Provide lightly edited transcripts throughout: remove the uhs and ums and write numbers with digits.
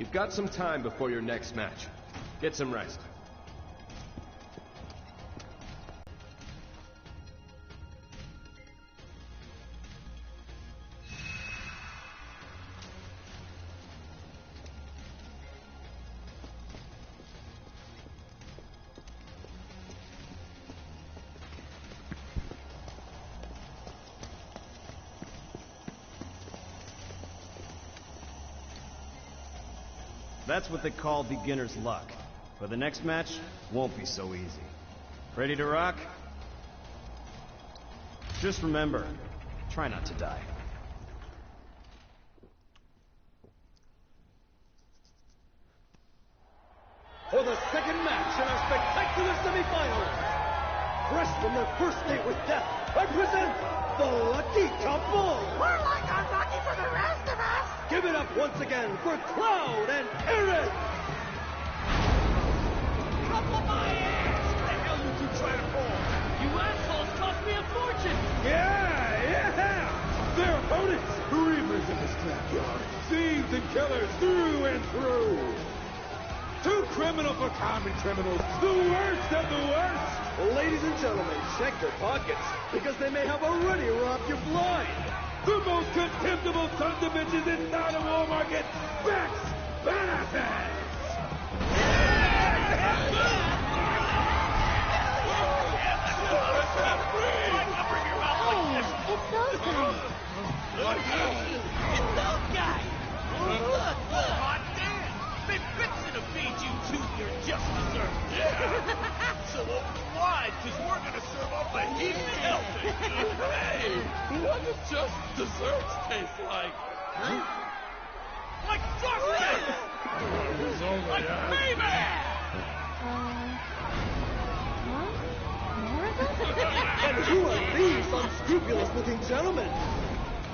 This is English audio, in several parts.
You've got some time before your next match. Get some rest. That's what they call beginner's luck. But the next match won't be so easy. Ready to rock? Just remember, try not to die. For the second match in our spectacular semifinals, fresh from their first date with death, I present the Lucky Couple. We're like unlucky for the rest of us. Give it up once again for Cloud and Aaron. Couple my ass! What the hell you two trying to pull? You assholes cost me a fortune! Yeah! Their opponents, reavers in the scrapyard, thieves and killers through and through. Too criminal for common criminals, the worst of the worst. Ladies and gentlemen, check your pockets, because they may have already robbed you blind. The most contemptible sons of bitches inside a Wall Market, BlackSunKing012. It's those guys. It's those guys! Look! Hot damn! Been fixing to feed you two your just desserts. Yeah! So open wide, because we're going to serve up a heap of helping. Hey! What does just desserts taste like? Huh? Like sausage! Like baby! What? More of them? And who are these unscrupulous-looking gentlemen?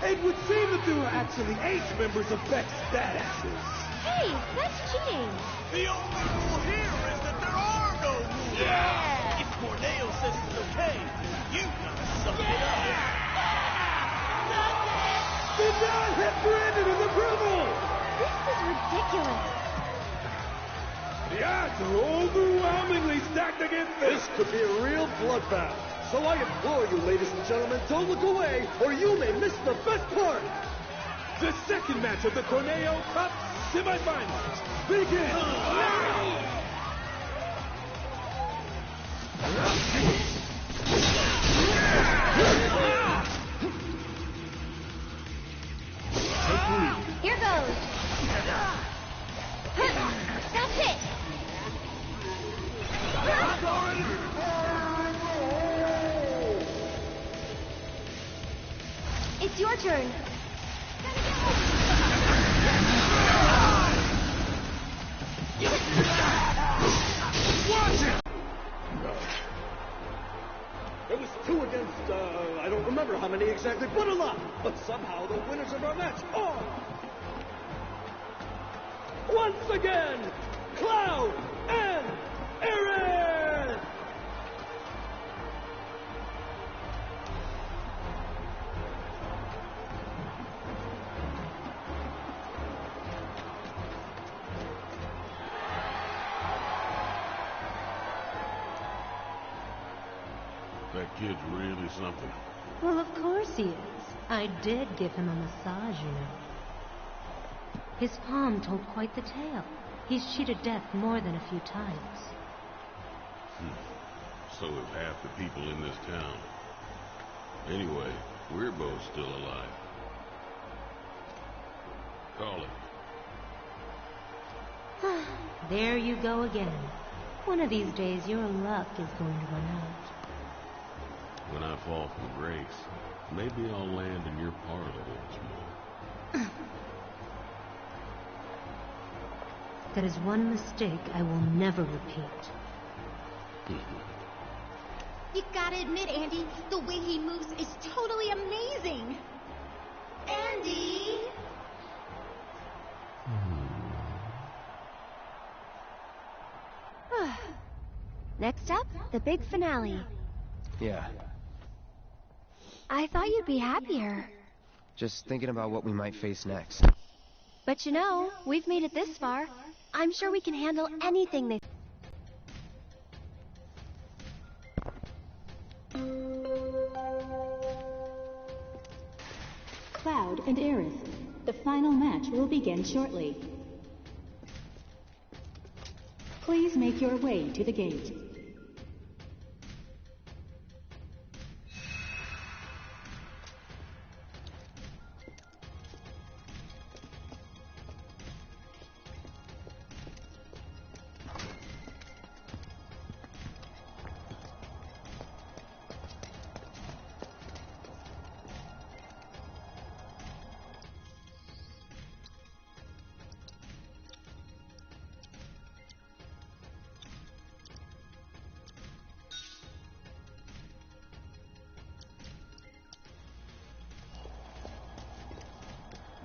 It would seem that there were actually 8 members of Beck's Badasses. Hey, that's cheating. The only rule here is that there are no rules. Yeah! If Corneo says it's okay, you gotta suck it up. Did not have Brandon in the approval! This is ridiculous. The odds are overwhelmingly stacked against this. This could be a real bloodbath. So I implore you, ladies and gentlemen, don't look away, or you may miss the best part. The second match of the Corneo Cup semifinals begins now. Here goes. That's it. It's your turn. Watch it! It was 2 against, I don't remember how many exactly, but a lot. But somehow the winners of our match are... once again, Cloud and Aaron! That kid's really something. Well, of course he is. I did give him a massage, you know. His palm told quite the tale. He's cheated death more than a few times. So have half the people in this town. Anyway, we're both still alive. Call it. There you go again. One of these days, your luck is going to run out. When I fall from grace, maybe I'll land in your parlor once more. That is one mistake I will never repeat. You gotta admit, Andy, the way he moves is totally amazing. Andy! Next up, the big finale. Yeah, I thought you'd be happier. just thinking about what we might face next. But you know, we've made it this far. I'm sure we can handle anything they... Cloud and Aerith, the final match will begin shortly. Please make your way to the gate.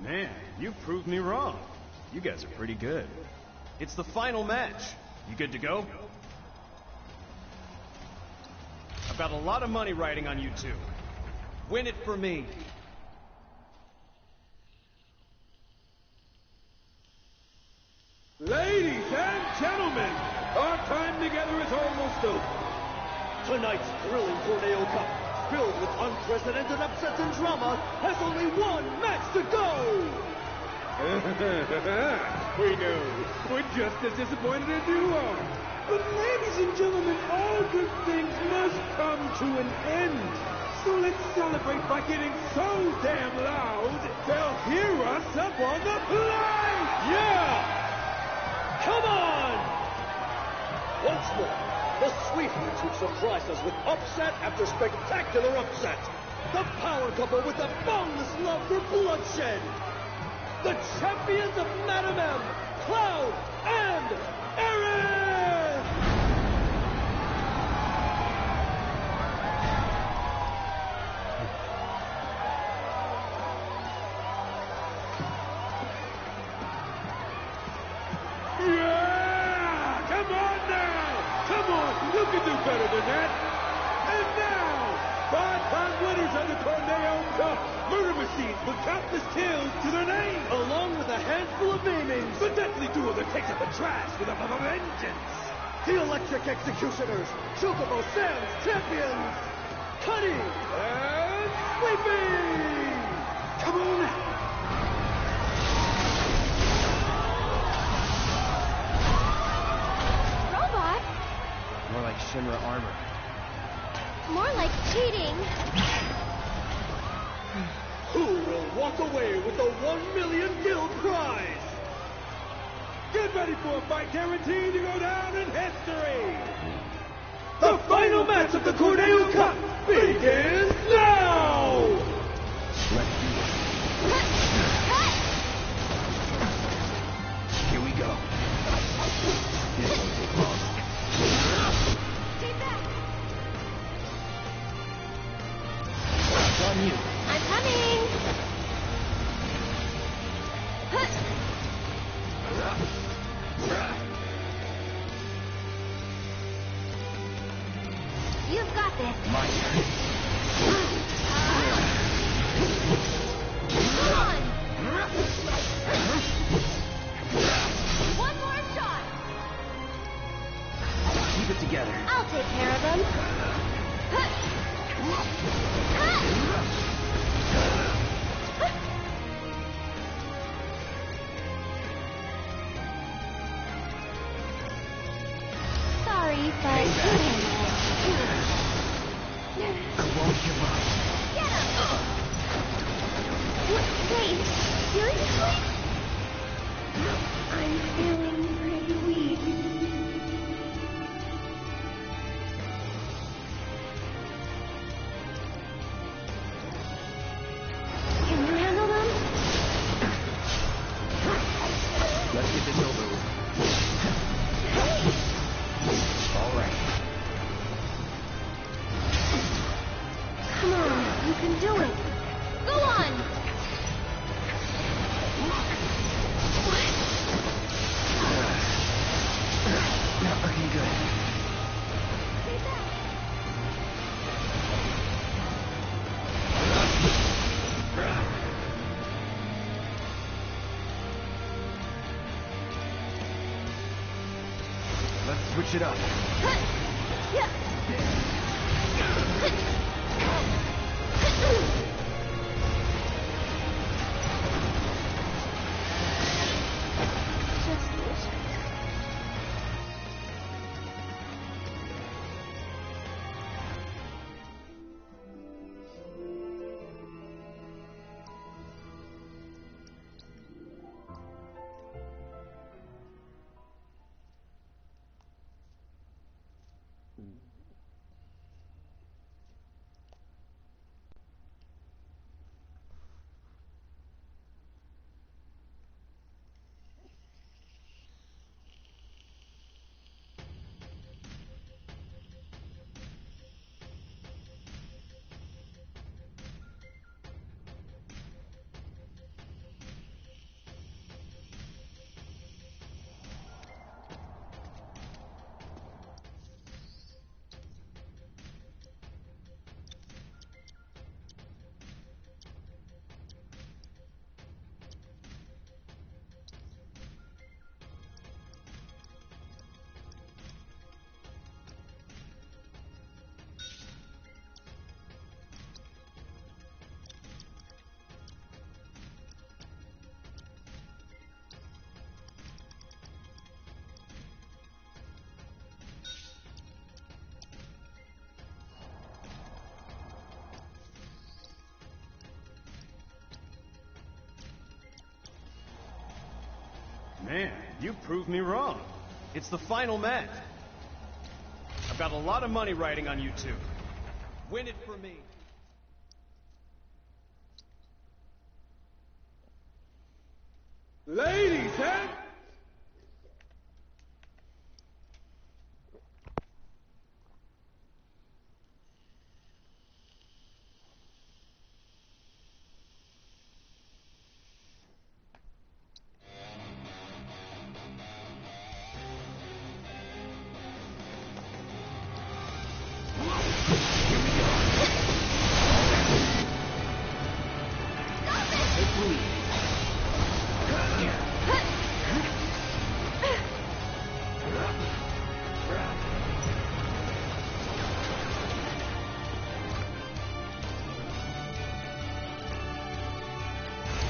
Man, you proved me wrong. You guys are pretty good. It's the final match. You good to go? I've got a lot of money riding on you two. Win it for me. Ladies and gentlemen, our time together is almost over. Tonight's thrilling Tornado Cup, filled with unprecedented upsets and drama, has only one match to go! We know. We're just as disappointed as you are. But ladies and gentlemen, all good things must come to an end. So let's celebrate by getting so damn loud, they'll hear us up on the plane! Yeah! Come on! Once more, the Sweethearts who surprised us with upset after spectacular upset. The power couple with the boundless love for bloodshed. The champions of Madam M, Cloud and Aerith! Yeah! Come on now! Come on! You can do better than that! And now, 5-time winners of the Tornado Cup! Murder machines with countless kills to their name! Along with a handful of maimings! The deathly duo that takes up the trash with a vengeance! The Electric Executioners! Chocobo Sam's champions! Cuddy! And Sleepy! Come on now! Robot? More like Shinra armor. More like cheating. Who will walk away with the 1 million guild prize? Get ready for a fight guaranteed to go down in history! The final match of the Tornado Cup begins now! Let's do it. Here we go. This won't take long. Take that. It's on you. I'm coming. You've got this. My turn. Come on. One more shot. Keep it together. I'll take care of them. Sorry, but I won't give up. get him! Wait, seriously? I'm feeling pretty weak. Can you handle them? Let's get this over with. All right. Come on, you can do it. Go on! Not looking good. Finish it up. Man, you proved me wrong. It's the final match. I've got a lot of money riding on you two. Win it for me. Ladies and...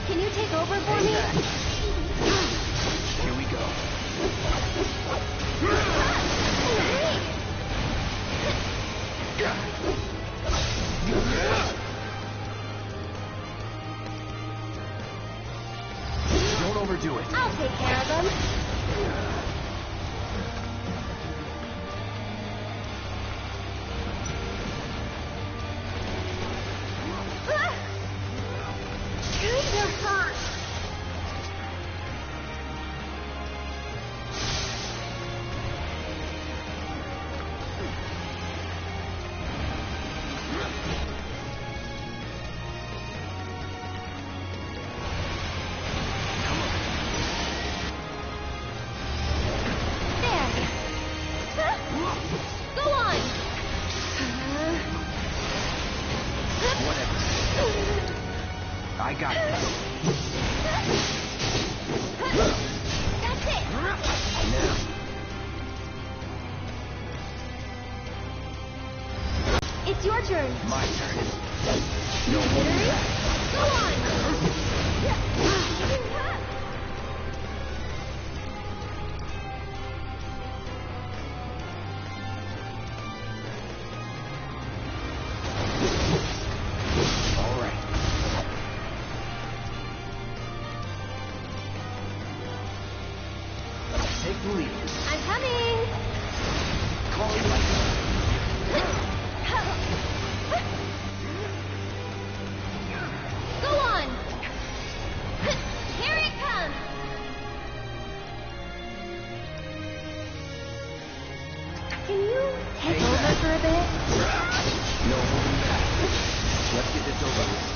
Can you take over for me? Here we go. Don't overdo it. I'll take care of them. They're hurt. I got this. That's it. Now. It's your turn. My turn. No holding back. Go on. All right. Take the lead. I'm coming. Call it like Go on. Here it comes. Can you take over for a bit? no holding back. Let's get this over with.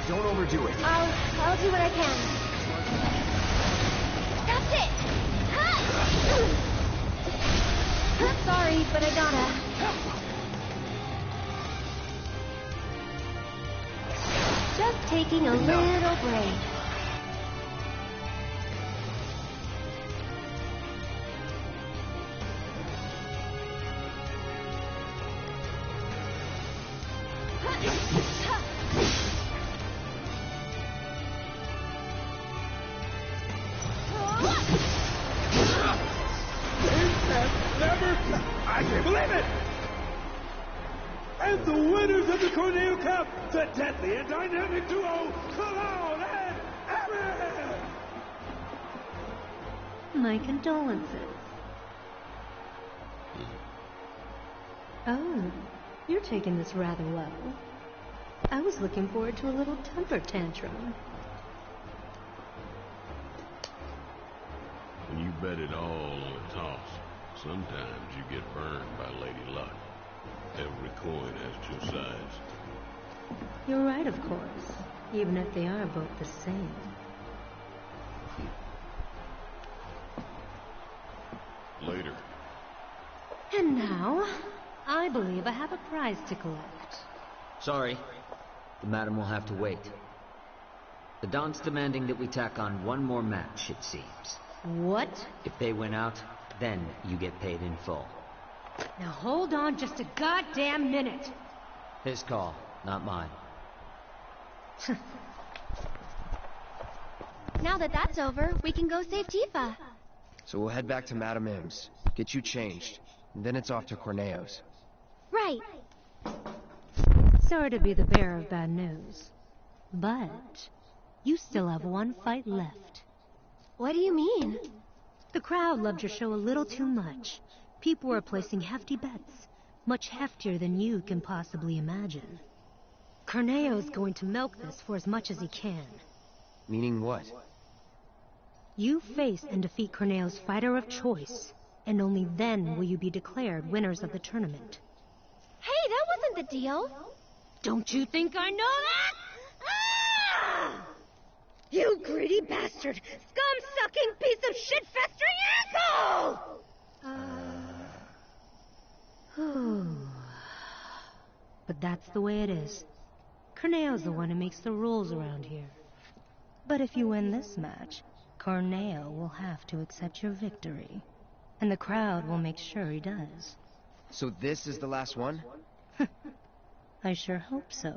Don't overdo it. I'll do what I can. That's it. Sorry, but I gotta. taking a little break. I can't believe it! And the winners of the Corneo Cup, the deadly and dynamic duo, Cloud and Aaron! My condolences. Oh, you're taking this rather well. I was looking forward to a little temper tantrum. When you bet it all on a toss, sometimes you get burned by Lady Luck. Every coin has two sides. You're right, of course, even if they are both the same. Later. And now, I believe I have a prize to collect. Sorry. The madam will have to wait. The Don's demanding that we tack on one more match, it seems. What? If they win out, then you get paid in full. Now hold on just a goddamn minute. His call, not mine. Now that that's over, we can go save Tifa. So we'll head back to Madame M's, get you changed, and then it's off to Corneo's. Right. Sorry to be the bearer of bad news, but you still have one fight left. What do you mean? The crowd loved your show a little too much. People were placing hefty bets, much heftier than you can possibly imagine. Corneo's going to milk this for as much as he can. Meaning what? You face and defeat Corneo's fighter of choice, and only then will you be declared winners of the tournament. Hey, that wasn't the deal. Don't you think I know that? Ah! You greedy bastard! Scum-sucking piece of shit-festering asshole! But that's the way it is. Corneo's the one who makes the rules around here. But if you win this match, Corneo will have to accept your victory. And the crowd will make sure he does. So this is the last one? I sure hope so.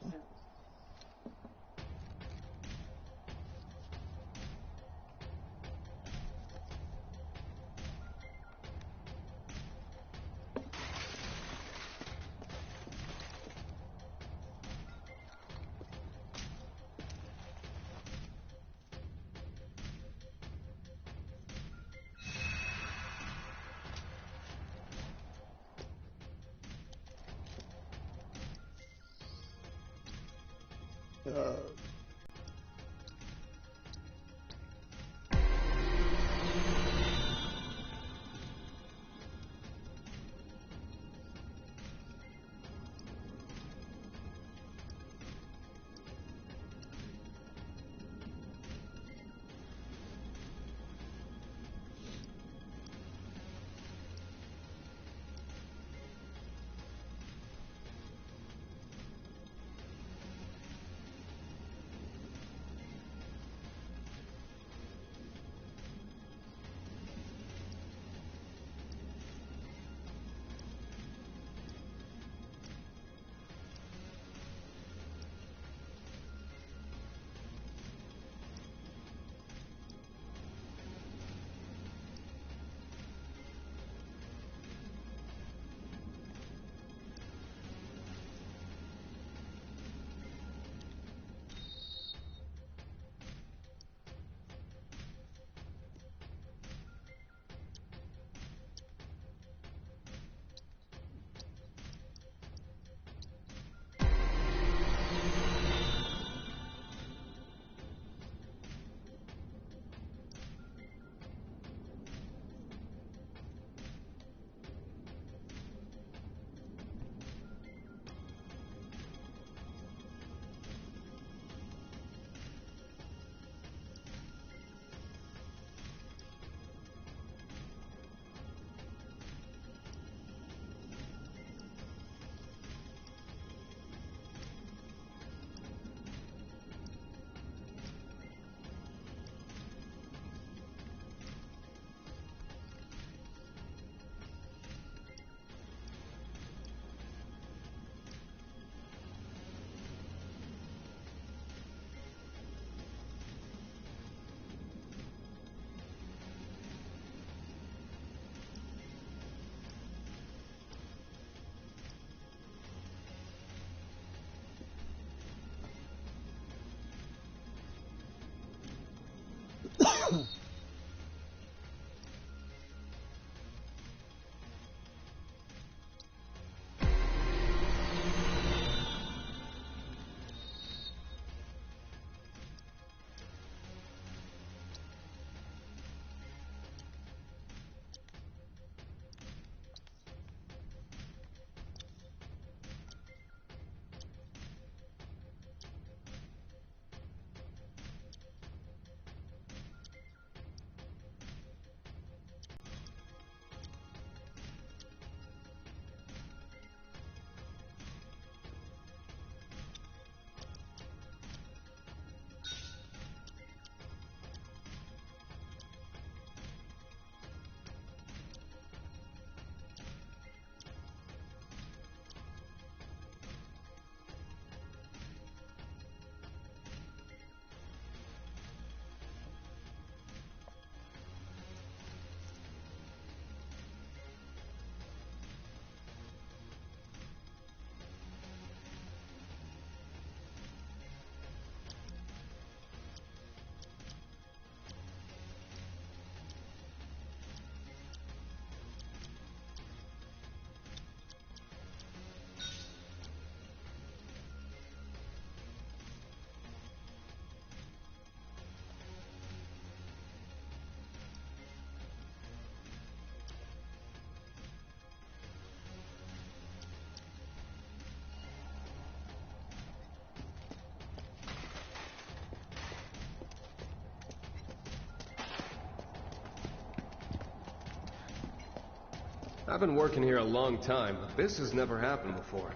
I've been working here a long time, but this has never happened before.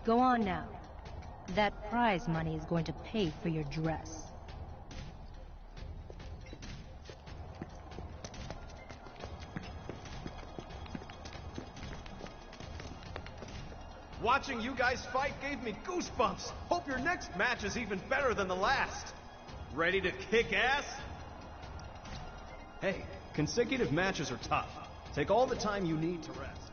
Go on now. That prize money is going to pay for your dress. Watching you guys fight gave me goosebumps. Hope your next match is even better than the last. Ready to kick ass? Hey, consecutive matches are tough. Take all the time you need to rest.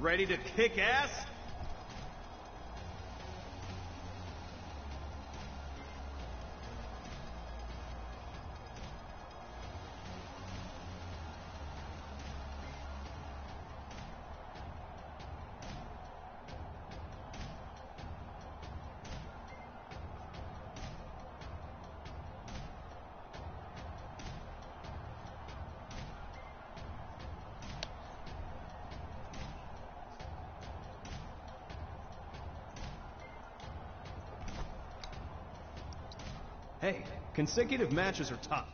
Ready to kick ass? Hey, consecutive matches are tough.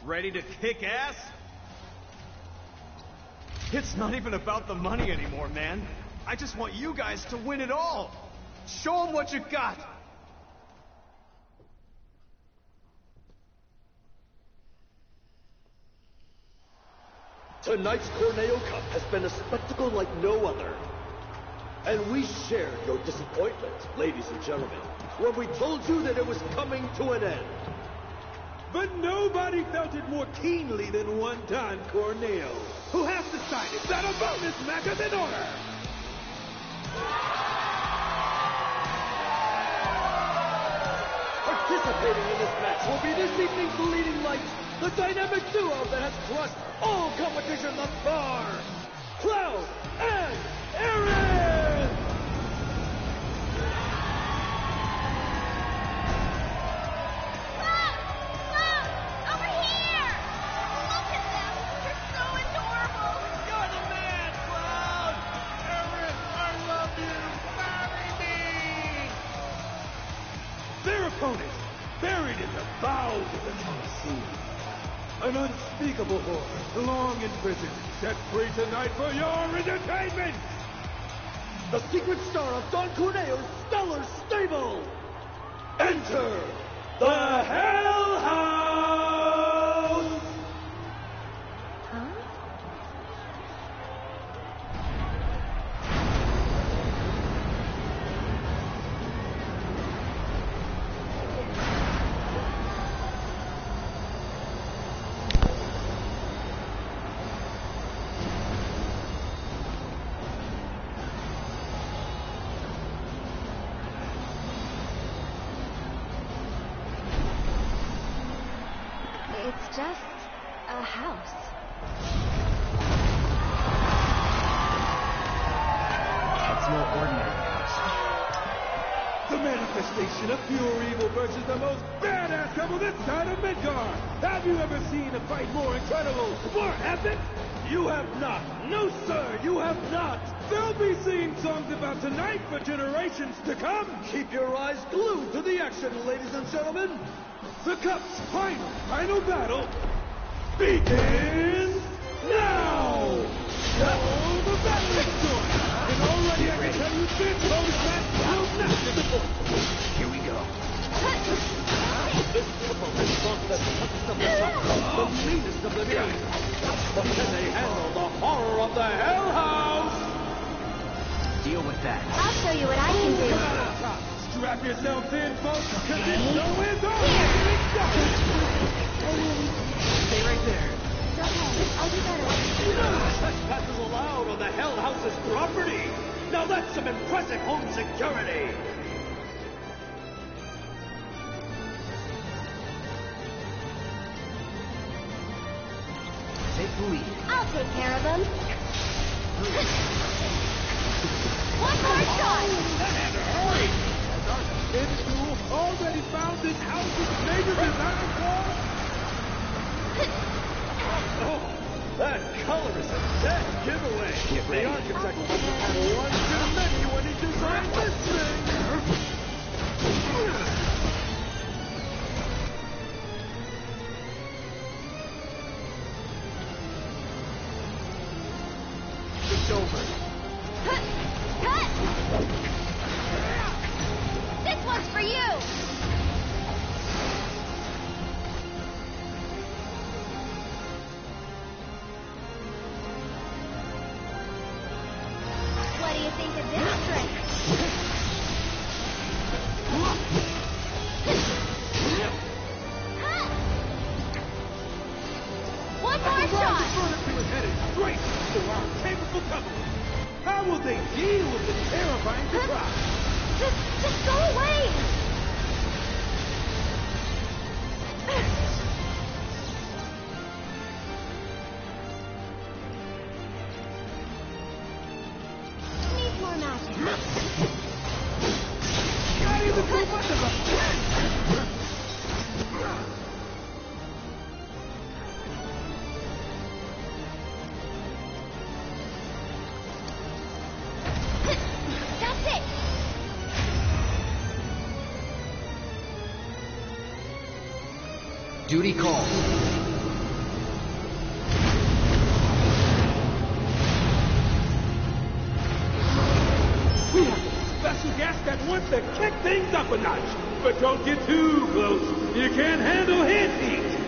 Ready to kick ass? It's not even about the money anymore, man. I just want you guys to win it all. Show them what you got. Tonight's Corneo Cup has been a spectacle like no other. And we shared your disappointment, ladies and gentlemen, when we told you that it was coming to an end. But nobody felt it more keenly than one Don Corneo, who has decided that a bonus match is in order. Participating in this match will be this evening's leading light, the dynamic duo that has crushed all competition thus far, Cloud and Aaron! Opponents buried in the bowels of the Colosseum. An unspeakable horror, long imprisoned, set free tonight for your entertainment! The secret star of Don Corneo's stellar stable! Enter the Hell House! Huh? It's just a house. It's no ordinary house. The manifestation of pure evil versus the most badass couple this side of Midgard. Have you ever seen a fight more incredible, more epic? You have not. No, sir, you have not. They'll be singing songs about tonight for generations to come. Keep your eyes glued to the action, ladies and gentlemen. The Cup's final battle begins now! Oh, the battle is good! And already I can tell you this bonus match will not disappoint. Here we go. This opponent thought that the meanest of the game. But can they handle the horror of the Hell House? Deal with that. I'll show you what I can do. Strap yourselves in, folks, because this show is over! Stay right there. It's okay. I'll do better. Trespass is allowed on the Hell House's property. Now that's some impressive home security. Take the lead. I'll take care of them. One more shot! That had to hurry! Has our kid school already found this house's major design flaw? Oh, that color is a dead giveaway. Get ready. The architect must have had one too many when he designed this thing. match over. Cut! Cut! This one's for you! What do you think of this trick? One more shot! Furniture is headed straight to our capable couple. How will they deal with the terrifying surprise? Just go away! Need more magic. Not even too much of a That's it! Duty calls. We have a special guest that wants to kick things up a notch. But don't get too close. You can't handle his heat.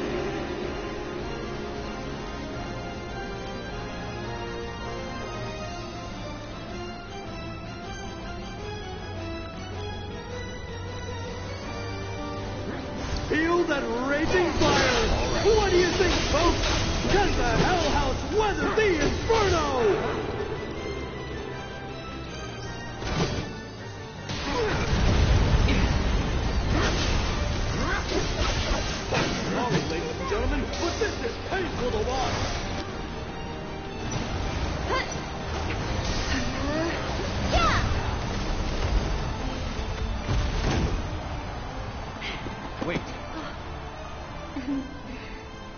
Feel that raging fire! What do you think, folks? Can the Hell House weather the inferno? Sorry, ladies and gentlemen, but this is painful to watch. Wait.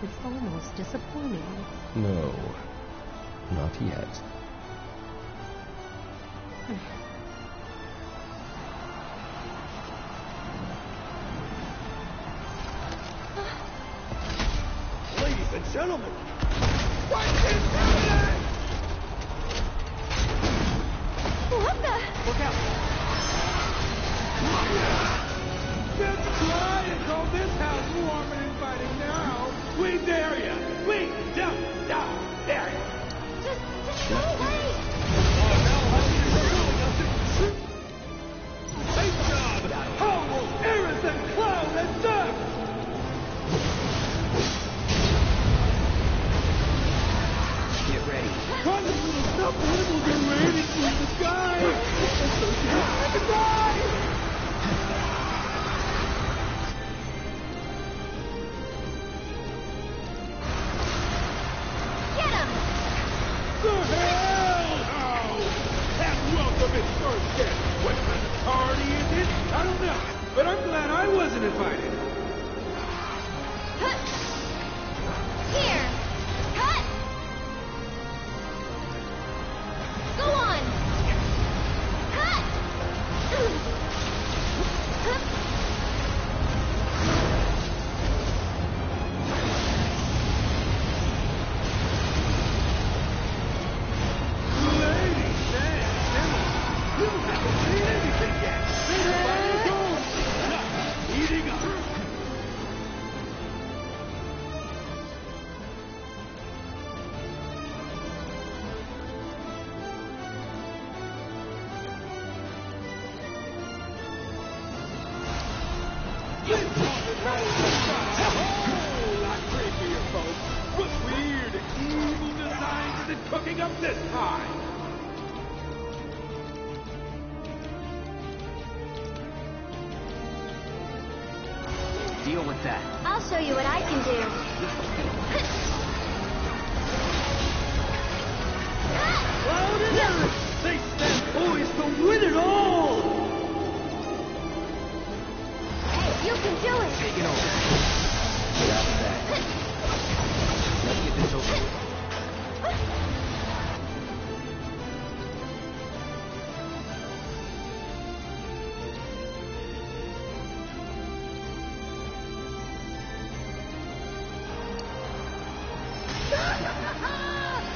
It's almost disappointing. No. Not yet. Ladies and gentlemen, what is happening? What the? Look out! Let's try and call this house warm and inviting now. We dare you. We just dare you. Just go away! Great job! Howl, Eris, and Cloud, and Duck! Get ready. One little stuffed animals are raining from the sky! The sky! Get him! The hell no! And welcome its first guest. What kind of party is it? I don't know, but I'm glad I wasn't invited. Here! Cut! Go on! Cut! Ladies and gentlemen, you haven't seen anything yet. This fight is over. Not heating up. This one is ready to start. A lot creepier, folks. What weird, evil designs is it cooking up this time? Deal with that. I'll show you what I can do. Cloud and Eris, they stand poised to win it all! You can do it! Take it over. Got that. Let's get this over with.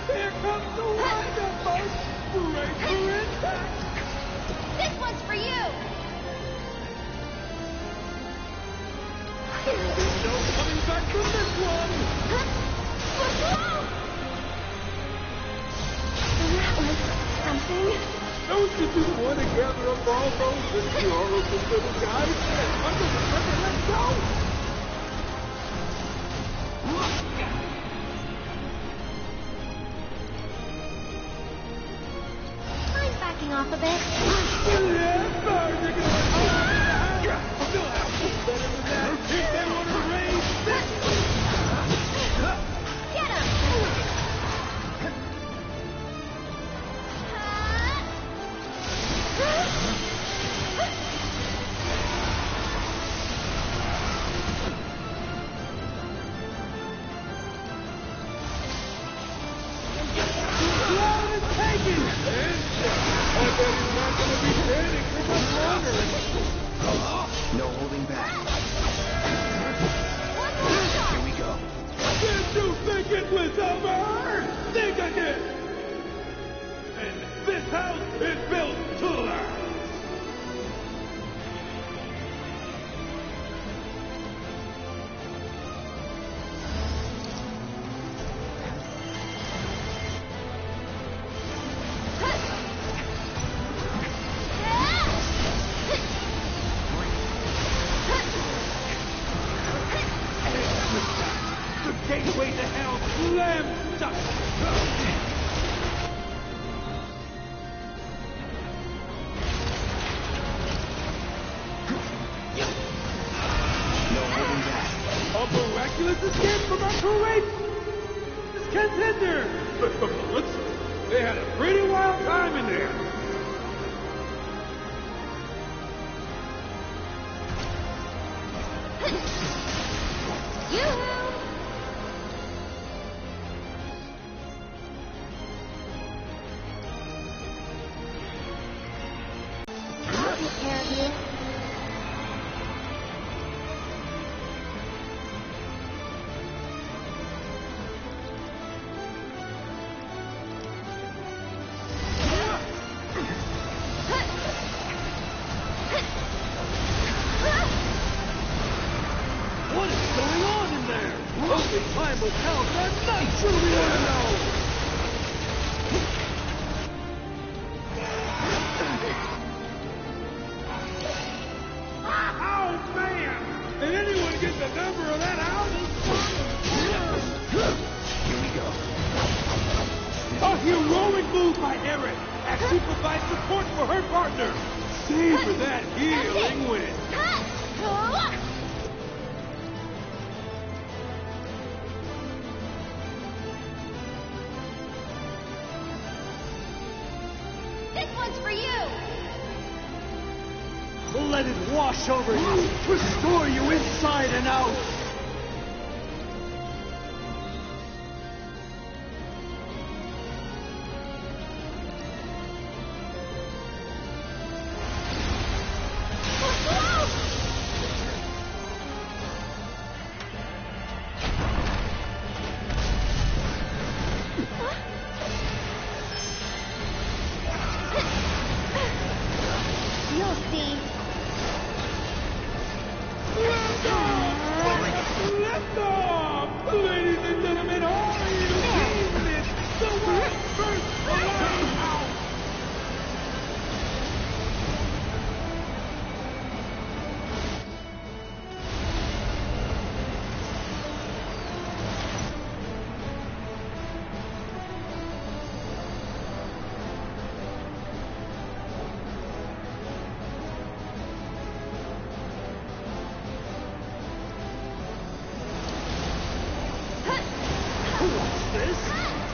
Here comes the windup, folks! Brace for impact! This one's for you! There'll be no coming back from this one! That was something. Don't you just want to gather up all those adorable little guys and bundle them and let go? I'm backing off a bit. Yeah, bars are gonna still have to better than that if they want to raise this. Get him! Cloud is taken! And I bet he's not going to be standing for much longer. No holding back. Here we go. Did you think it was over? Think again! And this house is built to last. The gateway to hell slammed shut. No holding back. A miraculous escape from our courageous contender! But from the looks of it, they had a pretty wild time in there. Yoo-hoo! I'll take care of you. What is going on in there? Only time will tell, but I'm not sure we want to know. Oh, man! Did anyone get the number of that house? Here we go. A heroic move by Erin as she provides support for her partner. Savor that healing wind. This one's for you! Let it wash over you, restore you inside and out. You'll see. Lift off! Ladies and gentlemen, all you seen this, the world's first lighthouse!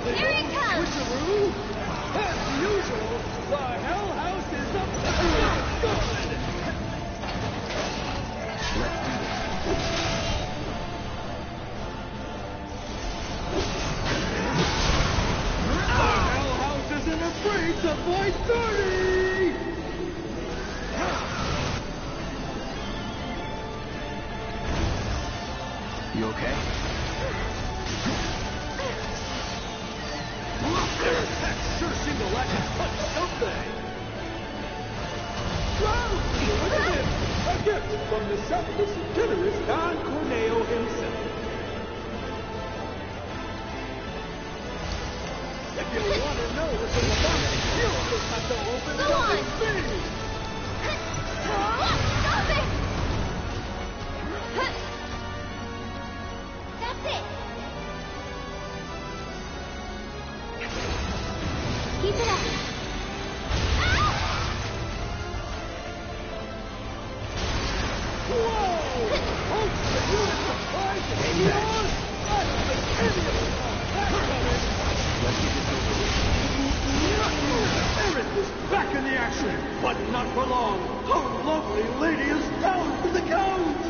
Here he comes! Switcheroo? As usual, the Hell House is up to good! Let's do this. The Hell House isn't afraid to fight dirty! You okay? Their attacks sure seem to lack a touch, don't they? Wow! Look at him! A gift from the selfless and generous Don Corneo himself. If you want to know what's in the box, you'll just have to open it up and see. Stop it! That's it. Keep it up. Whoa! Folks, are you as surprised as we are? I don't think any of us saw that coming. Let's get this over with. Aerith is back in the action, but not for long. Our lovely lady is down for the count.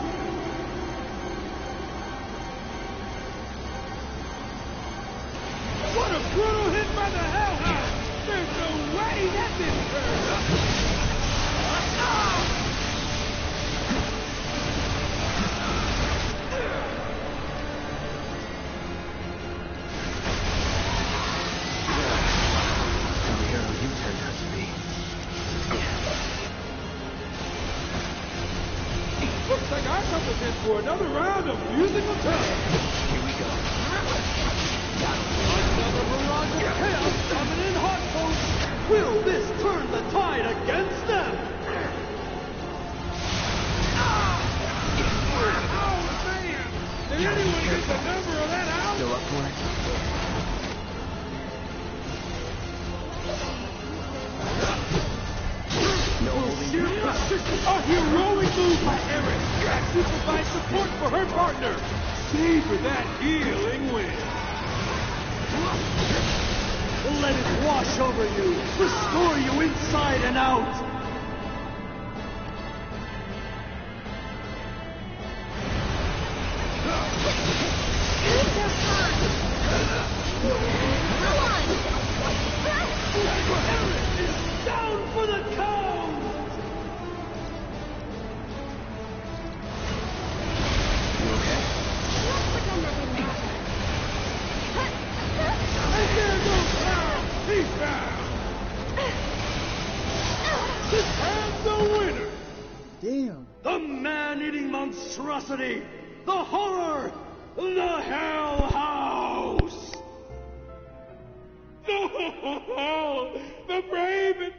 What a brutal hit by the Hellhound! There's no way that didn't hurt! The hero you turned out to be. Looks like our company's in for another round of musical terror. Here we go. Another barrage of chaos coming in hot, folks. Will this turn the tide against them? Oh, man! Did anyone get the number of that out? Still up for it? No holding A heroic move by Aerith. That provides support for her partner. Savor that healing wind. Let it wash over you, restore you inside and out. Aerith is down for the count. You okay? Let's pretend that didn't happen. And there goes Pound. He's down. This has the winner. Damn. The man-eating monstrosity, the horror, the Hell House. No, the brave and...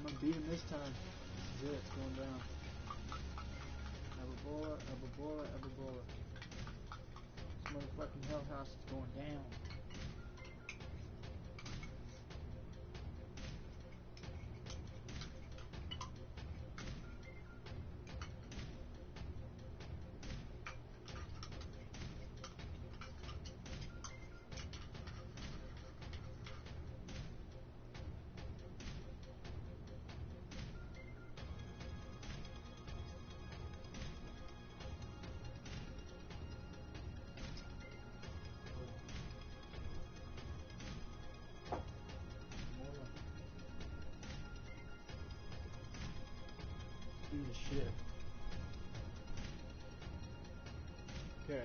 I'm gonna beat him this time. This is it. It's going down. Ababora, Ababora, Ababora. This motherfucking hell house is going down. Piece of shit. Okay.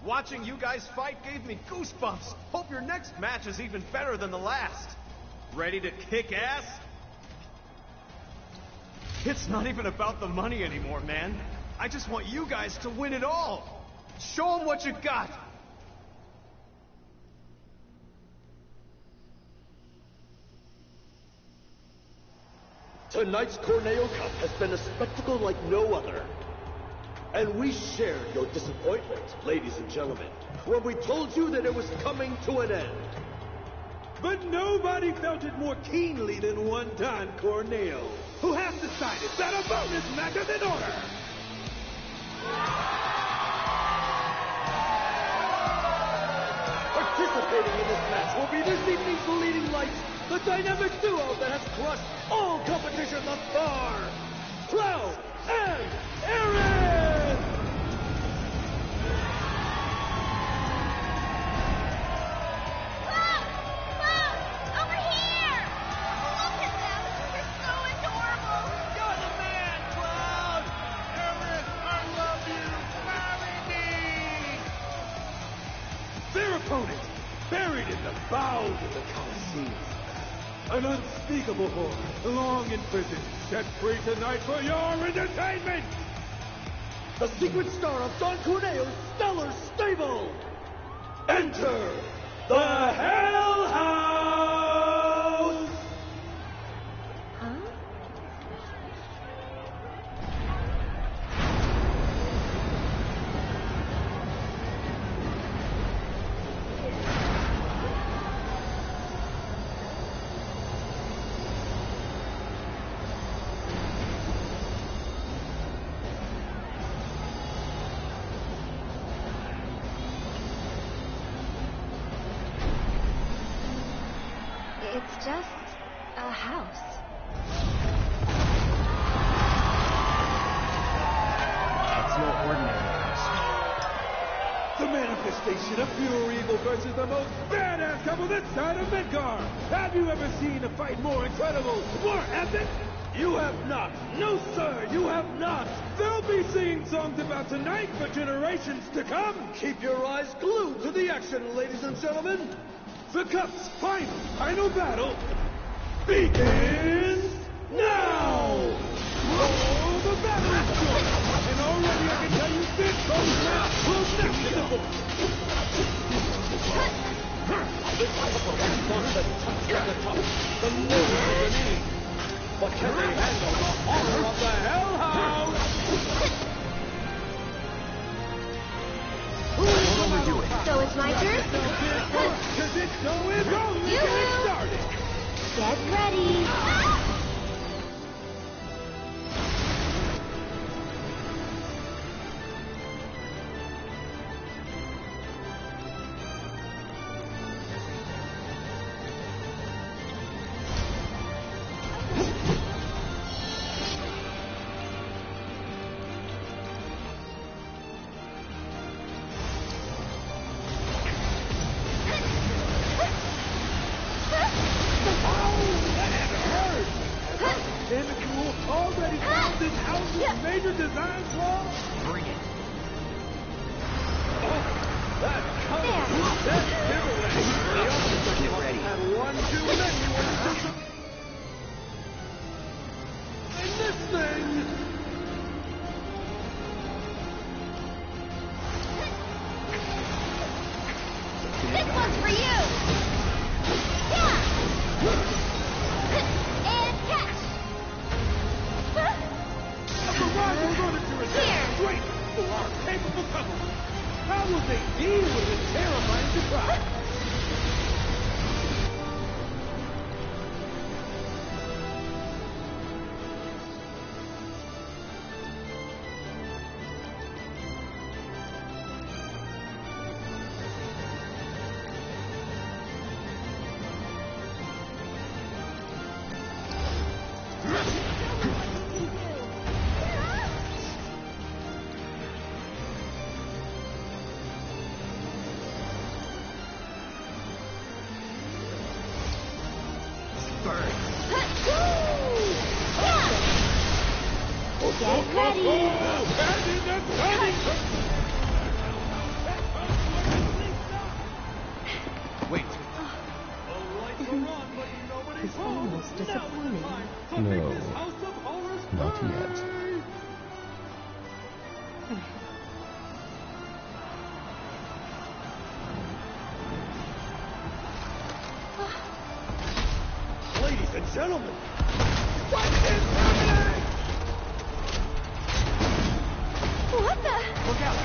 Watching you guys fight gave me goosebumps. Hope your next match is even better than the last. Ready to kick ass? It's not even about the money anymore, man. I just want you guys to win it all. Show them what you got. Tonight's Corneo Cup has been a spectacle like no other. And we shared your disappointment, ladies and gentlemen, when we told you that it was coming to an end. But nobody felt it more keenly than one Don Corneo, who has decided that a bonus match is in order. Participating in this match will be this evening's leading lights, the dynamic duo that has crushed all competition thus far, Cloud and Aaron! Opponent, buried in the bowels of the Colosseum. An unspeakable horror, long imprisoned, set free tonight for your entertainment! The secret star of Don Corneo's stellar stable! Enter the Hell House! Huh? It's just a house. It's no ordinary house. The manifestation of pure evil versus the most badass couple this side of Midgar. Have you ever seen a fight more incredible, more epic? You have not. No, sir, you have not. They'll be singing songs about tonight for generations to come. Keep your eyes glued to the action, ladies and gentlemen. The Cup's final battle begins now! Oh, the battle is good! And already I can tell you this both match will never go! The move of the knee. But can they handle the horror of the Hell House? So it's my turn? Because it's only getting started! Get ready! How will they deal with this terrifying surprise? Wait. It's almost disappointing. No, not yet. Ladies and gentlemen, what is happening? What the? Look out!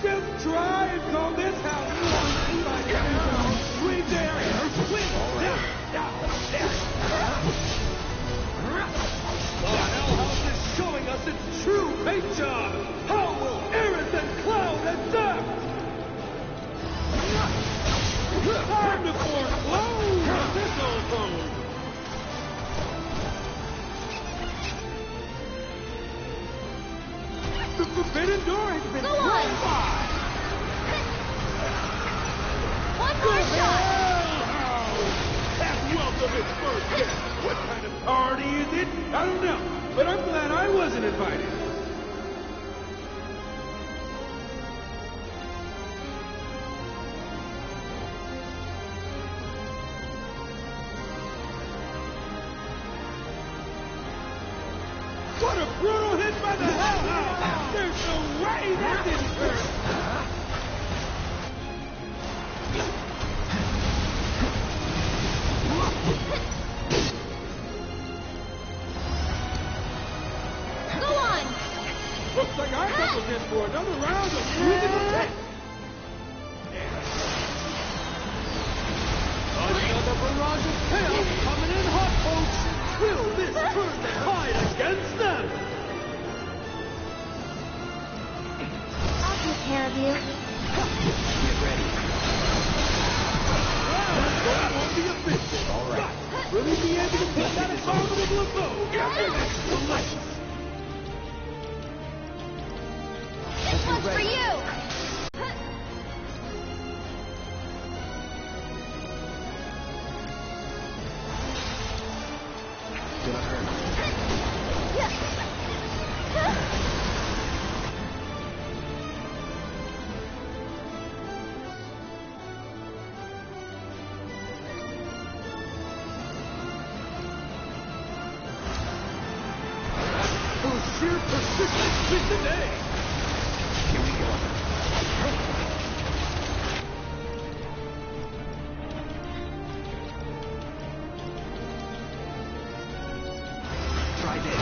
Just try and call this house one by now. Swing there, swing down, there. The Hell House is showing us its true paint job. How will Eris and Cloud adapt? Time to foreclose this old phone. The forbidden door has been Go on. wide. One more shot. Have welcome its first guest. What kind of party is it? I don't know, but I'm glad I wasn't invited. What a brutal hit by the Hell House! There's no way that didn't hurt! Go on. Looks like our couple's in for another round of musical tech. Another barrage of chaos coming in hot, folks! Will this turn the tide against them? I'll take care of you. Get ready. That won't be a biscuit. All right. Will he be able to put that abominable abode? Delicious. This one's for you. Gonna hurt. For sheer persistence with the day. Here we go. Try this.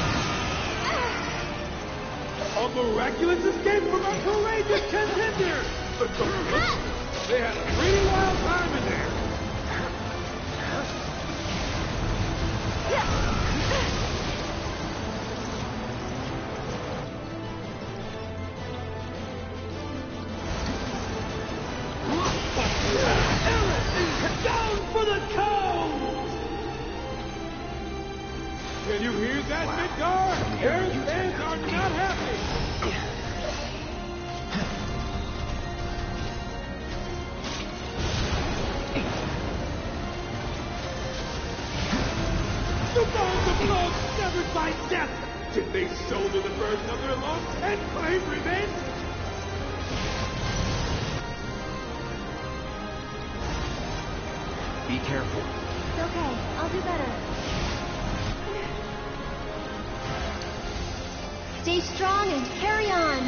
A miraculous escape from a courageous contender! But they had a pretty wild time in there. Down for the count! Can you hear that, Midgar? Eris fans are not happy. The bones of love severed by death! Did they shoulder the burden of their loss and claim revenge? Be careful. It's okay. I'll do better. Stay strong and carry on.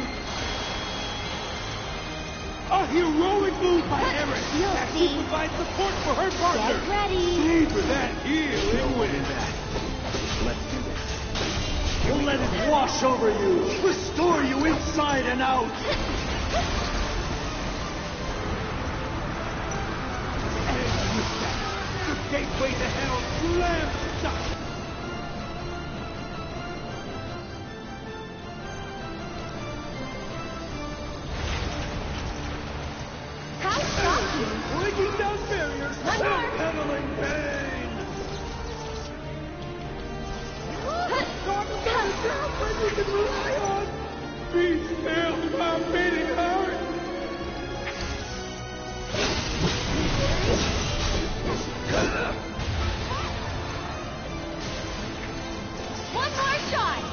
A heroic move by Eris! You'll That see. will provide support for her partner! Get ready. Savor that healing No win! winning back. Let's do this. Here we let it wash over you, restore you inside and out. And with that, the gateway to hell slams shut. How shocking! Breaking down barriers, backpedaling pain. Talk about a girlfriend you can rely on. Be still, my beating heart. One more shot!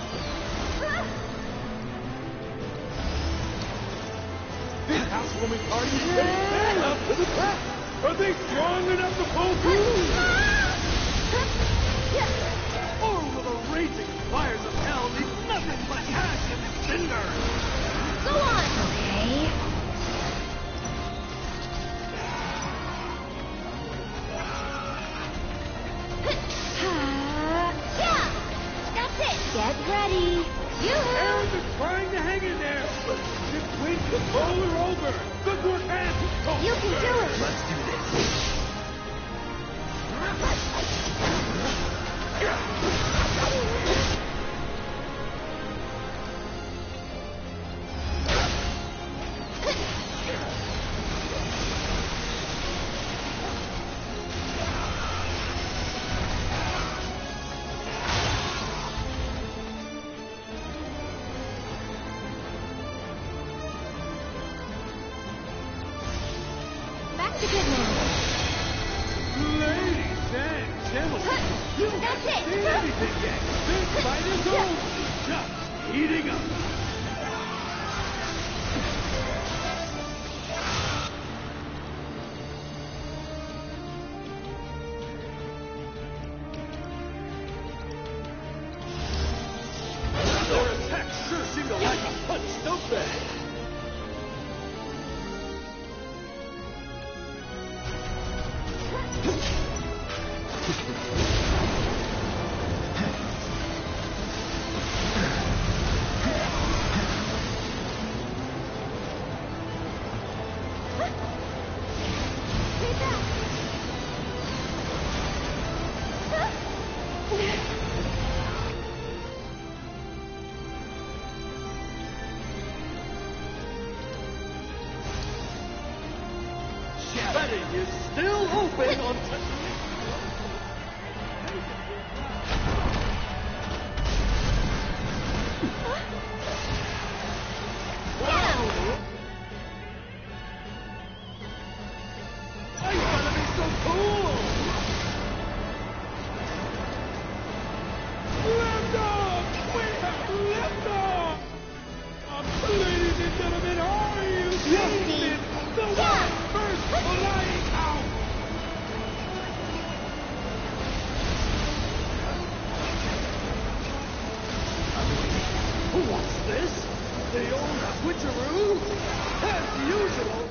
This housewarming party is getting bad up to the top. Are they strong enough to pull through? Or will the raging fires of hell leave nothing but ash and cinder? Go on! Okay. Yeah! That's it! Get ready! Aaron is trying to hang in there, but just wait to roll her over. Good work, Ann. You can do it! Let's do this. Back to goodness. Ladies and gentlemen, you That's haven't it. seen anything yet. This fight is over. Just heating up. Their attacks sure seem to like a punch, don't they? Stay back! Betting is still open on I gotta be so cool! Left off! We have left off! Ladies and gentlemen, are you seeing the world's first flying out? What's this? The old switcheroo? As usual.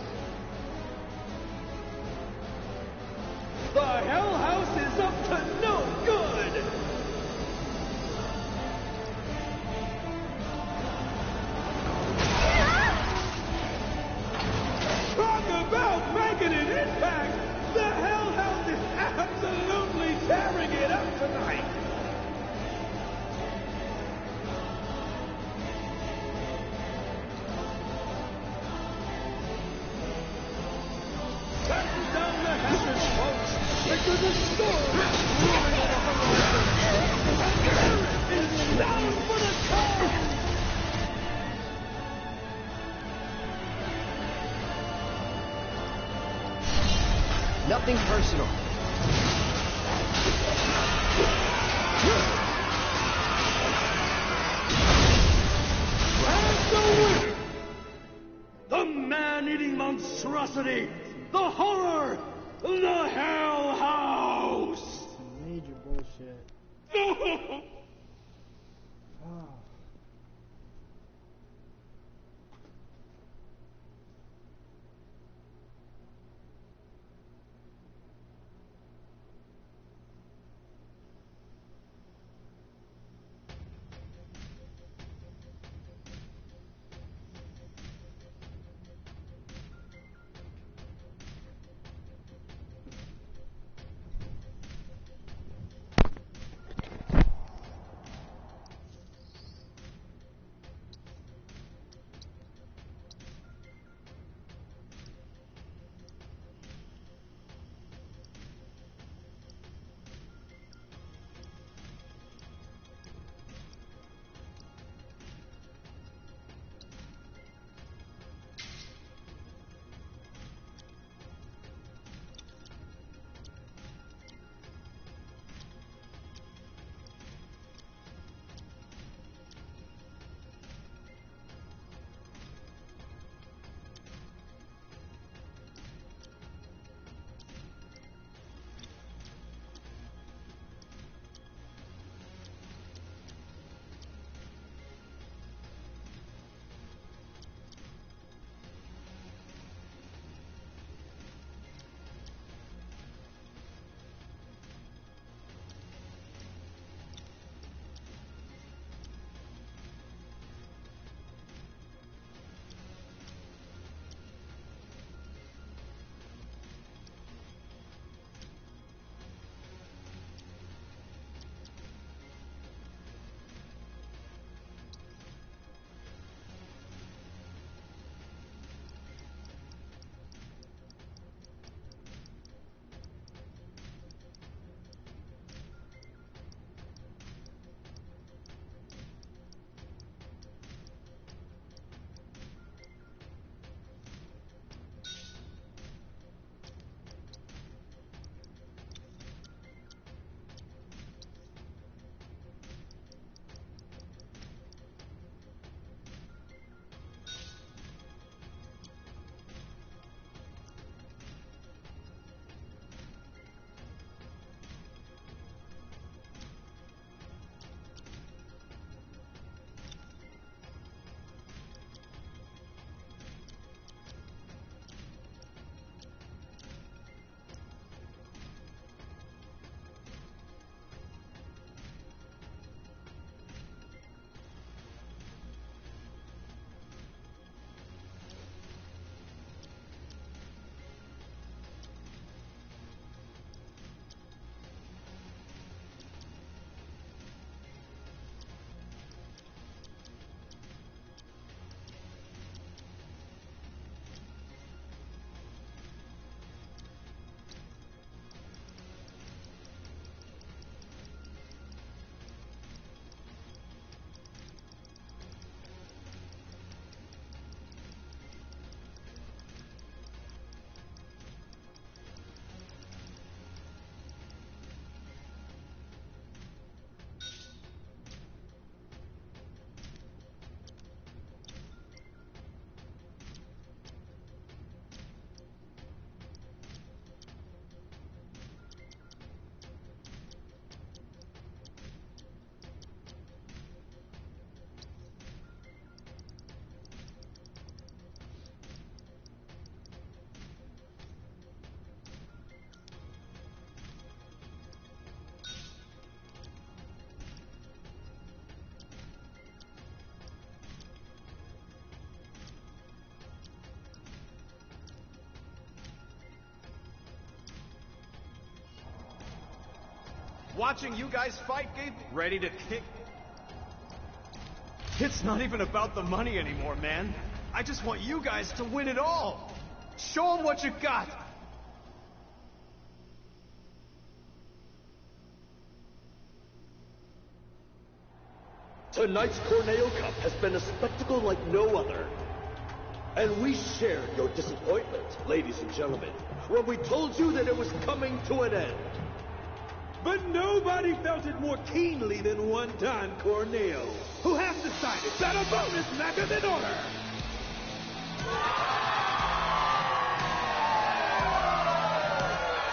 The Hell House is up to no good! Talk about making an impact! The Hell House is absolutely tearing it up tonight! Batten down the hatches, folks! Because the storm is brewing on the horizon! Aaron is down for the count! Nothing personal. And the winner! The man-eating monstrosity! The horror! The Hell House! Major bullshit. Oh. Watching you guys fight, Gabe, ready to kick. It's not even about the money anymore, man. I just want you guys to win it all. Show them what you got. Tonight's Corneo Cup has been a spectacle like no other. And we shared your disappointment, ladies and gentlemen, when we told you that it was coming to an end. But nobody felt it more keenly than one Don Corneo, who has decided that a bonus match is in order.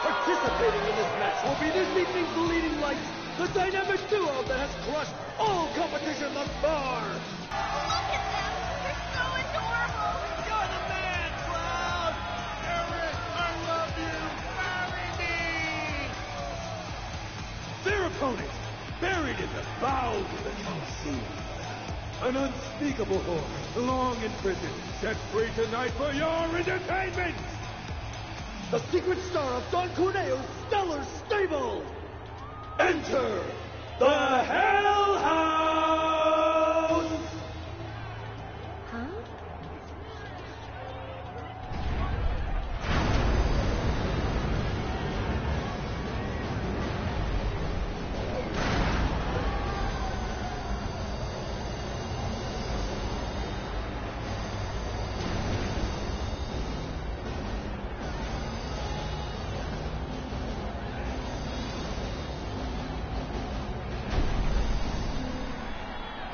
Participating in this match will be this evening's leading lights, the dynamic duo that has crushed all competition thus far. Look at them! They're so adorable! You're the man, Cloud! Eric, I love you! Marry me! Their opponent, buried in the bowels of the Coliseum. An unspeakable horror, long in prison, set free tonight for your entertainment! The secret star of Don Corneo's stellar stable! Enter the Hell House! Huh?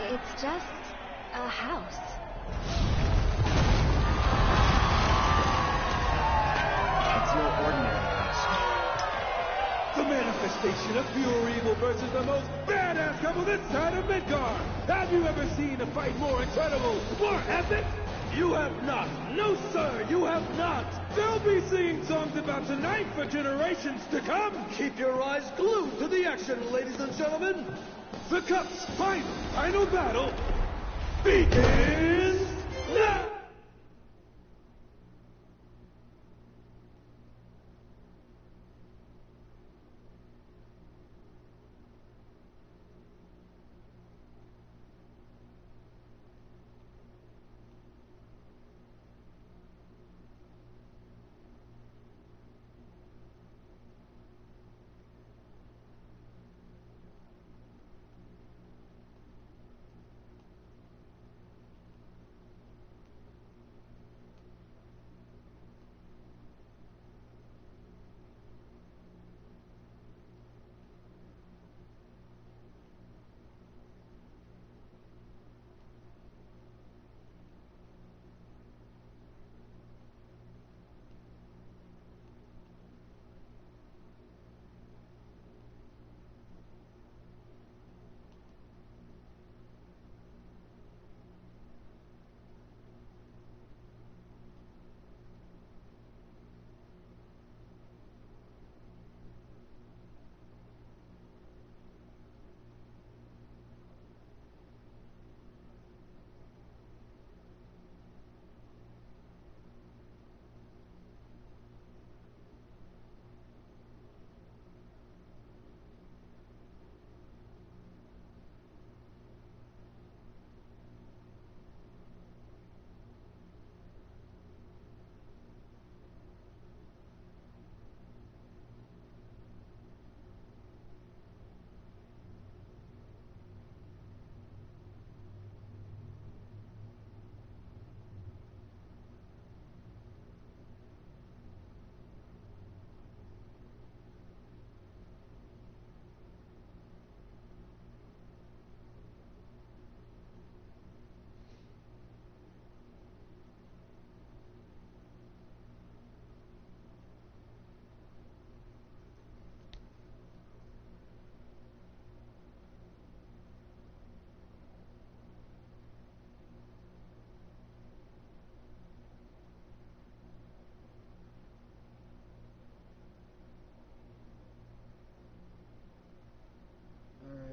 It's just a house. It's no ordinary house. The manifestation of pure evil versus the most badass couple this side of Midgard! Have you ever seen a fight more incredible, more epic? You have not. No, sir, you have not. They'll be singing songs about tonight for generations to come. Keep your eyes glued to the action, ladies and gentlemen. The Cup's final battle begins now!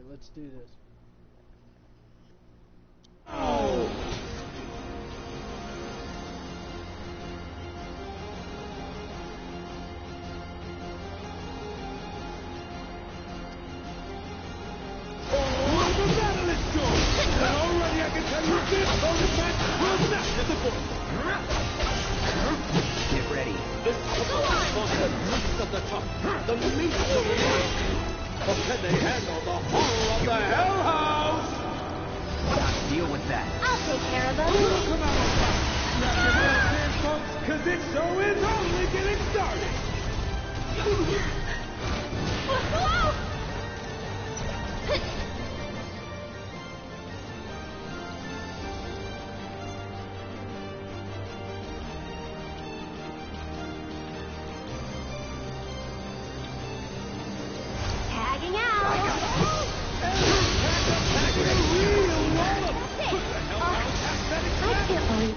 Let's do this. tough, the meat of the work. But can they handle the horror of the Hell House? How to deal with that? I'll take care of them. We'll come out on top. Strap your belts in, folks, because this show is only getting started. Tagging out. I can't believe.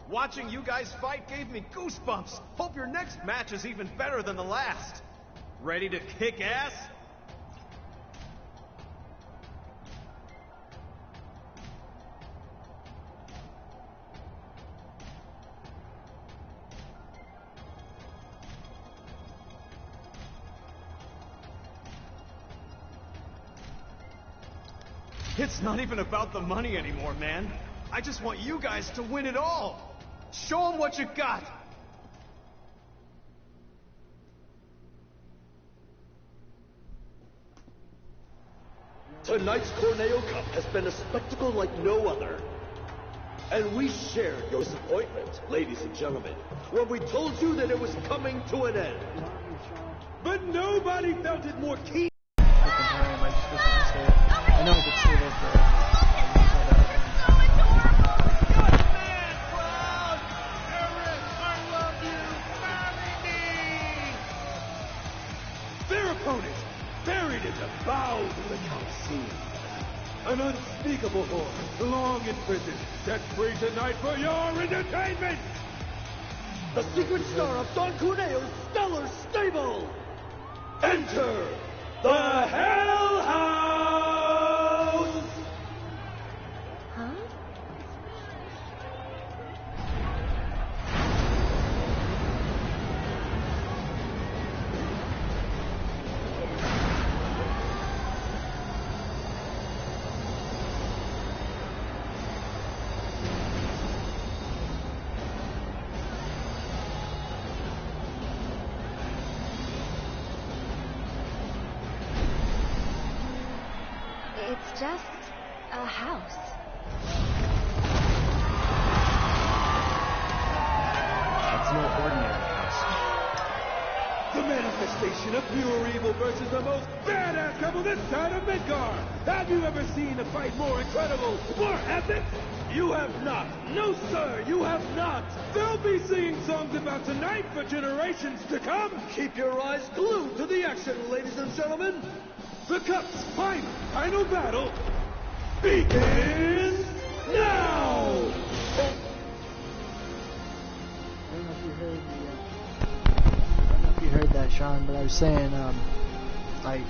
Watching you guys fight gave me goosebumps. Hope your next match is even better than the last. Ready to kick ass? It's not even about the money anymore, man. I just want you guys to win it all. Show them what you got. Tonight's Corneo Cup has been a spectacle like no other. And we shared your disappointment, ladies and gentlemen, when we told you that it was coming to an end. But nobody felt it more keen. I know I could see that, but... Their opponent, buried in the bowels of the Coliseum. An unspeakable horror, long in prison, set free tonight for your entertainment! The secret star of Don Corneo's stellar stable! Enter the Hell House! Huh? It's just a house. It's no ordinary house. The manifestation of pure evil versus the most badass couple this side of Midgard! Have you ever seen a fight more incredible, more epic? You have not. No, sir, you have not. They'll be singing songs about tonight for generations to come. Keep your eyes glued to the action, ladies and gentlemen. The Cup's final battle begins now. I don't know if you heard that, Sean, but I was saying, like,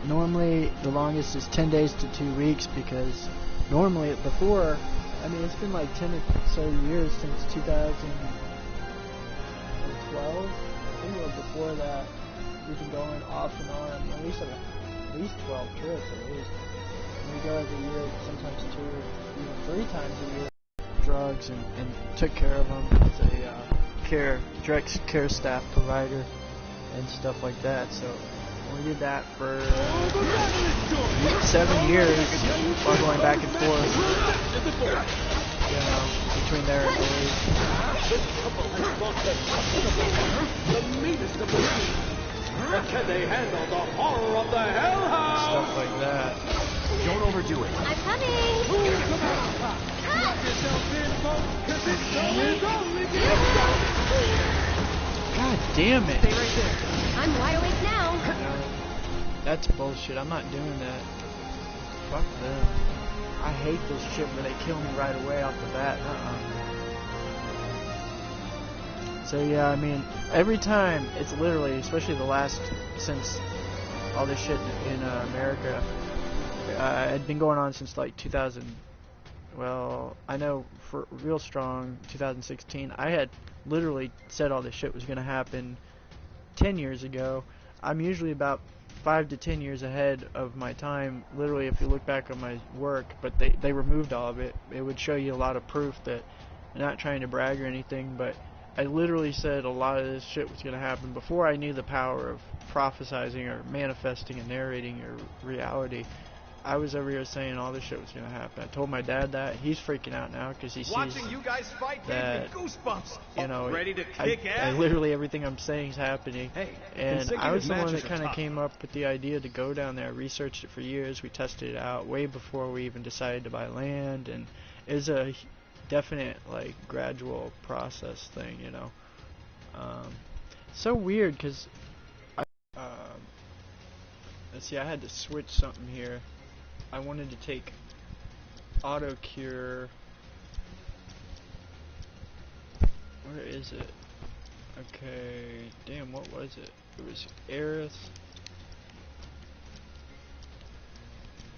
normally the longest is 10 days to 2 weeks, because normally before, I mean, it's been like 10 or so years since 2012. I think before that, we've been going off and on, at least 12 trips at least. And we go every year, sometimes 2 or even 3 times a year. Drugs and took care of them as a direct care staff provider and stuff like that. So we did that for 7 years while going back and forth, you know, between there and Belize. The meanest of the mean. But can they handle the horror of the Hell House? Stuff like that. Don't overdo it. I'm coming! Lock yourself in, folks, because it's only getting started. God damn it. Stay right there. I'm wide awake now. No, that's bullshit. I'm not doing that. Fuck them. I hate this shit where they kill me right away off the bat. So yeah, I mean, every time, it's literally, especially the last, since all this shit in America, had been going on since like 2000, well, I know for real strong, 2016, I had literally said all this shit was going to happen 10 years ago. I'm usually about 5 to 10 years ahead of my time, literally, if you look back on my work, but they removed all of it. It would show you a lot of proof that, I'm not trying to brag or anything, but I literally said a lot of this shit was going to happen before I knew the power of prophesizing or manifesting and narrating your reality. I was over here saying all this shit was going to happen. I told my dad that. He's freaking out now because he sees Watching you guys fight that, gave me goosebumps. you know, Ready to kick I ass? literally everything I'm saying is happening. Hey, and I was the one that consecutive kind of matches are came up with the idea to go down there. I researched it for years. We tested it out way before we even decided to buy land, and it was a definite, like, gradual process thing, you know. So weird because let's see, I had to switch something here. I wanted to take auto cure. Where is it? Okay, damn, what was it? It was Aerith,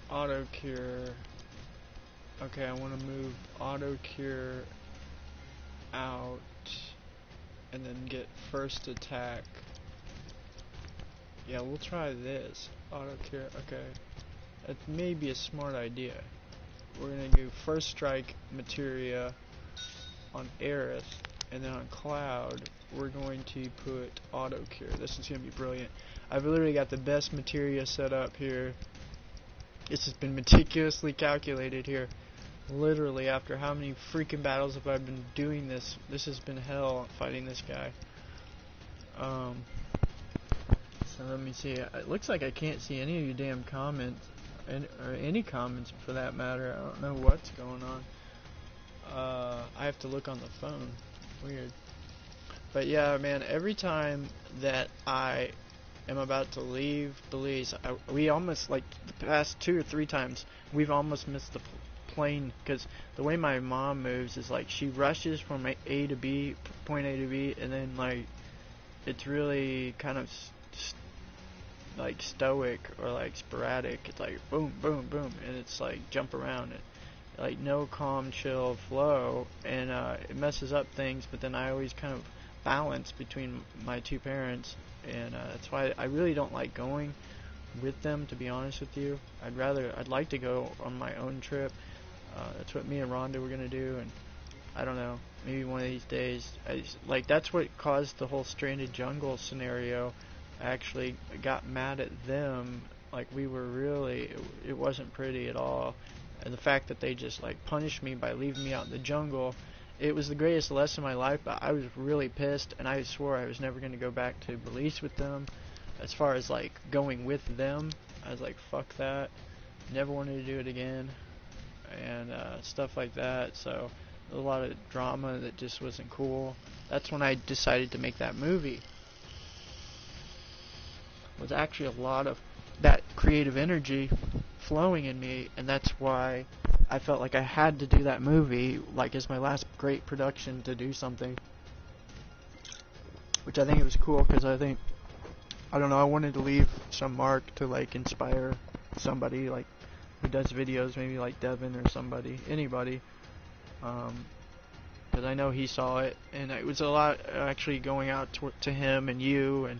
auto cure. Okay, I want to move auto cure out and then get first attack. Yeah, we'll try this. Auto cure, okay. That may be a smart idea. We're gonna do first strike materia on Aerith, and then on Cloud, we're going to put auto cure. This is gonna be brilliant. I've literally got the best materia set up here. This has been meticulously calculated here. Literally, after how many freaking battles have I been doing this? This has been hell fighting this guy. So let me see. It looks like I can't see any of your damn comments, or any comments for that matter. I don't know what's going on. I have to look on the phone. Weird. But yeah, man, every time that I am about to leave Belize, we almost, like, the past 2 or 3 times, we've almost missed the plane, because the way my mom moves is, like, she rushes from A to B, point A to B, and then, like, it's really kind of like stoic or like sporadic. It's like boom, boom, boom, and it's like jump around and like no calm, chill flow, and it messes up things. But then I always kind of balance between my 2 parents, and that's why I really don't like going with them, to be honest with you. I'd like to go on my own trip. That's what me and Rhonda were gonna do, and I don't know, maybe one of these days. Like, that's what caused the whole Stranded Jungle scenario. I actually got mad at them. Like, we were really, it wasn't pretty at all. And the fact that they just, like, punished me by leaving me out in the jungle, it was the greatest lesson of my life, but I was really pissed, and I swore I was never going to go back to Belize with them. As far as, like, going with them, I was like, fuck that. Never wanted to do it again. and stuff like that. So a lot of drama that just wasn't cool. That's when I decided to make that movie. It was actually a lot of that creative energy flowing in me, and that's why I felt like I had to do that movie, like as my last great production to do something. Which I think it was cool, because I don't know, I wanted to leave some mark to like inspire somebody like who does videos, maybe like Devin or somebody, anybody, because I know he saw it, and it was a lot actually going out to him and you and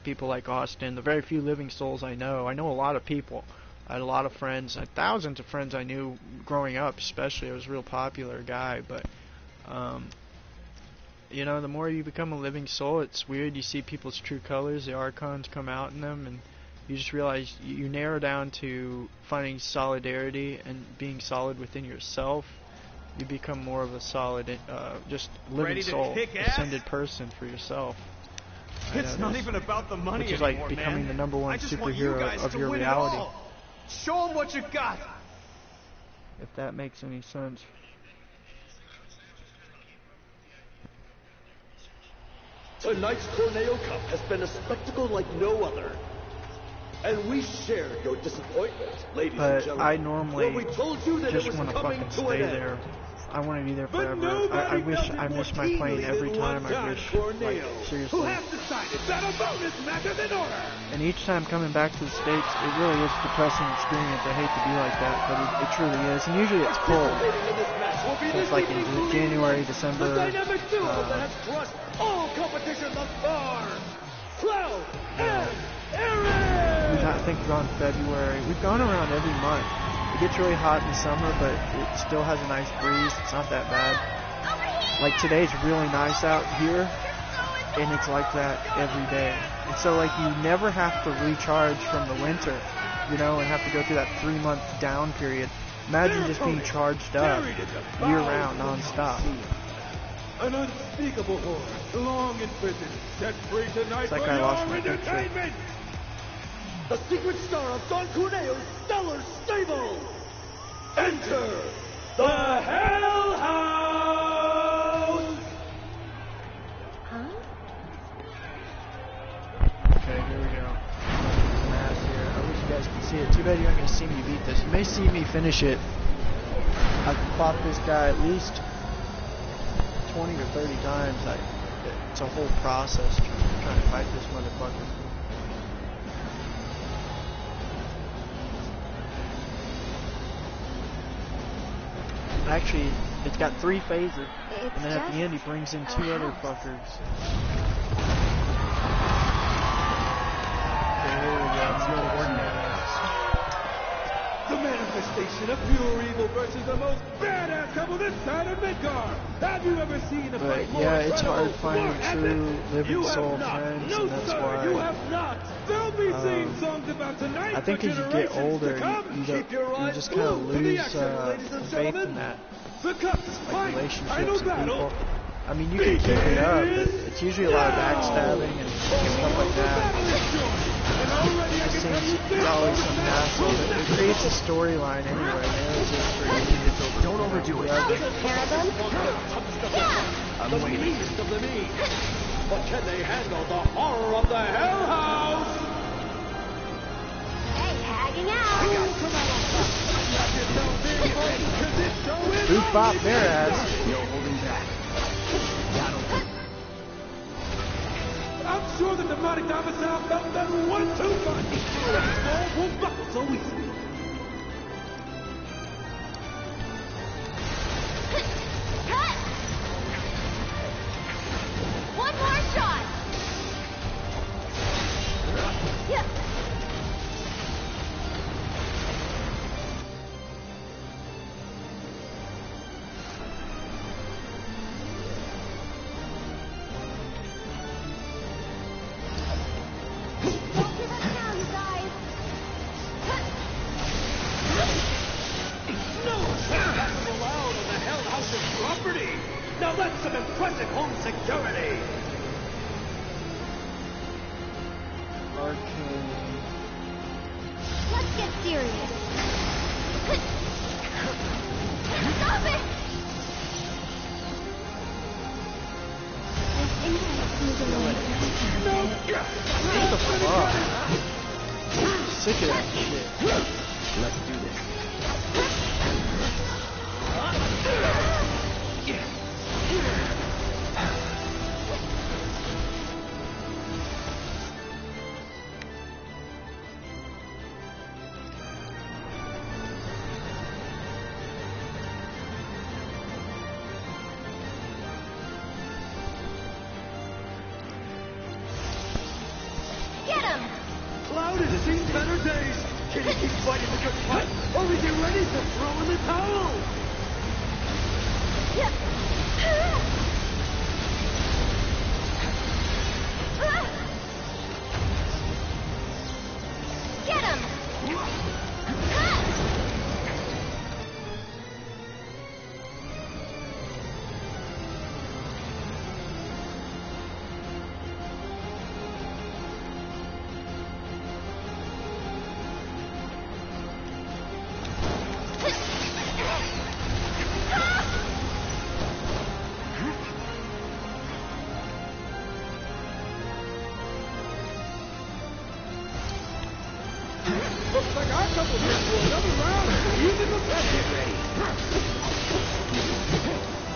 people like Austin, the very few living souls I know. I know a lot of people. I had a lot of friends, thousands of friends I knew growing up, especially. I was a real popular guy, but you know, the more you become a living soul, it's weird. You see people's true colors, the archons come out in them, and you just realize you narrow down to finding solidarity and being solid within yourself. You become more of a solid, just living soul, ascended person for yourself. It's not even about the money which is anymore, like becoming the number one superhero of your win reality. it all. Show them what you got. If that makes any sense. Tonight's Corneo Cup has been a spectacle like no other. And we shared your disappointment, ladies and gentlemen. I normally when we told you that just it was want to coming fucking to stay an end. there. I want to be there forever. I wish I missed my plane every time. I wish, like, seriously. And each time coming back to the States, it really is a depressing experience. I hate to be like that, but it truly is. And usually it's cold. So it's like in January, December. The dynamic duo that has crushed all competition thus far. Cloud and Aaron! I think we've gone February. We've gone around every month. It gets really hot in the summer, but it still has a nice breeze. It's not that bad. Like today's really nice out here, and it's like that every day. And so like you never have to recharge from the winter, you know, and have to go through that 3-month down period. Imagine just being charged up year-round, non-stop. An unspeakable horde, long in prison, set free tonight it's like for I lost your my entertainment. picture. The secret star of Don Corneo's stellar stable. Enter the Hell House! Huh? Okay, here we go. Mass here. I wish you guys could see it. Too bad you're not going to see me beat this. You may see me finish it. I've fought this guy at least 20 or 30 times. It's a whole process trying to fight this motherfucker. Actually, it's got 3 phases, and then at the end he brings in 2 other fuckers. Okay, here we go. It's your ordinary. The manifestation of pure evil versus the most badass couple this side of Midgard. Have you ever seen a fight more yeah, it's hard incredible, finding more true epic? living You soul have not. friends, No, and that's sir, why. you have not. They'll be singing songs about tonight. I think as you get older, you just kind of lose faith in that relationships and people. I mean, you can keep it up, but it's usually a lot of backstabbing and stuff like that. It seems there's always some asshole that it creates a storyline anyway. Don't overdo it. I'm waiting. But can they handle the horror of the Hell House? Hey, hanging out. Who bopped their ass? No holding back. I'm sure the demonic domicile felt that 1-2 punch. All won't buckle so easily. Cut! One more shot. Yeah. Don't give up now, you guys. No trespassing allowed on the Hell House's property. Now that's some impressive home security. Let's get serious. Look at that shit. Let's do this. Get him! Cloud has seen better days. Can he keep fighting the good fight, or is he ready to throw in the towel? Get him! Looks like our couple's here for another round. Even the best get ready.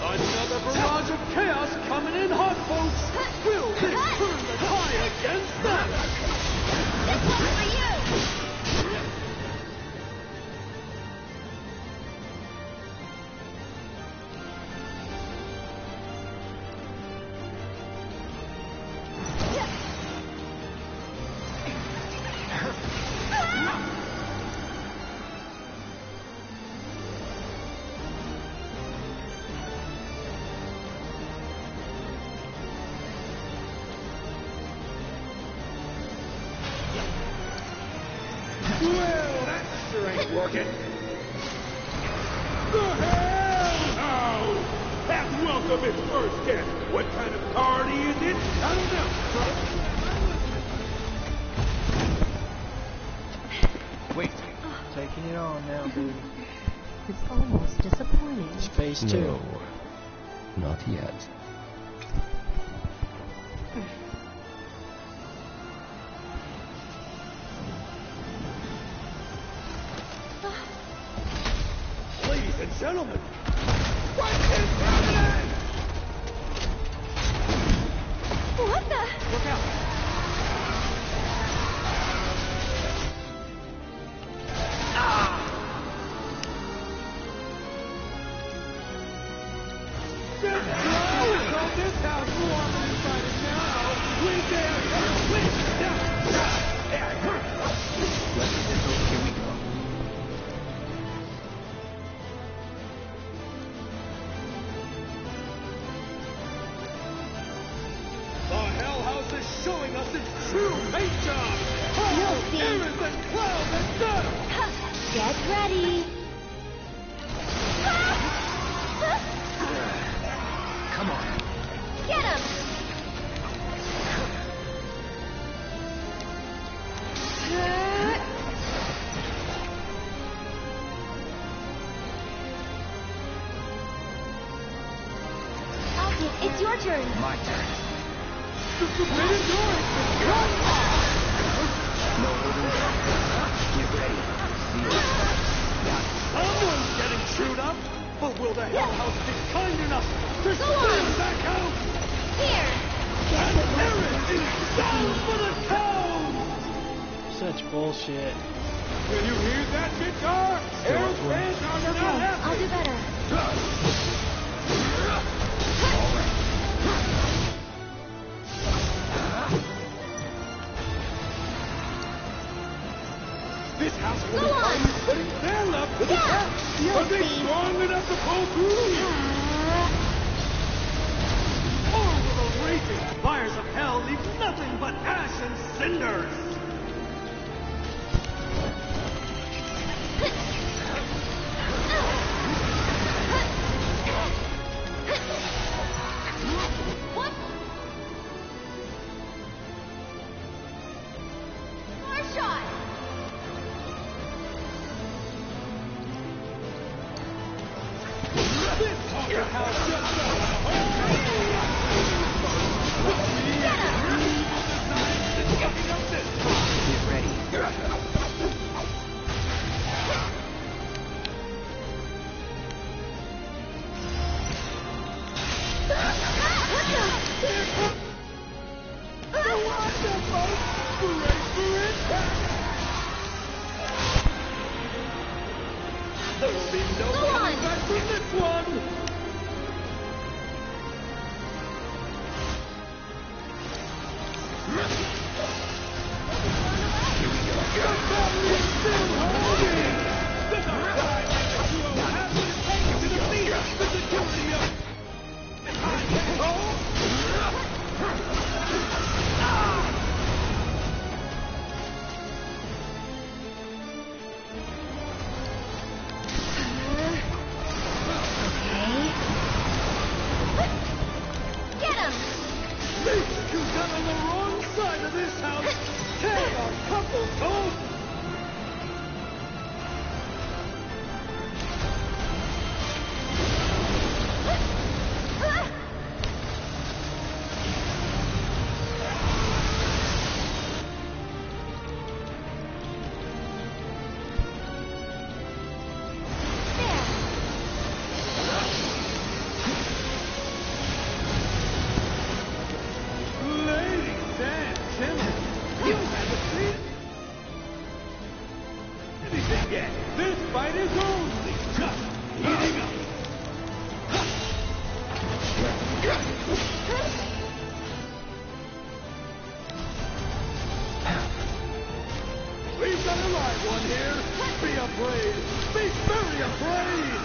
Another barrage of chaos coming in hot, folks. Will this turn the tide against them? This one's for you! Well, that sure ain't working. The hell no! Have welcome its first guest. What kind of party is it? I don't know. Wait. Taking it on now, baby. It's almost disappointing. It's phase 2. No, not yet. Ladies and gentlemen, What is happening? What the? look out. This house warming inside it now. We dare Let's get this over. Here we go. The Hell House is showing us its true paint job. You'll see. Aerith and Cloud and Dust. Get ready! Come on. Get him! Alfred, it's your turn. My turn. The forbidden door has been cut. No holding back. Get ready. See you. Someone's getting chewed up. But will the Hell House be kind enough to Go stand on. back out? Here! And Aerith is down for the count. Such bullshit. Can you hear that guitar? Aerith fans are not I'll happy. do better. This house will Go be on. fighting, putting their love to the Yeah, test. you'll Are they see. strong enough to pull through? Or will the raging fires of hell leave nothing but ash and cinders? What? More shot! This haunted house just Get ready. There will be no coming back from this one! Here we go. The battle is still holding! The dynamic duo has been taken to defeat the security of... Get him! These two got on the wrong side of this house! Tear our couple toes! Ladies and gentlemen, you have a seat. Anything yet? This fight is only just heating up. We've got a live one here. Be afraid. Be very afraid.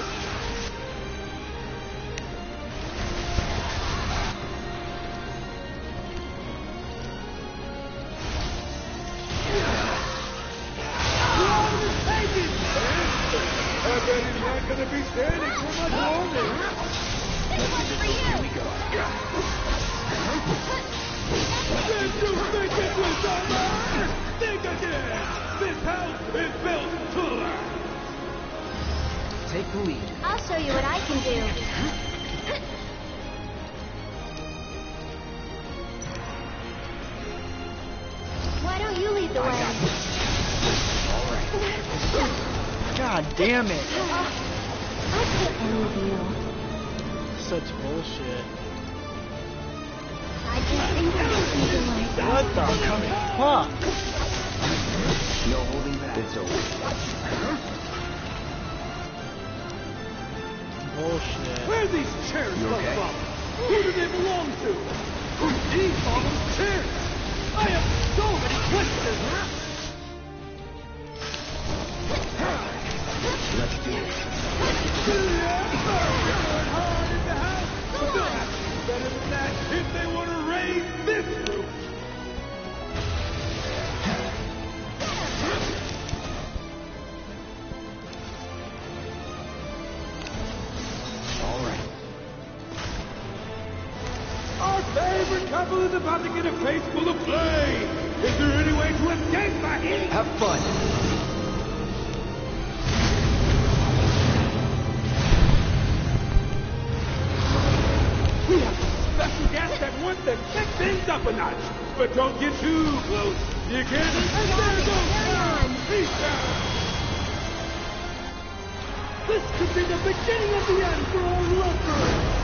I bet he's not going to be standing for much longer. This one's for you! Here we go. Did you think it was over? Think again. This house is built to last. Take the lead. I'll show you what I can do. Why don't you lead the way? All right. God damn it. I can't believe you. Such bullshit. I just think I can lead the way. What the fuck? No holding back. It's over. Bullshit. Where these chairs You come okay? from? Who do they belong to? These are those chairs. I have so many questions. Let's do it. Hard in the house. But they'll have to do better than that if they want to raise this roof. All right. Our favorite couple is about to get a face full of flame. Is there any way to escape the heat? Have fun. We have some special gas that wants to kick things up a notch. But don't get too close. You can't... And there goes one. He's down. This could be the beginning of the end for our lovebirds.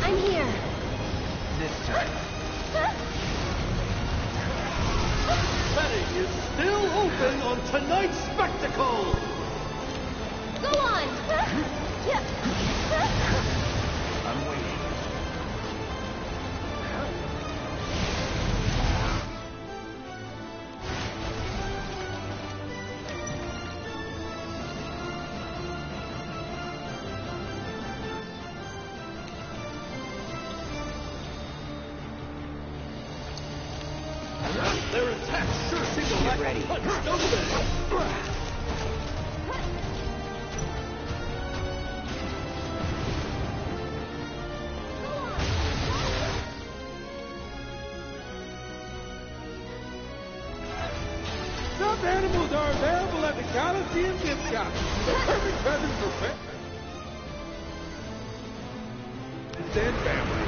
I'm here. This time. Betting is still open on tonight's spectacle. Go on. I'm waiting. Their attacks sure seem to lack ready. a punch, don't they? Stuffed animals are available at the Coliseum gift shop. The perfect present for pets and family.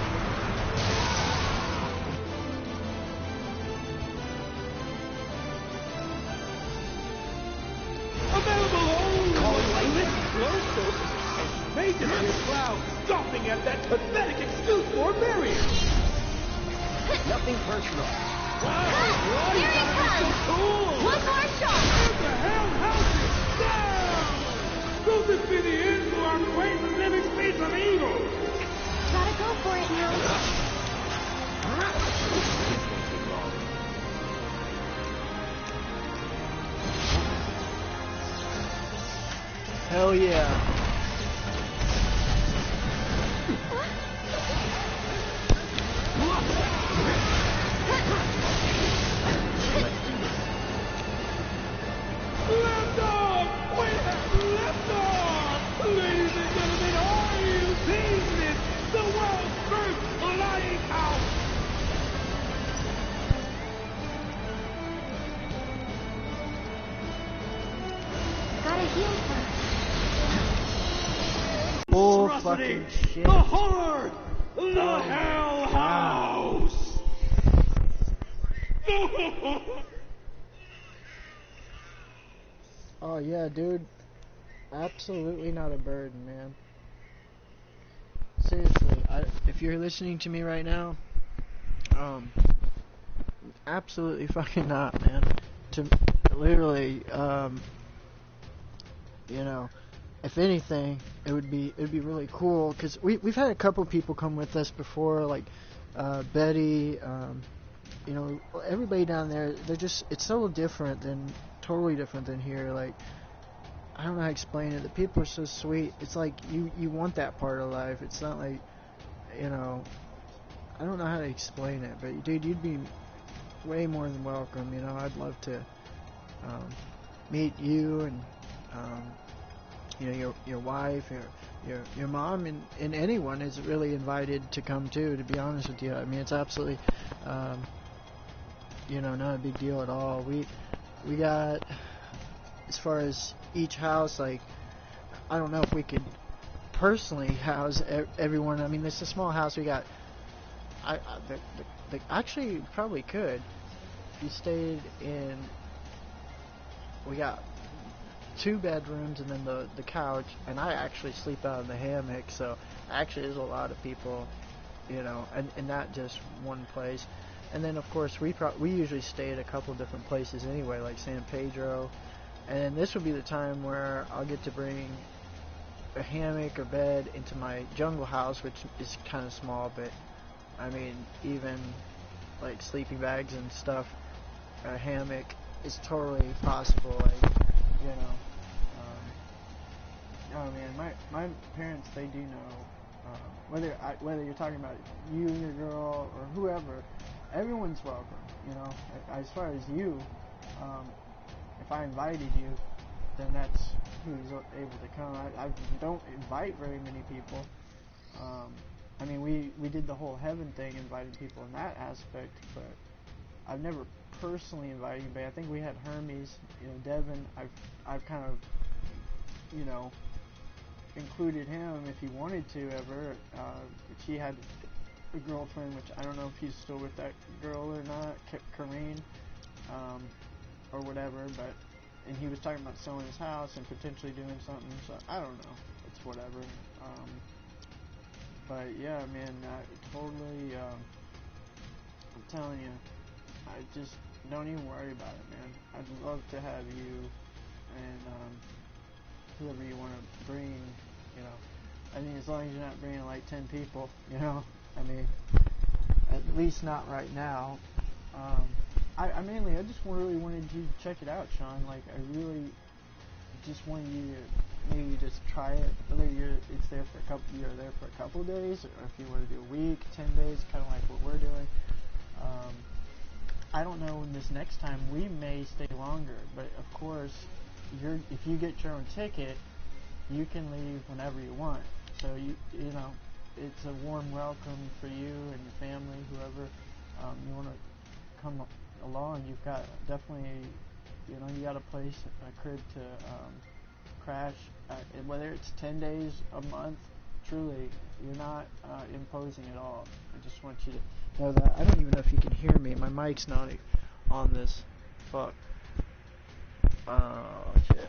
Available only. Call it like this. Major here, Cloud, scoffing at that pathetic excuse for a barrier. Nothing personal. Wow, Here he comes! cool. One more shot! What the hell, houses down? Will this be the end to our great living space of evil? Gotta go for it now. Hell yeah. Left off! Wait, left off! Ladies and gentlemen, are you seeing this? The world's first flying house! Gotta heal first. Oh, Atrocity! fucking shit. The horror! The Hell House! Oh yeah, dude. Absolutely not a burden, man. Seriously, if you're listening to me right now, absolutely fucking not, man. To literally, you know, if anything, it'd be really cool because we've had a couple people come with us before, like Betty, you know, everybody down there. It's so totally different than here. Like, I don't know how to explain it. The people are so sweet. It's like you want that part of life. It's not like, you know, I don't know how to explain it, but dude, you'd be way more than welcome. You know, I'd love to meet you and you know, your wife, your mom, and anyone is really invited to come too. To be honest with you, I mean, it's absolutely you know, not a big deal at all. We got, as far as each house, like, I don't know if we could personally house everyone. I mean, it's a small house. We got, actually probably could. If you stayed in, we got 2 bedrooms and then the couch, and I actually sleep out in the hammock, so actually there's a lot of people, you know, and not just one place. And then of course we usually stay at a couple different places anyway, like San Pedro, and this would be the time where I'll get to bring a hammock or bed into my jungle house, which is kind of small, but I mean, even like sleeping bags and stuff, a hammock is totally possible. Like, you know, oh man, my parents, they do know, whether you're talking about you and your girl or whoever, everyone's welcome. You know, as far as you, if I invited you, then that's who's able to come. I don't invite very many people. I mean, we did the whole heaven thing, invited people in that aspect, but I've never personally invited anybody. I think we had Hermes, you know, Devin. I've kind of, you know, included him if he wanted to ever. She had a girlfriend, which I don't know if he's still with that girl or not, Kareen, or whatever, but, and he was talking about selling his house and potentially doing something, so I don't know, it's whatever. But yeah, man, totally, I'm telling you, I just, don't even worry about it, man. I'd love to have you and whoever you want to bring, you know. I mean, as long as you're not bringing like 10 people, you know. I mean, at least not right now. I just really wanted you to check it out, Sean. Like, I really just wanted you to maybe just try it. Whether you're there for a couple days, or if you want to do a week, 10 days, kind of like what we're doing. I don't know, this next time we may stay longer, but of course, if you get your own ticket, you can leave whenever you want. So you know, it's a warm welcome for you and your family, whoever you want to come along. You've got definitely, you know, you got a place, a crib to crash. Whether it's 10 days, a month, truly, you're not imposing at all. I just want you to know that. I don't even know if you can hear me. My mic's not on this. Fuck. Oh, shit.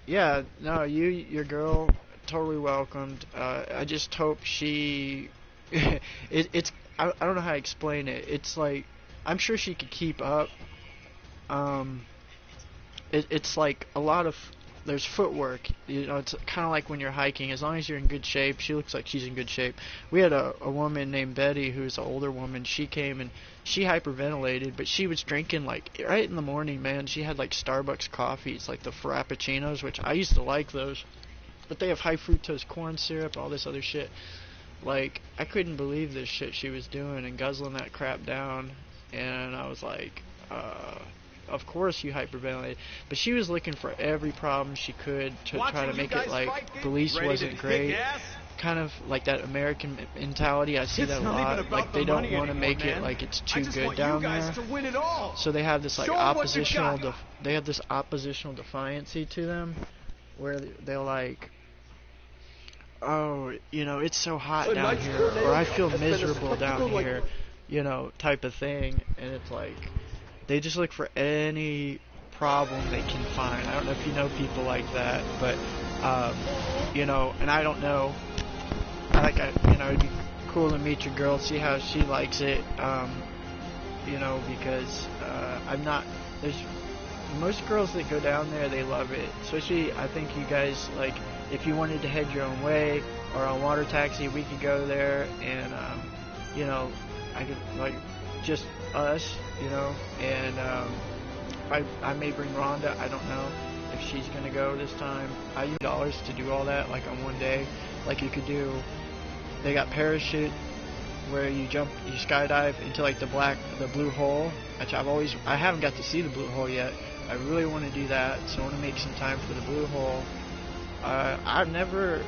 Yeah, no, your girl, totally welcomed. I just hope she, I don't know how to explain it. It's like, I'm sure she could keep up. It's like a lot of, there's footwork. You know, it's kind of like when you're hiking. As long as you're in good shape, she looks like she's in good shape. We had a woman named Betty, who's an older woman. She came and she hyperventilated, but she was drinking like right in the morning, man. She had like Starbucks coffees, like the Frappuccinos, which I used to like those, but they have high fructose corn syrup, all this other shit. Like, I couldn't believe this shit she was doing and guzzling that crap down, and I was like, of course you hyperventilate. But she was looking for every problem she could to try to make it like Belize wasn't great. Kind of like that American mentality. I see that a lot. Like, they don't want to make it like it's too good down there. So they have this like oppositional defiancy to them, where they're like, oh, you know, it's so hot down here, or I feel miserable down here, you know, type of thing. And it's like, they just look for any problem they can find. I don't know if you know people like that, but, you know, and I don't know, you know, it'd be cool to meet your girl, see how she likes it, you know, because, most girls that go down there, they love it. Especially, I think you guys, like, if you wanted to head your own way, or on water taxi, we could go there, and, you know, I could, like, just us, you know, and, I may bring Rhonda, I don't know if she's gonna go this time. I use dollars to do all that, like, on one day, like you could do. They got parachute, where you skydive into, like, the blue hole, which I haven't got to see the blue hole yet. I really want to do that, so I want to make some time for the blue hole. I've never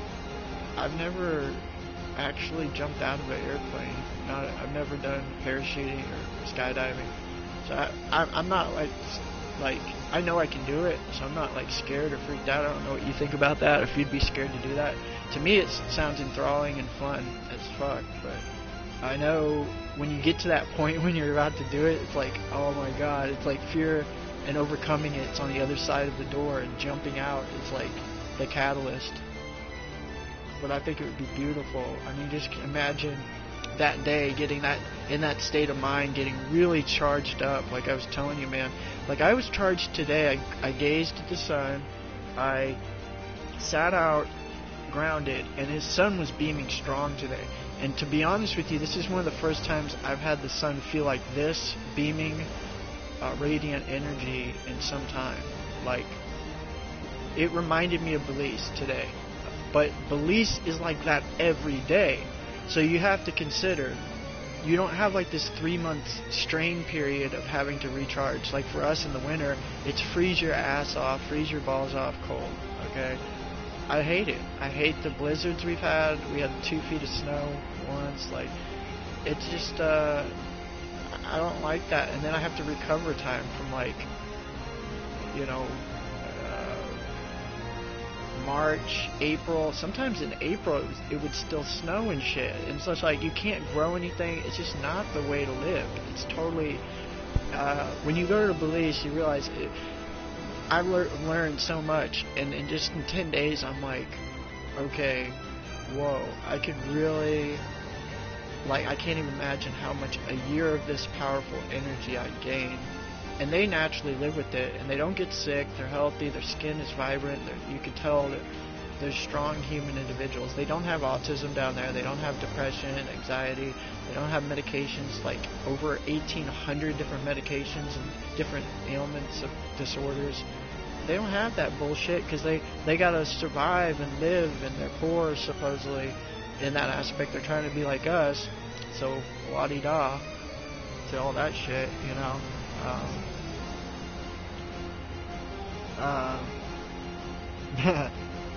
actually jumped out of an airplane. I've never done parachuting or skydiving, so I'm not like I know I can do it, so I'm not like scared or freaked out. I don't know what you think about that. If you'd be scared to do that, to me it sounds enthralling and fun as fuck. But I know when you get to that point when you're about to do it, it's like, oh my god, it's like fear and overcoming it's on the other side of the door, and jumping out is like the catalyst. But I think it would be beautiful. I mean, just imagine that day, getting that in that state of mind, getting really charged up. Like I was telling you, man, like I was charged today. I gazed at the sun, I sat out grounded, and his sun was beaming strong today. And to be honest with you, this is one of the first times I've had the sun feel like this, beaming radiant energy in some time. Like, it reminded me of Belize today. But Belize is like that every day. So you have to consider, you don't have like this 3-month strain period of having to recharge. Like for us in the winter, it's freeze your ass off, freeze your balls off cold, okay? I hate it. I hate the blizzards we've had. We had 2 feet of snow once. Like, it's just, I don't like that. And then I have to recover time from, like, you know, March, April. Sometimes in April it would still snow and shit. And so it's like, you can't grow anything. It's just not the way to live. It's totally, when you go to Belize, you realize I've learned so much. And just in 10 days, I'm like, okay, whoa, I could really, like, I can't even imagine how much a year of this powerful energy I gain. And they naturally live with it, and they don't get sick, they're healthy, their skin is vibrant, you can tell that they're strong human individuals. They don't have autism down there, they don't have depression, anxiety, they don't have medications, like over 1,800 different medications and different ailments of disorders. They don't have that bullshit, because they gotta survive and live, and they're poor, supposedly, in that aspect. They're trying to be like us, so la-di-da to all that shit, you know.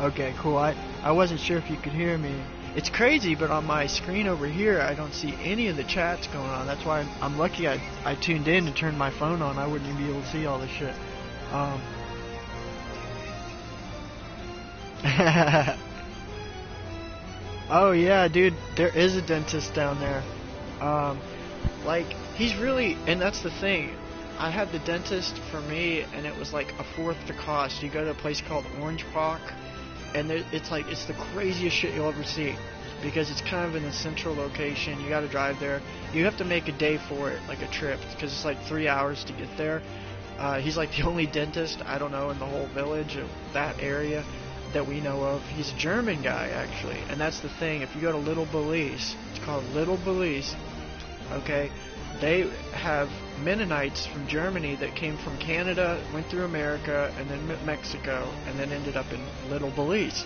Okay, cool. I wasn't sure if you could hear me. It's crazy, but on my screen over here, I don't see any of the chats going on. That's why I'm lucky I tuned in and turned my phone on. I wouldn't even be able to see all this shit. Oh yeah, dude, there is a dentist down there. Like, he's really, and that's the thing, I had the dentist for me, and it was like a fourth the cost. You go to a place called Orange Walk, and it's the craziest shit you'll ever see, because it's kind of in a central location. You got to drive there. You have to make a day for it, like a trip, because it's like 3 hours to get there. He's like the only dentist, I don't know, in the whole village of that area that we know of. He's a German guy, actually, and that's the thing. If you go to Little Belize, it's called Little Belize, okay, they have Mennonites from Germany that came from Canada, went through America, and then Mexico, and then ended up in Little Belize.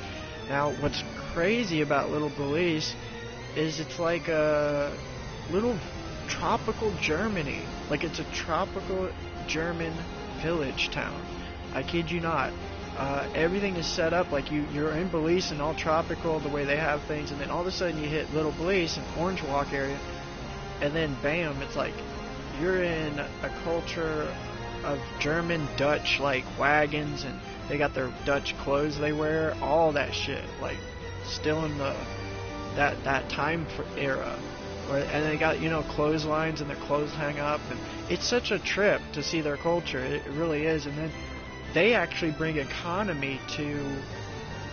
Now, what's crazy about Little Belize is it's like a little tropical Germany. Like, it's a tropical German village town. I kid you not. Everything is set up like you're in Belize and all tropical, the way they have things, and then all of a sudden you hit Little Belize, an Orange Walk area, and then bam, it's like you're in a culture of German Dutch, like wagons, and they got their Dutch clothes they wear, all that shit, like still in that time era. And they got, you know, clotheslines, and their clothes hang up, and it's such a trip to see their culture. It really is. And then they actually bring economy to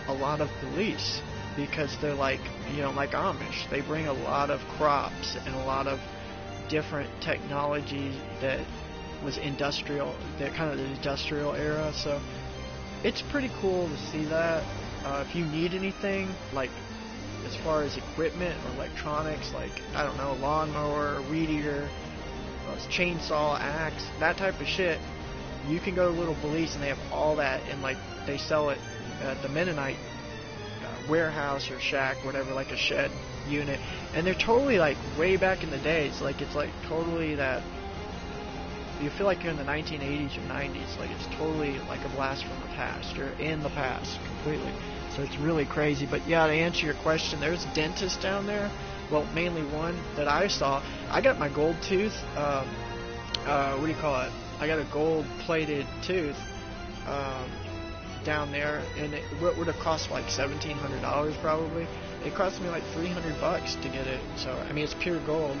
a lot of Belize, because they're like, you know, like Amish. They bring a lot of crops and a lot of different technology that was industrial, that kind of the industrial era. So it's pretty cool to see that. If you need anything, like as far as equipment or electronics, like, I don't know, lawnmower, weed eater, chainsaw, axe, that type of shit, you can go to Little Belize and they have all that, and like they sell it at the Mennonite warehouse or shack, whatever, like a shed unit, and they're totally like way back in the days. Like, it's like totally that you feel like you're in the 1980s or 90s. Like, it's totally like a blast from the past. You're in the past completely. So it's really crazy. But yeah, to answer your question, there's dentists down there. Well, mainly one that I saw. I got my gold tooth. What do you call it? I got a gold-plated tooth down there, and it would have cost like $1,700 probably. It cost me like $300 to get it. So I mean, it's pure gold,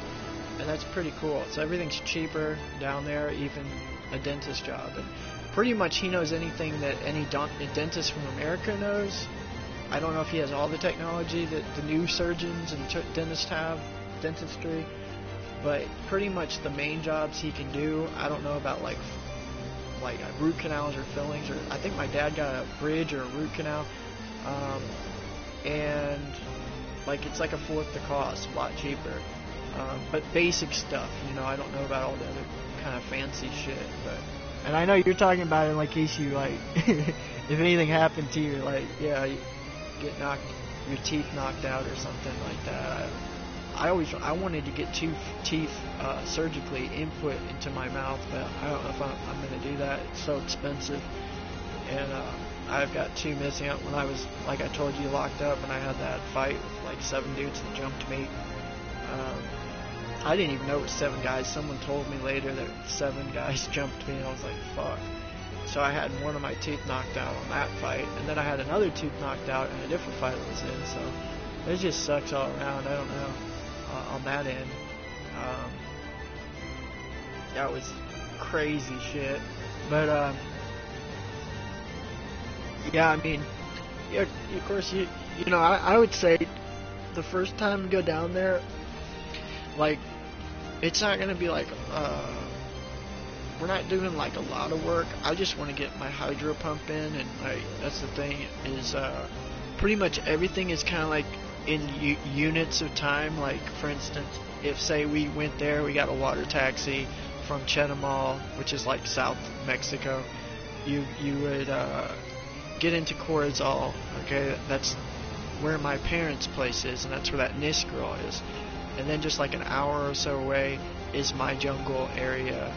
and that's pretty cool. So everything's cheaper down there, even a dentist job. And pretty much he knows anything that any dentist from America knows. I don't know if he has all the technology that the new surgeons and dentists have, dentistry, but pretty much the main jobs he can do. I don't know about like root canals or fillings, or I think my dad got a bridge or a root canal, and like it's like a fourth the cost, a lot cheaper. But basic stuff, you know, I don't know about all the other kind of fancy shit. But, and I know you're talking about it like in case you like, if anything happened to you, like, yeah, you get your teeth knocked out or something like that. I wanted to get 2 teeth surgically input into my mouth, but I don't know if I'm going to do that. It's so expensive, and I've got 2 missing out. When I was, like I told you, locked up, and I had that fight with like 7 dudes that jumped me. I didn't even know it was 7 guys. Someone told me later that 7 guys jumped me, and I was like, fuck. So I had one of my teeth knocked out on that fight, and then I had another tooth knocked out in a different fight I was in. So it just sucks all around. I don't know. On that end, that was crazy shit. But yeah, I mean, yeah, of course, you know, I would say the first time you go down there, like, it's not gonna be like we're not doing like a lot of work. I just want to get my hydro pump in, and that's the thing, is pretty much everything is kind of like in units of time. Like, for instance, if say we went there, we got a water taxi from Chetumal, which is like South Mexico, you would get into Corozal, okay, that's where my parents' place is, and that's where that Nis girl is, and then just like an hour or so away is my jungle area,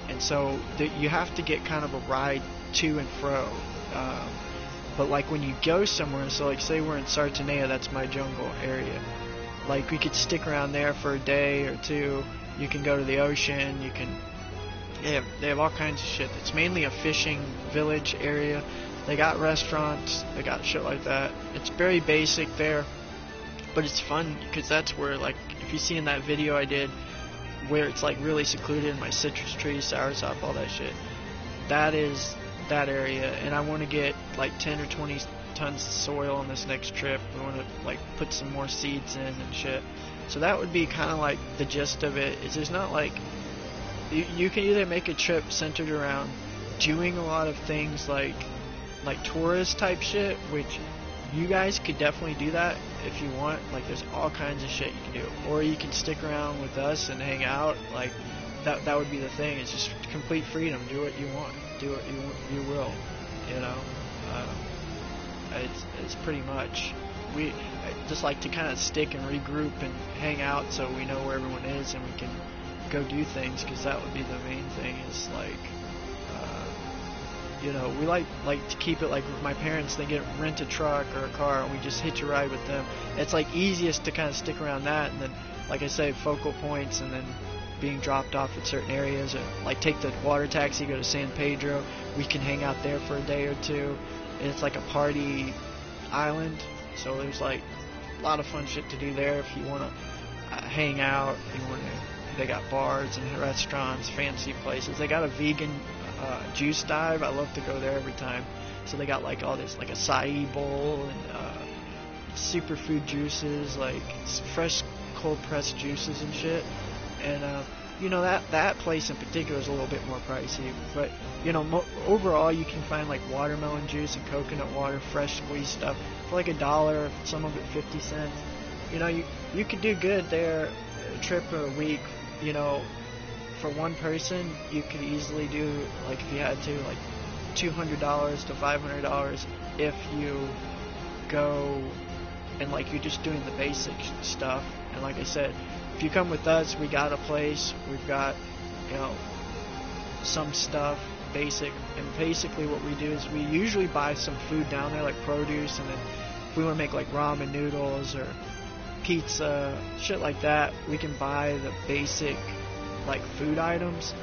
and so you have to get kind of a ride to and fro. But like when you go somewhere, so like say we're in Sartanea, that's my jungle area. Like we could stick around there for a day or two. You can go to the ocean. You can. They have all kinds of shit. It's mainly a fishing village area. They got restaurants. They got shit like that. It's very basic there, but it's fun because that's where, like, if you see in that video I did where it's like really secluded, my citrus trees, soursop, all that shit. That is that area, and I want to get like 10 or 20 tons of soil on this next trip. We want to like put some more seeds in and shit. So that would be kind of like the gist of it. Is there's not like you can either make a trip centered around doing a lot of things like tourist type shit, which you guys could definitely do that if you want. Like there's all kinds of shit you can do, or you can stick around with us and hang out. Like that would be the thing. It's just complete freedom. Do what you want. Do what you will. You know. It's pretty much, I just like to kind of stick and regroup and hang out so we know where everyone is and we can go do things, because that would be the main thing. Is like, you know, we like to keep it like with my parents. They rent a truck or a car and we just hitch a ride with them. It's like easiest to kind of stick around that, and then like I say, focal points, and then being dropped off at certain areas, or like take the water taxi, go to San Pedro. We can hang out there for a day or two. It's like a party island, so there's like a lot of fun shit to do there if you want to hang out. They got bars and restaurants, fancy places. They got a vegan juice dive. I love to go there every time. So they got like all this, like acai bowl and superfood juices, like fresh cold pressed juices and shit. And you know, that place in particular is a little bit more pricey, but you know, overall you can find like watermelon juice and coconut water, fresh squeezed stuff for like $1, some of it 50 cents. You know, you could do good there, a trip or a week. You know, for one person you could easily do, like if you had to, like $200 to $500 if you go and like you're just doing the basic stuff. And like I said, if you come with us, we got a place, we've got, you know, some stuff, basic, and basically what we do is we usually buy some food down there, like produce, and then if we want to make like ramen noodles or pizza, shit like that, we can buy the basic, like, food items,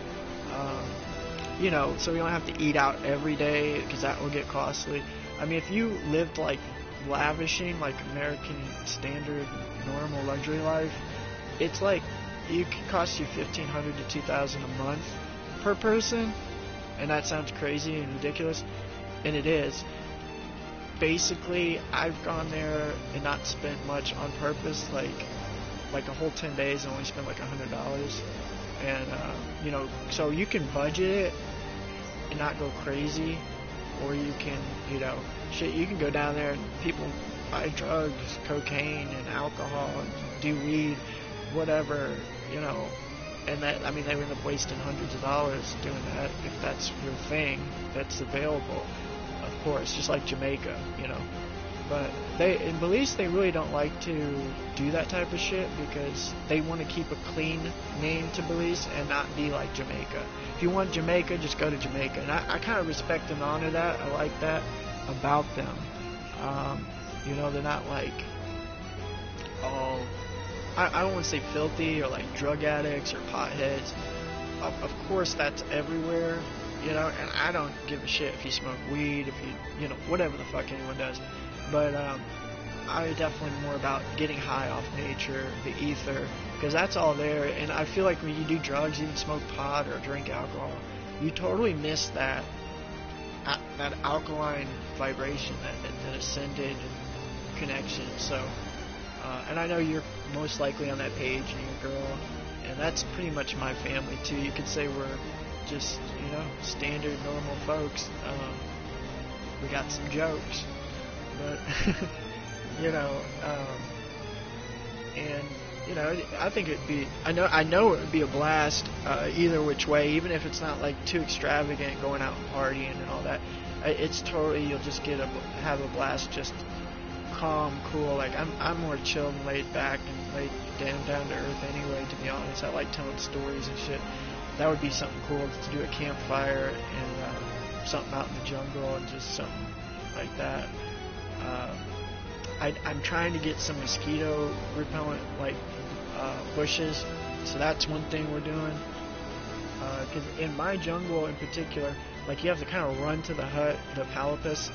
you know, so we don't have to eat out every day, because that will get costly. I mean, if you lived, like, lavishing, like American standard, normal luxury life, it's like, it could cost you $1,500 to $2,000 a month per person, and that sounds crazy and ridiculous, and it is. Basically, I've gone there and not spent much on purpose, like a whole 10 days and only spent like $100, and you know, so you can budget it and not go crazy, or you can, you know, shit, you can go down there and people buy drugs, cocaine and alcohol, and do weed, whatever, you know, and that, I mean, they end up wasting hundreds of dollars doing that, if that's your thing, that's available, of course, just like Jamaica, you know. But in Belize, they really don't like to do that type of shit, because they want to keep a clean name to Belize and not be like Jamaica. If you want Jamaica, just go to Jamaica. And I kind of respect and honor that. I like that about them. You know, they're not like all, I don't want to say filthy or like drug addicts or potheads. Of course, that's everywhere, you know, and I don't give a shit if you smoke weed, if you know, whatever the fuck anyone does. But I definitely more about getting high off nature, the ether, because that's all there. And I feel like when you do drugs, even smoke pot or drink alcohol, you totally miss that alkaline vibration, that ascended connection. So, and I know you're most likely on that page, and your girl, and that's pretty much my family too. You could say we're just, you know, standard normal folks. We got some jokes. But, you know, and, you know, I think it'd be, I know it would be a blast, either which way, even if it's not, like, too extravagant, going out and partying and all that. It's totally, you'll just have a blast, just calm, cool. Like, I'm more chill and laid back and laid down to earth anyway, to be honest. I like telling stories and shit. That would be something cool, to do a campfire and something out in the jungle and just something like that. I'm trying to get some mosquito repellent, like, bushes, so that's one thing we're doing, because in my jungle in particular, like, you have to kind of run to the hut, the palapus,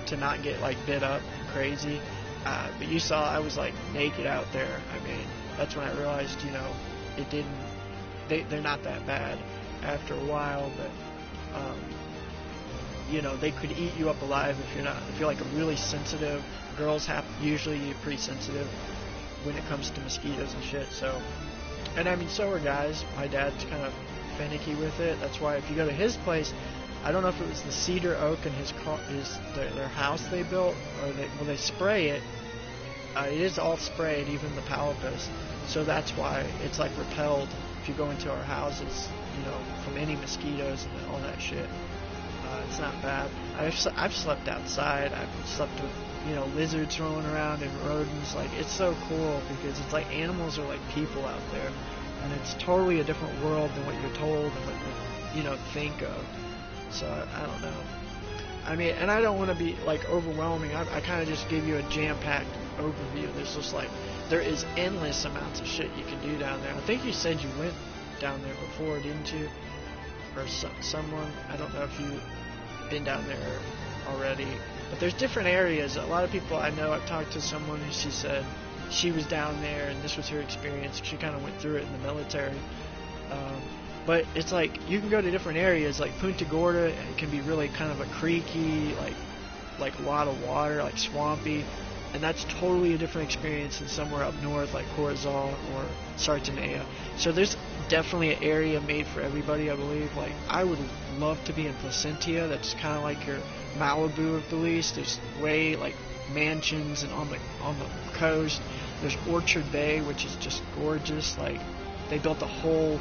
to not get, like, bit up crazy, but you saw I was, like, naked out there. I mean, that's when I realized, you know, it didn't they're not that bad after a while, but you know, they could eat you up alive if you're like a really sensitive. Girls usually pretty sensitive when it comes to mosquitoes and shit. So, and I mean, so are guys. My dad's kind of finicky with it. That's why if you go to his place, I don't know if it was the cedar oak in their house they built, or they spray it. It is all sprayed, even the palipus. So that's why it's like repelled if you go into our houses, you know, from any mosquitoes and all that shit. It's not bad. I've slept outside. I've slept with, you know, lizards rolling around and rodents. Like, it's so cool because it's like animals are like people out there, and it's totally a different world than what you're told and what you know, think of. So I don't know. I mean, and I don't want to be like overwhelming. I kind of just give you a jam-packed overview. There's just like, there is endless amounts of shit you can do down there. I think you said you went down there before, didn't you? Or someone, I don't know if you've been down there already, but there's different areas. A lot of people I know, I've talked to someone who she said she was down there and this was her experience. She kind of went through it in the military. But it's like, you can go to different areas, like Punta Gorda, it can be really kind of a creaky, like a lot of water, like swampy, and that's totally a different experience than somewhere up north like Corazon or Sardinia. So there's definitely an area made for everybody, I believe. Like, I would love to be in Placentia. That's kind of like your Malibu of Belize. There's way like mansions and on the coast. There's Orchard Bay, which is just gorgeous. Like, they built a whole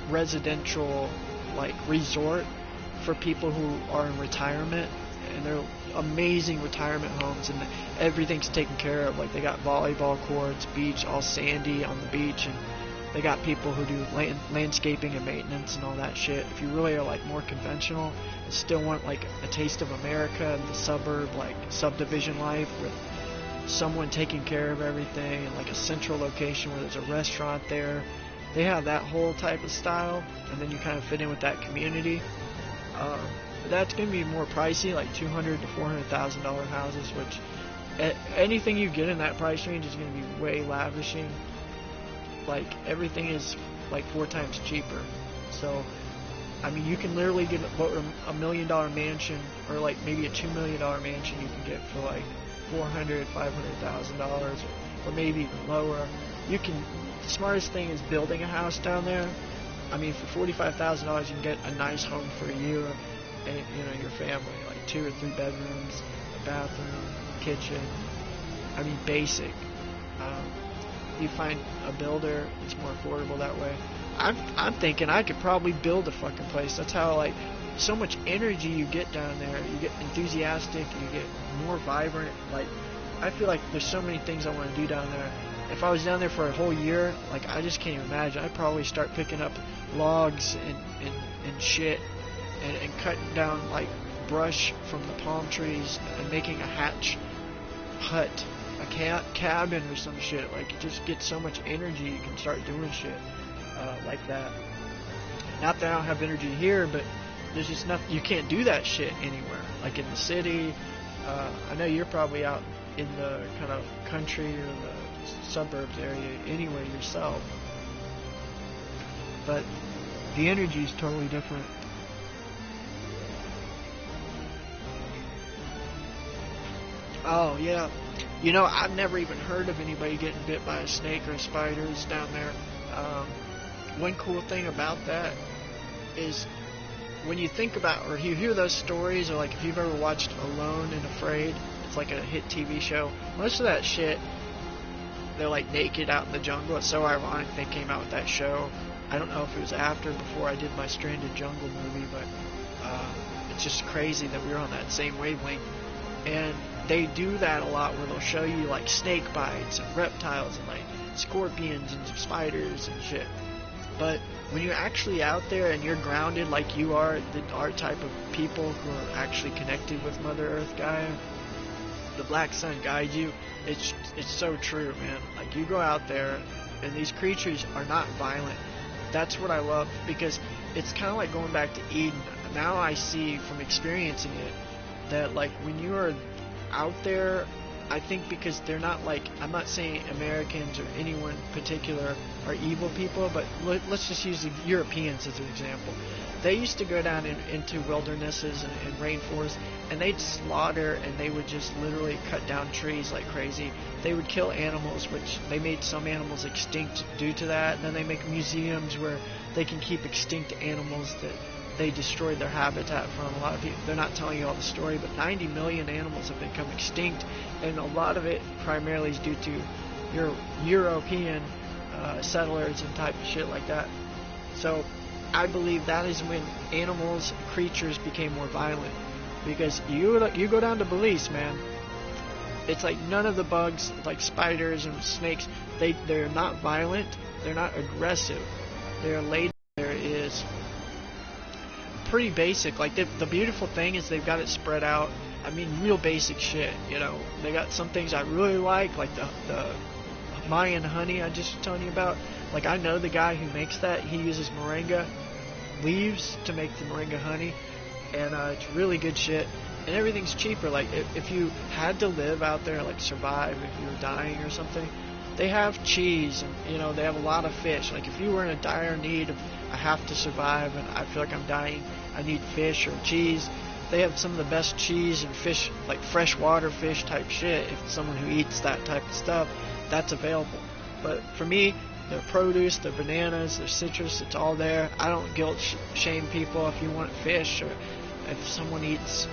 residential like resort for people who are in retirement, and they're amazing retirement homes, and everything's taken care of. Like, they got volleyball courts, beach, all sandy on the beach, and they got people who do landscaping and maintenance and all that shit. If you really are like more conventional and still want like a taste of America and the suburb, like subdivision life with someone taking care of everything, and like a central location where there's a restaurant there, they have that whole type of style, and then you kind of fit in with that community. That's going to be more pricey, like $200,000 to $400,000 houses, which anything you get in that price range is going to be way lavishing. Like, everything is like 4 times cheaper. So, I mean, you can literally get a $1 million mansion, or like maybe a $2 million mansion you can get for like $400,000, $500,000, or maybe even lower. The smartest thing is building a house down there. I mean, for $45,000 you can get a nice home for you and, you know, your family, like 2 or 3 bedrooms, a bathroom, kitchen. I mean, basic. You find a builder, it's more affordable that way. I'm thinking I could probably build a fucking place. That's how, like, so much energy you get down there. You get enthusiastic, you get more vibrant. Like, I feel like there's so many things I want to do down there. If I was down there for a whole year, like, I just can't even imagine. I'd probably start picking up logs and shit and cutting down, like, brush from the palm trees and making a hut, a cabin or some shit. Like, you just get so much energy, you can start doing shit like that. Not that I don't have energy here, but there's just nothing, you can't do that shit anywhere. Like in the city, I know you're probably out in the kind of country or the suburbs area anyway yourself, but the energy is totally different. Oh yeah, you know, I've never even heard of anybody getting bit by a snake or spiders down there. One cool thing about that is when you think about, or you hear those stories, or like if you've ever watched Alone and Afraid, it's like a hit TV show. Most of that shit, they're like naked out in the jungle. It's so ironic they came out with that show. I don't know if it was after or before I did my Stranded Jungle movie, but it's just crazy that we were on that same wavelength. And they do that a lot, where they'll show you like snake bites and reptiles and like scorpions and spiders and shit. But when you're actually out there and you're grounded like you are, our type of people who are actually connected with Mother Earth Gaia, the Black Sun guides you. It's so true, man. Like, you go out there and these creatures are not violent. That's what I love, because it's kind of like going back to Eden. Now I see from experiencing it that, like, when you are out there I think because they're not like, I'm not saying Americans or anyone particular are evil people, but let's just use the Europeans as an example. They used to go down into wildernesses and rainforests, and they'd slaughter, and they would just literally cut down trees like crazy. They would kill animals, which they made some animals extinct due to that, and then they make museums where they can keep extinct animals that they destroyed their habitat from. A lot of people, they're not telling you all the story, but 90 million animals have become extinct, and a lot of it primarily is due to European settlers and type of shit like that. So I believe that is when animals, creatures became more violent. Because you go down to Belize, man, it's like none of the bugs, like spiders and snakes, they're not violent, they're not aggressive, they're laid. There is pretty basic. Like the beautiful thing is they've got it spread out. I mean, real basic shit. You know, they got some things I really like the Mayan honey I just was telling you about. Like, I know the guy who makes that. He uses moringa leaves to make the moringa honey, and it's really good shit. And everything's cheaper. Like, if you had to live out there, like survive, if you were dying or something, they have cheese, and you know, they have a lot of fish. Like, if you were in a dire need of, I have to survive and I feel like I'm dying, I need fish or cheese, they have some of the best cheese and fish, like freshwater fish type shit. If someone who eats that type of stuff, that's available. But for me, their produce, their bananas, their citrus, it's all there. I don't guilt shame people if you want fish, or if someone eats,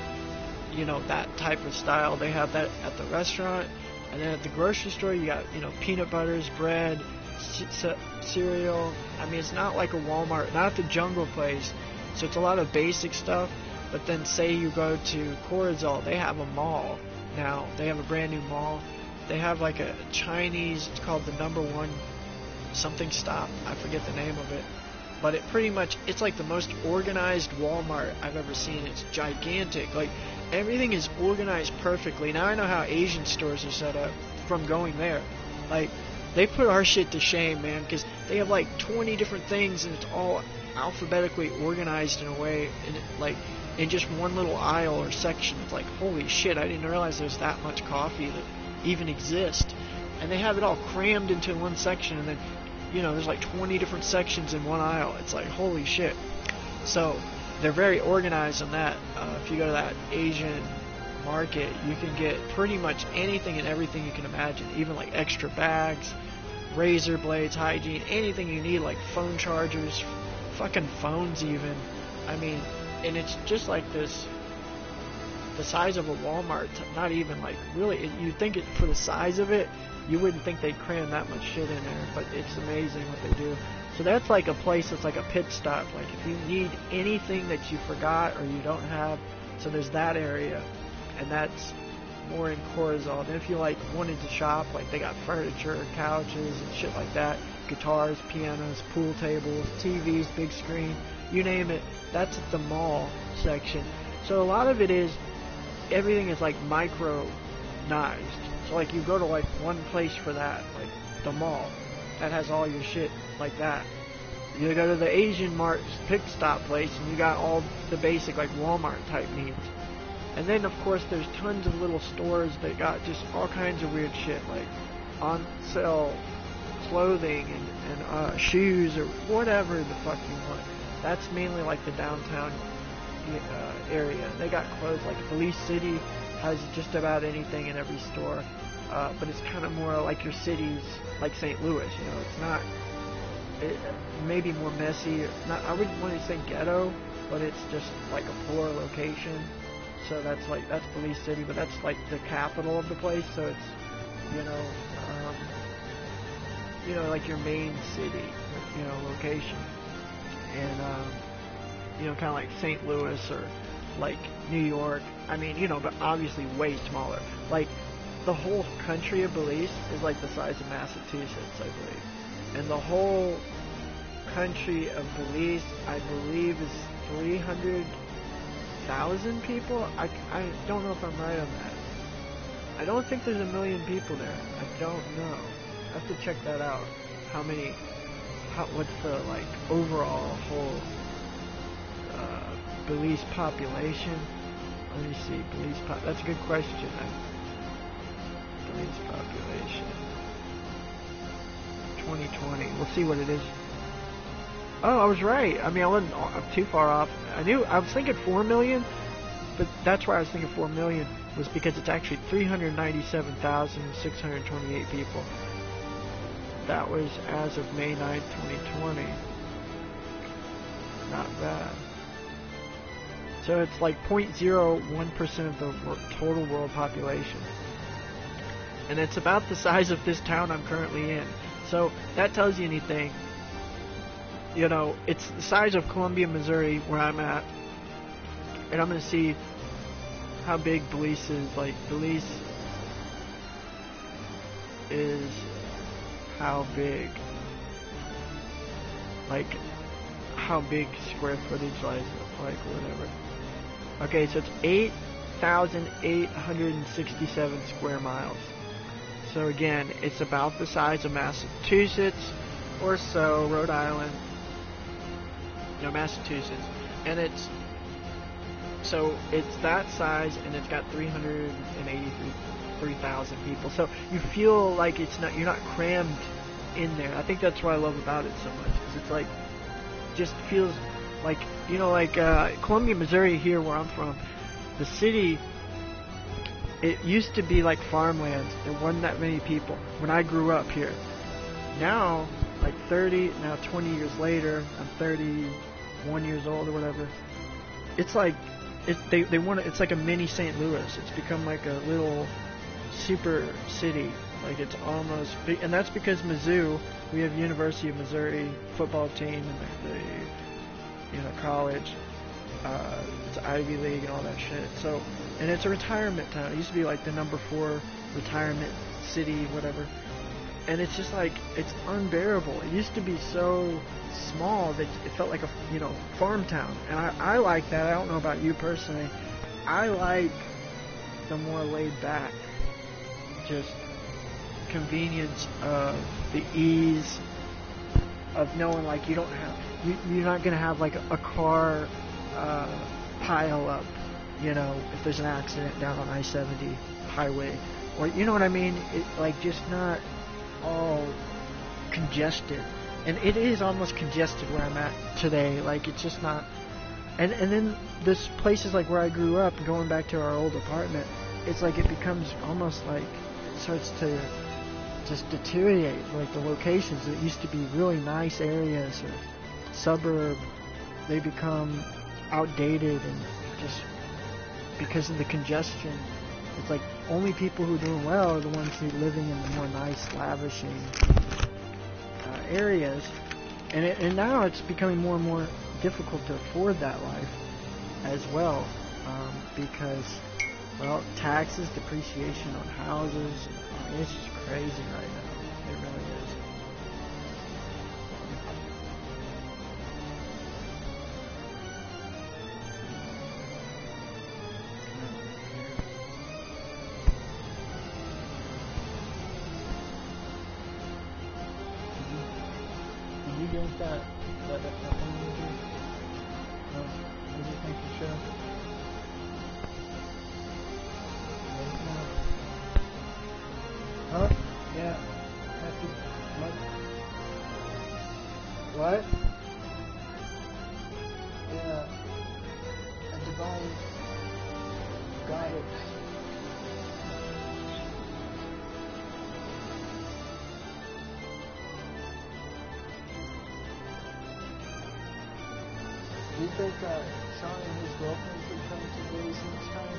you know, that type of style. They have that at the restaurant. And then at the grocery store, you got, you know, peanut butters, bread, cereal. I mean, it's not like a Walmart, not at the Jungle place. So it's a lot of basic stuff. But then say you go to Corazal, they have a mall now. They have a brand new mall. They have like a Chinese, it's called the number one something stop. I forget the name of it. But it pretty much, it's like the most organized Walmart I've ever seen. It's gigantic. Like, everything is organized perfectly. Now I know how Asian stores are set up from going there. Like, they put our shit to shame, man, because they have like 20 different things, and it's all alphabetically organized in a way, and like in just one little aisle or section. It's like, holy shit, I didn't realize there's that much coffee that even exists. And they have it all crammed into one section, and then, you know, there's like 20 different sections in one aisle. It's like, holy shit. So they're very organized on that. If you go to that Asian market, you can get pretty much anything and everything you can imagine, even like extra bags, razor blades, hygiene, anything you need, like phone chargers, fucking phones even. I mean, and it's just like this, the size of a Walmart, not even like, really, you'd think it, for the size of it, you wouldn't think they'd cram that much shit in there, but it's amazing what they do. So that's like a place that's like a pit stop. Like, if you need anything that you forgot or you don't have, so there's that area, and that's more in Corazal. Then if you like wanted to shop, like they got furniture, couches and shit like that, guitars, pianos, pool tables, TVs, big screen, you name it, that's at the mall section. So a lot of it is, everything is like micronized. So like you go to like one place for that, like the mall, that has all your shit like that. You go to the Asian Mart pick stop place, and you got all the basic like Walmart type needs. And then of course there's tons of little stores that got just all kinds of weird shit, like on sale clothing and shoes or whatever the fuck you want. That's mainly like the downtown area. They got clothes, like Belize City has just about anything in every store, but it's kind of more like your cities, like St. Louis. You know, it's not, maybe more messy. Not, I wouldn't want to say ghetto, but it's just like a poor location. So that's Belize City, but that's like the capital of the place. So it's, like your main city, location, and kind of like St. Louis or like New York. I mean, but obviously way smaller. Like the whole country of Belize is like the size of Massachusetts, I believe, and the whole country of Belize, I believe, is 300,000 people. I don't know if I'm right on that. I don't think there's 1 million people there. I don't know. I have to check that out. What's the like overall whole Belize population? Let me see. That's a good question. Millions population. 2020. We'll see what it is. Oh, I was right. I mean, I wasn't too far off. I was thinking 4 million, but that's why I was thinking 4 million was because it's actually 397,628 people. That was as of May 9th, 2020. Not bad. So it's like 0.01% of the total world population. And it's about the size of this town I'm currently in. So that tells you anything. You know, it's the size of Columbia, Missouri, where I'm at. And I'm going to see how big Belize is. Like, Belize is how big? Like, how big square footage, like whatever. Okay, so it's 8,867 square miles. So again, it's about the size of Massachusetts or so, Rhode Island. No, Massachusetts. And it's that size, and it's got 383,000 people. So you feel like you're not crammed in there. I think that's what I love about it so much. Is it's like, just feels like, you know, like Columbia, Missouri, here where I'm from, the city, it used to be like farmland. There wasn't that many people when I grew up here. Now, like 20 years later, I'm 31 years old or whatever. It's like, it's like a mini St. Louis. It's become like a little super city. Like, it's almost big, and that's because Mizzou, we have University of Missouri football team, and the college, it's Ivy League and all that shit. So, and it's a retirement town. It used to be like the number 4 retirement city, whatever. And it's just like, it's unbearable. It used to be so small that it felt like a, farm town. And I like that. I don't know about you personally. I like the more laid back, just convenience of the ease of knowing, like, you're not going to have like a car pile up, if there's an accident down on I-70 highway, or you know what I mean? It, like, just not all congested. And it is almost congested where I'm at today. Like, it's just not. And then this places like where I grew up, going back to our old apartment, it's like it becomes almost like it starts to just deteriorate. Like, the locations that used to be really nice areas or suburb, they become outdated, and just because of the congestion, it's like only people who are doing well are the ones who are living in the more nice, lavishing areas, and now it's becoming more and more difficult to afford that life as well, because, well, taxes, depreciation on houses, it's just crazy right now. It really is. Get that thing with you? No? What do you think you should? Huh? Yeah. Happy. What? Yeah. A divine guidance. Do you think Sean and his girlfriend could come to Belize next time?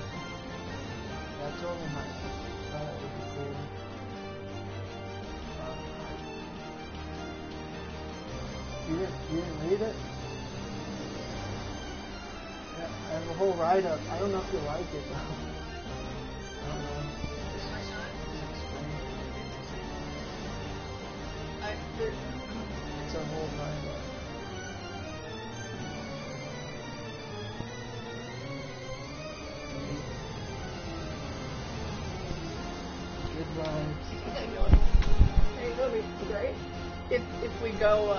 I told him I thought it would be cool. You didn't read it? Yeah, I have a whole write-up. I don't know if you'll like it, though. I don't know. It's a whole write-up. Good vibes. Hey, that'll be great. If we go,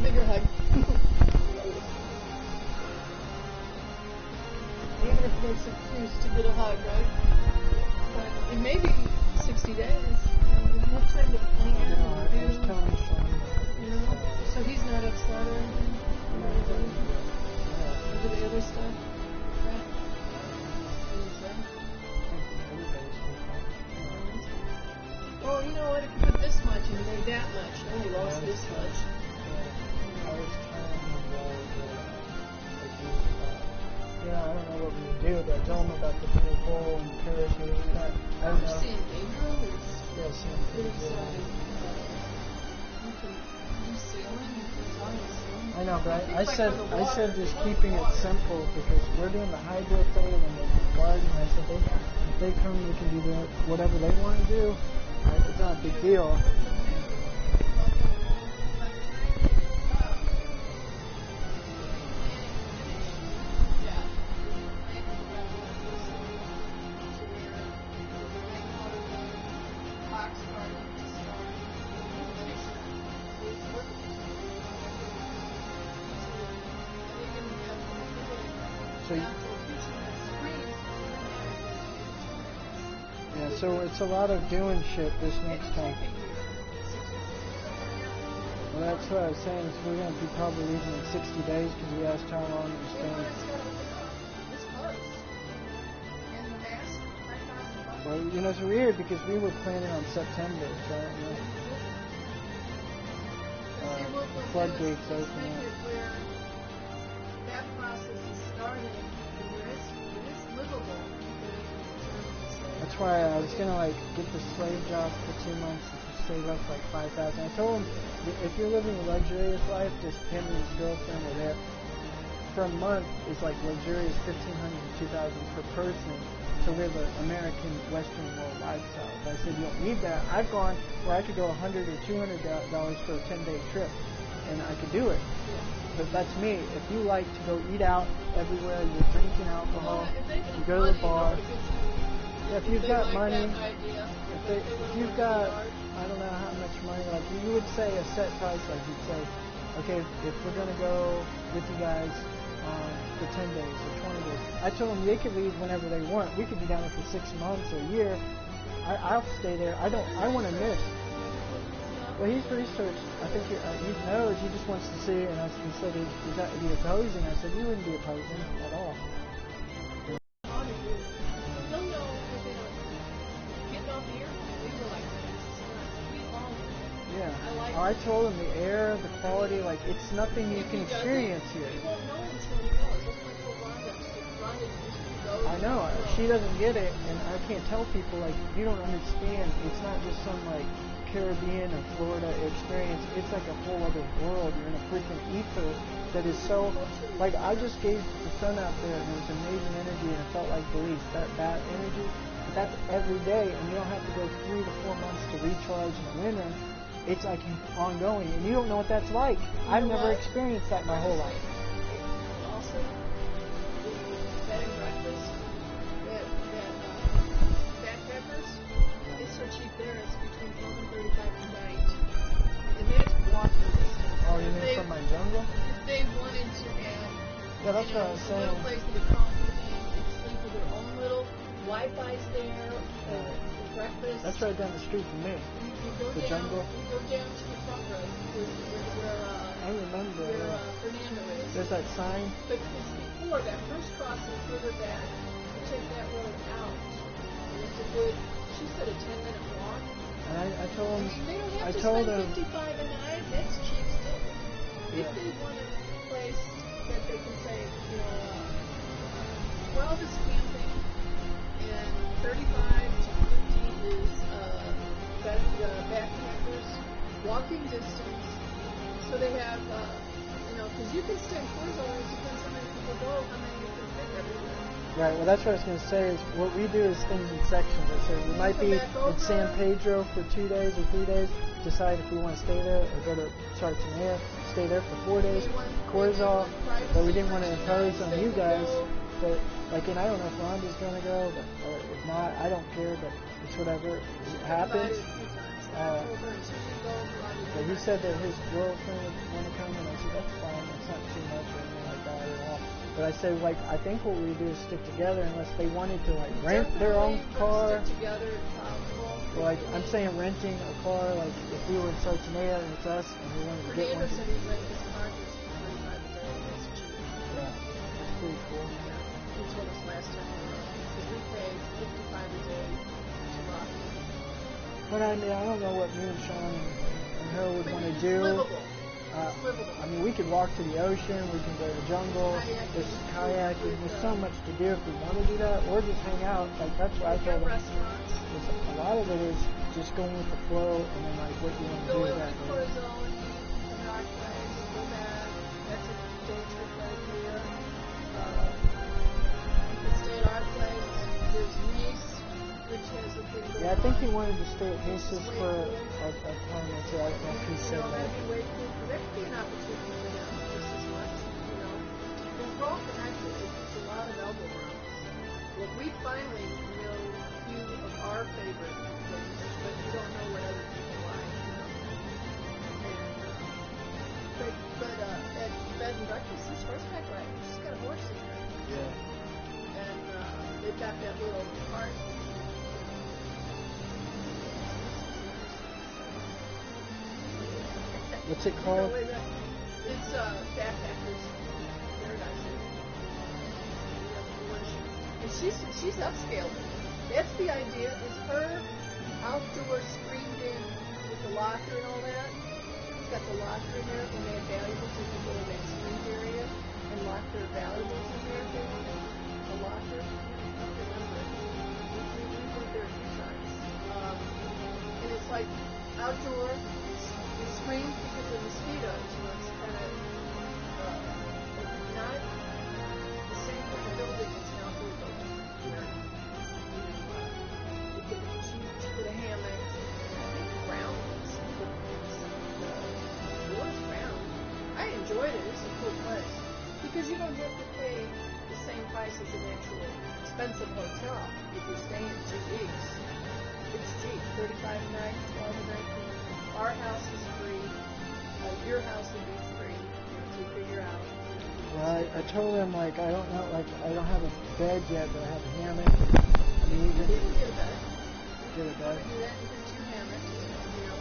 bigger hug. Even if we makes an excuse to get a hug, right? But it may be 60 days. You have time to plan and do. So he's not upset or anything? Do the other stuff? Well, you know what? If you put this much and you made that much, you only lost this much. I was telling him I don't know what we would do, but I told him about the blue hole and parachute and that. I don't know. San Pedro is... Yeah, San Pedro. I know, but I said just keeping it simple because we're doing the hydro thing and the garden. I said if they come, they can do whatever they want to do. It's not a big deal. So it's a lot of doing shit this next time. Well, that's what I was saying. Is we're going to be probably leaving in 60 days because we asked how long it was staying. Well, you know, it's weird because we were planning on September, so I don't know. The floodgates open up. That process is starting. It is livable. That's why I was gonna like get the slave job for 2 months and save up like $5,000. I told him if you're living a luxurious life, just him and his girlfriend are there. For a month is like luxurious $1,500 to $2,000 per person to live an American Western world lifestyle. But I said you don't need that. I've gone where I could go $100 or $200 for a 10-day trip, and I could do it. But that's me. If you like to go eat out everywhere, you're drinking alcohol, you go to the bar. Yeah, if you've got money, if you've got, I don't know how much money, like you would say a set price, like you'd say, okay, if we're going to go with you guys for 10 days or 20 days. I told them they could leave whenever they want. We could be down there for 6 months or a year. I'll stay there. I want to miss. Well, he's researched. I think he knows. He just wants to see. And I said, is that be opposing? I said, you wouldn't be opposing at all. Yeah. I told him the air, the quality, like it's nothing you can experience here. I know. She doesn't get it, and I can't tell people like you don't understand. It's not just some like Caribbean or Florida experience. It's like a whole other world. You're in a freaking ether that is so like I just gazed at the sun out there, and it was amazing energy, and it felt like Belize. That energy, but that's every day, and you don't have to go 3 to 4 months to recharge in the winter. It's like ongoing, and you don't know what that's like. I've never experienced that my whole life. Also, the bed and breakfast that backpackers, it's so cheap there. It's between $12 and $35 per night, and that's walking distance. Oh, you mean from my jungle? If they wanted to have, that's what I was saying. A place to come and sleep with their own little Wi-Fi's there, breakfast. That's right down the street from me. The jungle. You go down to the front road where I remember. Where Fernando is. There's that sign. But it's before that first crossing further back. You take that road out. And it's a good, she said, a 10-minute walk. And I told him. They don't have to spend $55 a night. That's cheap still. Yeah. If they want a place that they can say, 12 is camping, and 35 to 50 is backpackers, walking distance. So they have, because you can stay in Corzo, it depends how many people go, how many you can fit everywhere. Right, well that's what I was going to say is what we do is things in sections. I said we might be in San Pedro for 2 days or 3 days, decide if we want to stay there or go to Chartania, stay there for 4 days, Corzo, but we didn't want to impose on you guys. But and I don't know if Rhonda's going to go, or if not, I don't care, but it's whatever happens. But he said that his girlfriend would want to come, and I said that's fine. It's not too much or anything like that at all. But I said, like, I think what we do is stick together unless they wanted to, like, rent their own car. Stick together if possible. Or, like, I'm saying renting a car, like, if we were in Sartonea and it's us and we wanted to get one. Said he'd rent his car for $35 a day. That's cheap. Yeah, that's pretty cool. Yeah, he told us last time we were on. Because we pay $55 a day to Rocky. But I mean, I don't know what me and Sean and her would want to do. Livable. It's livable. I mean, we could walk to the ocean, we can go to the jungle, there's kayaking, there's so much to do if we want to do that, or just hang out. Like, that's what I told them. Restaurants. A lot of it is just going with the flow and then, like, what you want to do with that day. Go in Corazon, come to our place, go back. That's a day trip right there. You can stay at our place. There's Nice, which has a big Yeah, I think he wanted to stay at Nice's for a time or two. I don't know if he said that. That'd be way cool. That could be an opportunity for them just as much, you know. Because we're all connected. It's a lot of elbow rounds. Look, we finally know a few of our favorite things, but you don't know what other people like, you know. And, at bed and breakfast, there's horseback riding. She's got a horse in there. Yeah. And they've got that little cart. What's it called? It's Backpackers Paradise. And she's upscaled it. That's the idea, is her outdoor screened in with the locker and all that. It's got the locker in there when they have valuables. They can go to that screened area and lock their valuables in there if they want it. A locker. I don't remember it. We went there a few times. And it's like outdoor. It's screened because of mosquitoes, so it's kind of it's not the same kind of building as an outdoor building. You put a hammock. I think ground is the floor's ground. I enjoyed it. It's a cool place because you don't have to pay the same price as an actual expensive hotel if you're staying 2 weeks. It's cheap, $35 a night, $12 a night. Our house is free. Your house will be free. To figure out. Well, I told him, like, I don't know, like, I don't have a bed yet, but I have a hammock. I mean, you can get a bed. Get a bed. You can do that. You get 2 hammocks. You know,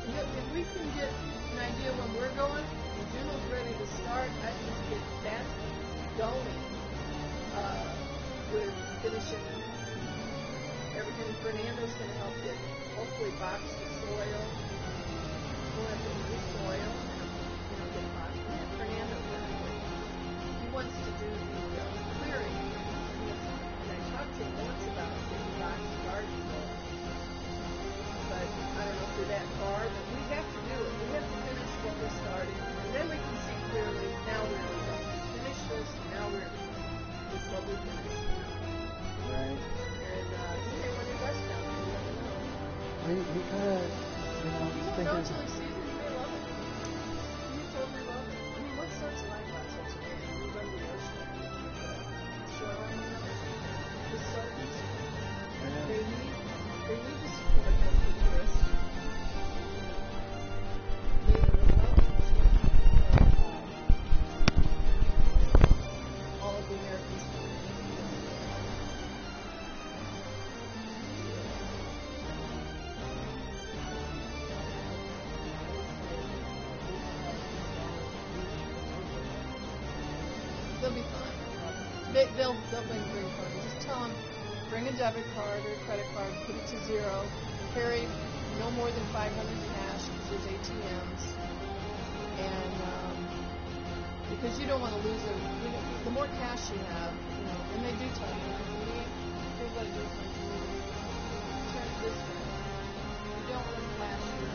and if we can get an idea when we're going, and Juno's ready to start, I can get that going with finishing everything. Fernando's going to help get, hopefully, box the soil. We'll have to do soil and, get box. Fernando's going to do it. He wants to do the clearing. And I talked to him once about getting box garden going. But I don't know if we're that far, but we have to do it. We have to finish what we started, and then we can see clearly, now where we go. We finished this, now where we go. With what we finished. Right. And he may want to invest down there, you never know. He kind of, He won't know until he sees it, he may love it. He may totally love it. I mean, what's not to like about such a man? We run the ocean. Shoreline, you know? It's so easy. They need to support that tourist. They love all of the Americans. They'll be fine. They'll bring card. Just tell them, bring a debit card or a credit card, put it to 0, carry no more than 500 cash because there's ATMs, and because you don't want to lose it. The more cash you have, and they do tell you, here's what I do with my jewelry. Turn it this way. You don't want to flash your.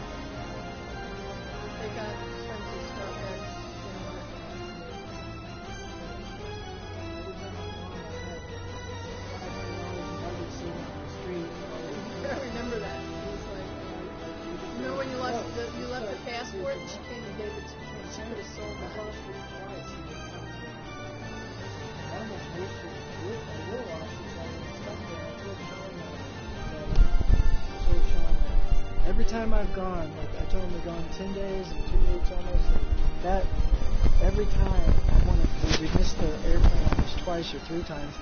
They got expensive stuff that they want to. I remember that. It was like, remember when you left the passport and she came and gave it to me? She could have sold that. I almost wished it a little while since I was stuck there. I told Sean that every time I've gone, like I told him we're going 10 days and 2 weeks almost, that every time I want to we missed the airplane almost twice or 3 times.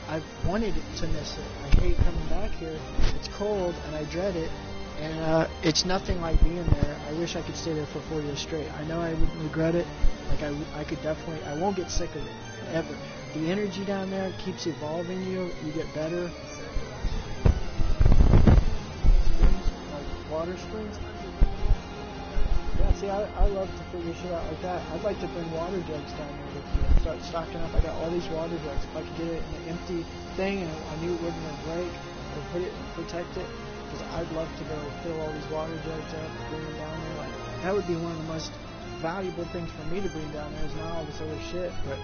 I've wanted to miss it. I hate coming back here. It's cold, and I dread it. And it's nothing like being there. I wish I could stay there for 4 years straight. I know I wouldn't regret it. Like I could definitely. I won't get sick of it ever. The energy down there keeps evolving you. You get better. Springs, like water springs. Yeah, see, I love to figure shit out like that. I'd like to bring water jugs down there with me and start stocking up. I got all these water jugs. If I could get it in an empty thing and I knew it wasn't going to break, or put it and protect it, because I'd love to go fill all these water jugs up, bring them down there. Like, that would be one of the most valuable things for me to bring down there, is not all this other shit, but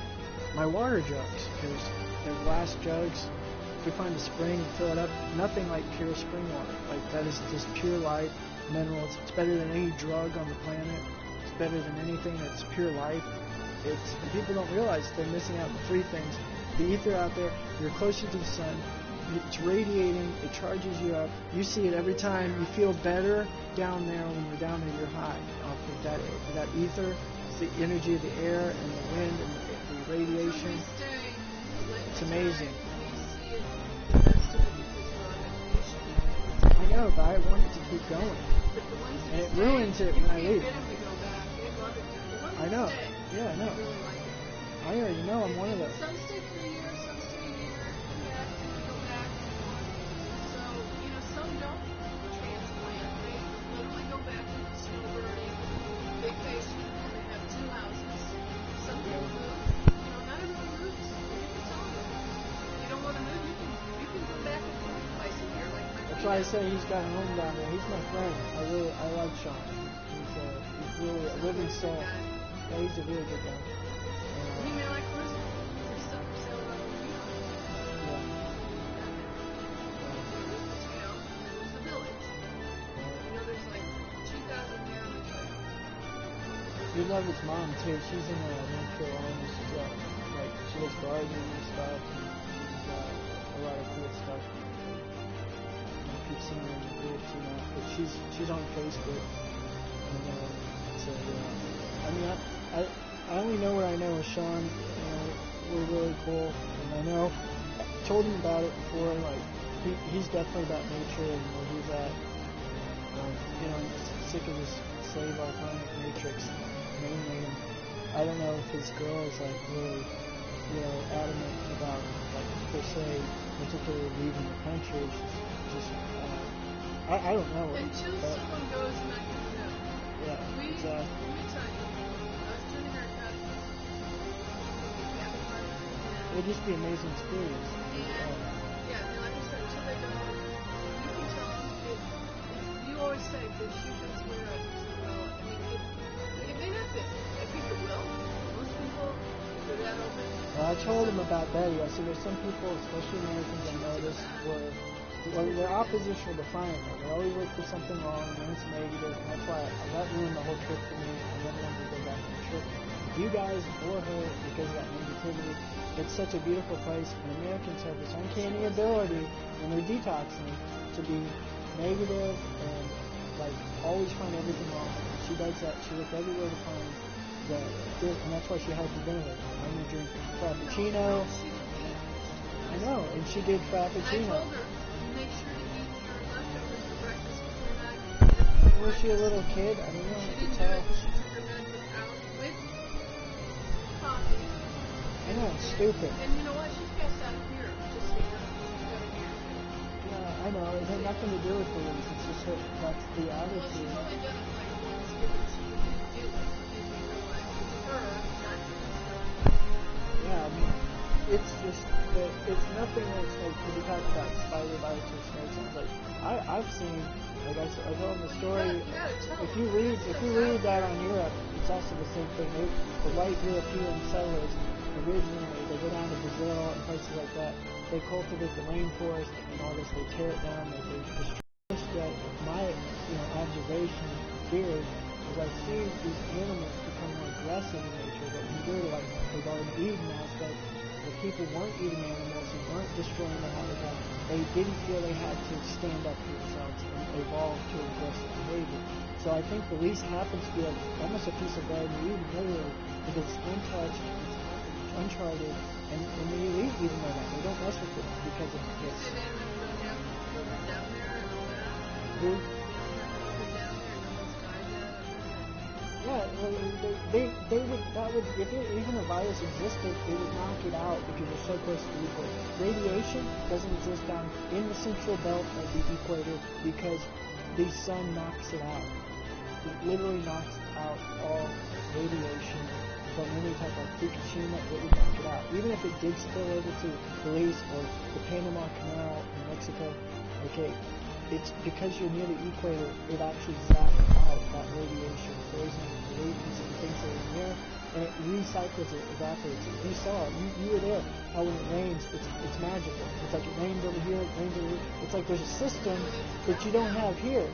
my water jugs, because they're glass jugs. If we find a spring and fill it up, nothing like pure spring water. Like, that is just pure life. Minerals. It's better than any drug on the planet. It's better than anything that's pure life. And people don't realize they're missing out on 3 things. The ether out there, you're closer to the sun. It's radiating. It charges you up. You see it every time. You feel better down there. When you're down there, you're high off of that ether. It's the energy of the air and the wind and the radiation. It's amazing. I know, but I want it to keep going. And it ruins it when I leave. I know. Yeah, I know. I already know I'm one of those. Some stay for a year, some stay a year, come back, and then go back and forth. So, some don't transplant. They literally go back with the snowbirding, vacation, and they have 2 houses. Some people move. Not everyone moves. You can tell them. If you don't want to move, you can come back and forth twice a year. Like my That's why I say he's got a home down there. He's my friend. I like Sean. He's really a living soul. Yeah, he's a really good guy. You may like Christmas. There's stuff for sale around the town. Yeah. There's the town, and then there's the village. There's like 2,000 there, and there's like... You love his mom, too. She's in North Carolina. She's got, she does gardening and stuff, and she's got a lot of cool stuff. I keep seeing her in the groups and that, but she's on Facebook. And, so, I mean, I only know what I know of Sean. We're really cool, and I know, I told him about it before, he's definitely about nature and where he's at. I'm just sick of this slave archonic matrix, mainly, and I don't know if his girl is, really, adamant about, per se, particularly leaving the country. She's just, I don't know. Until someone goes, and I can know. Yeah, exactly. Let me tell you, I was doing a haircut. It would just be an amazing experience. And like I said, until they go, you can tell them. You always say that you can swear up. Well, I mean, it may not fit. I think it will. Most people, if they're that open. Well, I told him about Betty. I said there's some people, especially Americans, I notice, where their opposition will define them. They always look for something wrong, and then it's negative, and that's why that ruined the whole trip for me. I never wanted to go back on the trip. You guys or her, because of that negativity, it's such a beautiful place, and Americans have this uncanny ability when they're detoxing to be negative and always find everything wrong. And she does that. She looked everywhere to find and that's why she hyperventilated. I'm gonna drink Frappuccino. I know, and she did Frappuccino. I told her, make sure to eat your leftovers for breakfast before night. Was she a little kid? I don't know. She didn't do it. She took her med with coffee. I know, it's stupid. And you know what? She passed out of fear. Just so you know, she's got a fear. Yeah, I know. It had nothing to do with the release. It's just that's the attitude. Well, she's only done it once here, but she didn't do it. She didn't realize it's her, not the Yeah, I mean, it's just that it's nothing that's because we talked about spider bites or snakes. And I've seen, I told them the story. If you read that on Europe, it's also the same thing. The white European settlers originally, they go down to Brazil and places like that. They cultivate the rainforest and all this. They tear it down. They destroy it. My observation here is I see these animals become more aggressive in nature. But when you go to the Garden of Eden aspect, the people weren't eating animals and weren't destroying their habitat. They didn't feel they had to stand up for themselves and evolve to aggressive behavior. So I think the lease happens to be almost a piece of Garden of Eden, literally, because it's untouched, it's Uncharted, and the Elite even know that. They don't mess with it because of this. Who? Yeah, well, they would, that would, if even a virus existed, it would knock it out because you're so close to the equator. Radiation doesn't exist down in the central belt of the equator because the sun knocks it out. It literally knocks out all radiation from any type of Fukushima. It would knock it out. Even if it did spill over to Belize or the Panama Canal in Mexico, okay, it's because you're near the equator, it actually zaps out that radiation, poison, pollutants, and things that are in the air, and it recycles it, evaporates it. You saw, you were there, how when it rains, it's magical. It's like it rains over here, it rains over here. It's like there's a system that you don't have here.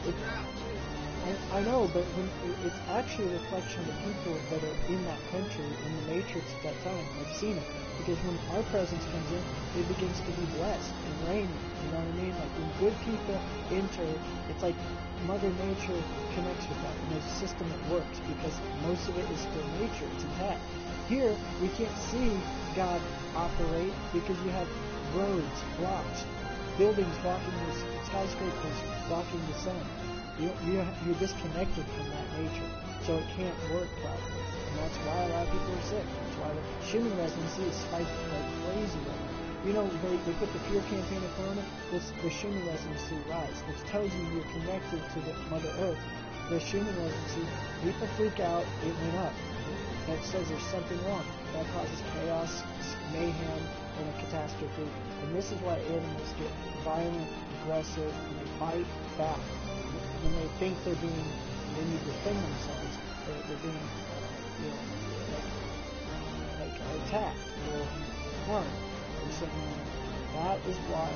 I know, but when it's actually a reflection of the people that are in that country, in the matrix at that time. I've seen it. Because when our presence comes in, it begins to be blessed and raining. You know what I mean? Like when good people enter, it's like Mother Nature connects with that. And there's a system that works because most of it is still nature. It's intact. Here, we can't see God operate because you have roads, blocks, buildings blocking the skyscrapers, blocking the sun. You're disconnected from that nature, so it can't work properly, and that's why a lot of people are sick. That's why the human residency is spiked like crazy right now. You know, they put the fear campaign of Corona, the human residency rise, which tells you you're connected to the Mother Earth. The human residency, people freak out, it went up. That says there's something wrong. That causes chaos, mayhem, and a catastrophe. And this is why animals get violent, aggressive, and they fight back. When they think they need to defend themselves, they're being, like attacked or harmed in a certain manner. That is why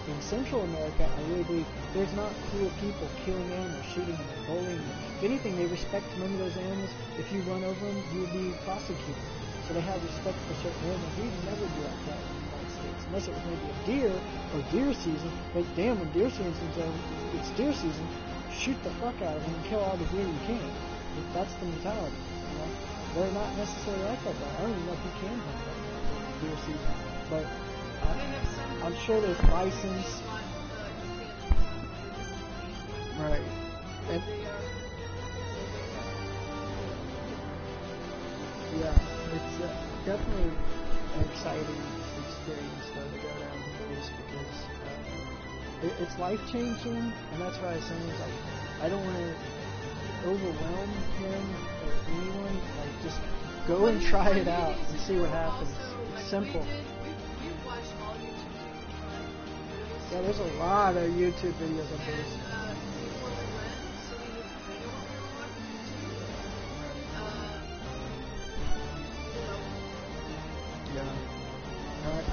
in Central America, I really believe there's not cool people killing animals, shooting them, and bullying them. If anything, they respect. Remember those animals? If you run over them, you will be prosecuted. So they have respect for certain animals. We'd never be like that in the United States, unless it was maybe a deer or deer season. But damn, when deer season's over, it's deer season. Shoot the fuck out of them and kill all the deer you can. That's the mentality. You know, they're not necessarily like that. I don't even know if you can hunt right now in deer season, but I'm sure there's license. Right. And yeah, it's definitely an exciting experience though to go down Belize because it's life-changing, and that's why I was saying, like, I don't want to overwhelm him or anyone. Like, just go and try it out and see what happens. It's simple. Yeah, there's a lot of YouTube videos on this.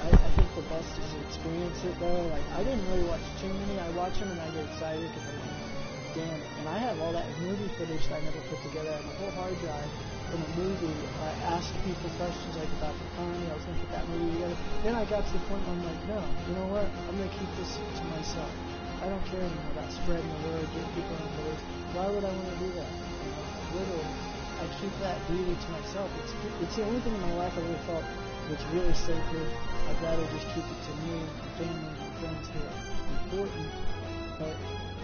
I think the best is to experience it though. Like, I didn't really watch too many. I watch them and I get excited because I'm like, damn. And I have all that movie footage that I never put together. I have a whole hard drive from a movie. I asked people questions like about the economy. I was going to put that movie together. Then I got to the point where I'm like, no, you know what? I'm going to keep this to myself. I don't care anymore about spreading the word, getting people on the list. Why would I want to do that? You know, literally, I keep that beauty to myself. It's the only thing in my life I really felt was really sacred. I'd rather just keep it to me, my family, my friends who are important. But,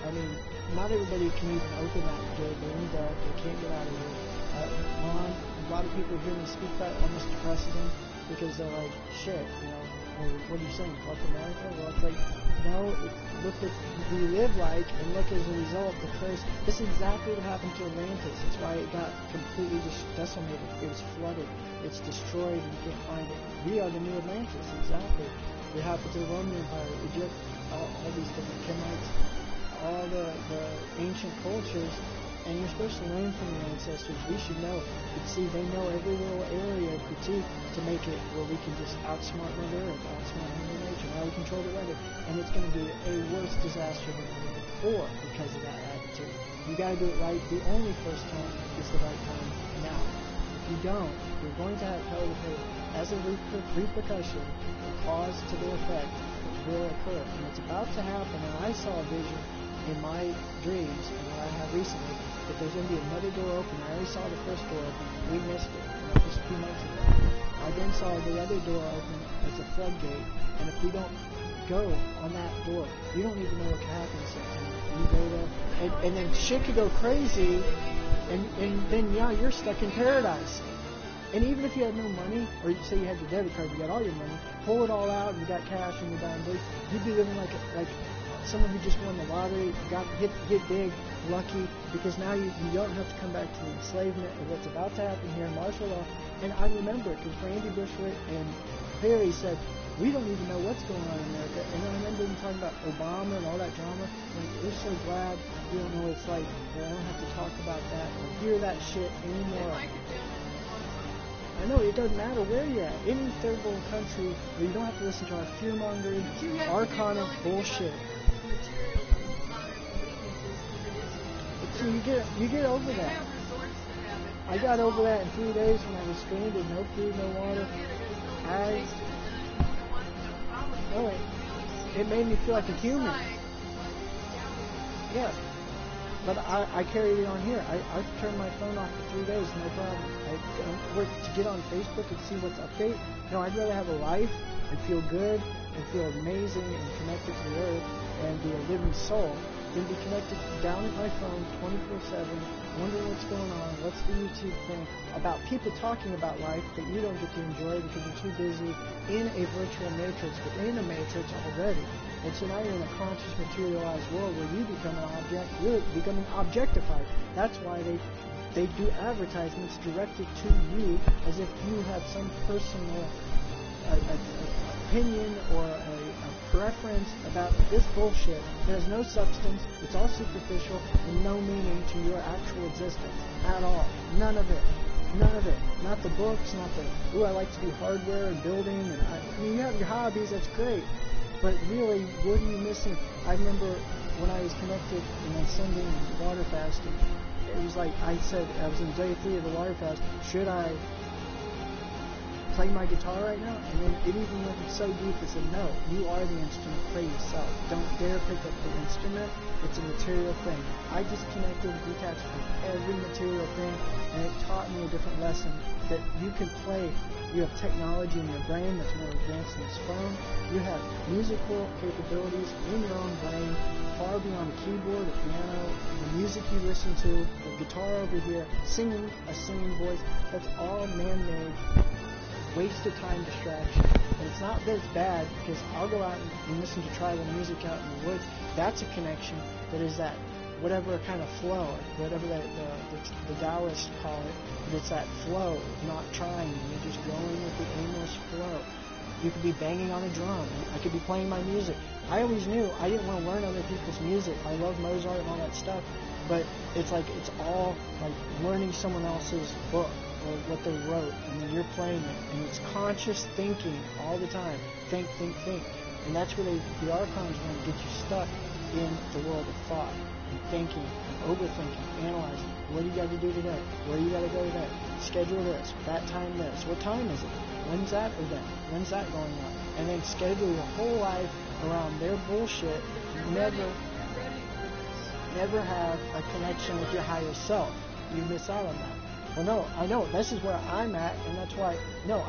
I mean, not everybody can even open that gate. They're in debt. They can't get out of here. Ron, a lot of people hear me speak that almost depresses them because they're like, shit, you know, well, what are you saying? Fuck America? Well, it's like, no, look what we live like, and look as a result, the curse. This is exactly what happened to Atlantis. It's why it got completely decimated. It was flooded. It's destroyed, and you can't find it. We are the new Atlantis, exactly. It happened to the Roman Empire, Egypt, all these different Kemites, all the ancient cultures, and you're supposed to learn from your ancestors. We should know. But see, they know every little area of critique to make it where we can just outsmart Mother Earth, outsmart Mother Nature. Now we control the weather, and it's going to be a worse disaster than ever before because of that attitude. You got to do it right. The only first time is the right time now. If you don't, you're going to have hell to pay. As a repercussion, the cause to the effect will occur, and it's about to happen. And I saw a vision in my dreams, and what I have recently, that there's going to be another door open. I already saw the first door open. We missed it, just a few months ago. I then saw the other door open. It's a floodgate, and if we don't go on that door, you don't even know what can happen. So you go there, and then shit could go crazy, and then yeah, you're stuck in paradise. And even if you had no money, or you say you had your debit card, you got all your money, pull it all out, and you got cash in your dime, you'd be living like someone who just won the lottery, got hit big, lucky, because now you don't have to come back to the enslavement of what's about to happen here in martial law. And I remember it, because Randy Bushwick and Perry said, we don't even know what's going on in America. And I remember them talking about Obama and all that drama. Like, we're so glad we don't know what it's like, that I don't have to talk about that or hear that shit anymore. I know, it doesn't matter where you're at. Any third world country where you don't have to listen to our fear-mongering, archonic bullshit. So you get over that. I got over that in 3 days when I was stranded, no food, no water. It made me feel like a human. Yeah. But I carried it on here. I turned my phone off for 3 days, no problem. To get on Facebook and see what's update. No, I'd rather have a life and feel good and feel amazing and connected to the earth and be a living soul than be connected down at my phone 24/7, wondering what's going on, what's the YouTube thing, about people talking about life that you don't get to enjoy because you're too busy in a virtual matrix, within a matrix already. And so now you're in a conscious, materialized world where you become an object, really becoming objectified. That's why they do advertisements directed to you as if you have some personal opinion or a preference about this bullshit. There's no substance, it's all superficial, and no meaning to your actual existence at all. None of it. None of it. Not the books, not the, I like to do hardware and building, and I mean, you have your hobbies, that's great. But really, what are you missing? I remember when I was connected and ascending and water fasting, it was like I said, I was in day 3 of the water fast, should I play my guitar right now? And then it even went so deep, it said, no, you are the instrument, play yourself. Don't dare pick up the instrument, it's a material thing. I disconnected and detached from every material thing, and it taught me a different lesson, that you can play. You have technology in your brain that's more advanced than this phone. You have musical capabilities in your own brain, far beyond a keyboard, a piano, the music you listen to, the guitar over here, singing, a singing voice. That's all man-made, waste of time distraction. And it's not that it's bad, because I'll go out and listen to tribal music out in the woods. That's a connection that is that whatever kind of flow, or whatever the Taoists call it, but it's that flow of not trying, and you're just going with the aimless flow. You could be banging on a drum, I could be playing my music. I always knew I didn't want to learn other people's music. I love Mozart and all that stuff, but it's like it's all like learning someone else's book or what they wrote, and then you're playing it, and it's conscious thinking all the time. Think. And that's where the archons want to get you stuck in the world of thought and thinking and overthinking, analyzing. What do you got to do today? Where you got to go today? Schedule this, that time this. What time is it? When's that event? When's that going on? And then schedule your whole life around their bullshit. Never have a connection with your higher self. You miss out on that. Well, no, I know, this is where I'm at, and that's why, no,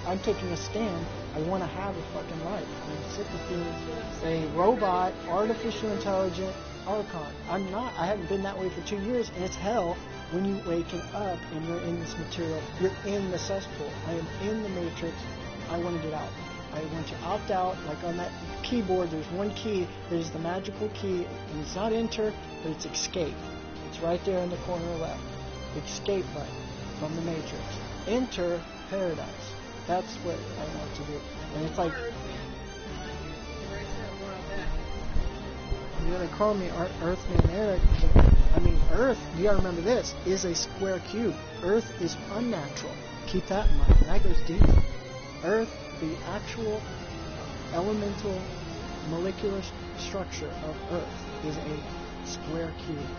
I'm taking a stand. I want to have a fucking life. I'm sick of being a robot, artificial intelligent archon. I haven't been that way for 2 years, and it's hell when you waken up and you're in this material. You're in the cesspool. I am in the matrix. I want to get out. I want to opt out. Like on that keyboard, there's one key. There's the magical key, and it's not enter, but it's escape. It's right there in the corner left. Escape button from the matrix. Enter paradise. That's what I want to do. And it's like, you're going to call me Earthman Eric, but I mean, Earth, you got to remember this, is a square cube. Earth is unnatural. Keep that in mind. And that goes deep. Earth, the actual elemental molecular structure of Earth is a square cube.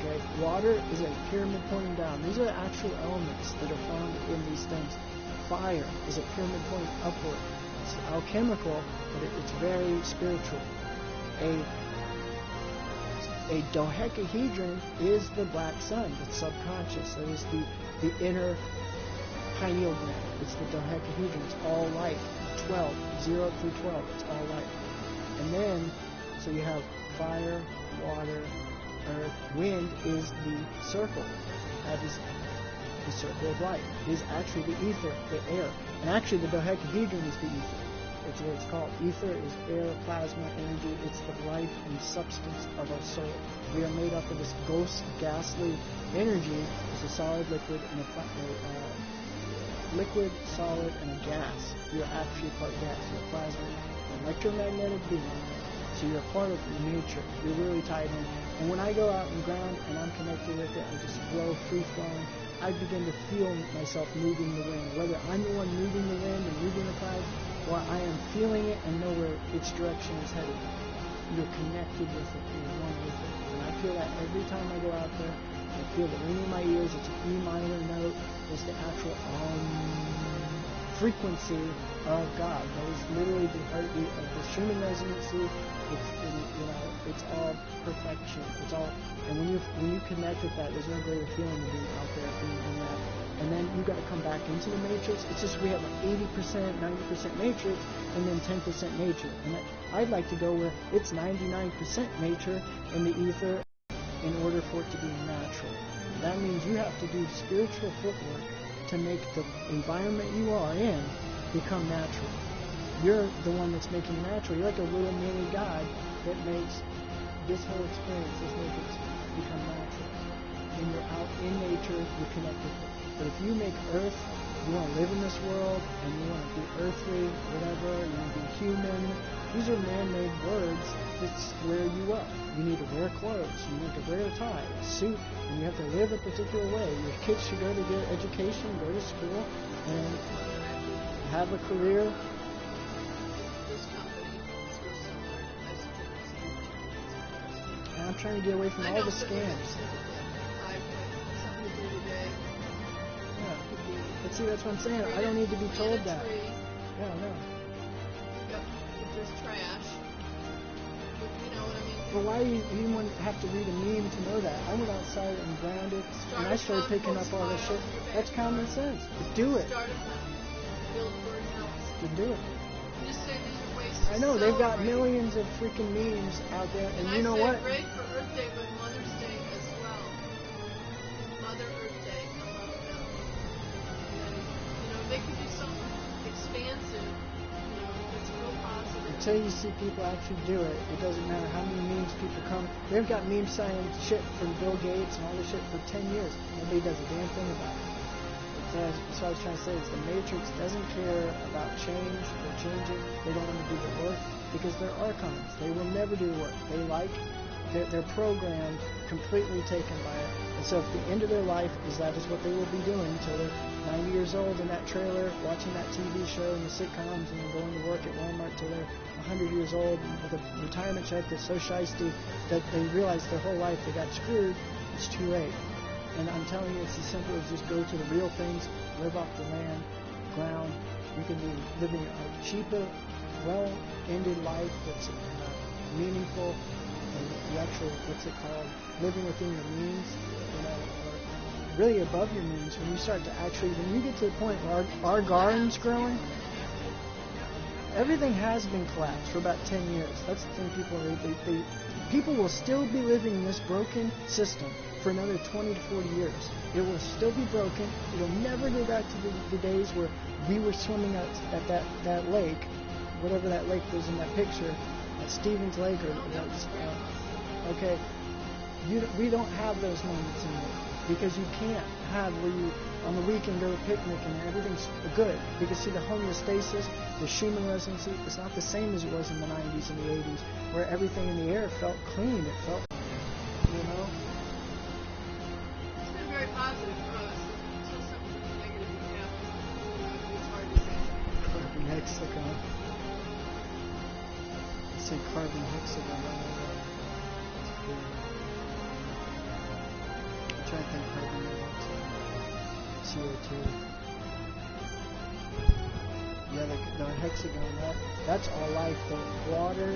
Okay? Water is a pyramid pointing down. These are the actual elements that are found in these things. Fire is a pyramid pointing upward. It's alchemical, but it's very spiritual. A dodecahedron is the black sun, the subconscious. That is the inner kineogram. It's the dodecahedron. It's all life. 12, 0 through 12. It's all life. And then, so you have fire, water, earth. Wind is the circle. That is the circle of light. It is actually the ether, the air. And actually the dodecahedron is the ether. It's what it's called. Ether is air, plasma, energy. It's the life and substance of our soul. We are made up of this ghost, ghastly energy. It's a solid, liquid, and a liquid, solid, and a gas. You're actually part gas. You're a plasma, an electromagnetic being. So you're a part of nature. You're really tied in. And when I go out in the ground and I'm connected with it, I just flow, free-flowing, I begin to feel myself moving the wind. Whether I'm the one moving the wind and moving the clouds, or I am feeling it and know where its direction is headed. You're connected with it. You're one with it. And I feel that every time I go out there. I feel the ring in my ears. It's an E minor note. It's the actual frequency of God. That is literally the heartbeat of the Schumann resonancy. It's all perfection. It's all, and when you connect with that, there's no greater feeling than being out there, being in that. And then you got to come back into the matrix. It's just we have like 80%, 90% matrix, and then 10% nature. And I'd like to go where it's 99% nature in the ether in order for it to be natural. That means you have to do spiritual footwork to make the environment you are in become natural. You're the one that's making it natural. You're like a little mini God that makes this whole experience, this matrix, become natural. When you're out in nature, you're connected with it. But if you make Earth, you want to live in this world, and you want to be earthly, whatever, you want to be human, these are man-made words that square you up. You need to wear clothes, you need to wear a tie, a suit, and you have to live a particular way. Your kids should go to get education, go to school, and have a career. This company is real similar to high school. And I'm trying to get away from all the scams. But see, that's what I'm saying. I don't need to be told that. Yeah, no. If there's trash, you know what I mean? Well, why do you even have to read a meme to know that? I went outside and grounded, and I started picking up all this shit. That's common sense. Do it. Build a birdhouse. You do it. Just say these are ways to I know, they've got celebrate. millions of freaking memes out there, and you know I what? say great for Earth Day, but Mother's Day as well. Mother Earth Day, LOL. And then, they could do something expansive, that's real positive. Until you see people actually do it, it doesn't matter how many memes people come. They've got memes saying shit from Bill Gates and all this shit for 10 years. Nobody does a damn thing about it. That's what I was trying to say, is the Matrix doesn't care about change or changing. They don't want to do the work because they're archons. They will never do the work. They're programmed, completely taken by it. And so if the end of their life is that is what they will be doing until they're 90 years old in that trailer, watching that TV show and the sitcoms, and then going to work at Walmart till they're 100 years old with a retirement check that's so shiesty that they realize their whole life they got screwed, it's too late. And I'm telling you, it's as simple as just go to the real things, live off the land, ground. You can be living a cheaper, well-ended life that's meaningful, and you actually, what's it called, living within your means, or really above your means. When you start to actually, when you get to the point where our garden's growing, everything has been collapsed for about 10 years. That's the thing people will still be living in this broken system for another 20 to 40 years. It will still be broken. It'll never go back to the days where we were swimming at that lake, whatever that lake was in that picture, at Stevens Lake, or okay. We don't have those moments anymore, because you can't have where you on the weekend go to a picnic and everything's good. Because see, the homeostasis, the Schumann resonancy, it's not the same as it was in the 90s and the 80s, where everything in the air felt clean. It felt, It's been very positive for us. So something really negative would happen. It's hard to say. Carbon hexagon. Let's say carbon hexagon. I'm trying to think carbon monoxide. CO2. Yeah, the hexagon, that's all life. The water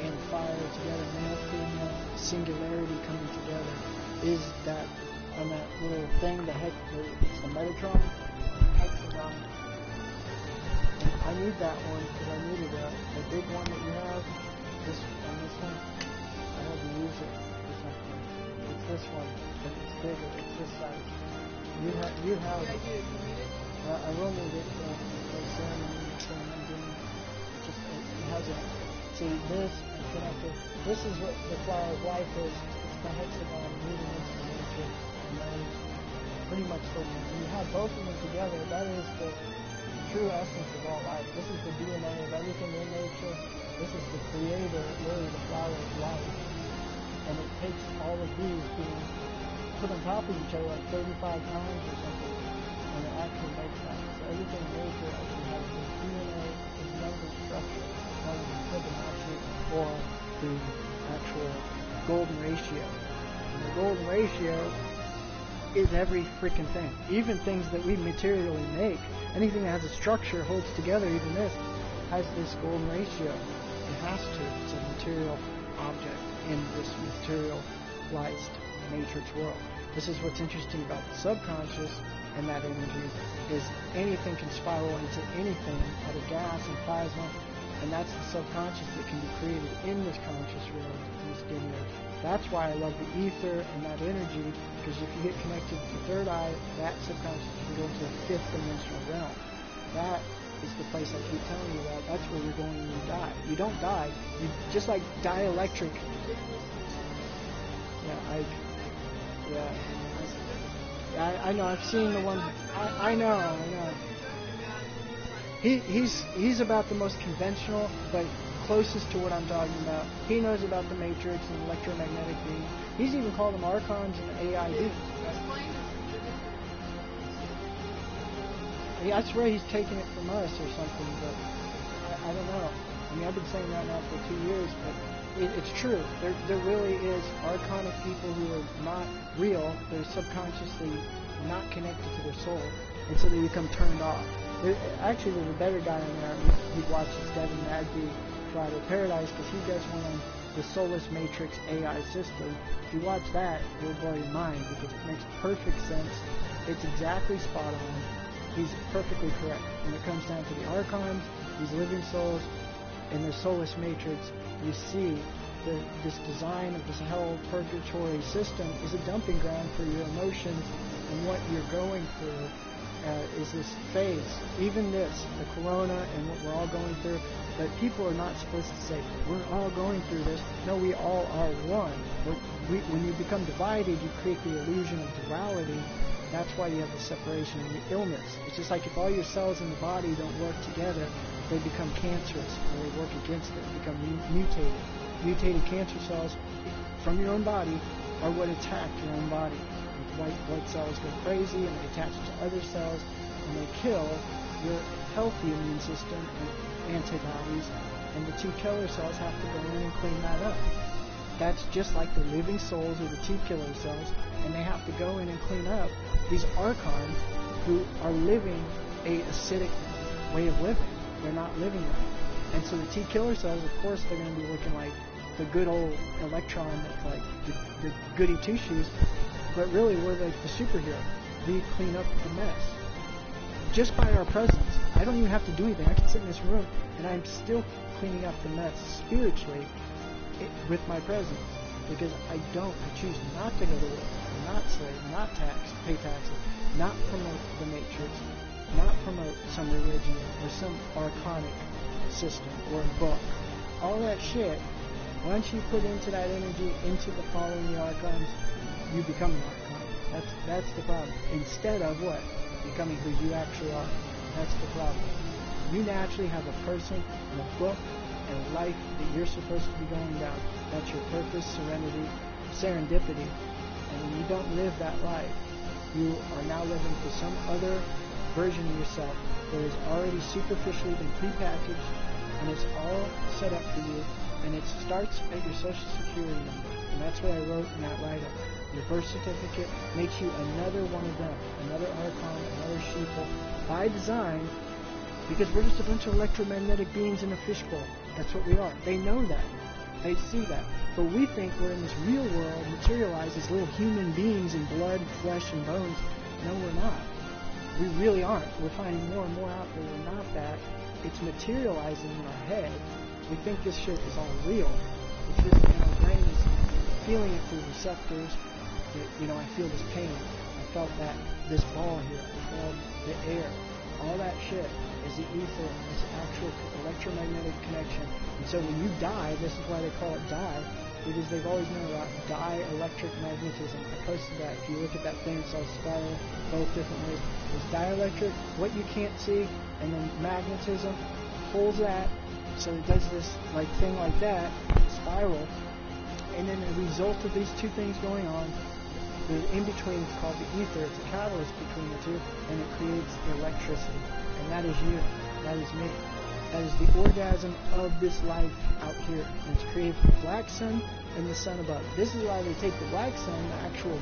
and fire together, male, female, singularity coming together, is that on that little thing, it's the Metatron, hexagon. need that one because I needed the big one that you have. This one. I had to use it for something. It's this one, but it's bigger. It's this size. You have. Yeah, I do. You need it? I will need it for ceremony being. It has a. See this and connected. This is what the flower of life is. It's the hexagon moving into the matrix, and that is pretty much when you have both of them together, that is the true essence of all life. This is the DNA of everything in nature. This is the creator, really the flower of life. And it takes all of these being put on top of each other like 35 times or something, and it actually makes that. So everything in nature actually has the DNA, the number structure, known as Fibonacci, or the actual golden ratio. And the golden ratio is every freaking thing. Even things that we materially make, anything that has a structure holds together, even this, has this golden ratio. It has to. It's a material object in this materialized matrix world. This is what's interesting about the subconscious and that energy, is anything can spiral into anything out of gas and plasma, and that's the subconscious that can be created in this conscious world, in this linear. That's why I love the ether and that energy, because if you get connected to the third eye, that subconscious can go into a fifth dimensional realm. That is the place I keep telling you about. That's where you're going when you die. You don't die. You just like dielectric. I know. I've seen the one. I know. He's about the most conventional, but closest to what I'm talking about. He knows about the matrix and electromagnetic being. He's even called them archons and AI beings. Yeah, that's where he's taking it from us or something, but I don't know. I mean, I've been saying that now for 2 years, but it's true. There really is archonic people who are not real. They're subconsciously not connected to their soul, and so they become turned off. Actually, there's a better guy in there. We've watched this Devin Magby Fly to Paradise, because he does one on the Soulless Matrix AI system. If you watch that, it'll blow your mind, because it makes perfect sense. It's exactly spot on. He's perfectly correct. When it comes down to the archons, these living souls, in the Soulless Matrix, you see this design of this hell purgatory system is a dumping ground for your emotions, and what you're going through is this phase. Even this, the corona and what we're all going through, but people are not supposed to say, we're all going through this. No, we all are one. But when you become divided, you create the illusion of duality. That's why you have the separation and the illness. It's just like if all your cells in the body don't work together, they become cancerous, or they work against it and become mutated. Mutated cancer cells from your own body are what attack your own body. White blood cells go crazy and they attach to other cells and they kill your healthy immune system and antibodies, and the T killer cells have to go in and clean that up. That's just like the living souls or the T killer cells, and they have to go in and clean up these archons who are living a acidic way of living. They're not living right. And so the T killer cells, of course, they're going to be looking like the good old electron, that's like the goody two-shoes, but really we're like the superhero. We clean up the mess. Just by our presence. I don't even have to do anything. I can sit in this room and I'm still cleaning up the mess spiritually with my presence. Because I choose not to go to war, not slave, not pay taxes, not promote the matrix, not promote some religion or some archonic system or book. All that shit, once you put into that energy, into the following the archons, you become an archon. That's the problem. Instead of what? Becoming who you actually are. That's the problem. You naturally have a person and a book and a life that you're supposed to be going down. That's your purpose, serenity, serendipity. And when you don't live that life, you are now living for some other version of yourself that has already superficially been prepackaged, and it's all set up for you, and it starts at your social security number. And that's what I wrote in that write-up. Your birth certificate makes you another one of them, another archon, another sheeple, by design, because we're just a bunch of electromagnetic beings in a fishbowl. That's what we are. They know that. They see that. But we think we're in this real world, materialized as little human beings in blood, flesh, and bones. No, we're not. we really aren't. We're finding more and more out that we're not that. It's materializing in our head. We think this shit is all real. It's just in our brains, feeling it through receptors. That, I feel this pain. I felt this ball here. I felt the air. All that shit is the ether, this actual electromagnetic connection. And so when you die, this is why they call it die, because they've always known about dielectric magnetism. I posted that. If you look at that thing, it's all spiral, both different ways. There's dielectric, what you can't see, and then magnetism pulls that, so it does this thing like that, spiral, and then the result of these two things going on, the in-between is called the ether. It's a catalyst between the two, and it creates electricity. And that is you. That is me. That is the orgasm of this life out here. And it's created from the black sun and the sun above. This is why they take the black sun, the actual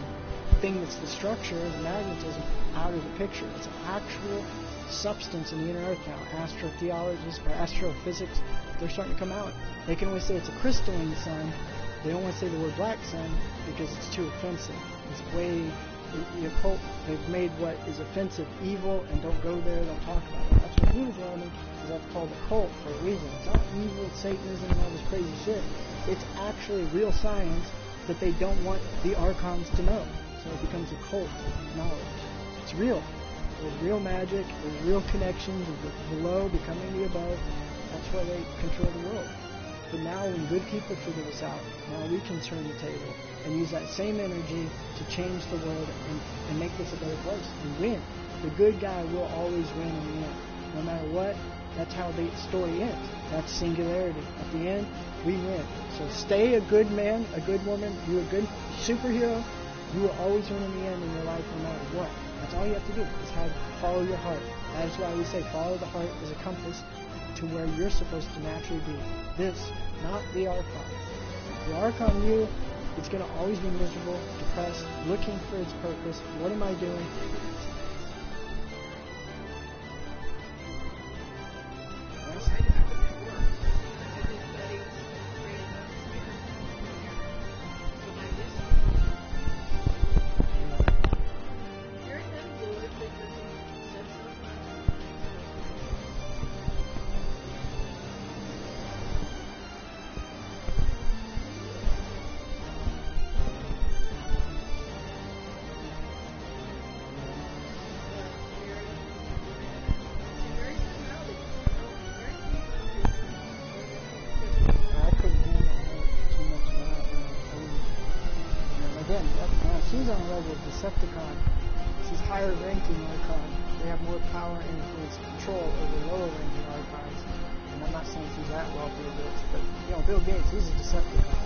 thing that's the structure, the magnetism, out of the picture. It's an actual substance in the inner earth now. Astrotheologists or astrophysics, they're starting to come out. They can only say it's a crystalline sun. They don't want to say the word black sun because it's too offensive. It's way, the occult, they've made what is offensive evil, and don't go there, don't talk about it. That's what he was learning, is that's called occult for a reason. It's not evil, Satanism, and all this crazy shit. It's actually real science that they don't want the archons to know. So it becomes occult knowledge. It's real. There's real magic, there's real connections of the below becoming the above. That's why they control the world. But now when good people figure this out, now we can turn the table and use that same energy to change the world and make this a better place and win. The good guy will always win in the end. No matter what, that's how the story ends. That's singularity. At the end, we win. So stay a good man, a good woman, you're a good superhero, you will always win in the end in your life no matter what. That's all you have to do, is follow your heart. That is why we say follow the heart as a compass to where you're supposed to naturally be. This, not the Archon. The Archon you, it's going to always be miserable, depressed, looking for its purpose. What am I doing? She's on the level of Decepticon. She's higher ranking Archon. They have more power, influence, control over lower ranking Archons. And I'm not saying she's that wealthy or rich, but Bill Gates, he's a Decepticon.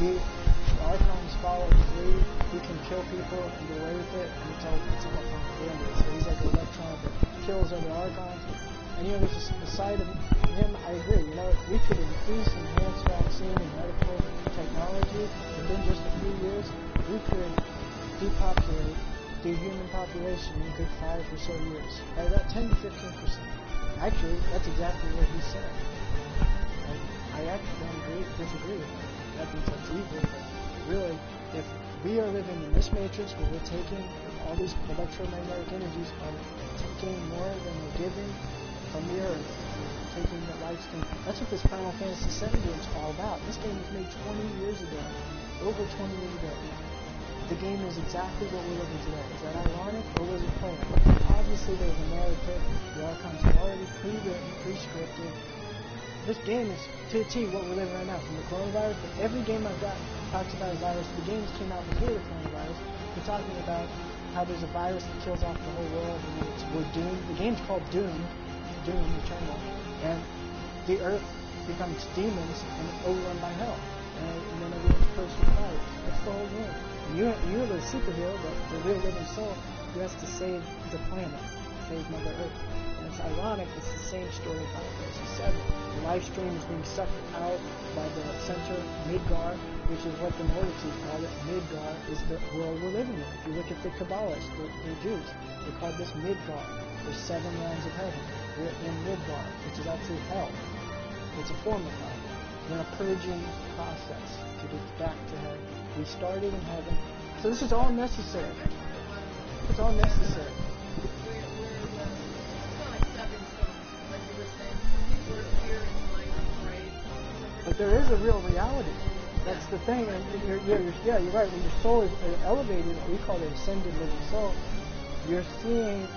The Archons follow his lead. He can kill people and get away with it, and it's all propaganda. So he's like an electron that kills other Archons. And there's a side of him, I agree. We could increase, enhance vaccine and medical technology within just a few years. We could depopulate the human population in a good 5 or so years, by about 10 to 15%. Actually, that's exactly what he said. And I actually don't disagree with that. That means that's evil, but really, if we are living in this matrix where we're taking all these electromagnetic energies, are taking more than we're giving from the earth, taking the life stream. That's what this Final Fantasy VII game is all about. This game was made 20 years ago, over 20 years ago. The game is exactly what we're living today. Is that ironic, or was it planned? Obviously, there's a narrative. The Archons are already pre-written, pre-scripted. This game is to a T what we're living right now. From the coronavirus, but every game I've gotten talks about a virus. The games came out before the coronavirus. We're talking about how there's a virus that kills off the whole world, and then we're doomed. The game's called Doom Eternal, and the Earth becomes demons and overrun by hell, and then everyone's cursed with virus. That's the whole game. You're the superhero, but the real living soul who has to save the planet, save Mother Earth. And it's ironic, it's the same story in Final Fantasy VII. The life stream is being sucked out by the center, Midgar, which is what the Nordics call it. Midgar is the world we're living in. If you look at the Kabbalists, the Jews, they call this Midgar. There's 7 realms of heaven. We're in Midgar, which is actually hell. It's a form of hell. We're in a purging process to get back to heaven. We started in heaven. So this is all necessary. It's all necessary. But there is a real reality. That's the thing. And you're right. When your soul is elevated, we call it ascended living soul, you're seeing.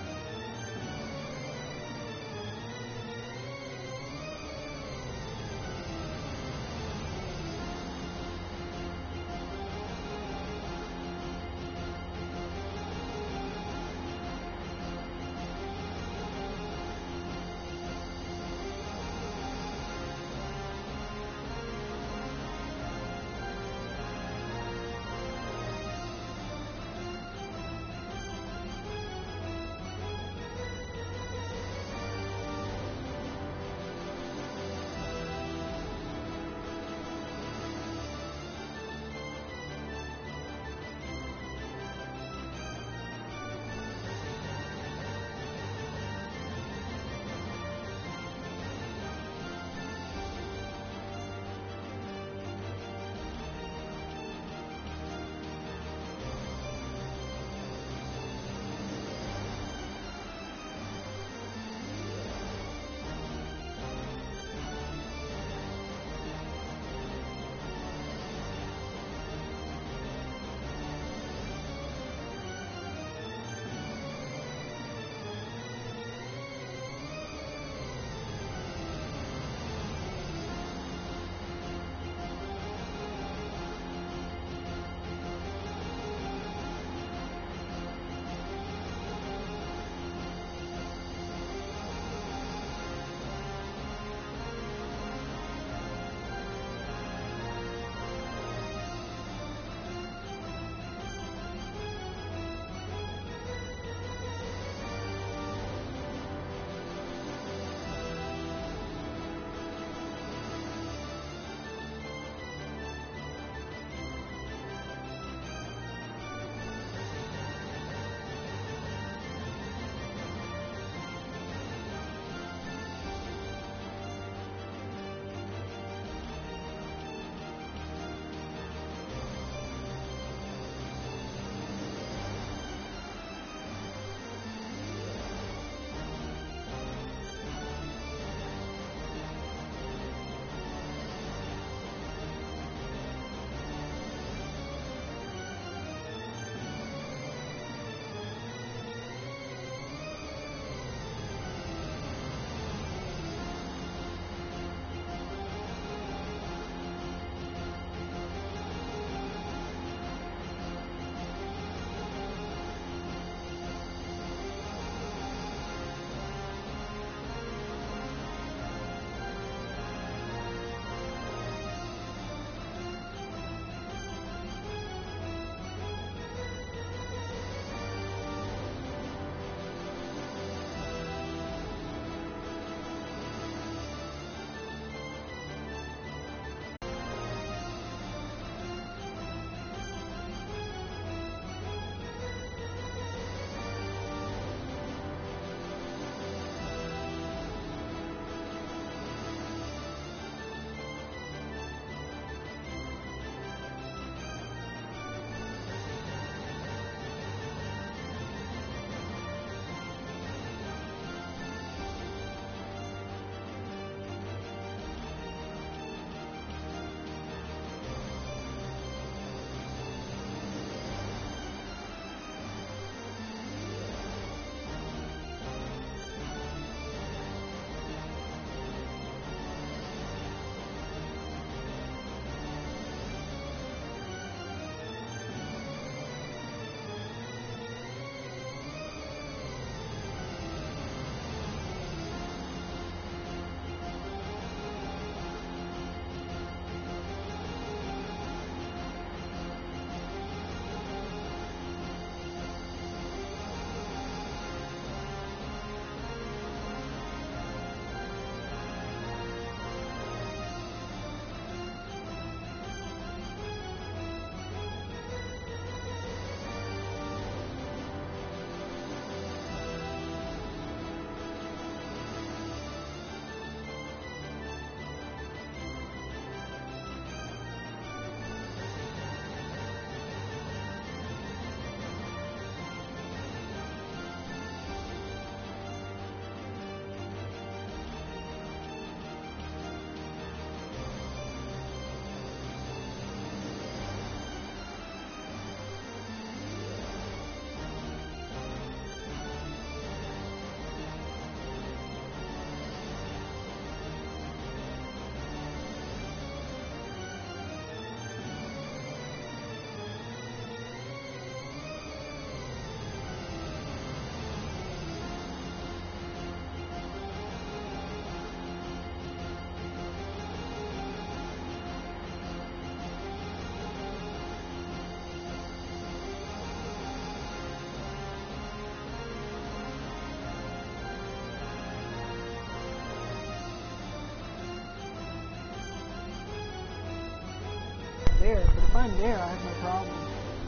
if I'm there, I have no problem.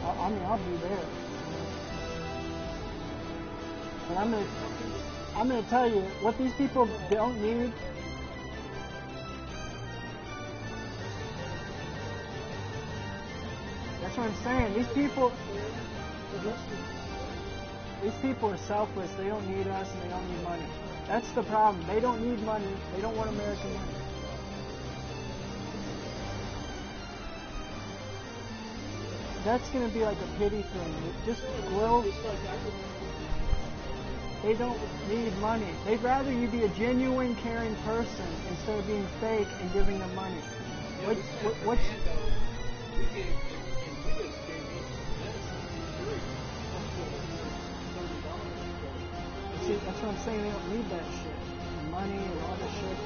I mean, I'll be there. And I'm gonna tell you what these people don't need. That's what I'm saying. These people are selfless. They don't need us, and they don't need money. That's the problem. They don't need money. They don't want American money. That's going to be like a pity thing. Just grow. They don't need money. They'd rather you be a genuine, caring person instead of being fake and giving them money. What's... See, that's what I'm saying. They don't need that shit. Money and all this shit.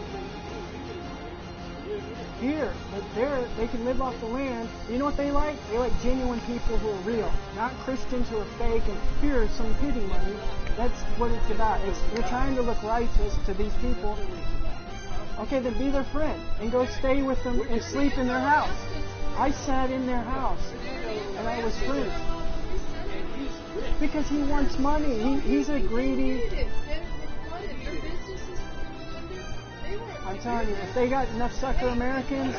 Here, but there, they can live off the land. You know what they like? They like genuine people who are real, not Christians who are fake. And here's some pity money. That's what it's about. You're trying to look righteous to these people. Okay, then be their friend and go stay with them and sleep in their house. I sat in their house and I was friends. Because he wants money. He's a greedy. I'm telling you, if they got enough sucker Americans,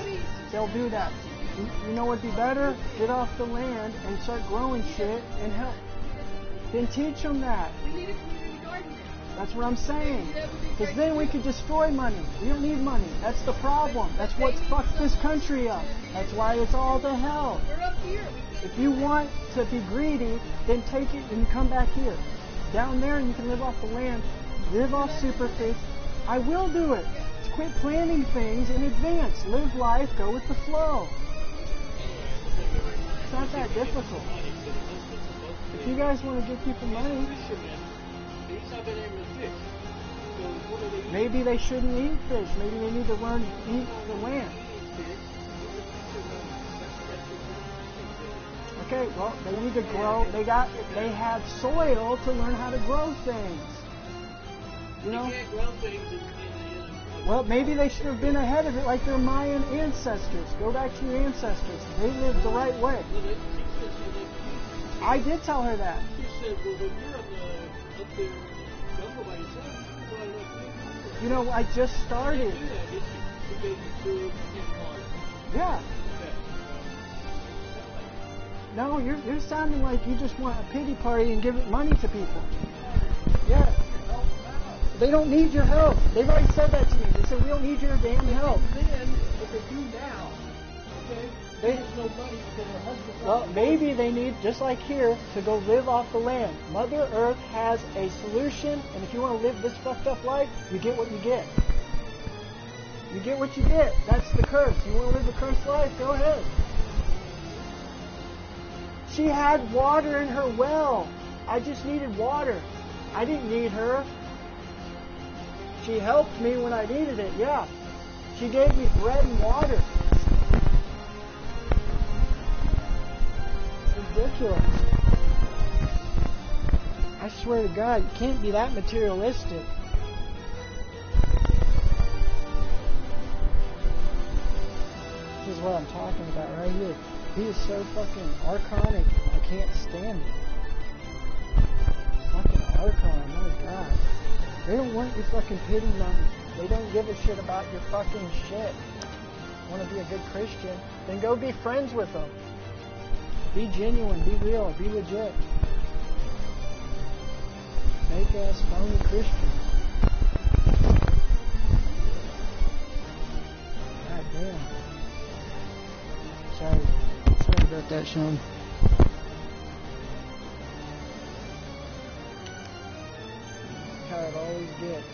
they'll do that. You know what'd be better? Get off the land and start growing shit and help. Then teach them that. That's what I'm saying. Because then we could destroy money. We don't need money. That's the problem. That's what fucks this country up. That's why it's all to hell. If you want to be greedy, then take it and come back here. Down there, you can live off the land, live off superfoods. I will do it. Quit planning things in advance. Live life, go with the flow. It's not that difficult. If you guys want to give people money, maybe they shouldn't eat fish. Maybe they need to learn to eat the land. Okay, well, they need to grow. They have soil to learn how to grow things. You know? Well, maybe they should have been ahead of it like their Mayan ancestors. Go back to your ancestors. They lived the right way. I did tell her that. You know, I just started. Yeah. No, you're sounding like you just want a pity party and give money to people. Yeah. They don't need your help. They've already said that to me. They said, we don't need your damn help. But they do now. Okay? There's no money because their husband... Well, maybe they need, just like here, to go live off the land. Mother Earth has a solution, and if you want to live this fucked up life, you get what you get. You get what you get. That's the curse. You want to live a cursed life? Go ahead. She had water in her well. I just needed water. I didn't need her. She helped me when I needed it, yeah. She gave me bread and water. It's ridiculous. I swear to God, you can't be that materialistic. This is what I'm talking about right here. He is so fucking archonic, I can't stand it. Fucking archon, my God. They don't want your fucking pity money. They don't give a shit about your fucking shit. Want to be a good Christian? Then go be friends with them. Be genuine, be real, be legit. Make us phony Christians. God damn. Sorry about that, Sean. How it always gets.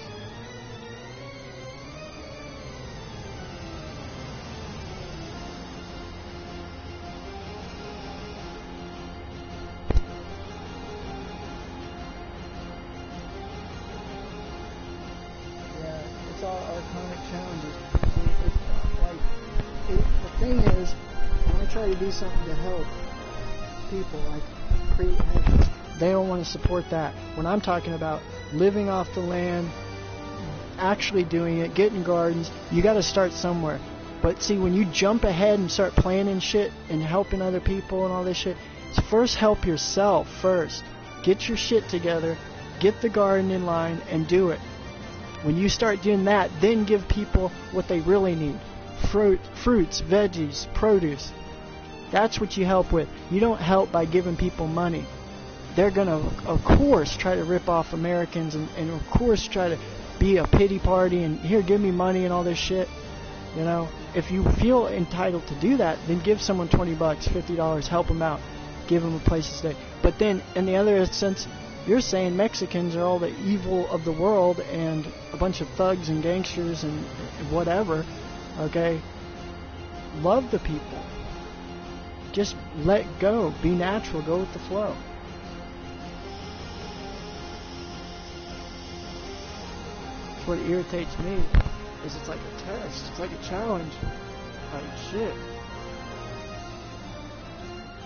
Yeah, it's all archonic challenges. The thing is, when I try to do something to help people, like create heaven, they don't want to support that. When I'm talking about living off the land, actually doing it, getting gardens, you got to start somewhere. But see, when you jump ahead and start planning shit and helping other people and all this shit, first help yourself first. Get your shit together, get the garden in line, and do it. When you start doing that, then give people what they really need. Fruits, veggies, produce. That's what you help with. You don't help by giving people money. They're going to, of course, try to rip off Americans and of course try to be a pity party and here, give me money and all this shit. You know, if you feel entitled to do that, then give someone $20, $50, help them out, give them a place to stay. But then, in the other sense, you're saying Mexicans are all the evil of the world and a bunch of thugs and gangsters and whatever, okay? Love the people. Just let go. Be natural. Go with the flow. That's what irritates me, is it's like a test. It's like a challenge. Like, shit.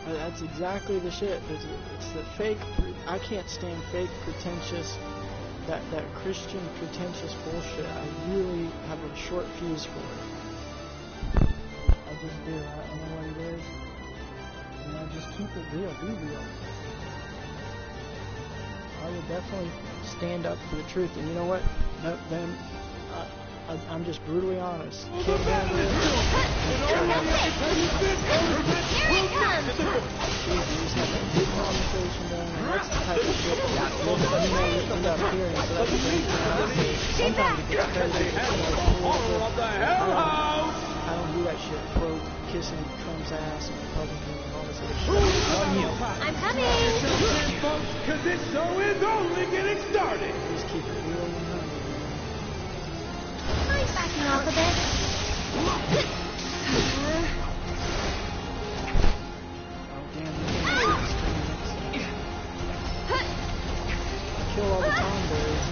That's exactly the shit. It's the fake. I can't stand fake, pretentious, that Christian pretentious bullshit. I really have a short fuse for it. I just do. I know what it is. And I just keep it real. Be real. I would definitely stand up for the truth. And you know what? I'm just brutally honest. Here it comes! That's the type of shit that end up hearing. So that's the thing. Sometimes it gets crazy. I don't do that shit. Pro kissing Trump's ass and Republicans and all this other shit. I'm coming! Because this show is only getting started! Just keep it real and humble. I'm backing off a bit. Kill all the tomboys.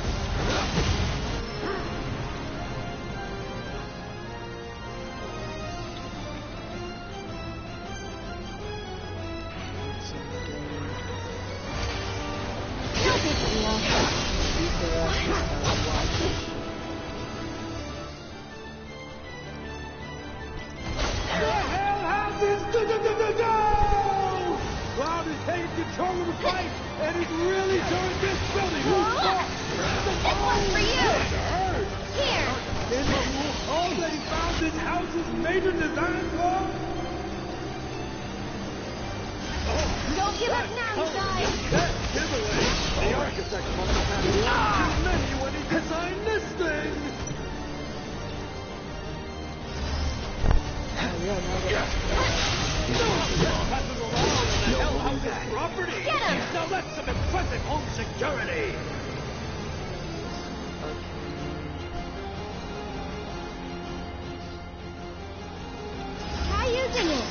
Cloud is taking control of the fight, and he's really showing this building who's boss. This one's for you! Here! All that he found this house's major design flaw? Don't give up now, you guys! That giveaway! The architect must have had too many when he designed this thing! Property. Get him! Now that's some impressive home security! How you doing?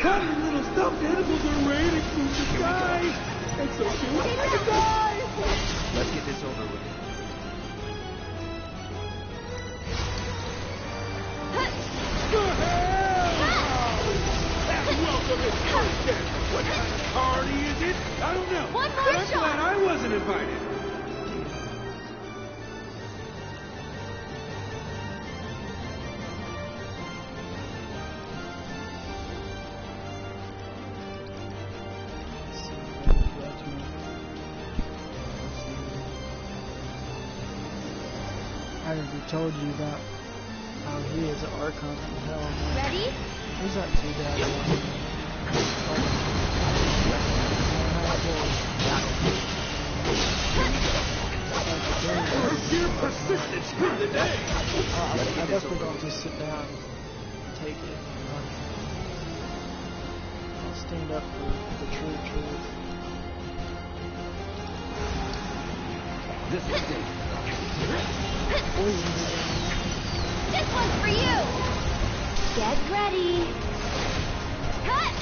Tiny little stuffed animals are raining through the sky! It's so cute! Let's get this over with. What kind of party is it? I don't know. One more but I'm shot. glad I wasn't invited. I already told you about how he is an Archon in hell. Ready? Who's that two guys? Her sheer persistence won the day. I guess we're going to just sit down and take it. I'll stand up for the true truth. This is dangerous. This one's for you! Get ready! Cut!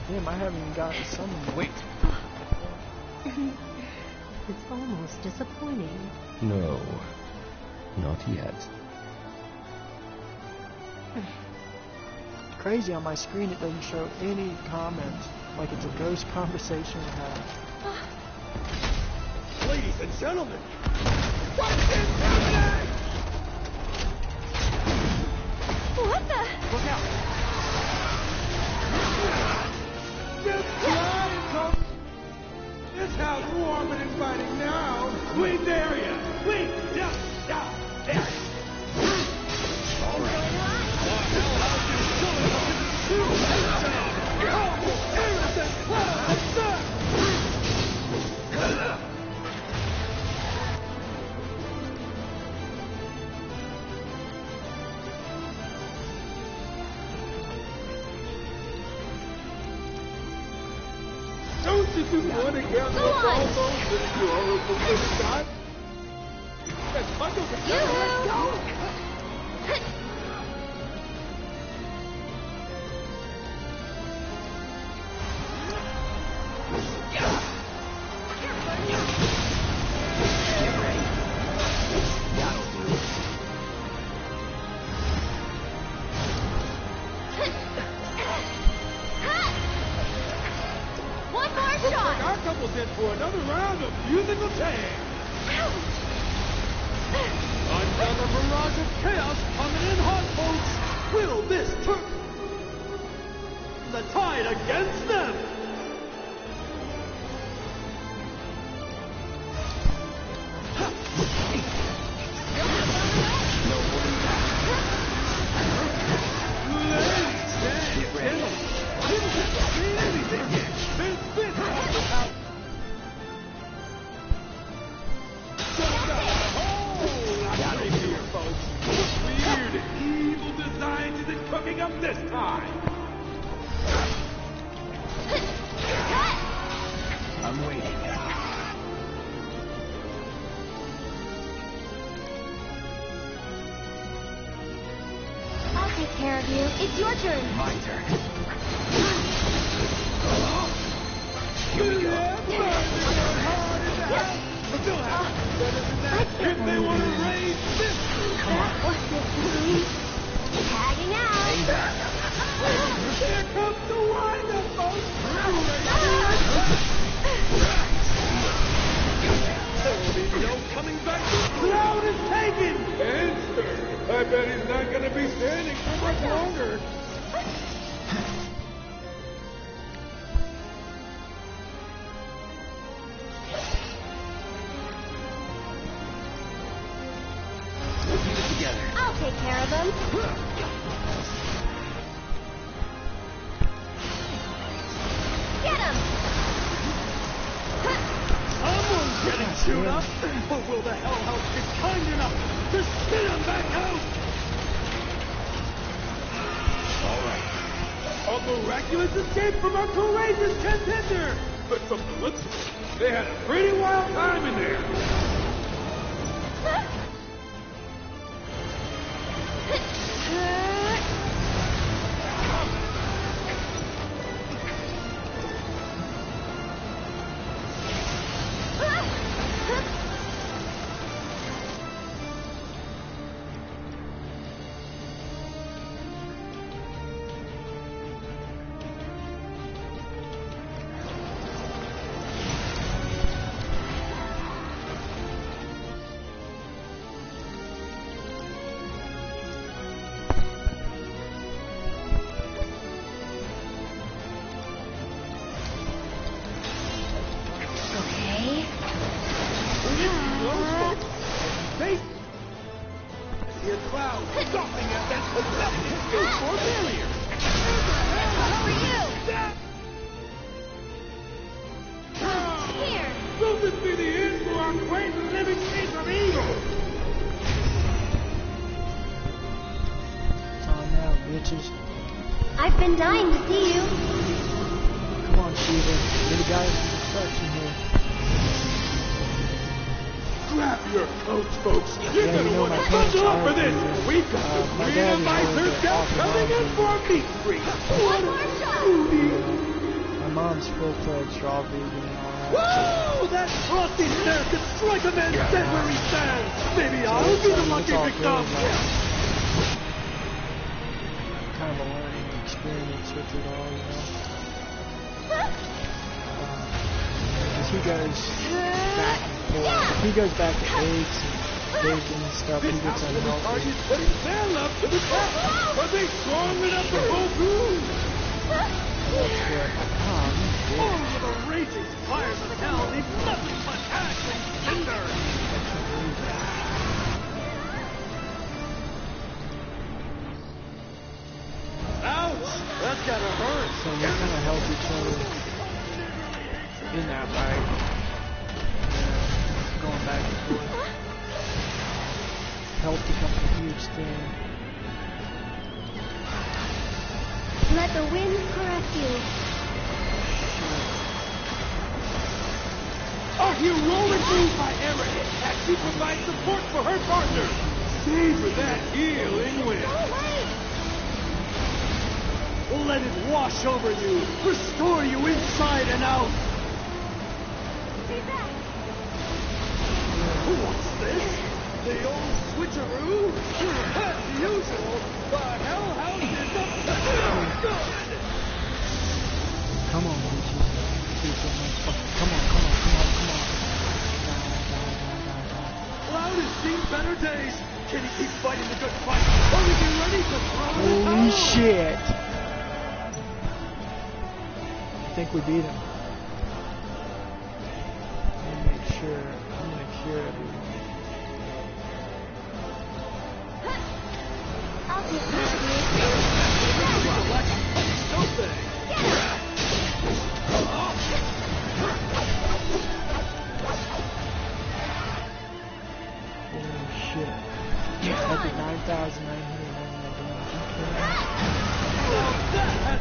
Damn, I haven't even gotten summoned. Wait. It's almost disappointing. No, not yet. Crazy, on my screen it doesn't show any comments, like it's a ghost conversation we had. Ladies and gentlemen, what's happening? What the? Look out! Just try, folks. This house warm and inviting now. We dare ya. We just stop there. All right. Don't you just want to get up all those that you always been shot? Let's go. Our couple's in for another round of musical tag. Another barrage of chaos coming in hot, folks. Will this turn the tide against them? Weird and evil designs isn't cooking up this time. I'm waiting. I'll take care of you. It's your turn. My turn. Here we go. If they want to raise this, tagging out. Here comes the wind-up, folks. There will be no coming back. The crowd is taken. And sir, I bet he's not going to be standing for much longer. I'll take care of them. Get him! Someone's getting chewed up, but will the Hell House be kind enough to spit him back out? All right. A miraculous escape from our courageous contender. But from the looks of it, they had a pretty wild time in there. I've been dying to see you. Come on, Steven. You're the guy with destruction here. Grab your coats, folks. You're gonna want to bundle up for this. We've got the Freedom Miser Scout coming in for a meet and greet. What a cutie. My mom's full-fledged raw vegan and all that. Woo! That's Cross these stairs and strike a man dead where he stands! Maybe I'll be the lucky victim! Kind of a learning experience with it all, you know. Because he goes back and forth. He goes back to eggs and bacon and stuff. He gets unhealthy. Are you putting their love to the test? Are they strong enough to pull through? That's good. Oh, the raging fires of hell leave nothing but ash and cinder! Ouch! That's gotta hurt! So we kind of help each other in that fight. Going back and forth. Health becomes a huge thing. Let the wind caress you. A heroic move by Erin as she provides support for her partner. Savor that healing wind. Let it wash over you, restore you inside and out. What's this? The old switcheroo? As usual, the hellhound is up to no good. Come on, bitches. Come on. Cloud has seen better days. Can he keep fighting the good fight? Or is he ready to throw in the towel? Holy shit. I think we beat him. Let me make sure. I'm gonna cure everyone. I'll take Holy shit. I did 9,999 damage.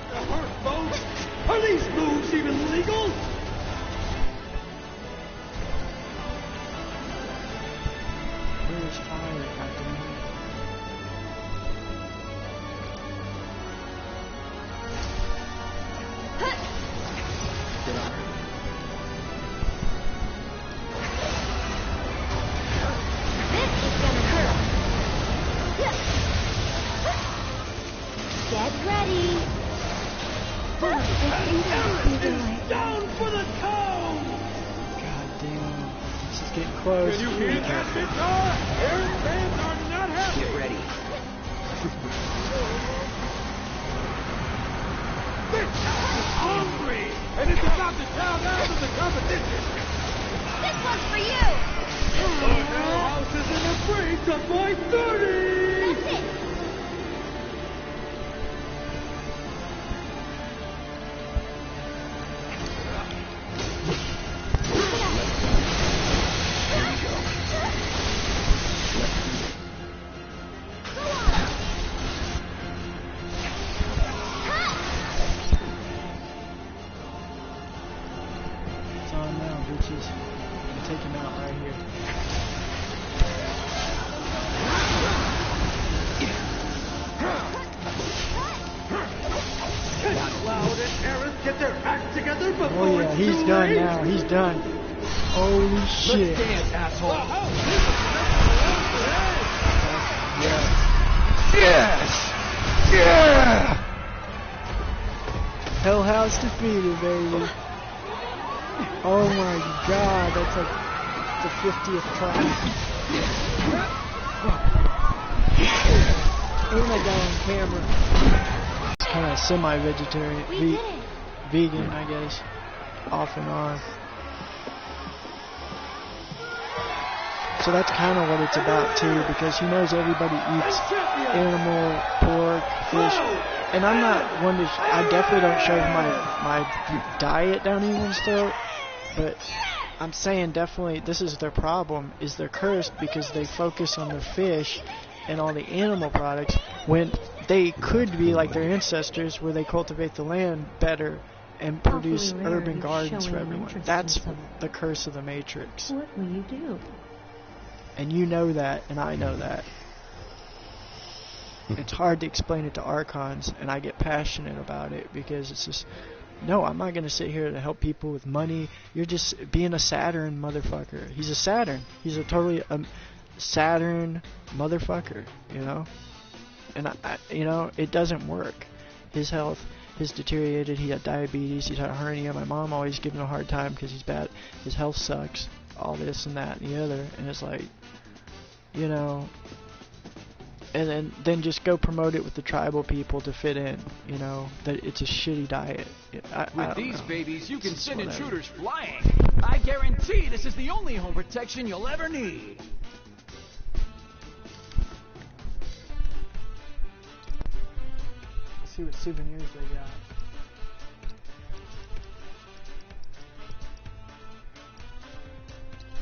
Hurt, folks! Are these moves even legal? Where's fire, goddammit? Get on. This is gonna hurt. Get ready. Aaron is down for the count! God damn. This is getting close. Can you hear that, Victor? Aaron fans are not happy. Get ready. Victor is hungry, and it's about to tell out of the competition. This one's for you. The hellhouse isn't afraid to fight dirty! That's it. It's on now, bitches. Take him out right here. Can Cloud and Aaron get their act together before Oh yeah, it's he's too done late? now. He's done. Holy shit. Let's dance, asshole. Yes! Yeah! Hellhouse defeated, baby. Oh my god, that's like the 50th try. And I got on camera. It's kind of semi-vegetarian, vegan, I guess, off and on. So that's kind of what it's about too, because he knows everybody eats animal, pork, fish, and I'm not one to. I definitely don't shove my diet down anyone's throat, but I'm saying definitely this is their problem. Is they're cursed because they focus on their fish and all the animal products when they could be like their ancestors, where they cultivate the land better and produce urban gardens for everyone. That's the curse of the Matrix. What will you do? And you know that, and I know that. It's hard to explain it to Archons, and I get passionate about it because it's just No, I'm not gonna sit here to help people with money. You're just being a Saturn motherfucker. He's a Saturn. He's a totally Saturn motherfucker, you know? And you know, it doesn't work. His health has deteriorated. He had diabetes. He's had a hernia. My mom always gives him a hard time because he's bad. His health sucks. All this and that and the other. And it's like, you know, and then just go promote it with the tribal people to fit in, you know, that it's a shitty diet. With these babies, you can send intruders flying. I guarantee this is the only home protection you'll ever need. Let's see what souvenirs they got.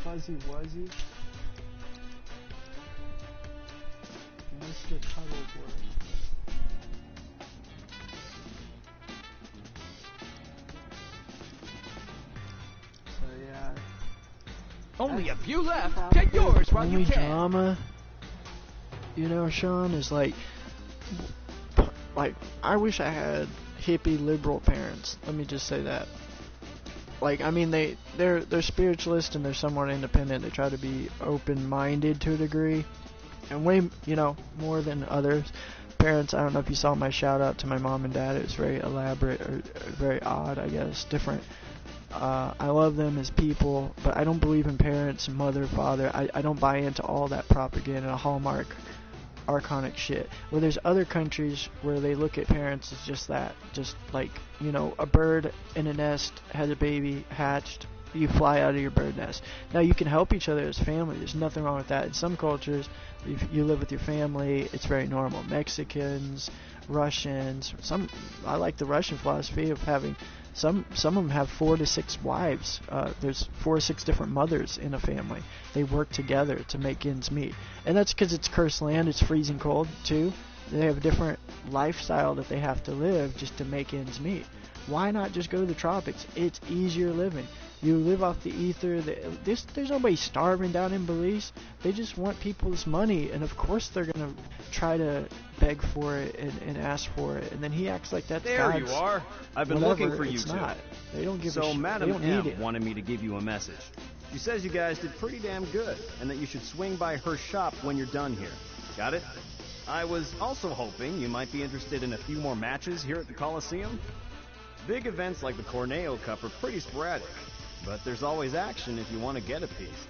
Fuzzy Wuzzy. Mr. Cuddleworth. So yeah. Only a few left. Get yours while you can. Drama, you know, Sean, is like I wish I had hippie liberal parents. Let me just say that. Like, I mean, they're spiritualist and they're somewhat independent. They try to be open-minded to a degree, and way, you know, more than others. Parents, I don't know if you saw my shout out to my mom and dad. It was very elaborate, or very odd, I guess, different. I love them as people, but I don't believe in parents, mother, father. I don't buy into all that propaganda, Hallmark, archonic shit. Where there's other countries where they look at parents as just that, just like, you know, a bird in a nest has a baby hatched, you fly out of your bird nest. Now you can help each other as family. There's nothing wrong with that. In some cultures, if you live with your family, it's very normal. Mexicans, Russians, I like the Russian philosophy of having some of them have 4 to 6 wives. There's 4 or 6 different mothers in a family. They work together to make ends meet, and that's because it's cursed land. It's freezing cold too. They have a different lifestyle that they have to live just to make ends meet. Why not just go to the tropics? It's easier living. You live off the ether. There's nobody starving down in Belize. They just want people's money, and of course they're gonna try to beg for it and ask for it. And then he acts like that's there God's. You are. I've been Whatever, looking for you it's two. not. They don't give a So shit. Madam They don't need M it. wanted me to give you a message. She says you guys did pretty damn good, and that you should swing by her shop when you're done here. Got it? I was also hoping you might be interested in a few more matches here at the Coliseum. Big events like the Corneo Cup are pretty sporadic, but there's always action if you want to get a piece.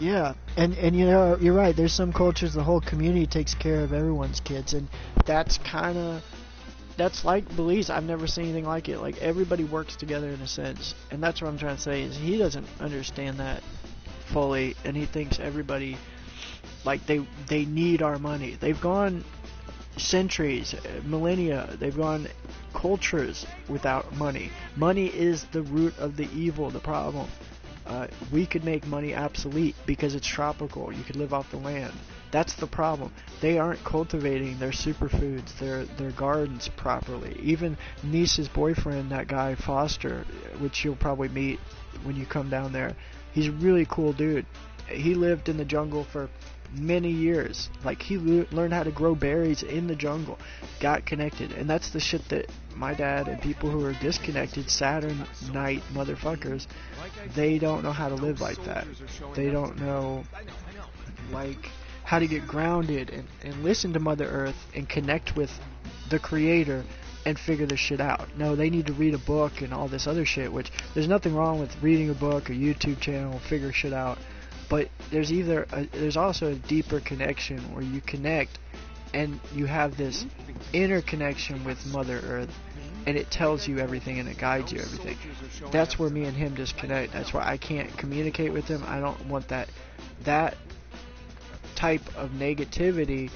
Yeah, and you know, you're right. There's some cultures the whole community takes care of everyone's kids, and that's like Belize. I've never seen anything like it. Like, everybody works together in a sense, and that's what I'm trying to say, is he doesn't understand that fully, and he thinks everybody, like, they need our money. They've gone centuries, millennia, they've gone cultures without money. Money is the root of the evil, the problem. We could make money obsolete because it's tropical. You could live off the land. That's the problem. They aren't cultivating their superfoods, their gardens properly. Even Niece's boyfriend, that guy Foster, which you'll probably meet when you come down there, he's a really cool dude. He lived in the jungle for many years. Like, he learned how to grow berries in the jungle, got connected, and that's the shit that my dad and people who are disconnected, Saturn night motherfuckers, they don't know how to live like that. They don't know, like, how to get grounded and listen to Mother Earth and connect with the Creator and figure this shit out. No, they need to read a book and all this other shit, which there's nothing wrong with reading a book or YouTube channel, figure shit out. But there's also a deeper connection where you connect and you have this inner connection with Mother Earth, and it tells you everything and it guides you everything. That's where me and him disconnect. That's why I can't communicate with him. I don't want that type of negativity.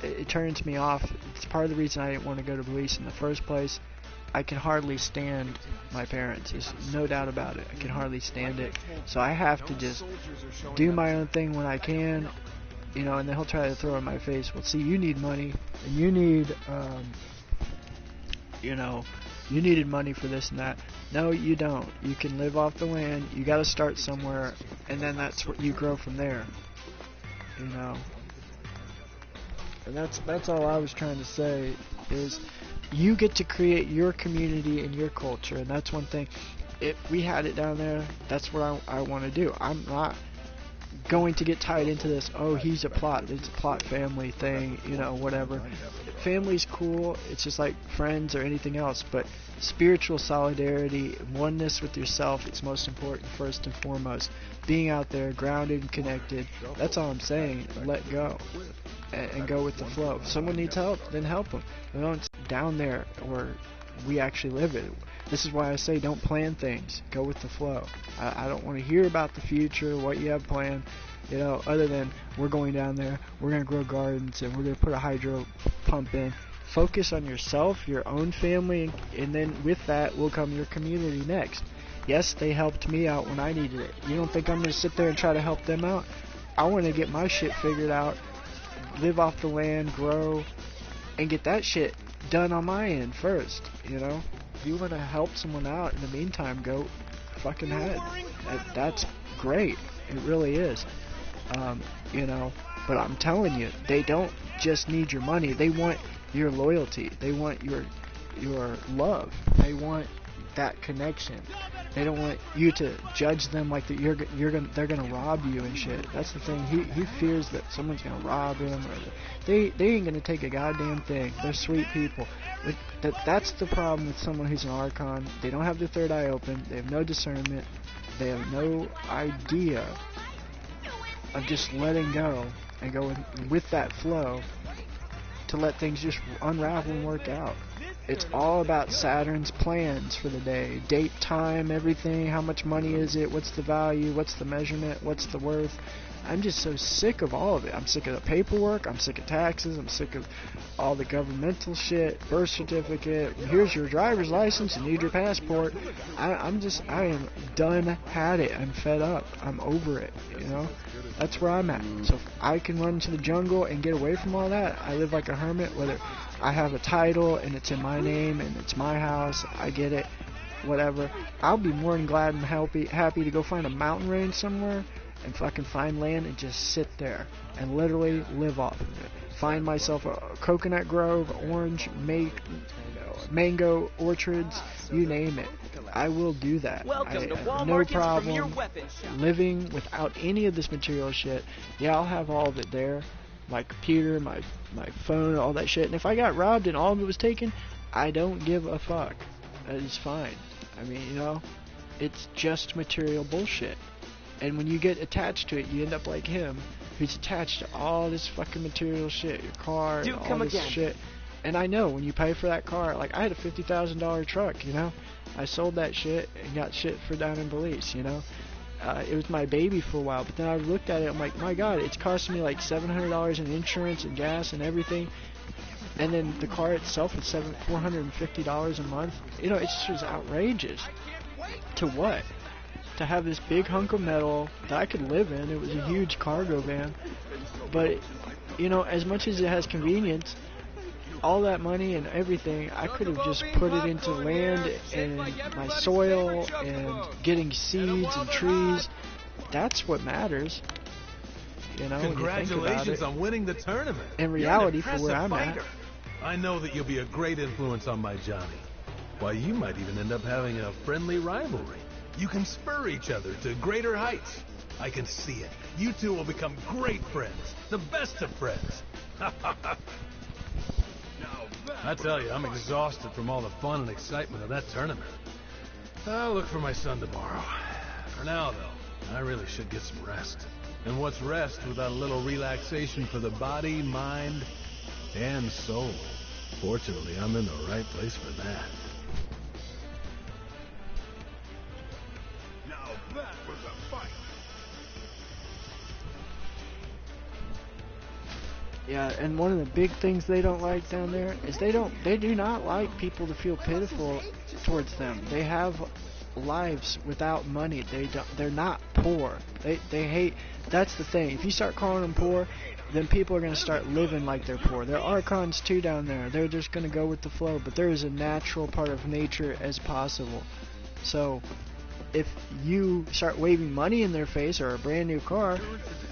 It turns me off. It's part of the reason I didn't want to go to Belize in the first place. I can hardly stand my parents. There's no doubt about it. I can hardly stand it. So I have to just do my own thing when I can, you know, and then he'll try to throw in my face, well, see, you need money, and you need, you know, you needed money for this and that. No, you don't. You can live off the land. You got to start somewhere, and then that's what you grow from there. You know. And that's all I was trying to say is you get to create your community and your culture, and that's one thing. If we had it down there, that's what I want to do. I'm not going to get tied into this, oh, it's a plot family thing, you know, whatever. Family's cool, it's just like friends or anything else, but spiritual solidarity, oneness with yourself, it's most important first and foremost. Being out there, grounded and connected, that's all I'm saying. Let go and go with the flow. If someone needs help, then help them. We don't down there where we actually live it. This is why I say don't plan things. Go with the flow. I don't want to hear about the future, what you have planned, you know, other than we're going down there, we're going to grow gardens, and we're going to put a hydro pump in. Focus on yourself, your own family, and then with that will come your community next. Yes, they helped me out when I needed it. You don't think I'm going to sit there and try to help them out? I want to get my shit figured out, live off the land, grow, and get that shit done on my end first, you know? If you want to help someone out in the meantime, go fucking ahead. That's great. It really is. You know, but I'm telling you, they don't just need your money. They want your loyalty. They want your love. They want that connection. They don't want you to judge them like that they're gonna rob you and shit. That's the thing. He fears that someone's gonna rob him, or they ain't gonna take a goddamn thing. They're sweet people. That's the problem with someone who's an Archon. They don't have their third eye open. They have no discernment. They have no idea of just letting go and going with that flow to let things just unravel and work out. It's all about Saturn's plans for the day. Date, time, everything. How much money is it? What's the value? What's the measurement? What's the worth? I'm just so sick of all of it. I'm sick of the paperwork. I'm sick of taxes. I'm sick of all the governmental shit. Birth certificate. Here's your driver's license. You need your passport. I am done. Had it. I'm fed up. I'm over it. You know? That's where I'm at. So if I can run to the jungle and get away from all that, I live like a hermit. Whether I have a title and it's in my name and it's my house, I get it. Whatever. I'll be more than glad and happy to go find a mountain range somewhere and fucking find land and just sit there and literally live off of it. Find myself a coconut grove, orange, mango orchards, you name it. I will do that. Welcome to Walmart. No problem living without any of this material shit. Yeah, I'll have all of it there. My computer, my phone, all that shit. And if I got robbed and all of it was taken, I don't give a fuck. It's fine. I mean, you know, it's just material bullshit. And when you get attached to it, you end up like him, who's attached to all this fucking material shit, your car, and all this shit. And I know when you pay for that car, like I had a $50,000 truck, you know, I sold that shit and got shit for down in Belize, you know. It was my baby for a while, but then I looked at it, I'm like, my God, it's costing me like $700 in insurance and gas and everything. And then the car itself is $450 a month. You know, it's just outrageous. To what? To have this big hunk of metal that I could live in. It was a huge cargo van. But, you know, as much as it has convenience, all that money and everything, I could have just put it into land and my soil and getting seeds and trees. That's what matters. You know, congratulations on winning the tournament. In reality, for where I'm at. I know that you'll be a great influence on my Johnny. Why, you might even end up having a friendly rivalry. You can spur each other to greater heights. I can see it. You two will become great friends. The best of friends. I tell you, I'm exhausted from all the fun and excitement of that tournament. I'll look for my son tomorrow. For now, though, I really should get some rest. And what's rest without a little relaxation for the body, mind, and soul? Fortunately, I'm in the right place for that. Now that was a fight. Yeah, and one of the big things they don't like down there is they do not like people to feel pitiful towards them. They have lives without money. They're not poor. They hate. That's the thing. If you start calling them poor, then people are going to start living like they're poor. There are Archons too down there. They're just going to go with the flow, but there is a natural part of nature as possible. So, if you start waving money in their face or a brand new car,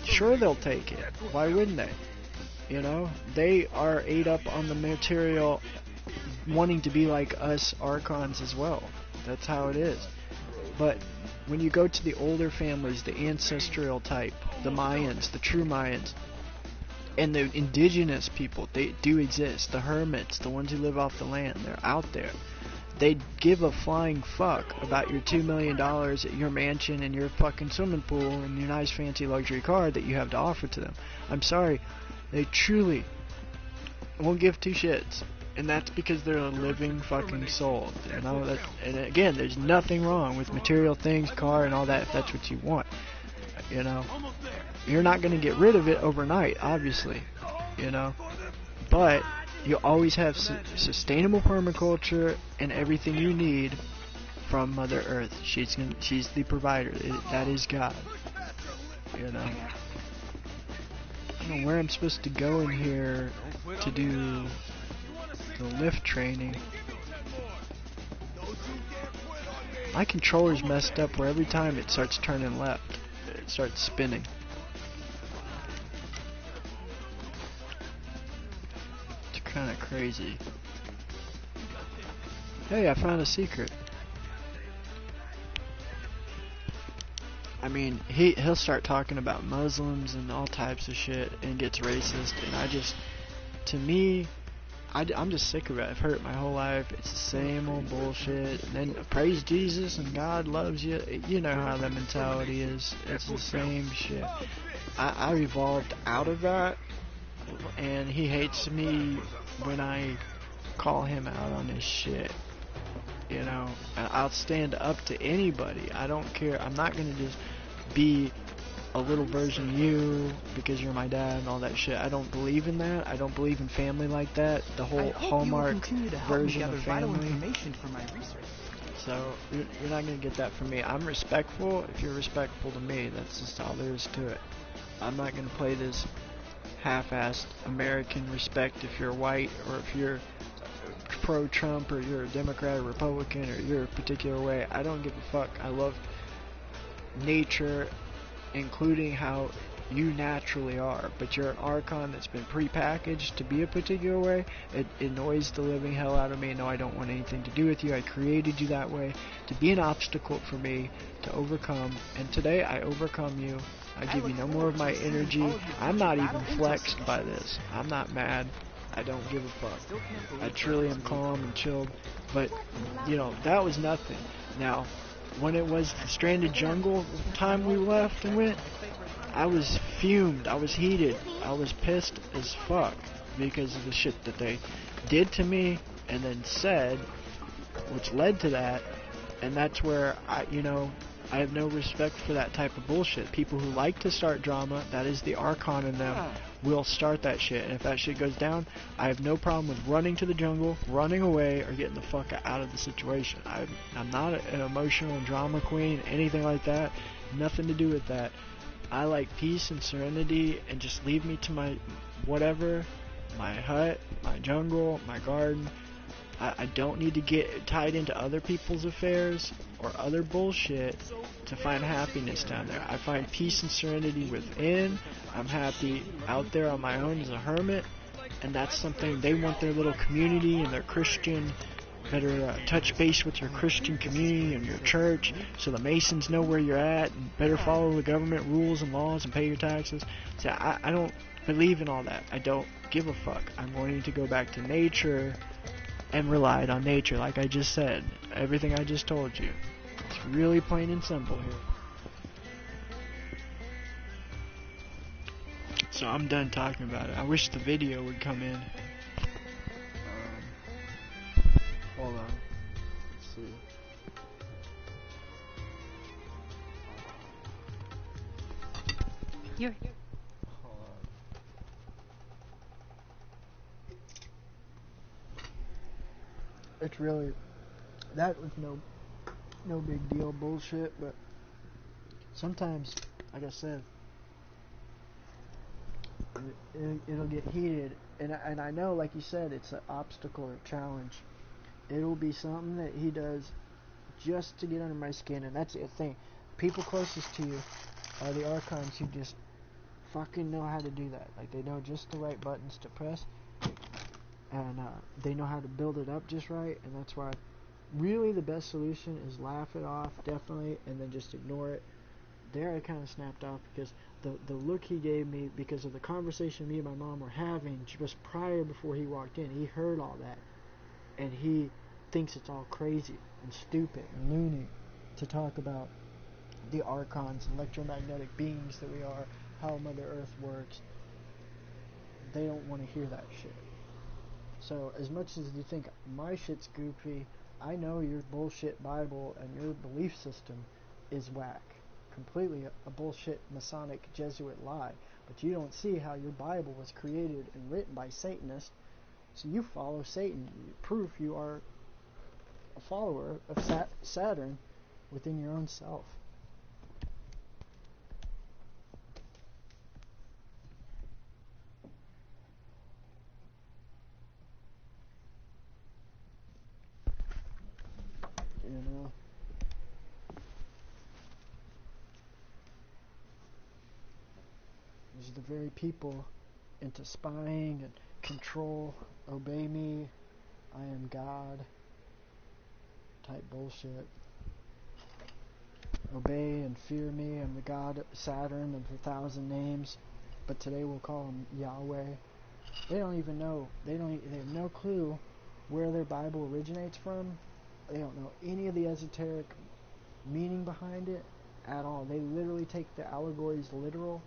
sure they'll take it. Why wouldn't they? You know, they are ate up on the material, wanting to be like us Archons as well. That's how it is. But when you go to the older families, the ancestral type, the Mayans, the true Mayans, and the indigenous people, they do exist. The hermits, the ones who live off the land, they're out there. They give a flying fuck about your $2 million at your mansion and your fucking swimming pool and your nice fancy luxury car that you have to offer to them. I'm sorry, they truly won't give two shits. And that's because they're a living fucking soul. You know, that, and again, there's nothing wrong with material things, car and all that if that's what you want. You know, you're not going to get rid of it overnight, obviously. You know, but you always have sustainable permaculture and everything you need from Mother Earth. She's the provider. That is God. You know, I don't know where I'm supposed to go in here to do the lift training. My controller's messed up where every time it starts turning left, it starts spinning. It's kind of crazy. Hey, I found a secret. I mean, he'll start talking about Muslims and all types of shit and gets racist, and to me, I'm just sick of it. I've heard it my whole life. It's the same old bullshit. And then praise Jesus and God loves you. You know how that mentality is. It's the same shit. I evolved out of that, and he hates me when I call him out on his shit. You know, I'll stand up to anybody. I don't care. I'm not going to just be a little version of you because you're my dad and all that shit. I don't believe in that. I don't believe in family like that. The whole Hallmark version of family. For my research. So you're not going to get that from me. I'm respectful if you're respectful to me. That's just all there is to it. I'm not going to play this half-assed American respect if you're white or if you're pro-Trump or you're a Democrat or Republican or you're a particular way. I don't give a fuck. I love nature, including how you naturally are, but you're an Archon that's been pre-packaged to be a particular way. It annoys the living hell out of me. No, I don't want anything to do with you. I created you that way to be an obstacle for me to overcome, and today I overcome you. I give you no more of my energy. I'm not even flexed by this. I'm not mad. I don't give a fuck. I truly am calm and chilled, but you know, that was nothing. Now, when it was the stranded jungle time we left and went, I was fumed, I was heated, I was pissed as fuck because of the shit that they did to me and then said, which led to that, and that's where I have no respect for that type of bullshit. People who like to start drama, that is the Archon in them, will start that shit, and if that shit goes down, I have no problem with running to the jungle, running away, or getting the fuck out of the situation. I'm not an emotional drama queen, anything like that, nothing to do with that. I like peace and serenity, and just leave me to my whatever, my hut, my jungle, my garden. I don't need to get tied into other people's affairs or other bullshit to find happiness down there. I find peace and serenity within. I'm happy out there on my own as a hermit, and that's something they want their little community and their Christian. Better touch base with your Christian community and your church so the Masons know where you're at, and better follow the government rules and laws and pay your taxes. So I don't believe in all that. I don't give a fuck. I'm wanting to go back to nature and relied on nature, like I just said. Everything I just told you. It's really plain and simple here. So I'm done talking about it. I wish the video would come in. Hold on. Let's see. You're Hold on. It's really, that was no big deal bullshit, but sometimes, like I said, it'll get heated, and I know, like you said, it's an obstacle or challenge. It'll be something that he does just to get under my skin, and that's the thing. People closest to you are the Archons who just fucking know how to do that. Like, they know just the right buttons to press, and they know how to build it up just right, and that's why really the best solution is laugh it off, definitely, and then just ignore it. There I kind of snapped off because the look he gave me, because of the conversation me and my mom were having just prior before he walked in, he heard all that, and he thinks it's all crazy and stupid and loony to talk about the Archons, electromagnetic beings that we are, how Mother Earth works. They don't want to hear that shit. So as much as you think my shit's goofy, I know your bullshit Bible and your belief system is whack. Completely a bullshit Masonic Jesuit lie. But you don't see how your Bible was created and written by Satanists, so you follow Satan. Proof you are a follower of Saturn within your own self. You know? These are the very people into spying and control, obey me, I am God type bullshit. Obey and fear me, I'm the God Saturn of 1,000 names, but today we'll call him Yahweh. They don't even know, they have no clue where their Bible originates from. They don't know any of the esoteric meaning behind it at all. They literally take the allegories literal,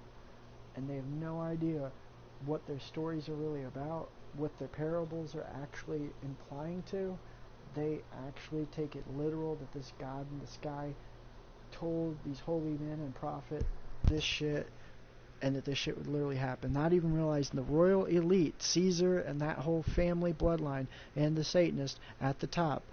and they have no idea what their stories are really about, what their parables are actually implying to. They actually take it literal that this God in the sky told these holy men and prophet this shit, and that this shit would literally happen. Not even realizing the royal elite, Caesar and that whole family bloodline, and the Satanists at the top,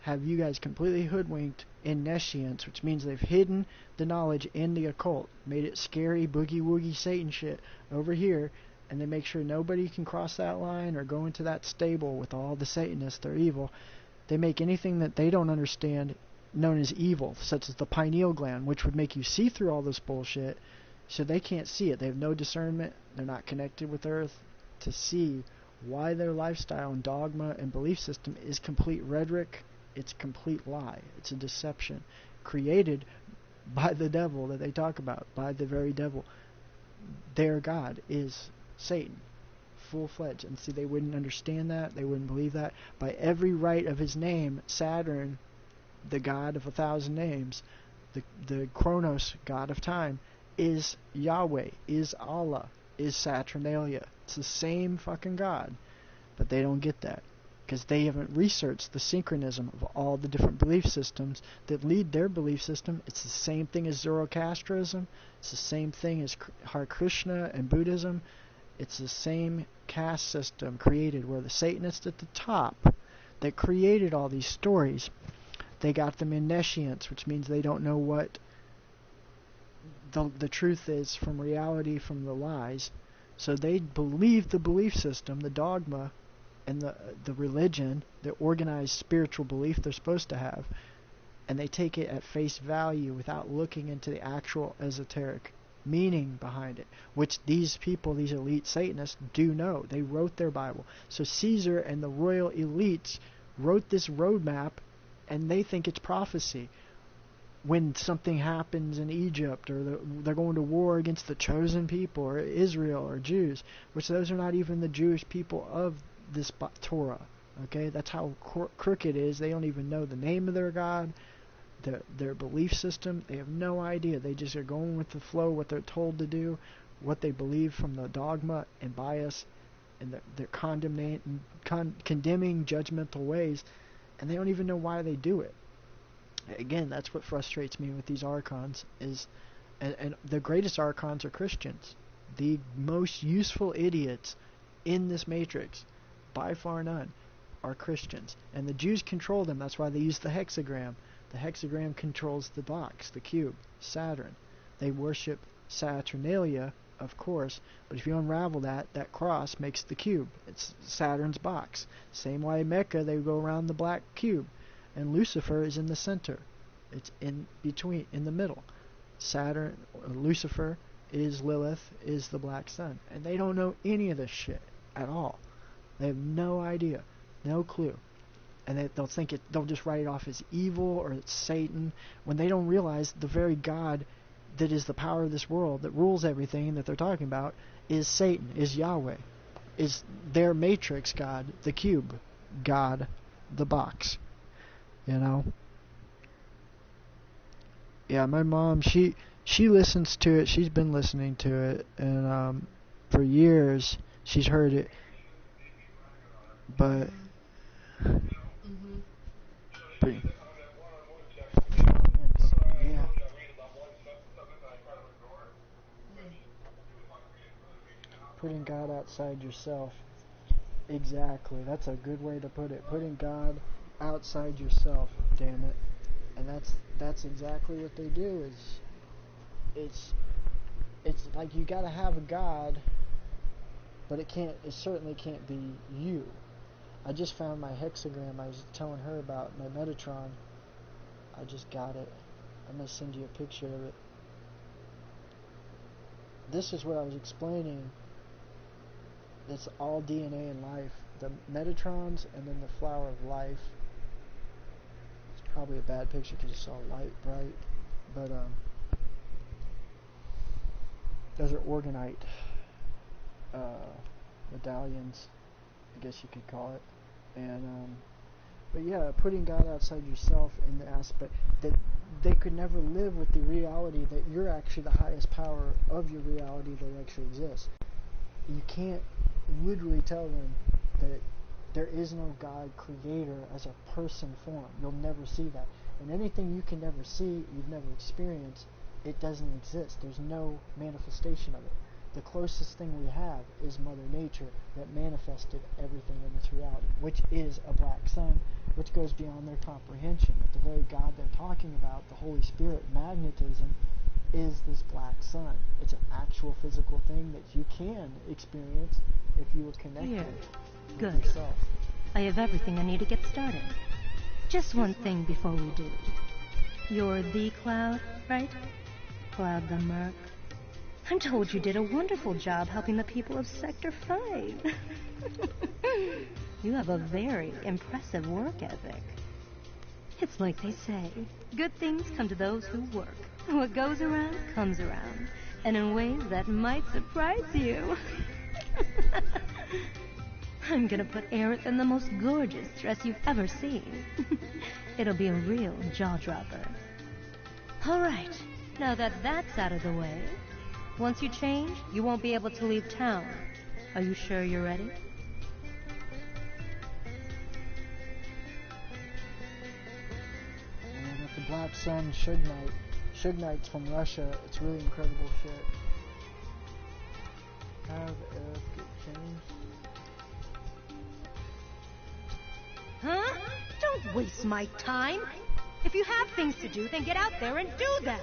have you guys completely hoodwinked in nescience, which means they've hidden the knowledge in the occult, made it scary, boogie-woogie Satan shit over here, and they make sure nobody can cross that line or go into that stable with all the Satanists. They're evil. They make anything that they don't understand known as evil, such as the pineal gland, which would make you see through all this bullshit, so they can't see it. They have no discernment. They're not connected with Earth to see why their lifestyle and dogma and belief system is complete rhetoric. It's complete lie. It's a deception created by the devil that they talk about, by the very devil. Their God is Satan, full-fledged. And see, they wouldn't understand that. They wouldn't believe that. By every right of his name, Saturn, the God of 1,000 names, the Chronos, God of time, is Yahweh, is Allah, is Saturnalia. It's the same fucking God. But they don't get that, because they haven't researched the synchronism of all the different belief systems that lead their belief system. It's the same thing as Zoroastrianism. It's the same thing as Hare Krishna and Buddhism. It's the same caste system created where the Satanists at the top that created all these stories, they got them in nescience, which means they don't know what the truth is from reality, from the lies. So they believe the belief system, the dogma, and the religion, the organized spiritual belief they're supposed to have, and they take it at face value without looking into the actual esoteric meaning behind it, which these people, these elite Satanists, do know. They wrote their Bible. So Caesar and the royal elites wrote this roadmap, and they think it's prophecy. When something happens in Egypt, or they're going to war against the chosen people, or Israel, or Jews, which those are not even the Jewish people of this Torah. Okay, that's how crooked it is. They don't even know the name of their God, their belief system. They have no idea. They just are going with the flow, what they're told to do, what they believe from the dogma and bias, and they're condemning judgmental ways, and they don't even know why they do it. Again, that's what frustrates me with these Archons, and the greatest Archons are Christians. The most useful idiots in this matrix, by far none, are Christians. And the Jews control them. That's why they use the hexagram. The hexagram controls the box, the cube, Saturn. They worship Saturnalia, of course, but if you unravel that cross makes the cube. It's Saturn's box. Same way Mecca, they go around the black cube. and Lucifer is in the center. It's in between, in the middle. Saturn, Lucifer is Lilith, is the black sun. And they don't know any of this shit at all. They have no idea, no clue. And they'll think they'll just write it off as evil or it's Satan, when they don't realize the very God that is the power of this world, that rules everything that they're talking about, is Satan, is Yahweh, is their matrix God, the cube God, the box. You know? Yeah, my mom, she listens to it. She's been listening to it, and for years she's heard it. But yeah. Putting God outside yourself. Exactly. That's a good way to put it. Putting God outside yourself, damn it. And that's exactly what they do. It's like you gotta have a God, but it certainly can't be you. I just found my hexagram. I was telling her about my Metatron. I just got it. I'm gonna send you a picture of it. This is what I was explaining. It's all DNA and life. The Metatrons and then the flower of life. It's probably a bad picture because it's all light, bright. But those are orgonite medallions, I guess you could call it. And but yeah, putting God outside yourself in the aspect that they could never live with the reality that you're actually the highest power of your reality that actually exists. You can't literally tell them that there is no God creator as a person form. You'll never see that. And anything you can never see, you've never experienced, it doesn't exist. There's no manifestation of it. The closest thing we have is Mother Nature that manifested everything in this reality, which is a black sun, which goes beyond their comprehension. But the very God they're talking about, the Holy Spirit, magnetism, is this black sun. It's an actual physical thing that you can experience if you were connected with yourself. I have everything I need to get started. Just one thing before we do. You're the Cloud, right? Cloud the Merc. I'm told you did a wonderful job helping the people of Sector 5. You have a very impressive work ethic. It's like they say, good things come to those who work. What goes around comes around, and in ways that might surprise you. I'm gonna put Aerith in the most gorgeous dress you've ever seen. It'll be a real jaw-dropper. All right, now that that's out of the way, once you change, you won't be able to leave town. Are you sure you're ready? And I got the Black Sun Suge Knight. Suge Knight's from Russia. It's really incredible shit. Have Aerith get changed. Huh? Don't waste my time. If you have things to do, then get out there and do them.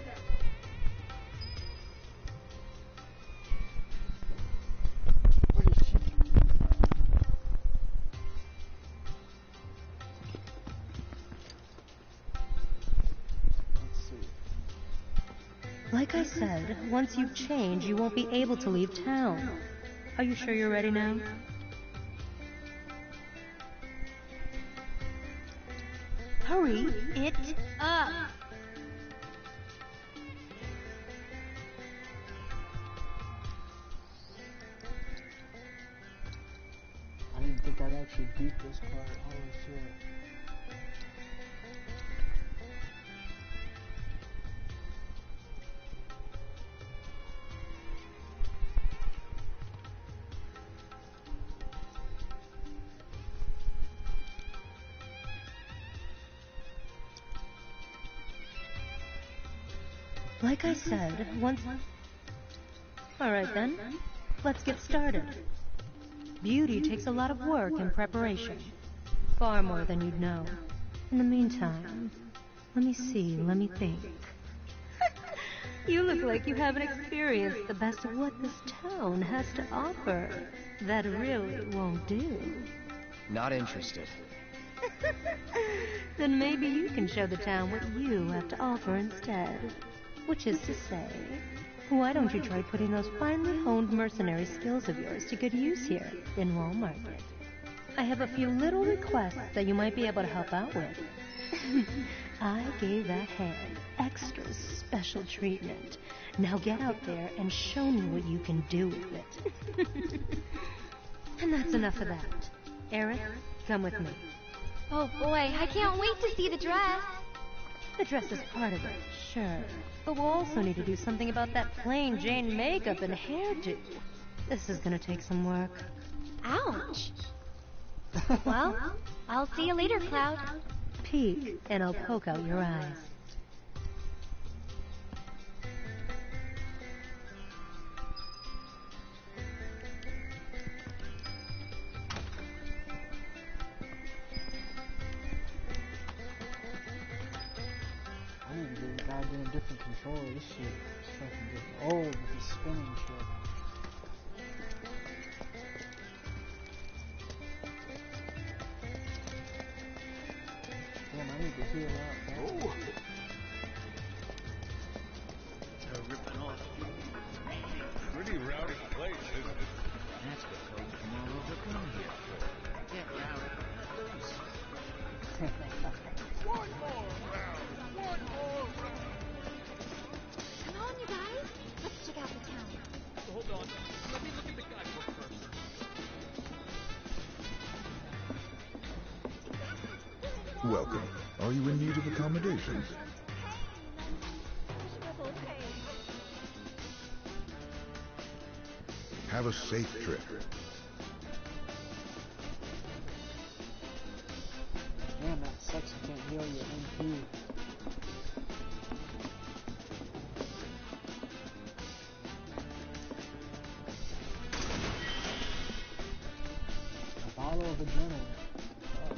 Like I said, once you've changed, you won't be able to leave town. Are you sure you're ready now? Hurry it up! I didn't think I'd actually beat this part. Holy shit. Like I said, once... Alright then, let's get started. Beauty takes a lot of work and preparation. Far more than you'd know. In the meantime, let me think. You look like you haven't experienced the best of what this town has to offer. That really won't do. Not interested. Then maybe you can show the town what you have to offer instead. Which is to say, why don't you try putting those finely honed mercenary skills of yours to good use here in Wall Market? I have a few little requests that you might be able to help out with. I gave that hand extra special treatment. Now get out there and show me what you can do with it. And that's enough of that. Eric, come with me. Oh boy, I can't wait to see the dress. The dress is part of it, sure. But we'll also need to do something about that plain Jane makeup and hairdo. This is gonna take some work. Ouch. Well, I'll see you later, Cloud. Peek, and I'll poke out your eyes. I need to get a goddamn different controller. This shit is fucking getting old with this spinning shit. Damn, I need to heal up. Oh! They're ripping off. Pretty rowdy place, isn't it? That's what folks from all over come here for. Get rowdy. One more round! One more round! Come on, you guys. Let's check out the town. Hold on. Let me look at the guidebook first. Welcome. Are you in need of accommodations? Have a safe trip. Damn, that sucks. You can't heal your MP. A bottle of adrenaline. Oh.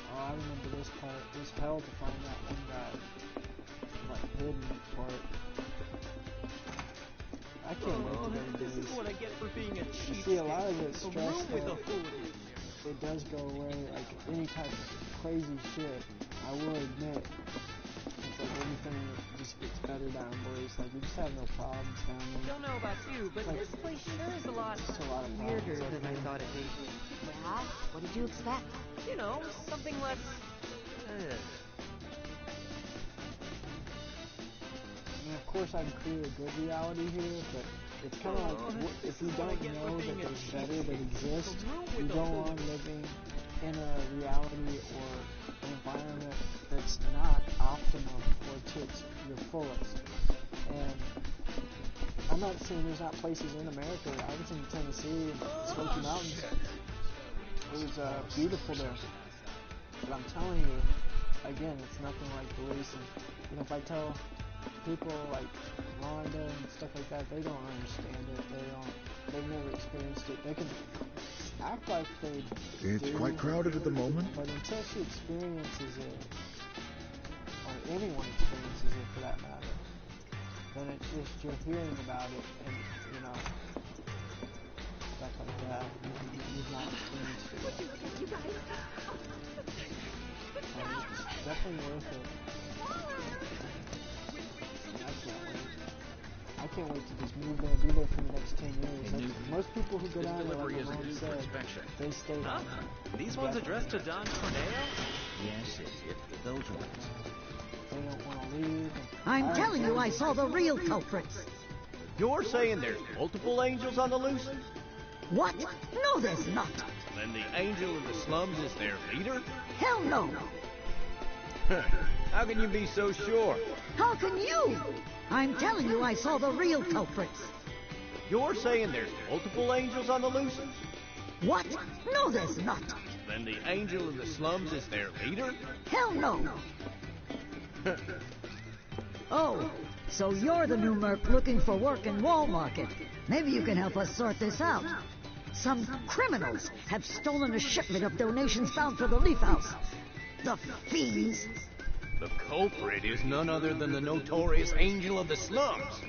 Oh, I remember this part. It was hell to find that one guy. Like, hidden part. I can't wait to go to This is what I get for being a cheapskate. See, a lot of it's A stress room with a though. hooligan. It does go away, like any type of crazy shit, I will admit. It's like everything just gets better down boys. Like we just have no problems down there. Don't know about you, but like, this place sure is a lot of weirder problems, than I thought it'd be. Yeah? What did you expect? You know, something less... I mean, of course I can create a good reality here, but it's kind of like, if you don't know that there's better that exists, you go on living in a reality or an environment that's not optimum or to your fullest. And I'm not saying there's not places in America. I was in Tennessee, Smoky Mountains. It was beautiful there. But I'm telling you, again, it's nothing like Belize. And if I tell people like Rhonda and stuff like that, they don't understand it. They've never experienced it. They can act like they It's quite crowded at the moment. But until she experiences it, or anyone experiences it for that matter, then it's just you're hearing about it and, you know, stuff like that. You've not experienced it yet. You guys. It's definitely worth it. I can't wait to just move there and be there for the next 10 years. Most people who go down there, like Ramon said, they stay down there. These ones addressed to Don Corneo? Yes, idiot. Those ones. They don't want to leave. I'm telling you, I saw the real culprits. You're saying there's multiple angels on the loose? What? No, there's not. Then the angel in the slums is their leader? Hell no. How can you be so sure? How can you? I'm telling you, I saw the real culprits. You're saying there's multiple angels on the loose? What? No, there's not. Then the angel in the slums is their leader? Hell no. Oh, so you're the new merc looking for work in Wall Market. Maybe you can help us sort this out. Some criminals have stolen a shipment of donations bound for the Leaf House. The fiends. The culprit is none other than the notorious Angel of the Slums.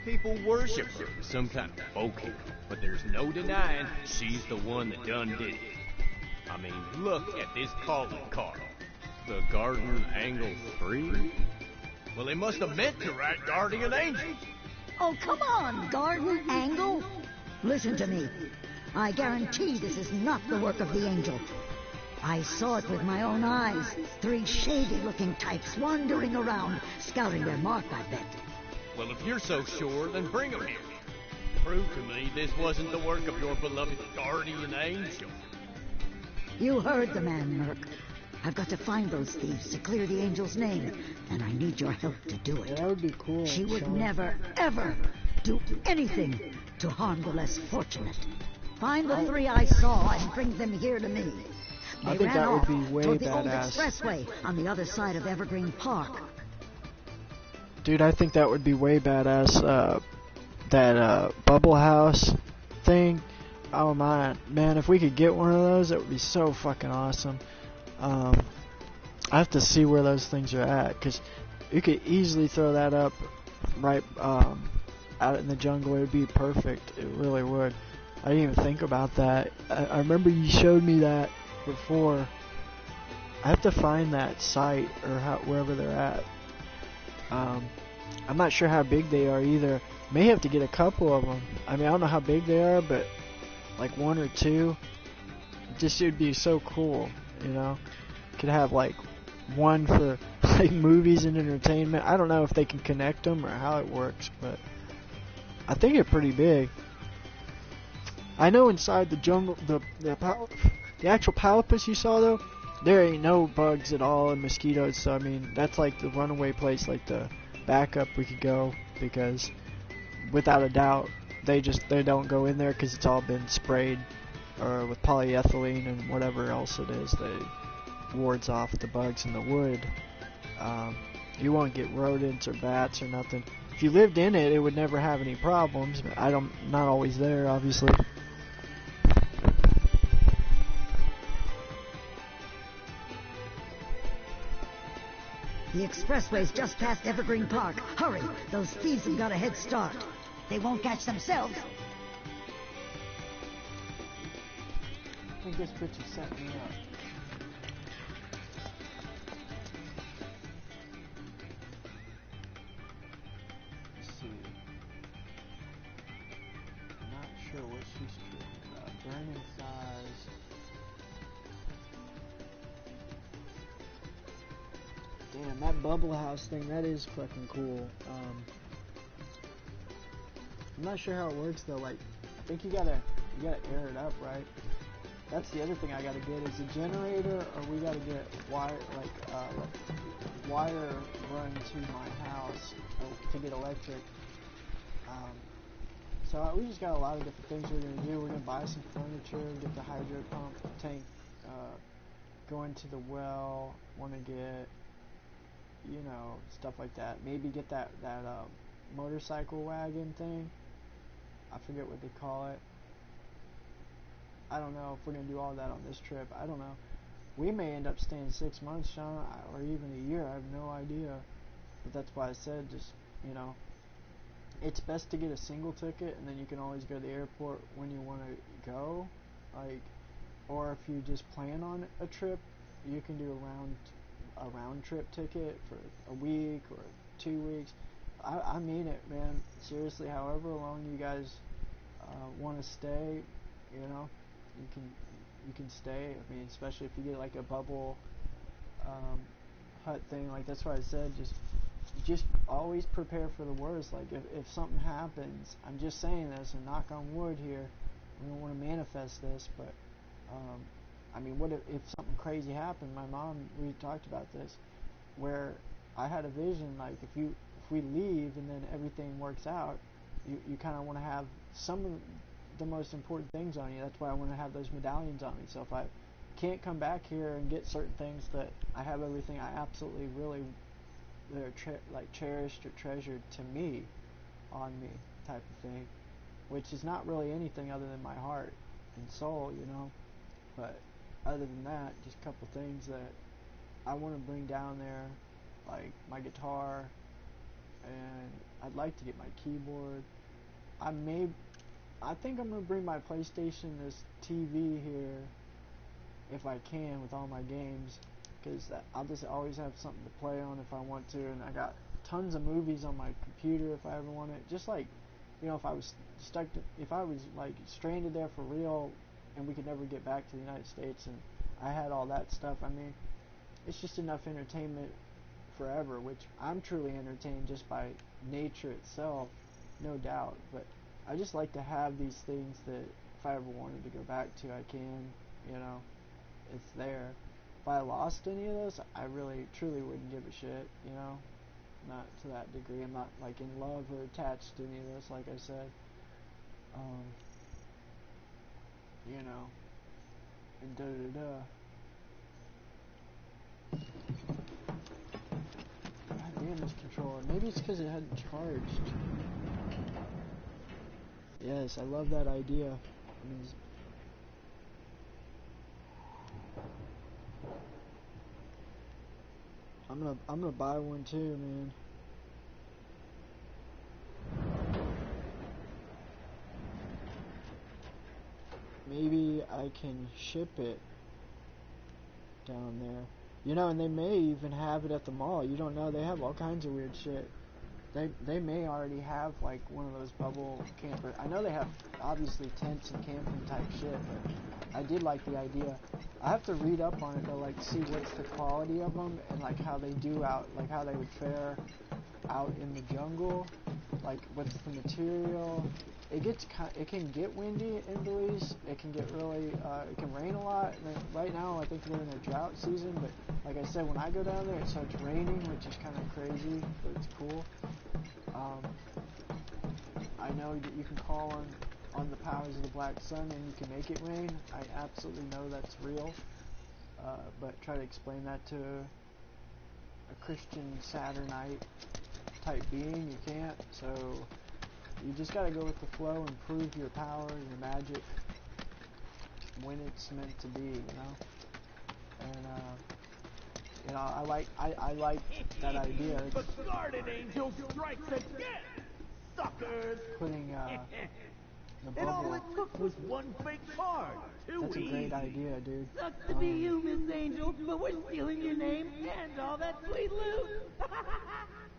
People worship her as some kind of folk hero, but there's no denying she's the one that done did it. I mean, look at this calling card. The Garden Angle 3? Well, they must have meant to write Guardian Angel. Oh, come on, Garden Angle. Listen to me. I guarantee this is not the work of the Angel. I saw it with my own eyes. 3 shady-looking types wandering around, scouting their mark, I bet. Well, if you're so sure, then bring them here. Prove to me this wasn't the work of your beloved Guardian Angel. You heard the man, Merc. I've got to find those thieves to clear the Angel's name, and I need your help to do it. Yeah, that would be cool. She would never, ever do anything to harm the less fortunate. Find the 3 I saw and bring them here to me. They I think ran that would off be way toward the old badass. expressway on the other side of Evergreen Park. Dude, I think that would be way badass. That bubble house thing. Oh man, if we could get one of those, that would be so fucking awesome. I have to see where those things are at, because you could easily throw that up right out in the jungle. It would be perfect. It really would. I didn't even think about that. I remember you showed me that before. I have to find that site or wherever they're at. I'm not sure how big they are either. May have to get a couple of them. I mean, I don't know how big they are, but like 1 or 2. This would be so cool, you know. Could have like one for like movies and entertainment. I don't know if they can connect them or how it works, but I think it's pretty big. I know inside the jungle, the actual palapus you saw though, there ain't no bugs at all and mosquitoes. So I mean, that's like the runaway place, like the backup we could go, because without a doubt they don't go in there because it's all been sprayed or with polyethylene and whatever else it is that wards off the bugs in the wood. You won't get rodents or bats or nothing. If you lived in it, it would never have any problems. But not always there, obviously. The expressway's just past Evergreen Park. Hurry! Those thieves have got a head start. They won't catch themselves. I think this bitch is setting me up. Let's see. I'm not sure what she's talking about. Burning size. Damn, that bubble house thing, that is fucking cool. I'm not sure how it works though. Like, I think you gotta air it up, right? That's the other thing I gotta get is a generator, or we gotta get wire run to my house to get electric. So we just got a lot of different things we're gonna do. We're gonna buy some furniture, get the hydro pump tank, go into the well. Want to get, you know, stuff like that. Maybe get that motorcycle wagon thing. I forget what they call it. I don't know if we're going to do all that on this trip. I don't know. We may end up staying 6 months, Sean, or even a year. I have no idea. But that's why I said, just, you know, it's best to get a single ticket, and then you can always go to the airport when you want to go. Like, or if you just plan on a trip, you can do a round trip ticket for a week or 2 weeks. I mean it, man. Seriously, however long you guys want to stay, you know, you can stay. I mean, especially if you get like a bubble hut thing, like that's what I said. Just always prepare for the worst. Like if something happens, I'm just saying this and knock on wood here. We don't want to manifest this, but I mean, what if something crazy happened? My mom, we talked about this, where I had a vision, like if we leave and then everything works out, you kind of want to have some of the most important things on you. That's why I want to have those medallions on me. So if I can't come back here and get certain things, that I have everything I absolutely really cherished or treasured to me on me, type of thing, which is not really anything other than my heart and soul, you know. But other than that, just a couple things that I want to bring down there like my guitar, and I'd like to get my keyboard. I think I'm gonna bring my PlayStation, this TV here, if I can, with all my games, because I'll just always have something to play on if I want to, and I got tons of movies on my computer if I ever want it. Just like, you know, if I was like stranded there for real, and we could never get back to the United States, and I had all that stuff. I mean, it's just enough entertainment forever, which I'm truly entertained just by nature itself, no doubt. But I just like to have these things that if I ever wanted to go back to, I can, you know, it's there. If I lost any of those, I really, truly wouldn't give a shit, you know, not to that degree. I'm not, like, in love or attached to any of this, like I said, you know, and da-da-da. God damn this controller. Maybe it's because it hadn't charged. Yes, I love that idea. I'm gonna buy one too, man. Maybe I can ship it down there. You know, and they may even have it at the mall. You don't know. They have all kinds of weird shit. They may already have, like, one of those bubble camper. I know they have, obviously, tents and camping type shit, but I did like the idea. I have to read up on it, though, like, see what's the quality of them and, like, how they do out, like, how they would fare out in the jungle. Like, what's the material. It can get windy in Belize. It can get really, it can rain a lot. And right now, I think they're in a drought season, but like I said, when I go down there, it starts raining, which is kind of crazy, but it's cool. I know that you can call on the powers of the Black Sun and you can make it rain. I absolutely know that's real. But try to explain that to a Christian Saturnite type being, you can't. So you just gotta go with the flow and prove your power, your magic, when it's meant to be, you know? And, you know, I like that idea. The Guardian Angel strikes again, suckers! Putting, the bubble. And all it took was one fake card. That's a great idea, dude. Sucks to be you, Miss Angel, but we're stealing your name and all that sweet loot.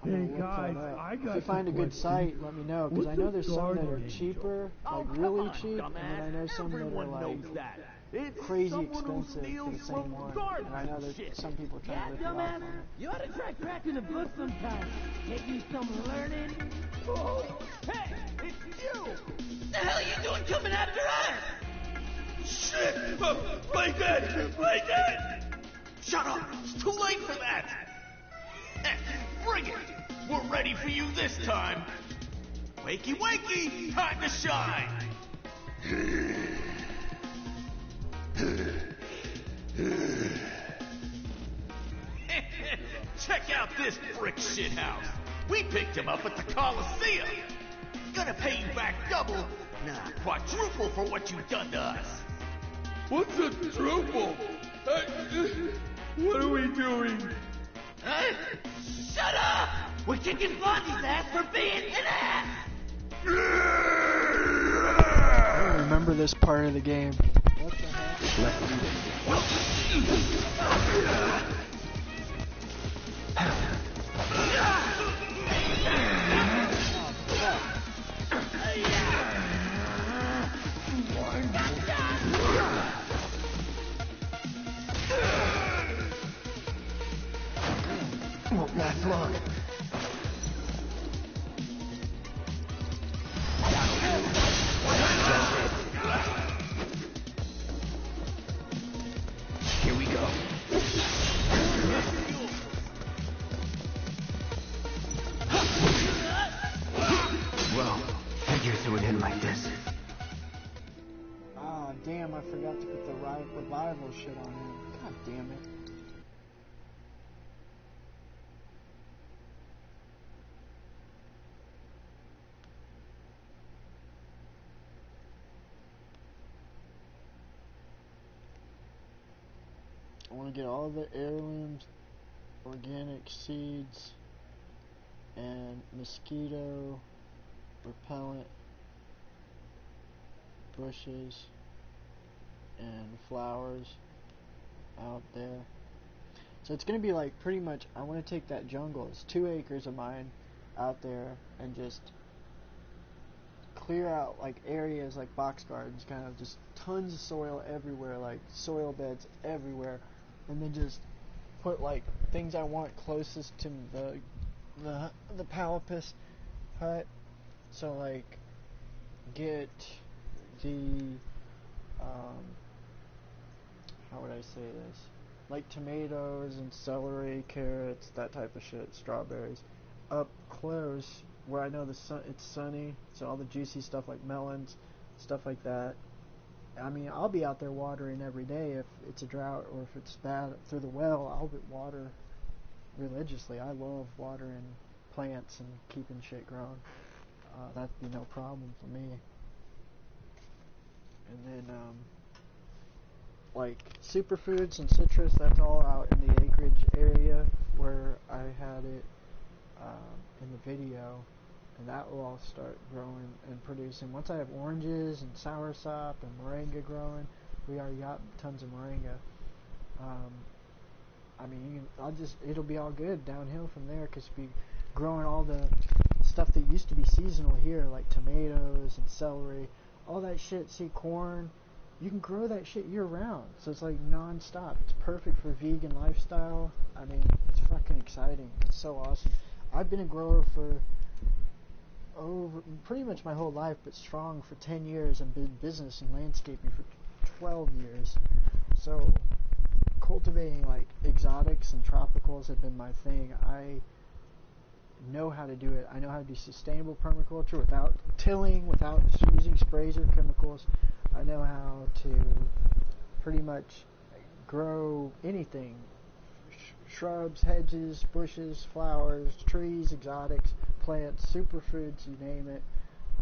Hey guys, if you find a good site, let me know, because I know there's some that are cheaper, like really cheap, and then I know some that are like crazy expensive for the same one. And I know that some people try to rip it off on it. You ought to try cracking a book sometime. Get you some learning. Oh, hey, it's you! What the hell are you doing coming after us? Shit! Play dead! Play dead! Shut up! It's too late for that! Bring it! We're ready for you this time! Wakey wakey! Time to shine! Check out this brick shithouse! We picked him up at the Coliseum! Gonna pay you back double, nah, quadruple for what you've done to us! What's a druple? What are we doing? Shut up! We're kicking Blondie's ass for being an ass! I don't remember this part of the game. What the hell? Won't last long. Here we go. Well, figures it would end like this. Ah, damn, I forgot to put the revival shit on him. God damn it. I want to get all the heirlooms organic seeds and mosquito repellent bushes and flowers out there. So it's going to be like pretty much, I want to take that jungle, it's 2 acres of mine out there, and just clear out like areas like box gardens, kind of just tons of soil everywhere, like soil beds everywhere, and then just put like things I want closest to the palapus hut. So like get the how would I say this? Like tomatoes and celery, carrots, that type of shit, strawberries, up close where I know it's sunny, so all the juicy stuff like melons, stuff like that. I mean, I'll be out there watering every day if it's a drought or if it's bad through the well. I'll water religiously. I love watering plants and keeping shit growing. That'd be no problem for me. And then like superfoods and citrus, that's all out in the acreage area where I had it in the video, and that will all start growing and producing. Once I have oranges and soursop and moringa growing, we already got tons of moringa. I mean, it'll be all good downhill from there, because be growing all the stuff that used to be seasonal here, like tomatoes and celery, all that shit. See, corn, you can grow that shit year round, so it's like non-stop. It's perfect for vegan lifestyle. I mean, it's fucking exciting. It's so awesome. I've been a grower for pretty much my whole life, but strong for 10 years, and been in business and landscaping for 12 years. So cultivating like exotics and tropicals have been my thing. I know how to do it. I know how to do sustainable permaculture without tilling, without using sprays or chemicals. I know how to pretty much grow anything. Shrubs, hedges, bushes, flowers, trees, exotics, plants, superfoods, you name it.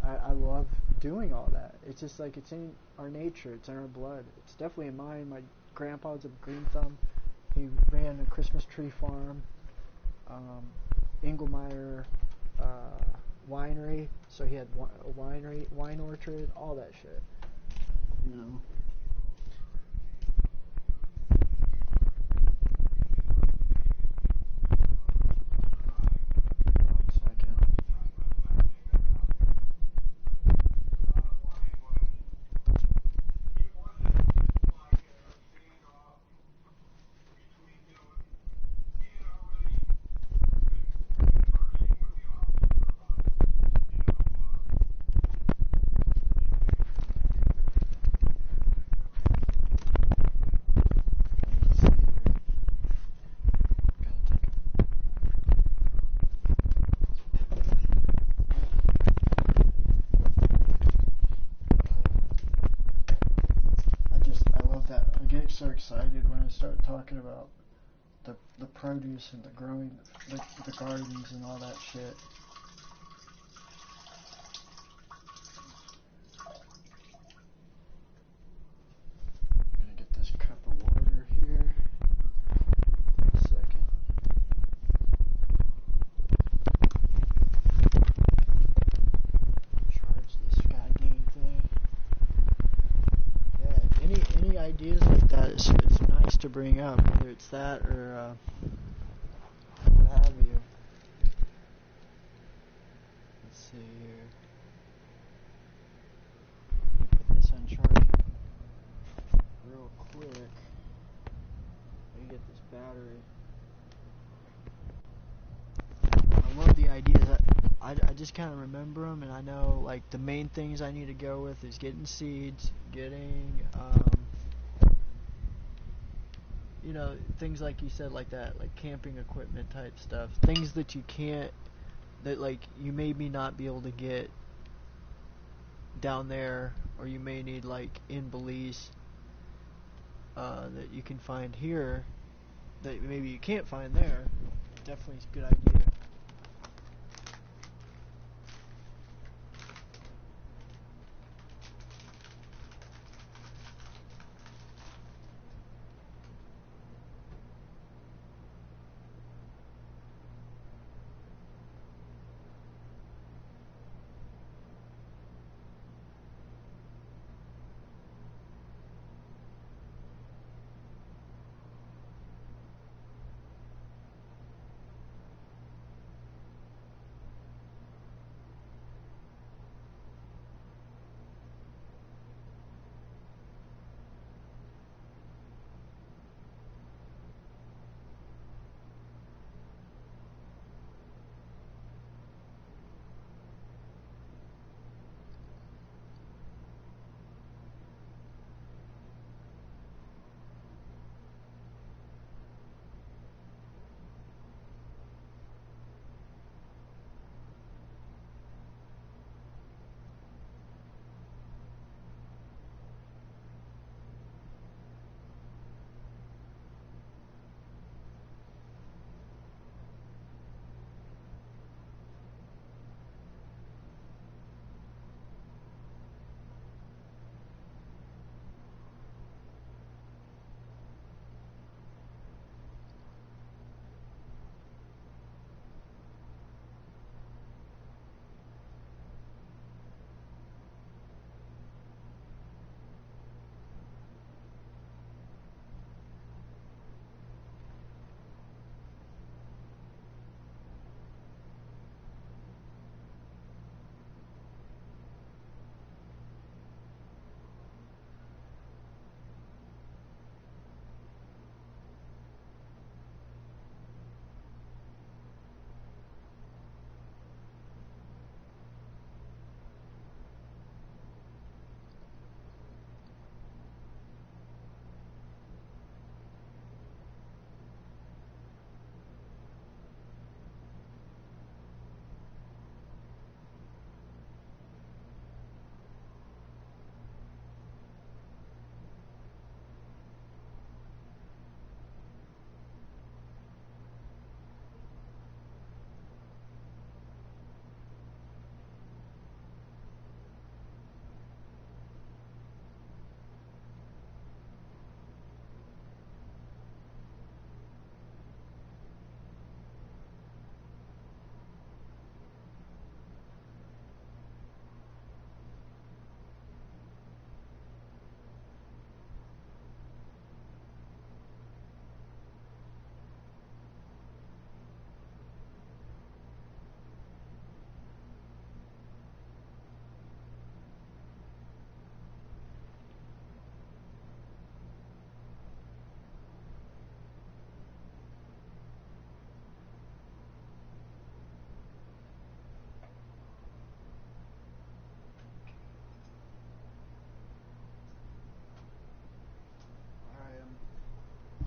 I love doing all that. It's just like, it's in our nature, it's in our blood. It's definitely in mine. My grandpa was a green thumb. He ran a Christmas tree farm, Engelmeyer winery, so he had a winery, wine orchard, all that shit. You know. So excited when I start talking about the produce and the growing, the gardens and all that shit. I'm gonna get this cup of water here. A second. Charge this goddamn thing. Yeah, any ideas like that, it's nice to bring up, whether it's that or what have you. Let's see here. Let me put this on charge real quick. Let me get this battery. I love the ideas. I just kind of remember them, and I know like the main things I need to go with is getting seeds, getting you know, things like you said, like that, like camping equipment type stuff, things that you can't, that like you maybe not be able to get down there, or you may need like in Belize, that you can find here that maybe you can't find there. Definitely is a good idea.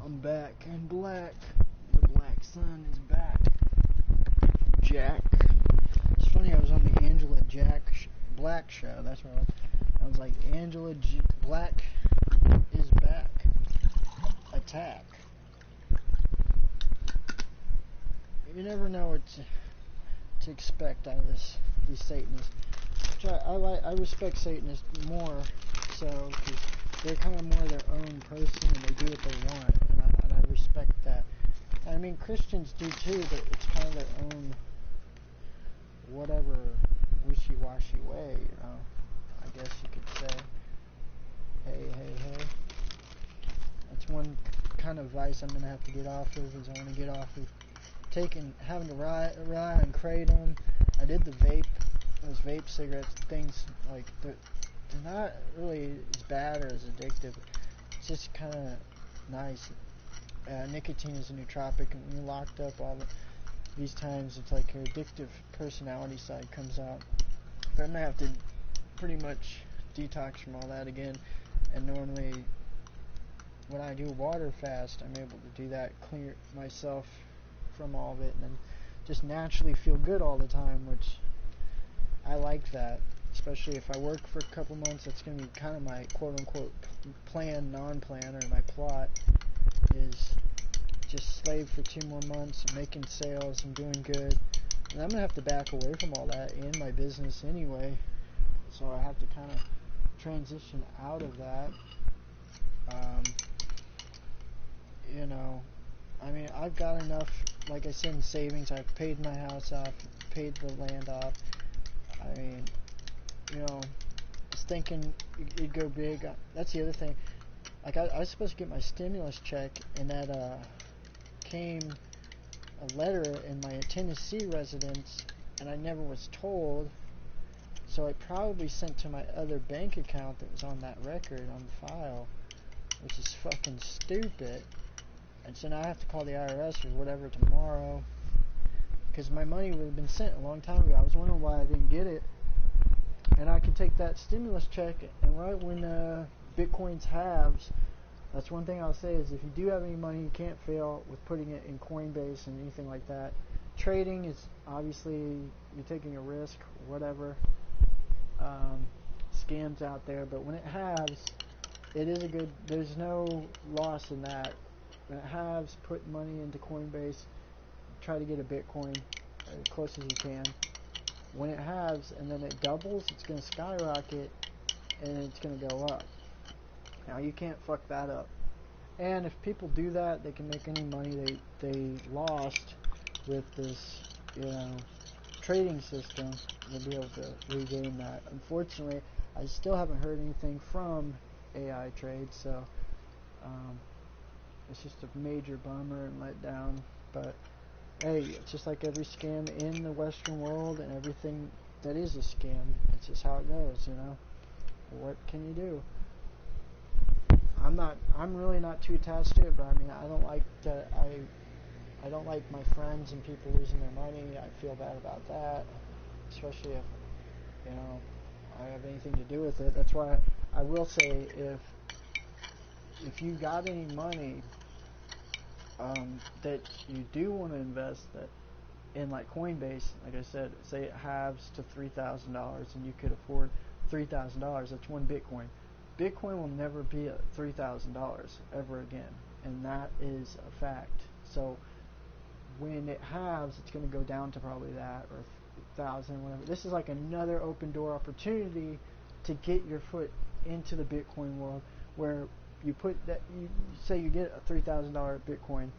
I'm back in black. The Black Sun is back. Jack. It's funny, I was on the Angela Black show. That's what I was like, Angela Black is back. Attack. You never know what to expect out of these Satanists. I respect Satanists more so because they're kind of more their own person and they do what they want, and I respect that. I mean, Christians do too, but it's kind of their own whatever wishy-washy way, you know. I guess you could say. Hey. That's one kind of vice I'm gonna have to get off of. Is I want to get off of having to rely on kratom. I did the vape. Those vape cigarettes, things like they're not really as bad or as addictive. It's just kind of nice. Nicotine is a nootropic, and when you're locked up these times, it's like your addictive personality side comes out. But I'm gonna have to pretty much detox from all that again. And normally, when I do water fast, I'm able to do that, clear myself from all of it, and then just naturally feel good all the time, which I like that, especially if I work for a couple months. That's going to be kind of my quote-unquote plan, non-plan, or my plot, is just slave for 2 more months, making sales and doing good. And I'm going to have to back away from all that in my business anyway, so I have to kind of transition out of that. You know, I mean, I've got enough, like I said, in savings. I've paid my house off, paid the land off. I mean, you know, I was thinking it'd go big. That's the other thing. Like, I was supposed to get my stimulus check, and that came a letter in my Tennessee residence, and I never was told. So I probably sent to my other bank account that was on that record, on the file, which is fucking stupid. And so now I have to call the IRS or whatever tomorrow, because my money would have been sent a long time ago. I was wondering why I didn't get it. And I can take that stimulus check, and right when Bitcoin's halves, that's one thing I'll say is if you do have any money, you can't fail with putting it in Coinbase and anything like that. Trading is obviously, you're taking a risk, whatever. Scams out there, but when it halves, it is a good, there's no loss in that. When it halves, put money into Coinbase, try to get a Bitcoin as close as you can. When it halves and then it doubles, it's going to skyrocket and it's going to go up. Now you can't fuck that up. And if people do that, they can make any money they lost with this, you know, trading system. They'll be able to regain that. Unfortunately, I still haven't heard anything from AI Trade, so it's just a major bummer and letdown. But hey, it's just like every scam in the Western world and everything that is a scam. It's just how it goes, you know. What can you do? I'm really not too attached to it, but I mean, I don't like that. I don't like my friends and people losing their money. I feel bad about that, especially if, you know, I have anything to do with it. That's why I will say, if you got any money that you do want to invest that in, like Coinbase, like I said, say it halves to $3,000 and you could afford $3,000, that's one Bitcoin. Bitcoin will never be at $3,000 ever again, and that is a fact. So when it halves, it's going to go down to probably that, or 1,000, whatever. This is like another open door opportunity to get your foot into the Bitcoin world, where you put that, you say you get a $3,000 Bitcoin,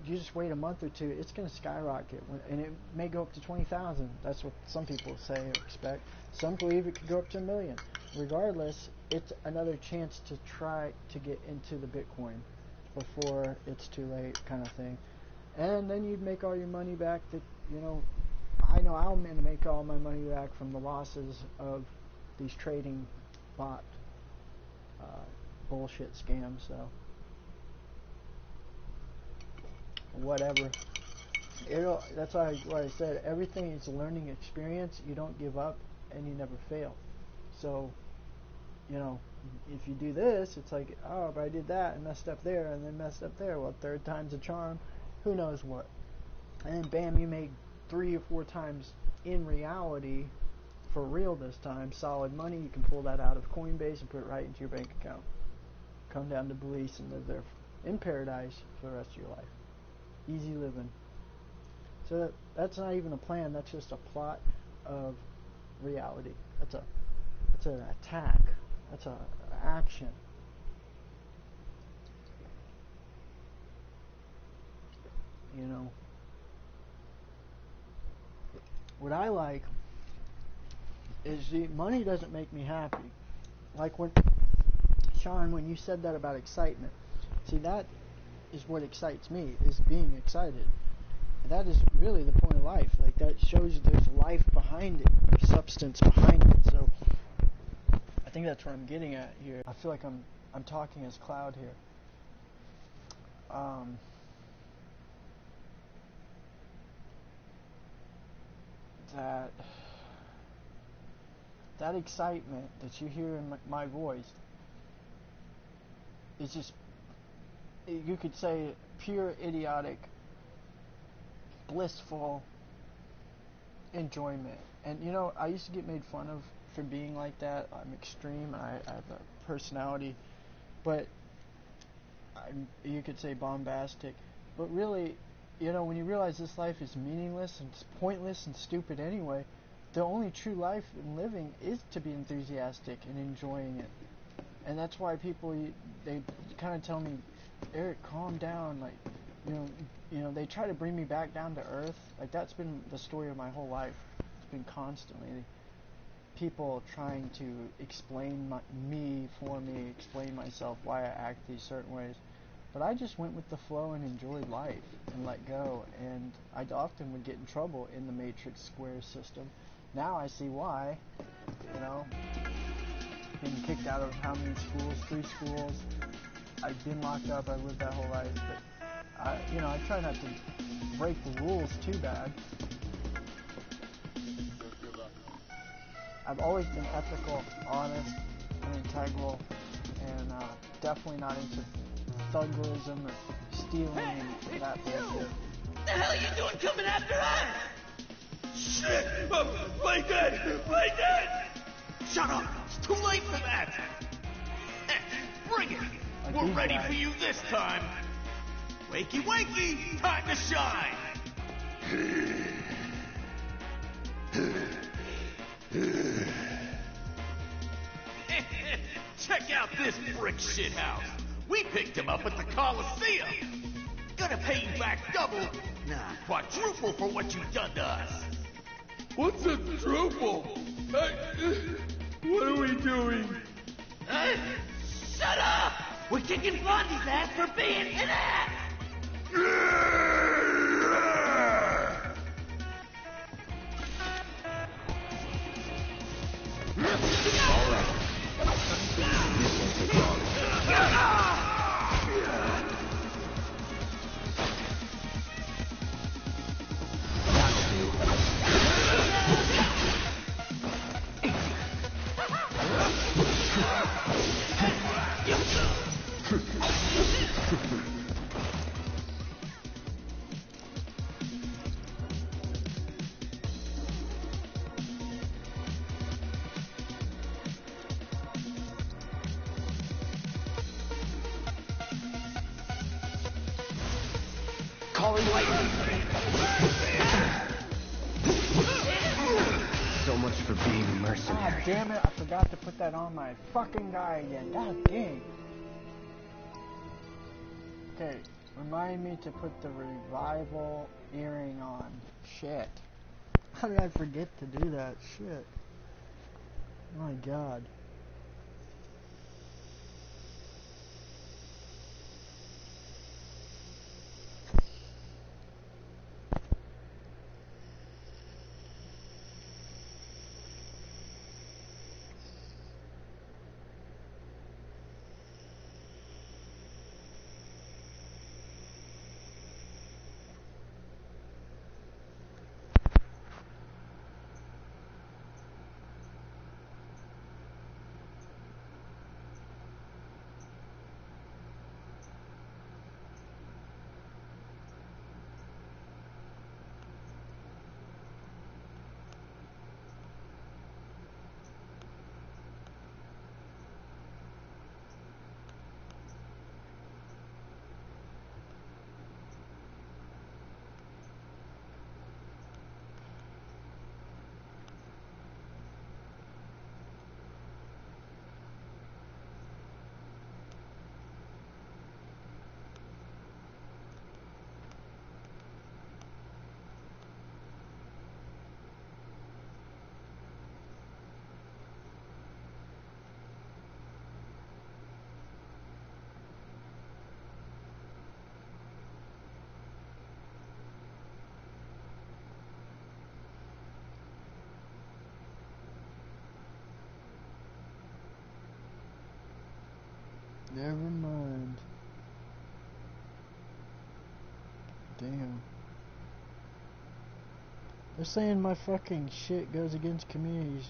you just wait a month or two, it's going to skyrocket, and it may go up to 20,000. That's what some people say or expect. Some believe it could go up to $1 million. Regardless, it's another chance to try to get into the Bitcoin before it's too late, kind of thing. And then you'd make all your money back that, you know I'm going to make all my money back from the losses of these trading bot bullshit scams, so whatever. That's why I said everything is a learning experience. You don't give up and you never fail. So, you know, If you do this, it's like, oh, but I did that and messed up there and then messed up there. Well, third time's a charm. Who knows what? And then bam, you make 3 or 4 times in reality, for real this time, solid money. You can pull that out of Coinbase and put it right into your bank account. Come down to Belize and live there in paradise for the rest of your life. Easy living. So that's not even a plan. That's just a plot of reality. That's an attack. That's an action. You know, what I like is the money doesn't make me happy. Like when Sean, when you said that about excitement, see, that is what excites me, is being excited. And that is really the point of life. Like, that shows you there's life behind it, there's substance behind it. So I think that's what I'm getting at here. I feel like I'm talking as Cloud here. That excitement that you hear in my voice is just, you could say, pure idiotic, blissful enjoyment. And you know, I used to get made fun of for being like that. I'm extreme. I have a personality, but you could say bombastic. But really, you know, when you realize this life is meaningless and it's pointless and stupid anyway, the only true life in living is to be enthusiastic and enjoying it. And that's why people, they kind of tell me, Eric, calm down. Like, you know, they try to bring me back down to earth. Like, that's been the story of my whole life. It's been constantly people trying to explain me for me, explain myself, why I act these certain ways. But I just went with the flow and enjoyed life and let go. And I often would get in trouble in the Matrix Square system. Now I see why. You know, being kicked out of how many schools? 3 schools. I've been locked up. I lived that whole life. But I try not to break the rules too bad. I've always been ethical, honest, and integral, and definitely not into thuggerism or stealing and that bullshit. What the hell are you doing coming after us? Shit! Play dead! Play dead! Shut up! It's too late for that! Bring it! We're ready for you this time! Wakey wakey! Time to shine! Check out this brick shit house! We picked him up at the Coliseum! Gonna pay you back double, nah, quadruple for what you've done to us! What's a druple? What are we doing? Shut up! We're kicking Blondie's ass for being an ass! All right. This won't take long. So much for being a mercenary. God damn it, I forgot to put that on my fucking guy again. God dang. Okay, remind me to put the revival earring on. Shit. How did I forget to do that? Shit. My god. Never mind. Damn. They're saying my fucking shit goes against community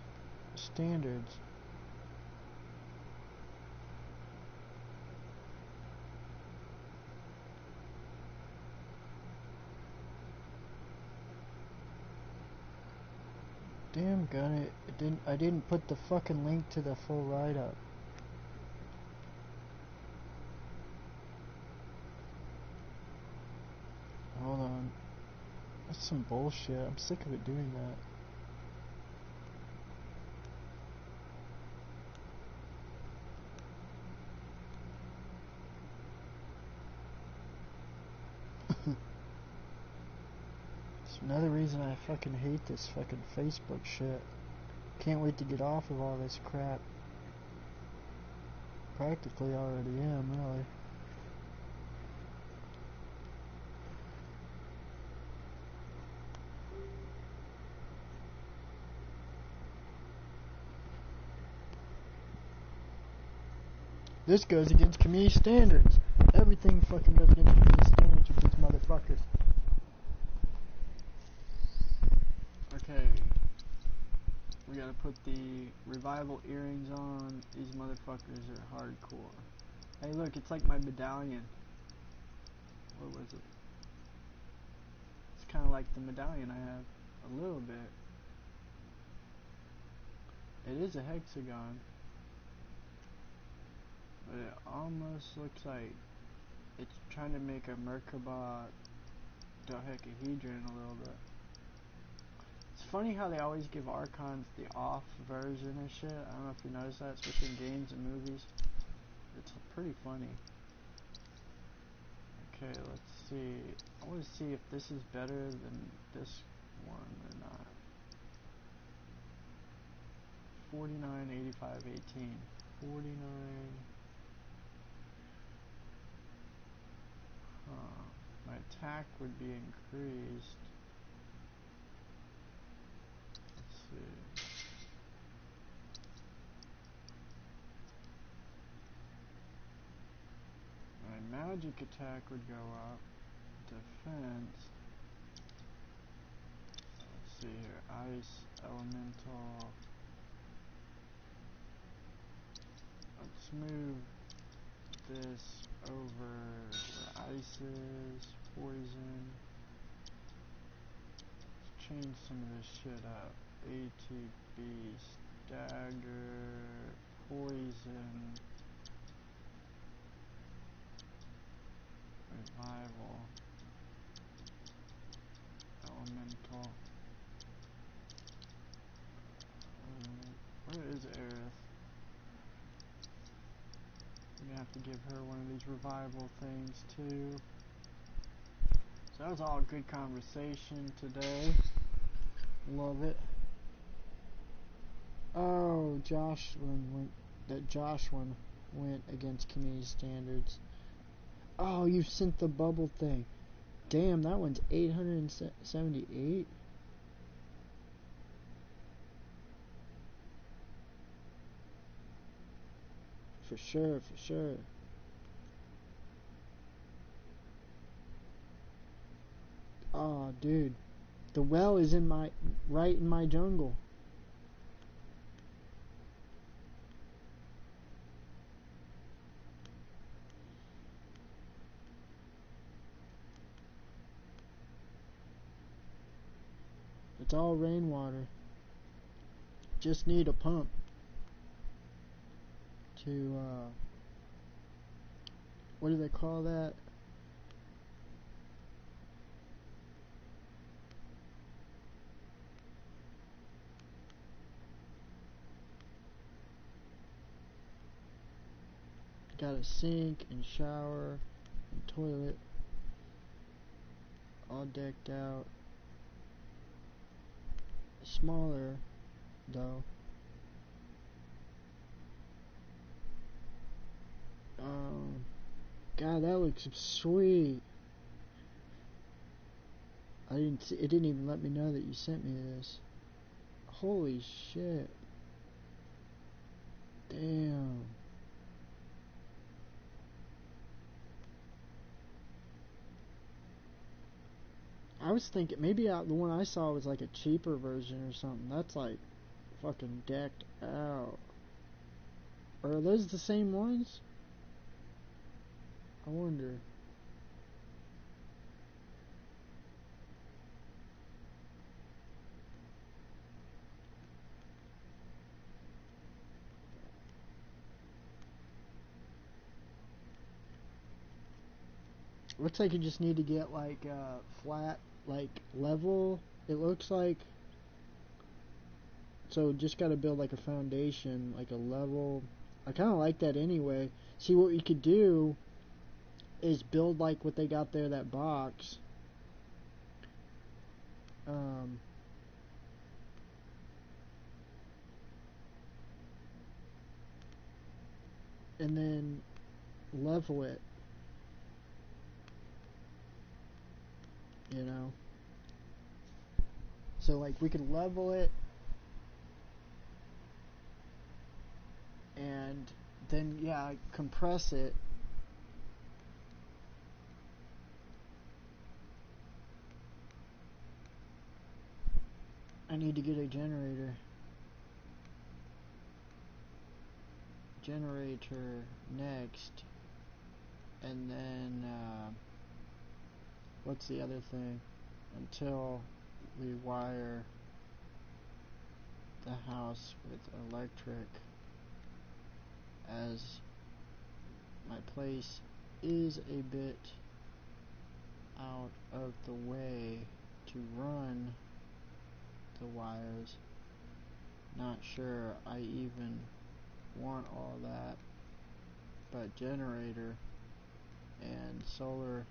standards. Damn gun it, I didn't put the fucking link to the full write-up. Hold on. That's some bullshit. I'm sick of it doing that. It's another reason I fucking hate this fucking Facebook shit. Can't wait to get off of all this crap. Practically already am, really. This goes against community standards. Everything fucking goes against community standards with these motherfuckers. Okay. We gotta put the revival earrings on. These motherfuckers are hardcore. Hey look, it's like my medallion. What was it? It's kinda like the medallion I have. A little bit. It is a hexagon. But it almost looks like it's trying to make a Merkabah dodecahedron a little bit. It's funny how they always give Archons the off version and shit. I don't know if you notice that, especially in games and movies. It's pretty funny. Okay, let's see. I want to see if this is better than this one or not. 49, 85, 18. 49. My attack would be increased. Let's see. My magic attack would go up. Defense. Let's see here. Ice, elemental. Let's move this over where ice is. Poison. Let's change some of this shit up. ATB, stagger, poison, revival, elemental. Where is Aerith? I'm gonna have to give her one of these revival things too. So that was all good conversation today. Love it. Oh, Josh one went against community standards. Oh, you sent the bubble thing. Damn, that one's 878. For sure, for sure. Oh, dude. The well is right in my jungle. It's all rainwater. Just need a pump to, what do they call that? Got a sink and shower and toilet all decked out. Smaller though. God, that looks sweet. It didn't even let me know that you sent me this. Holy shit. Damn. I was thinking maybe the one I saw was like a cheaper version or something. That's like fucking decked out. Or are those the same ones? I wonder. Looks like you just need to get like flat, like level. It looks like. So just got to build like a foundation, like a level. I kind of like that anyway. See, what we could do is build like what they got there, that box. And then level it. You know? So like we could level it and then yeah, compress it. I need to get a generator. Generator next. And then what's the other thing? Until we wire the house with electric, as my place is a bit out of the way to run the wires. Not sure I even want all that, but generator and solar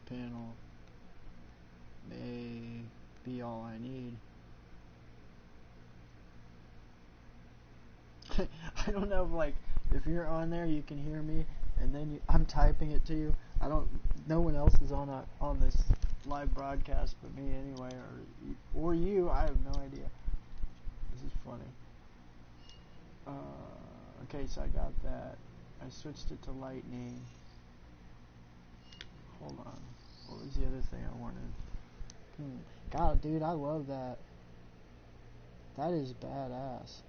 panel may be all I need. I don't know if like if you're on there you can hear me and then I'm typing it to you. No one else is on this live broadcast but me anyway, or you. I have no idea. This is funny. Okay, so I got that. I switched it to lightning. Hold on. What was the other thing I wanted? God, dude, I love that. That is badass.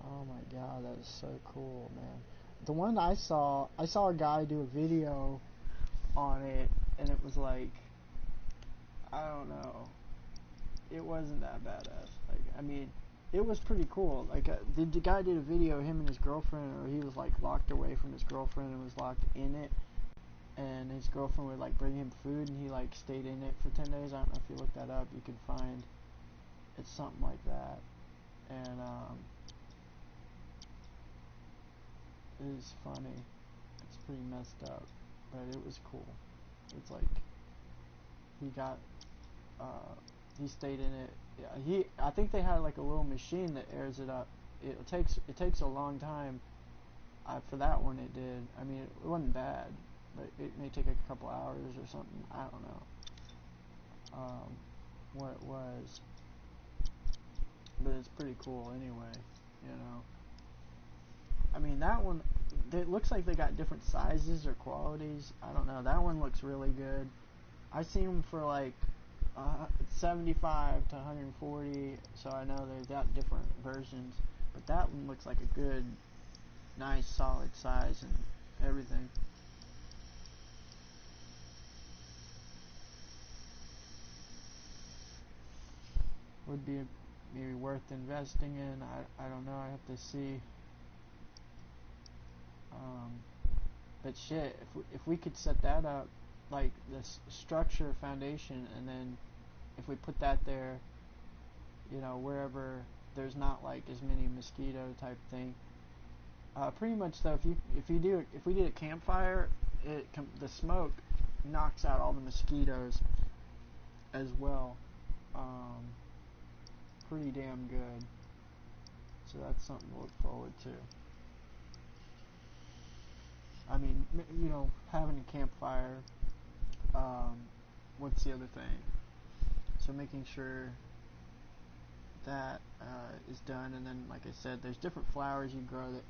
Oh my god, that is so cool, man. The one I saw a guy do a video on it, and it was like, I don't know, it wasn't that badass. Like, I mean, it was pretty cool. Like, the guy did a video, him and his girlfriend, or he was like locked away from his girlfriend and was locked in it, and his girlfriend would like bring him food, and he like stayed in it for 10 days. I don't know if you look that up, you can find, it's something like that, and it is funny. It's pretty messed up, but it was cool. It's like he stayed in it. Yeah, I think they had like a little machine that airs it up. It takes a long time. For that one, it did. I mean, it wasn't bad, but it may take a couple hours or something. I don't know what it was, but it's pretty cool anyway. You know. I mean, that one, it looks like they got different sizes or qualities. I don't know. That one looks really good. I seen them for like 75 to 140, so I know they've got different versions. But that one looks like a good, nice, solid size and everything. Would be maybe worth investing in. I don't know. I have to see. But shit, if we could set that up, like this structure foundation, and then if we put that there, you know, wherever there's not like as many mosquito type thing. Pretty much though, if we did a campfire, the smoke knocks out all the mosquitoes as well. Pretty damn good. So that's something to look forward to. I mean, you know, having a campfire. What's the other thing? So making sure that is done, and then, like I said, there's different flowers you grow that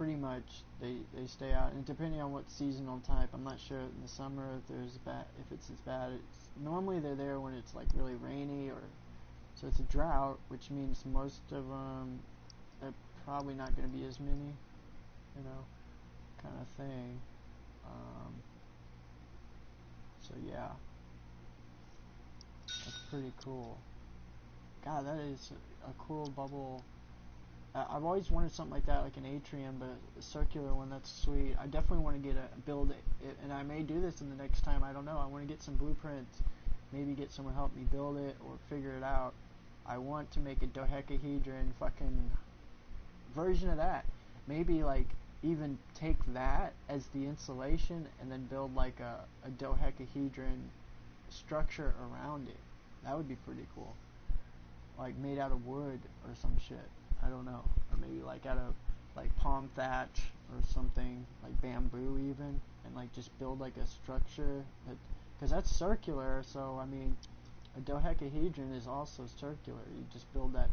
pretty much they stay out, and depending on what seasonal type, I'm not sure in the summer if it's as bad. Normally they're there when it's like really rainy, or so it's a drought, which means most of them are probably not going to be as many, you know, kind of thing. So yeah, that's pretty cool. God, that is a cool bubble. I've always wanted something like that, like an atrium, but a circular one. That's sweet. I definitely want to build it, and I may do this in the next time. I don't know. I want to get some blueprints, maybe get someone to help me build it or figure it out. I want to make a dodecahedron fucking version of that. Maybe like even take that as the insulation and then build like a dodecahedron structure around it. That would be pretty cool. Like made out of wood or some shit. I don't know. Or maybe like out of like palm thatch or something, like bamboo even, and like just build like a structure that, because that's circular, so I mean a dodecahedron is also circular. You just build that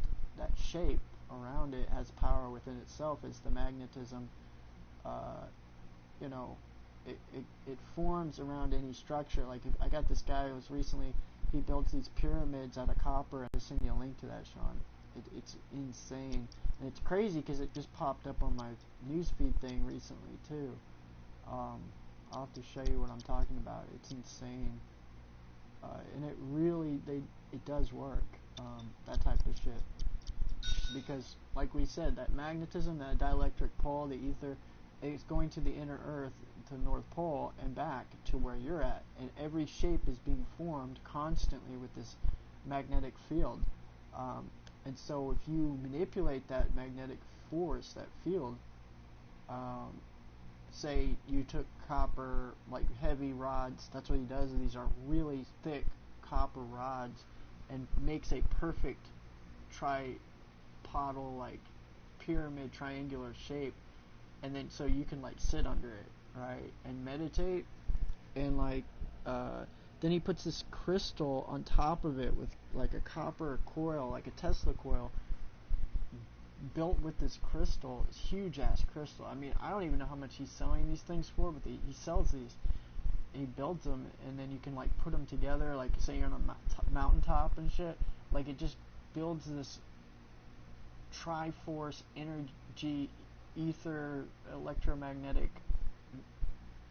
shape around it, has power within itself as the magnetism. You know, it forms around any structure. Like if I got this guy who was recently, he built these pyramids out of copper. I'll send you a link to that, Sean. It's insane, and it's crazy because it just popped up on my newsfeed thing recently too. I'll have to show you what I'm talking about. It's insane, and it really it does work. That type of shit, because like we said, that magnetism, that dielectric pole, the ether, it's going to the inner Earth, to the North Pole, and back to where you're at, and every shape is being formed constantly with this magnetic field. And so if you manipulate that magnetic force, that field, say you took copper, like heavy rods, that's what he does, these are really thick copper rods, and makes a perfect tripodal, like pyramid triangular shape, and then so you can like sit under it, right, and meditate, and like then he puts this crystal on top of it with like a copper coil, like a Tesla coil, built with this crystal, this huge ass crystal. I mean, I don't even know how much he's selling these things for, but he sells these. He builds them, and then you can like put them together, like say you're on a mountaintop and shit. Like it just builds this Triforce energy, ether, electromagnetic,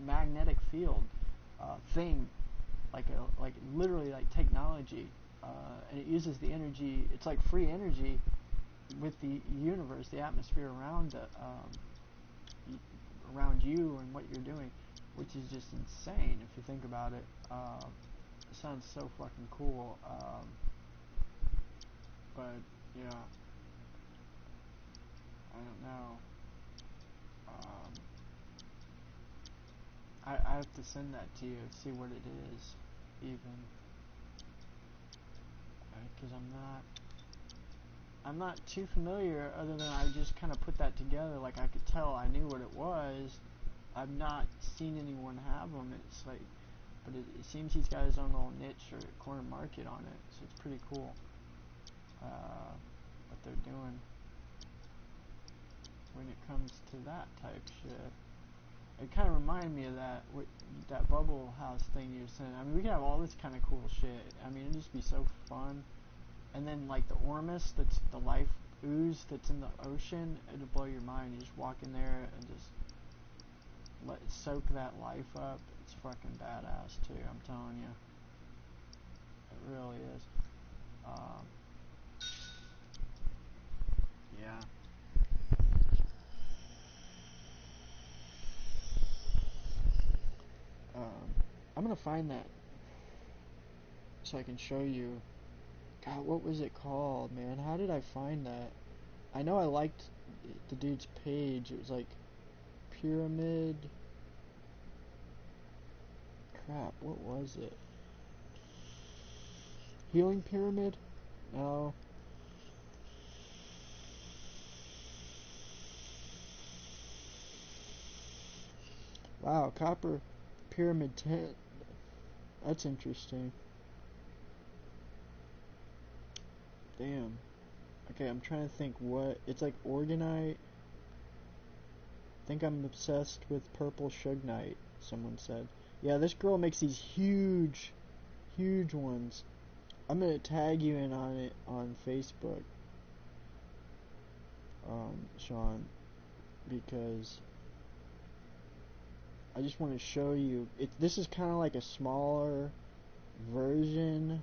magnetic field thing. Like literally like technology, and it uses the energy. It's like free energy with the universe, the atmosphere around around you and what you're doing, which is just insane if you think about it. It sounds so fucking cool, but yeah, I don't know. I have to send that to you, see what it is, even, because I'm not too familiar, other than I just kind of put that together. Like I could tell I knew what it was. I've not seen anyone have them. It's like, but it seems he's got his own little niche or corner market on it, so it's pretty cool what they're doing when it comes to that type shit. It kind of reminded me of that bubble house thing you were saying. I mean, we could have all this kind of cool shit. I mean, it'd just be so fun. And then, like, the Ormus, that's the life ooze that's in the ocean, it'll blow your mind. You just walk in there and just let it soak that life up. It's fucking badass, too, I'm telling you. It really is. Yeah. I'm gonna find that so I can show you. God, what was it called, man? How did I find that? I know I liked the dude's page. It was like Pyramid. Crap, what was it? Healing Pyramid? No. Wow, Copper Pyramid 10. That's interesting. Damn. Okay, I'm trying to think what... It's like Organite. think I'm obsessed with purple Suge Knight, someone said. Yeah, this girl makes these huge ones. I'm gonna tag you in on it on Facebook, Sean, because I just want to show you. This is kind of like a smaller version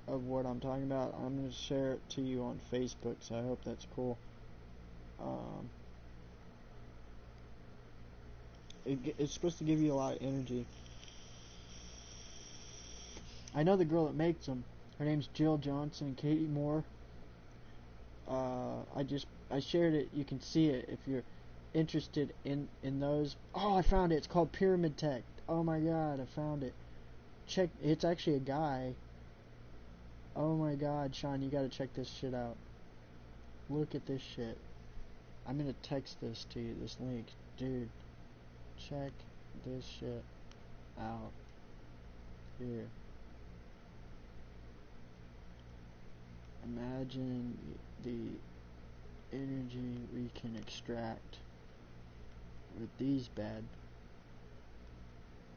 of what I'm talking about. I'm gonna share it to you on Facebook, so I hope that's cool. It's supposed to give you a lot of energy. I know the girl that makes them. Her name's Jill Johnson and Katie Moore. I shared it. You can see it if you're interested in those. Oh, I found it. It's called Pyramid Tech. Oh my god, I found it. Check. It's actually a guy. Oh my god, Sean, you gotta check this shit out. Look at this shit. I'm gonna text this to you, this link. Dude, check this shit out. Here. Imagine the energy we can extract with these bad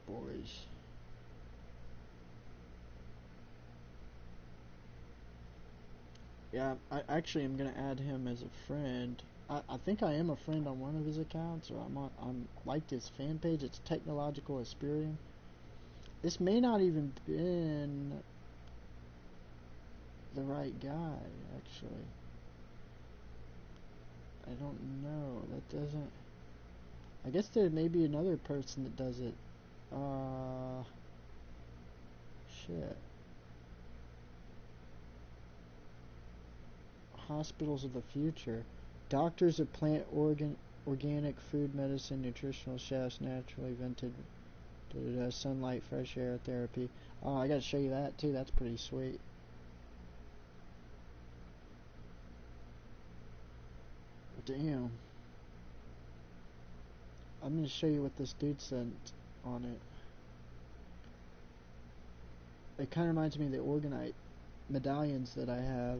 boys. Yeah, I actually am gonna add him as a friend. I think I am a friend on one of his accounts, or I'm like his fan page. It's Technological Aspirium. This may not even been the right guy, actually. I don't know. That doesn't. I guess there may be another person that does it. Shit. Hospitals of the future. Doctors of plant organic food medicine, nutritional chefs, naturally vented sunlight, fresh air therapy. Oh, I gotta show you that too. That's pretty sweet. Damn. I'm gonna show you what this dude sent on it. It kind of reminds me of the Organite medallions that I have.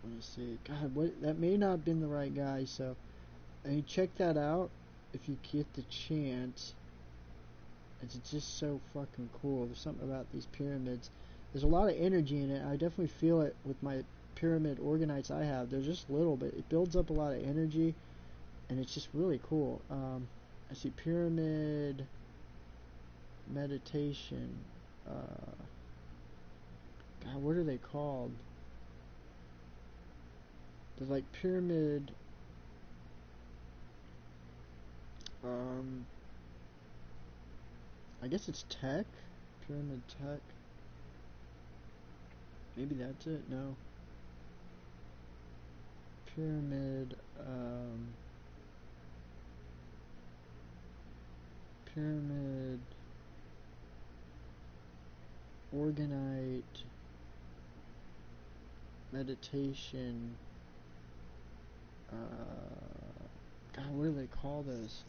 Let me see. God, what? That may not have been the right guy. So, I mean, check that out if you get the chance. It's just so fucking cool. There's something about these pyramids. There's a lot of energy in it. I definitely feel it with my pyramid organites I have. They're just little, but it builds up a lot of energy, and it's just really cool. I see pyramid meditation. God, what are they called? They're like pyramid. I guess it's tech. Pyramid tech. Maybe that's it. No. Pyramid. Pyramid. Organite. Meditation. God, what do they call this?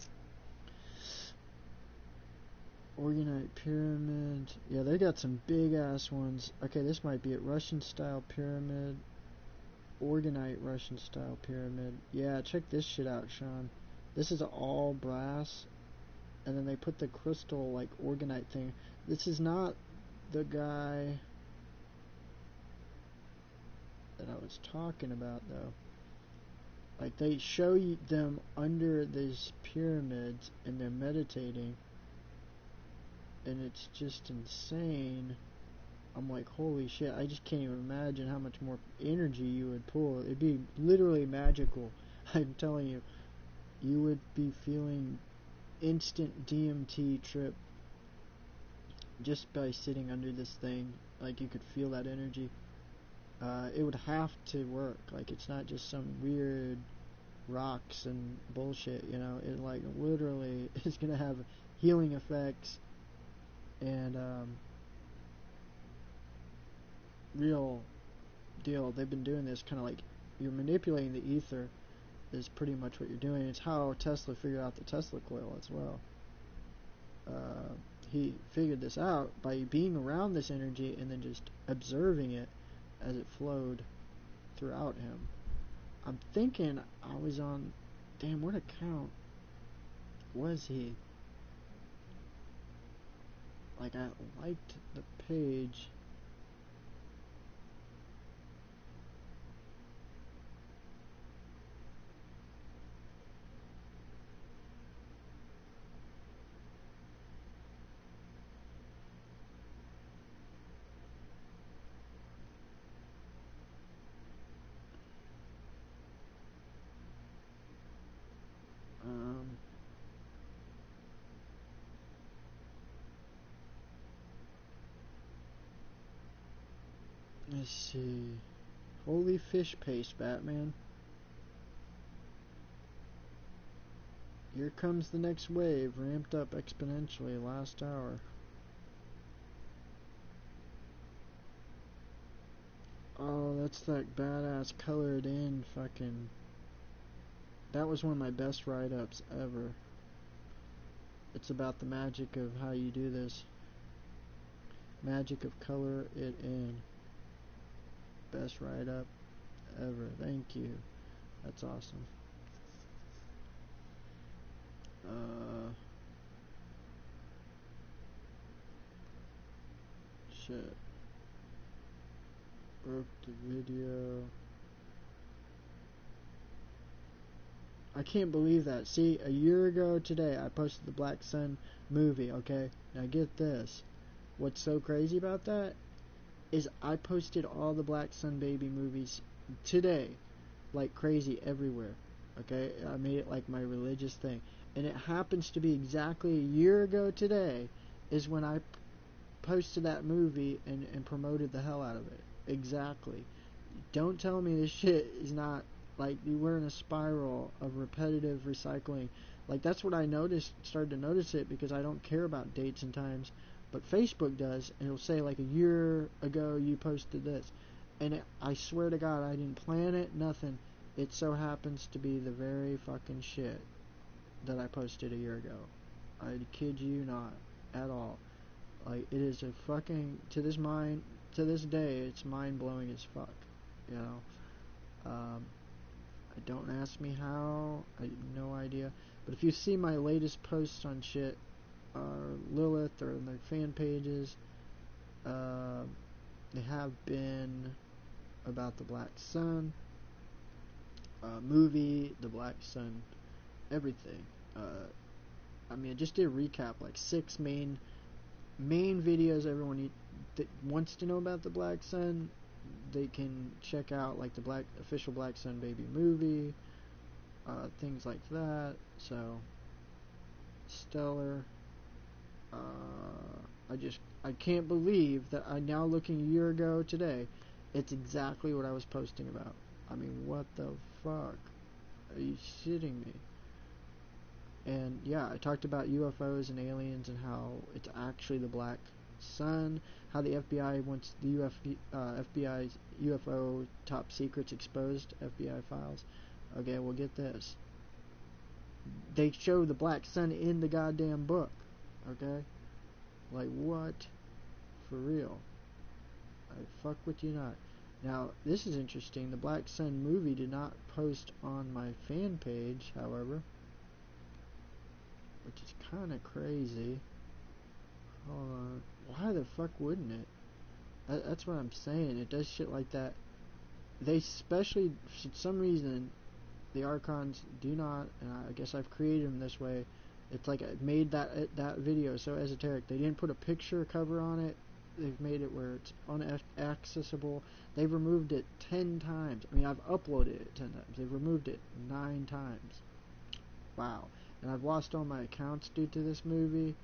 Organite pyramid. Yeah, they got some big ass ones. Okay, this might be it. Russian style pyramid. Organite Russian style pyramid. Yeah, check this shit out, Sean. This is all brass, and then they put the crystal like organite thing. This is not the guy that I was talking about though. Like they show you them under these pyramids and they're meditating, and it's just insane. I'm like, holy shit, I just can't even imagine how much more energy you would pull. It'd be literally magical. I'm telling you, you would be feeling instant DMT trip just by sitting under this thing. Like, you could feel that energy. It would have to work. Like, it's not just some weird rocks and bullshit, you know. It, like, literally is gonna have healing effects and, real deal. They've been doing this kind of like you're manipulating the ether is pretty much what you're doing. It's how Tesla figured out the Tesla coil as well. He figured this out by being around this energy and then just observing it as it flowed throughout him. I'm thinking I was on... Damn, what account was he? Like, I liked the page. Let's see. Holy fish paste, Batman. Here comes the next wave, ramped up exponentially last hour. Oh, that's that badass colored in fucking... That was one of my best write-ups ever. It's about the magic of how you do this. Magic of color it in. Best write-up ever. Thank you. That's awesome. Shit. Broke the video. I can't believe that. See, a year ago today, I posted the Black Sun movie, okay? Now get this. What's so crazy about that is I posted all the Black Sun baby movies today, like crazy everywhere, okay? I made it like my religious thing. And it happens to be exactly a year ago today is when I posted that movie and promoted the hell out of it. Exactly. Don't tell me this shit is not, like, we're in a spiral of repetitive recycling. Like, that's what I started to notice it, because I don't care about dates and times, but Facebook does, and it'll say, like, a year ago you posted this. And I swear to God, I didn't plan it, nothing. It so happens to be the very fucking shit that I posted a year ago. I kid you not, at all. Like, it is a fucking, to this day, it's mind-blowing as fuck, you know. Don't ask me how, I have no idea. But if you see my latest posts on shit, Lilith or in their fan pages, they have been about the Black Sun movie, the Black Sun, everything. I mean, I just did a recap, like 6 main videos everyone that wants to know about the Black Sun. They can check out, like, the official Black Sun baby movie, things like that. So, stellar. I can't believe that I'm now looking a year ago today. It's exactly what I was posting about. I mean, what the fuck? Are you shitting me? And yeah, I talked about UFOs and aliens and how it's actually the Black Sun, how the FBI wants the FBI's UFO top secrets exposed, FBI files. Okay, well, get this. They show the Black Sun in the goddamn book. Okay? Like, what? For real. I fuck with you not. Now, this is interesting. The Black Sun movie did not post on my fan page, however, which is kind of crazy. Hold on. Why the fuck wouldn't it? That's what I'm saying. It does shit like that. They especially, for some reason, the Archons do not, and I guess I've created them this way. It's like I made that video so esoteric. They didn't put a picture cover on it. They've made it where it's unaccessible. They've removed it 10 times. I mean, I've uploaded it 10 times. They've removed it 9 times. Wow. And I've lost all my accounts due to this movie.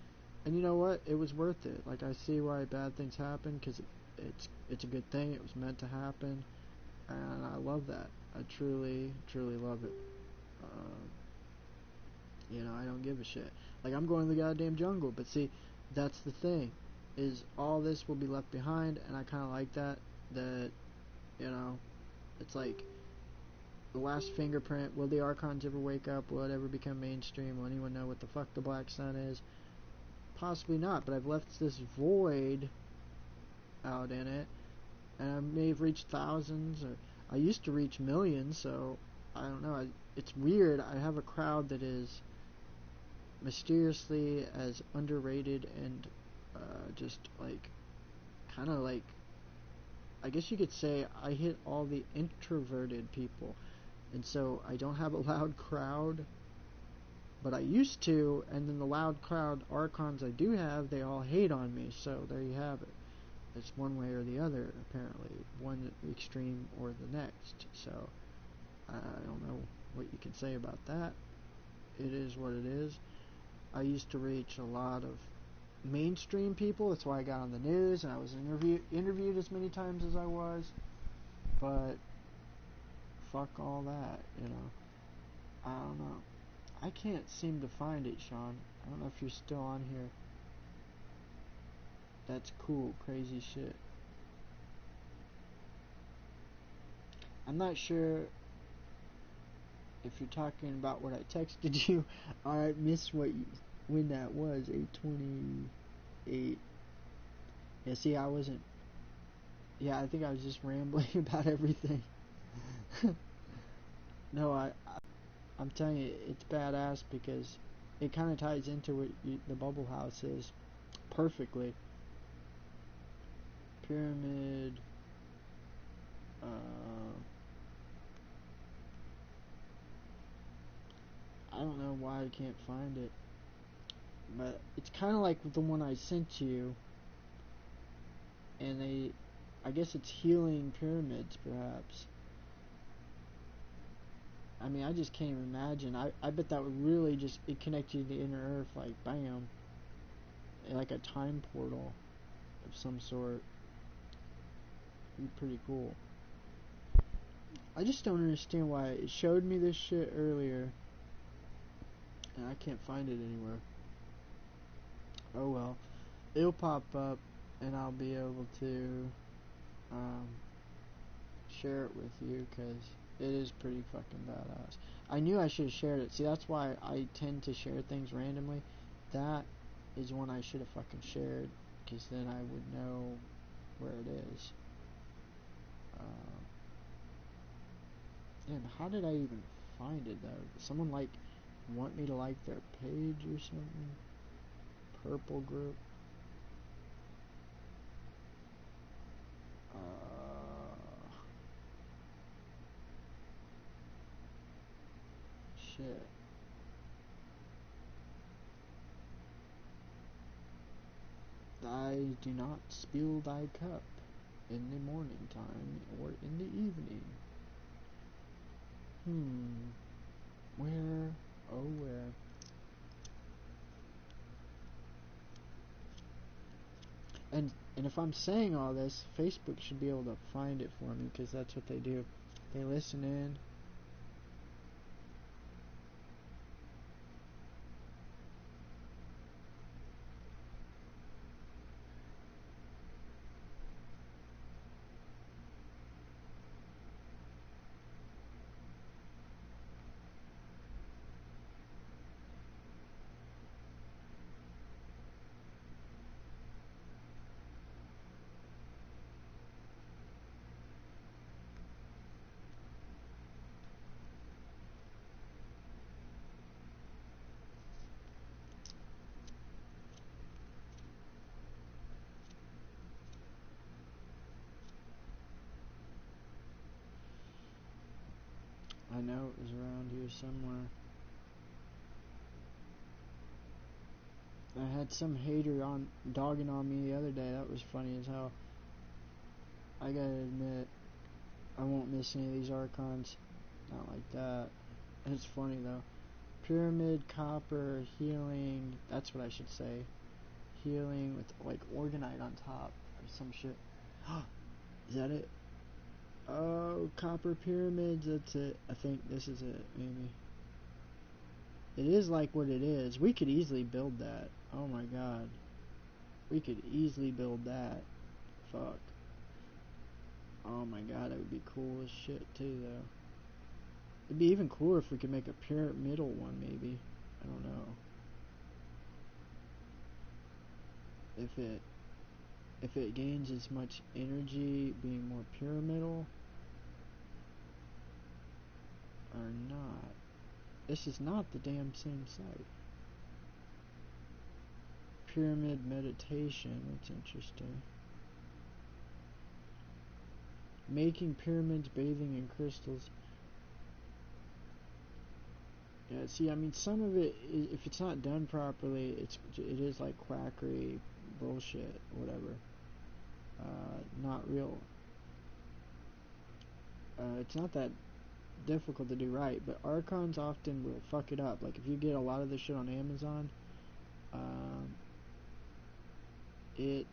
And you know what? It was worth it. Like, I see why bad things happen, because it's a good thing. It was meant to happen. And I love that. I truly, truly love it. You know, I don't give a shit. Like, I'm going to the goddamn jungle. But see, that's the thing. Is all this will be left behind. And I kind of like that. That, you know, it's like the last fingerprint. Will the Archons ever wake up? Will it ever become mainstream? Will anyone know what the fuck the Black Sun is? Possibly not. But I've left this void out in it. And I may have reached thousands. Or I used to reach millions, so I don't know. It's weird. I have a crowd that is mysteriously as underrated and just like kind of like, I guess you could say I hit all the introverted people, and so I don't have a loud crowd, but I used to. And then the loud crowd Archons I do have, they all hate on me, so there you have it. It's one way or the other, apparently, one extreme or the next. So I don't know what you can say about that. It is what it is. I used to reach a lot of mainstream people. That's why I got on the news and I was interviewed as many times as I was. But fuck all that, you know. I don't know. I can't seem to find it, Sean. I don't know if you're still on here. That's cool, crazy shit. I'm not sure if you're talking about what I texted you. I missed when that was. 8:28. Yeah, see, I wasn't. Yeah, I think I was just rambling about everything. No, I'm telling you, it's badass because it kind of ties into what the bubble house is perfectly. Pyramid. I don't know why I can't find it, but it's kind of like the one I sent you, and I guess it's healing pyramids, perhaps. I mean, I just can't even imagine. I bet that would really just, it connect you to the inner earth, like, bam, like a time portal of some sort. It'd be pretty cool. I just don't understand why it showed me this shit earlier, and I can't find it anywhere. Oh well. It'll pop up, and I'll be able to share it with you, because it is pretty fucking badass. I knew I should have shared it. See, that's why I tend to share things randomly. That is one I should have fucking shared, because then I would know where it is. Damn, how did I even find it, though? Did someone, like, want me to like their page or something? Purple group. Shit. I do not spill thy cup in the morning time or in the evening. Where? Oh, where? And if I'm saying all this, Facebook should be able to find it for me, because that's what they do. They listen in. I know it was around here somewhere. I had some hater dogging on me the other day. That was funny as hell. I gotta admit, I won't miss any of these Archons. Not like that. It's funny though. Pyramid, copper, healing. That's what I should say. Healing with like Orgonite on top or some shit. Is that it? Oh, copper pyramids, that's it. I think this is it, maybe. It is like what it is. We could easily build that. Oh my god. We could easily build that. Fuck. Oh my god, that would be cool as shit too, though. It'd be even cooler if we could make a pyramidal one, maybe. I don't know. If it gains as much energy being more pyramidal, are not. This is not the damn same site. Pyramid meditation, that's interesting. Making pyramids, bathing in crystals. Yeah, see, I mean, some of it, if it's not done properly, it is like quackery, bullshit, whatever. Not real. It's not that difficult to do right, but Archons often will fuck it up. Like, if you get a lot of this shit on Amazon, it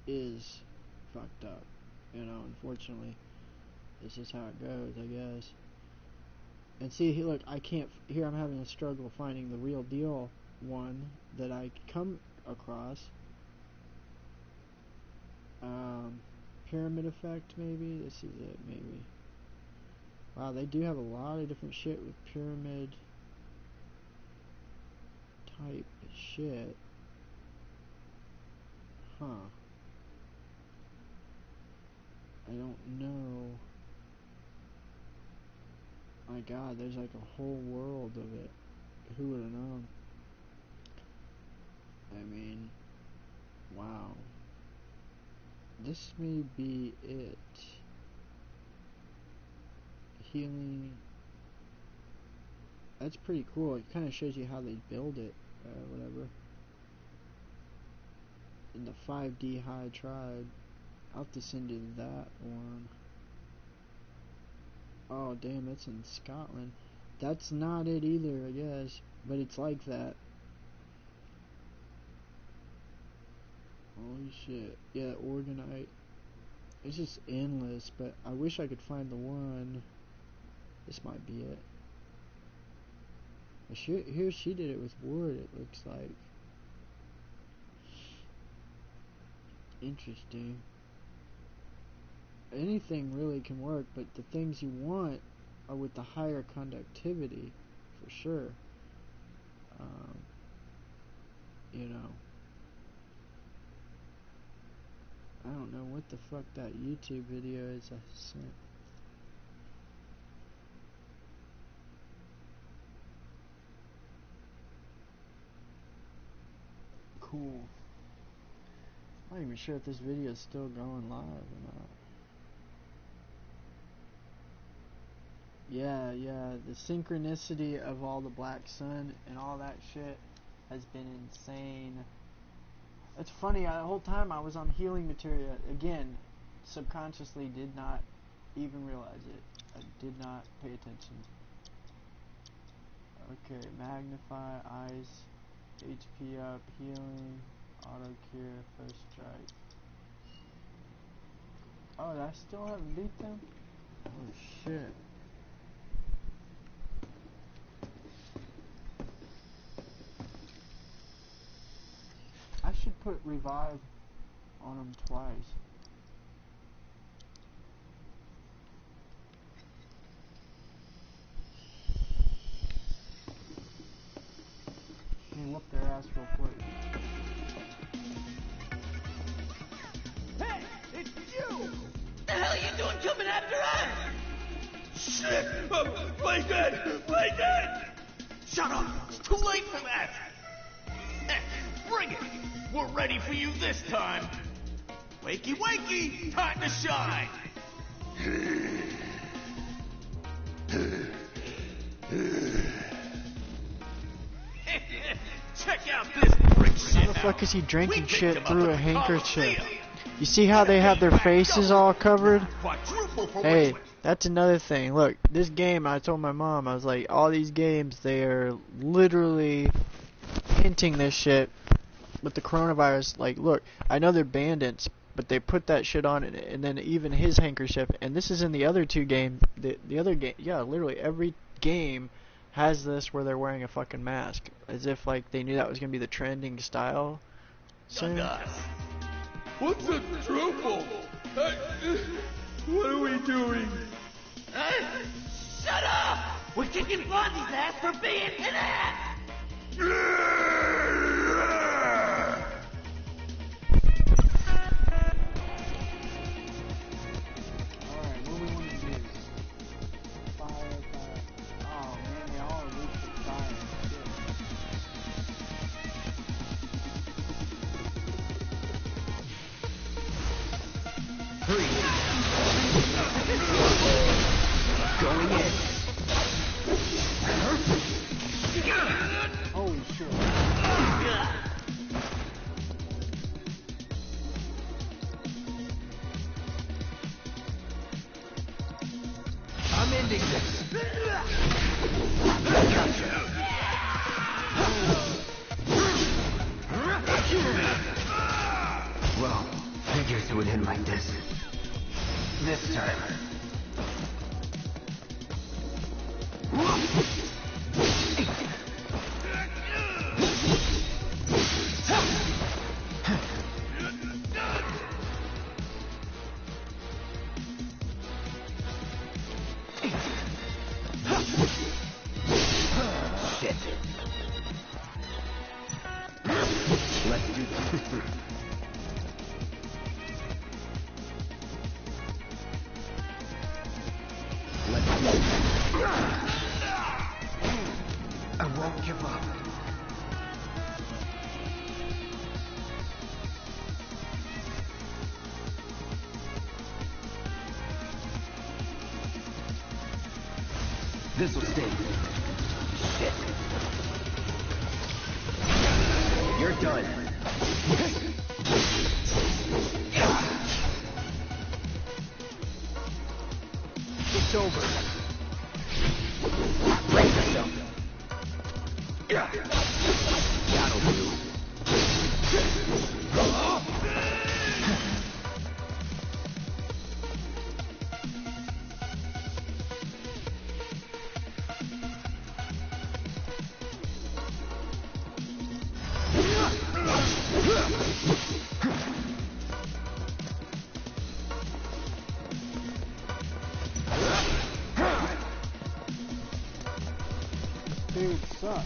is fucked up. You know, unfortunately. This is how it goes, I guess. And see, look, I can't, here I'm having a struggle finding the real deal one that I come across. Pyramid effect, maybe? This is it, maybe. Wow, they do have a lot of different shit with pyramid type shit. Huh. I don't know. My god, there's like a whole world of it. Who would have known? I mean, wow. This may be it. Healing. That's pretty cool. It kind of shows you how they build it. Whatever. In the 5D High Tribe. I'll have to send you that one. Oh, damn, that's in Scotland. That's not it either, I guess. But it's like that. Holy shit. Yeah, Organite. It's just endless, but I wish I could find the one. This might be it. Here she did it with wood, it looks like. Interesting. Anything really can work, but the things you want are with the higher conductivity, for sure. You know. I don't know what the fuck that YouTube video is I sent. Cool. I'm not even sure if this video is still going live or not. Yeah, the synchronicity of all the Black Sun and all that shit has been insane. It's funny, the whole time I was on healing materia, again, subconsciously did not even realize it. I did not pay attention. Okay, magnify, ice, HP up, healing, auto cure, first strike. Oh, I still haven't beat them? Oh shit. I should put revive on them twice. Can you whoop their ass real quick? Hey, it's you! What the hell are you doing coming after us? Shit! Play dead! Play dead! Shut up! It's too late for that! Bring it! We're ready for you this time! Wakey wakey! Time to shine! Check out this brick shit! How the fuck is he drinking shit through a handkerchief? You see how they have their faces all covered? Hey, that's another thing. Look, this game, I told my mom, I was like, all these games, they are literally hinting this shit with the coronavirus. Like, look, I know they're bandits, but they put that shit on, and then even his handkerchief, and this is in the other two games, the other game, yeah, literally every game has this where they're wearing a fucking mask, as if like they knew that was gonna be the trending style soon. What's a truffle? What are we doing? Shut up! We're kicking Blondie's ass for being an ass! Alright, what do we want to do? Fire. this time. Shit. Let's do this. I won't give up. This'll sting. Shit. You're done. It's over. Brace yourself. That'll do. Dude sucks.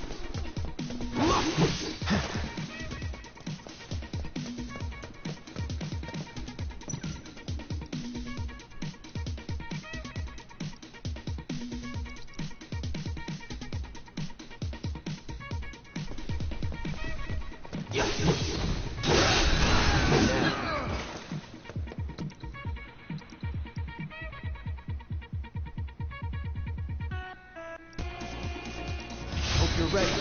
Hope you're ready.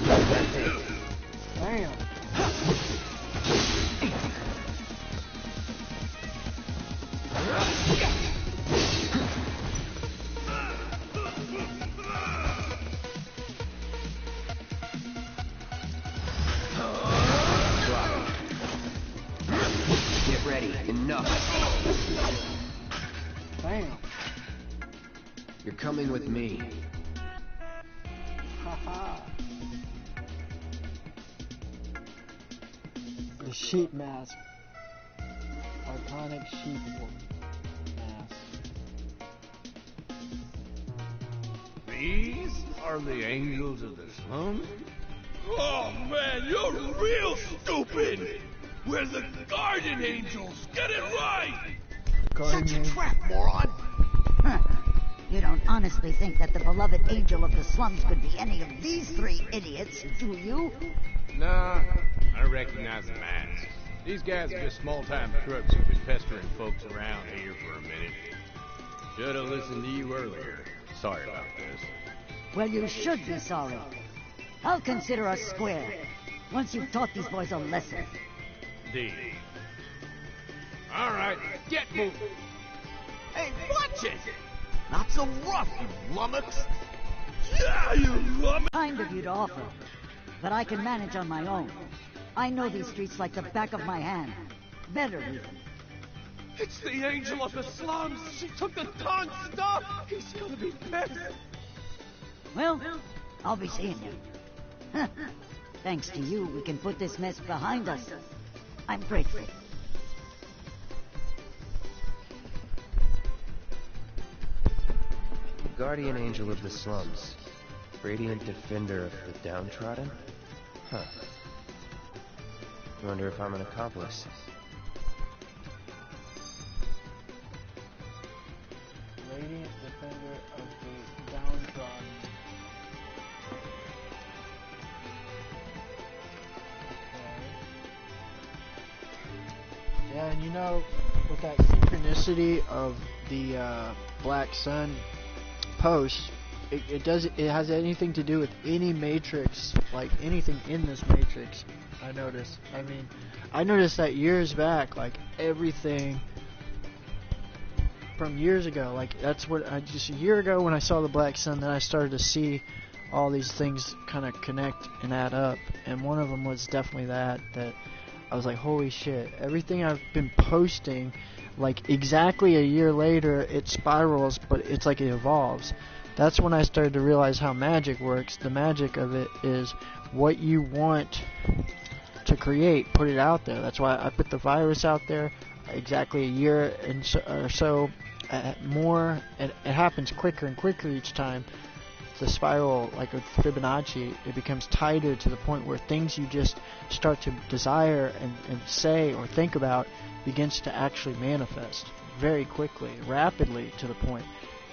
That's it. Damn. Get ready. Enough. Damn. You're coming with me. Haha. The sheep mask. Iconic sheep mask. These are the angels of the slums? Oh man, you're real stupid! We're the Guardian Angels! Get it right! Such a trap, moron! Huh. You don't honestly think that the beloved angel of the slums could be any of these three idiots, do you? Nah, I recognize the masks. These guys are just small-time crooks who've been pestering folks around here for a minute. Should have listened to you earlier. Sorry about this. Well, you should be sorry. I'll consider us square, once you've taught these boys a lesson. Deal. All right, get moving. Hey, watch it! Not so rough, you lummox! Yeah, you lummox! Kind of you to offer, but I can manage on my own. I know these streets like the back of my hand. Better even. It's the angel of the slums! She took the Don's stuff! He's gonna be pissed! Well, I'll be seeing you. Thanks to you, we can put this mess behind us. I'm grateful. The guardian angel of the slums. Radiant defender of the downtrodden? Huh. Wonder if I'm an accomplice. Radiant defender of the downtrodden. Okay. Yeah, and you know, with that synchronicity of the Black Sun post, it has anything to do with any matrix, like anything in this matrix. I noticed. I mean, I noticed that years back, like everything from years ago, like that's what I just a year ago when I saw the Black Sun, then I started to see all these things kind of connect and add up, and one of them was definitely that I was like, holy shit, everything I've been posting like exactly a year later, it spirals, but it's like it evolves. That's when I started to realize how magic works. The magic of it is what you want to create, put it out there. That's why I put the virus out there exactly a year and so more, and it happens quicker and quicker each time. The spiral, like with Fibonacci, it becomes tighter to the point where things you just start to desire and say or think about begins to actually manifest very quickly, rapidly, to the point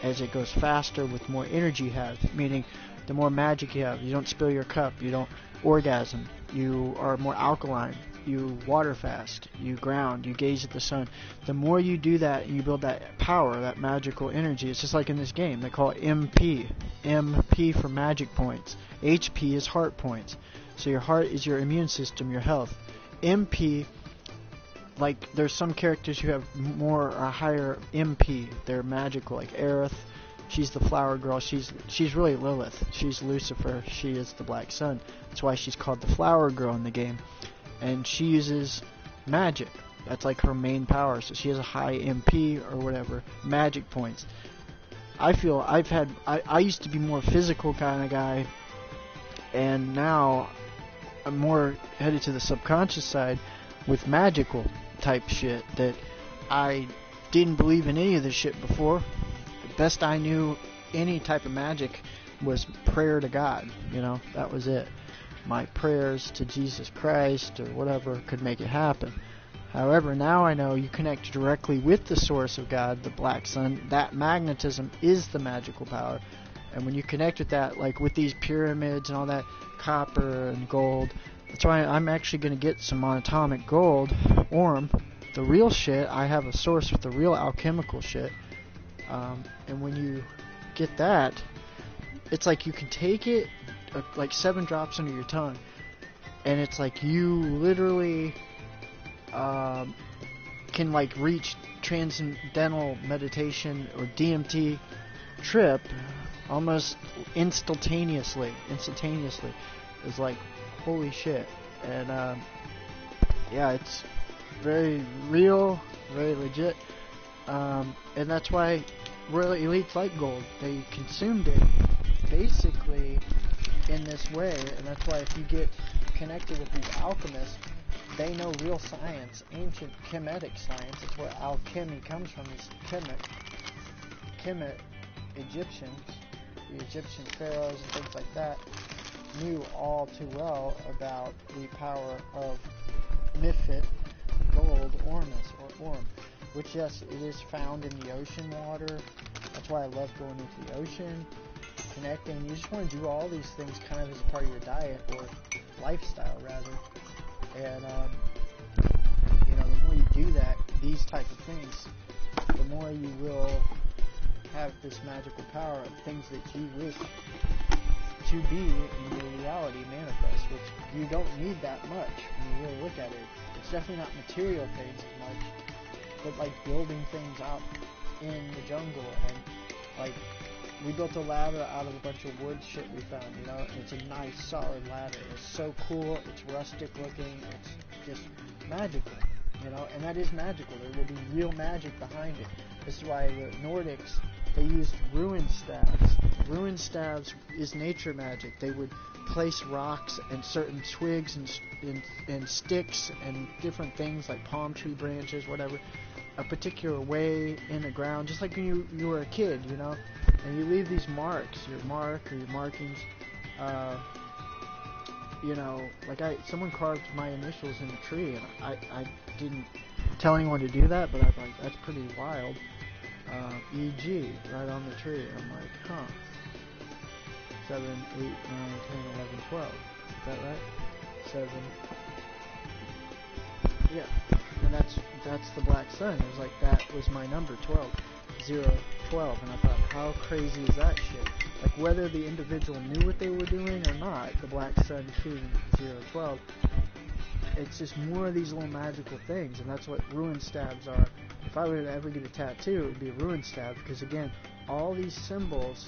as it goes faster with more energy you have, meaning the more magic you have, you don't spill your cup, you don't orgasm, you are more alkaline, you water fast, you ground, you gaze at the sun. The more you do that and you build that power, that magical energy, it's just like in this game, they call it MP. MP for magic points. HP is heart points. So your heart is your immune system, your health. MP, like there's some characters who have more or higher MP. They're magical, like Aerith. She's the flower girl. She's really Lilith. She's Lucifer. She is the Black Sun. That's why she's called the flower girl in the game. And she uses magic. That's like her main power. So she has a high MP or whatever, magic points. I feel I used to be more physical kind of guy, and now I'm more headed to the subconscious side with magical type shit that I didn't believe in any of this shit before. The best I knew any type of magic was prayer to God. You know, that was it. My prayers to Jesus Christ or whatever could make it happen. However, now I know you connect directly with the source of God, the Black Sun. That magnetism is the magical power. And when you connect with that, like with these pyramids and all that copper and gold, that's why I'm actually going to get some monatomic gold, Orm, the real shit. I have a source with the real alchemical shit. And when you get that, it's like you can take it, like 7 drops under your tongue, and it's like you literally can like reach transcendental meditation or DMT trip almost instantaneously. It's like holy shit. And yeah, it's very real, very legit, and that's why Royal Elites like gold. They consumed it basically in this way, and that's why if you get connected with these alchemists, they know real science, ancient Kemetic science. It's where alchemy comes from. These Kemet Egyptians, the Egyptian pharaohs and things like that, knew all too well about the power of Mifit, gold, Ormus, or Orm, which, yes, it is found in the ocean water. That's why I love going into the ocean, connecting. You just want to do all these things kind of as a part of your diet, or lifestyle, rather. And, you know, the more you do that, these type of things, the more you will have this magical power of things that you wish to be in your reality manifest, which you don't need that much when you really look at it. It's definitely not material things as much, but like building things out in the jungle, and like we built a ladder out of a bunch of wood shit we found, you know. It's a nice solid ladder. It's so cool. It's rustic looking. It's just magical, you know. And that is magical. There will be real magic behind it. This is why the Nordics, they used ruin staves. Ruin staves is nature magic. They would place rocks and certain twigs and sticks and different things like palm tree branches, whatever, a particular way in the ground, just like when you were a kid, you know, and you leave these marks, your mark or your markings, you know, like someone carved my initials in a tree, and I didn't tell anyone to do that, but I was like, that's pretty wild. EG, right on the tree. I'm like, huh. 7, 8, 9, 10, 11, 12. Is that right? 7. Yeah. And that's the Black Sun. It was like, that was my number, 12. 0, 12. And I thought, how crazy is that shit? Like, whether the individual knew what they were doing or not, the Black Sun King 012, it's just more of these little magical things, and that's what ruin stabs are. If I were to ever get a tattoo, it would be a ruin stab, because again, all these symbols,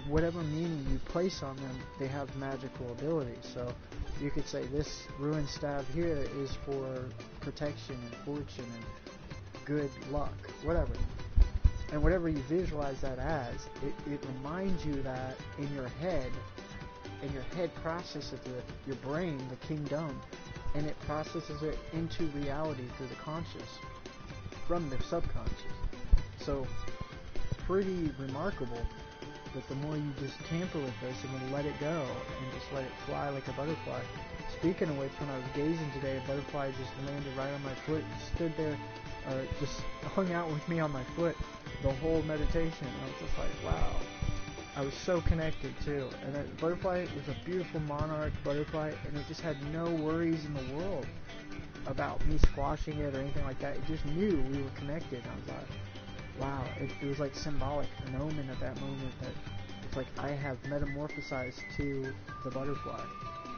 whatever meaning you place on them, they have magical abilities. So you could say this ruin stab here is for protection and fortune good luck, whatever. And whatever you visualize that as, it reminds you that in your head processes it, your brain, the kingdom, and it processes it into reality through the conscious, from the subconscious. So, pretty remarkable that the more you just tamper with this and then let it go and just let it fly like a butterfly. Speaking of which, when I was gazing today, a butterfly just landed right on my foot, stood there, just hung out with me on my foot the whole meditation. I was just like, wow. I was so connected too. And that butterfly was a beautiful monarch butterfly, and it just had no worries in the world about me squashing it or anything like that. It just knew we were connected. I was like, wow. It was like symbolic, an omen at that moment that it's like I have metamorphosized to the butterfly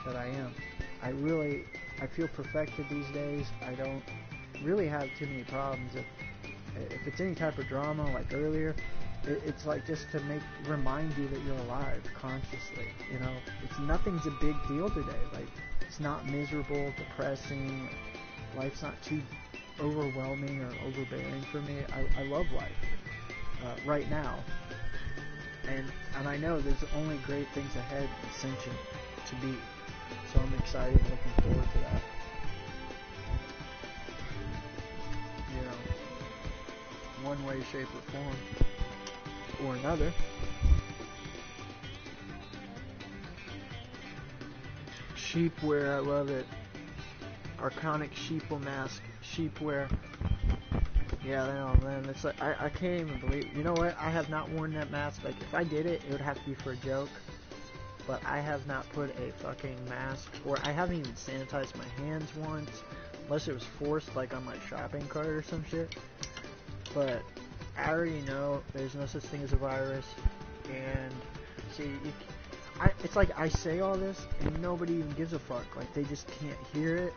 that I am. I feel perfected these days. I don't really have too many problems. If it's any type of drama like earlier, it's like just to remind you that you're alive consciously, you know. Nothing's a big deal today. Like, it's not miserable, depressing. Life's not too overwhelming or overbearing for me. I love life right now, and I know there's only great things ahead. Ascension to be. So I'm excited, looking forward to that. You know, one way, shape, or form. Or another. Sheepwear, I love it. Archonic sheeple mask. Sheepwear. Yeah, oh man, it's like, I can't even believe, you know what, I have not worn that mask. Like, if I did it, it would have to be for a joke. But I have not put a fucking mask, or I haven't even sanitized my hands once, unless it was forced, like on my shopping cart or some shit. But I already know there's no such thing as a virus, and see, it's like I say all this, and nobody even gives a fuck. Like, they just can't hear it.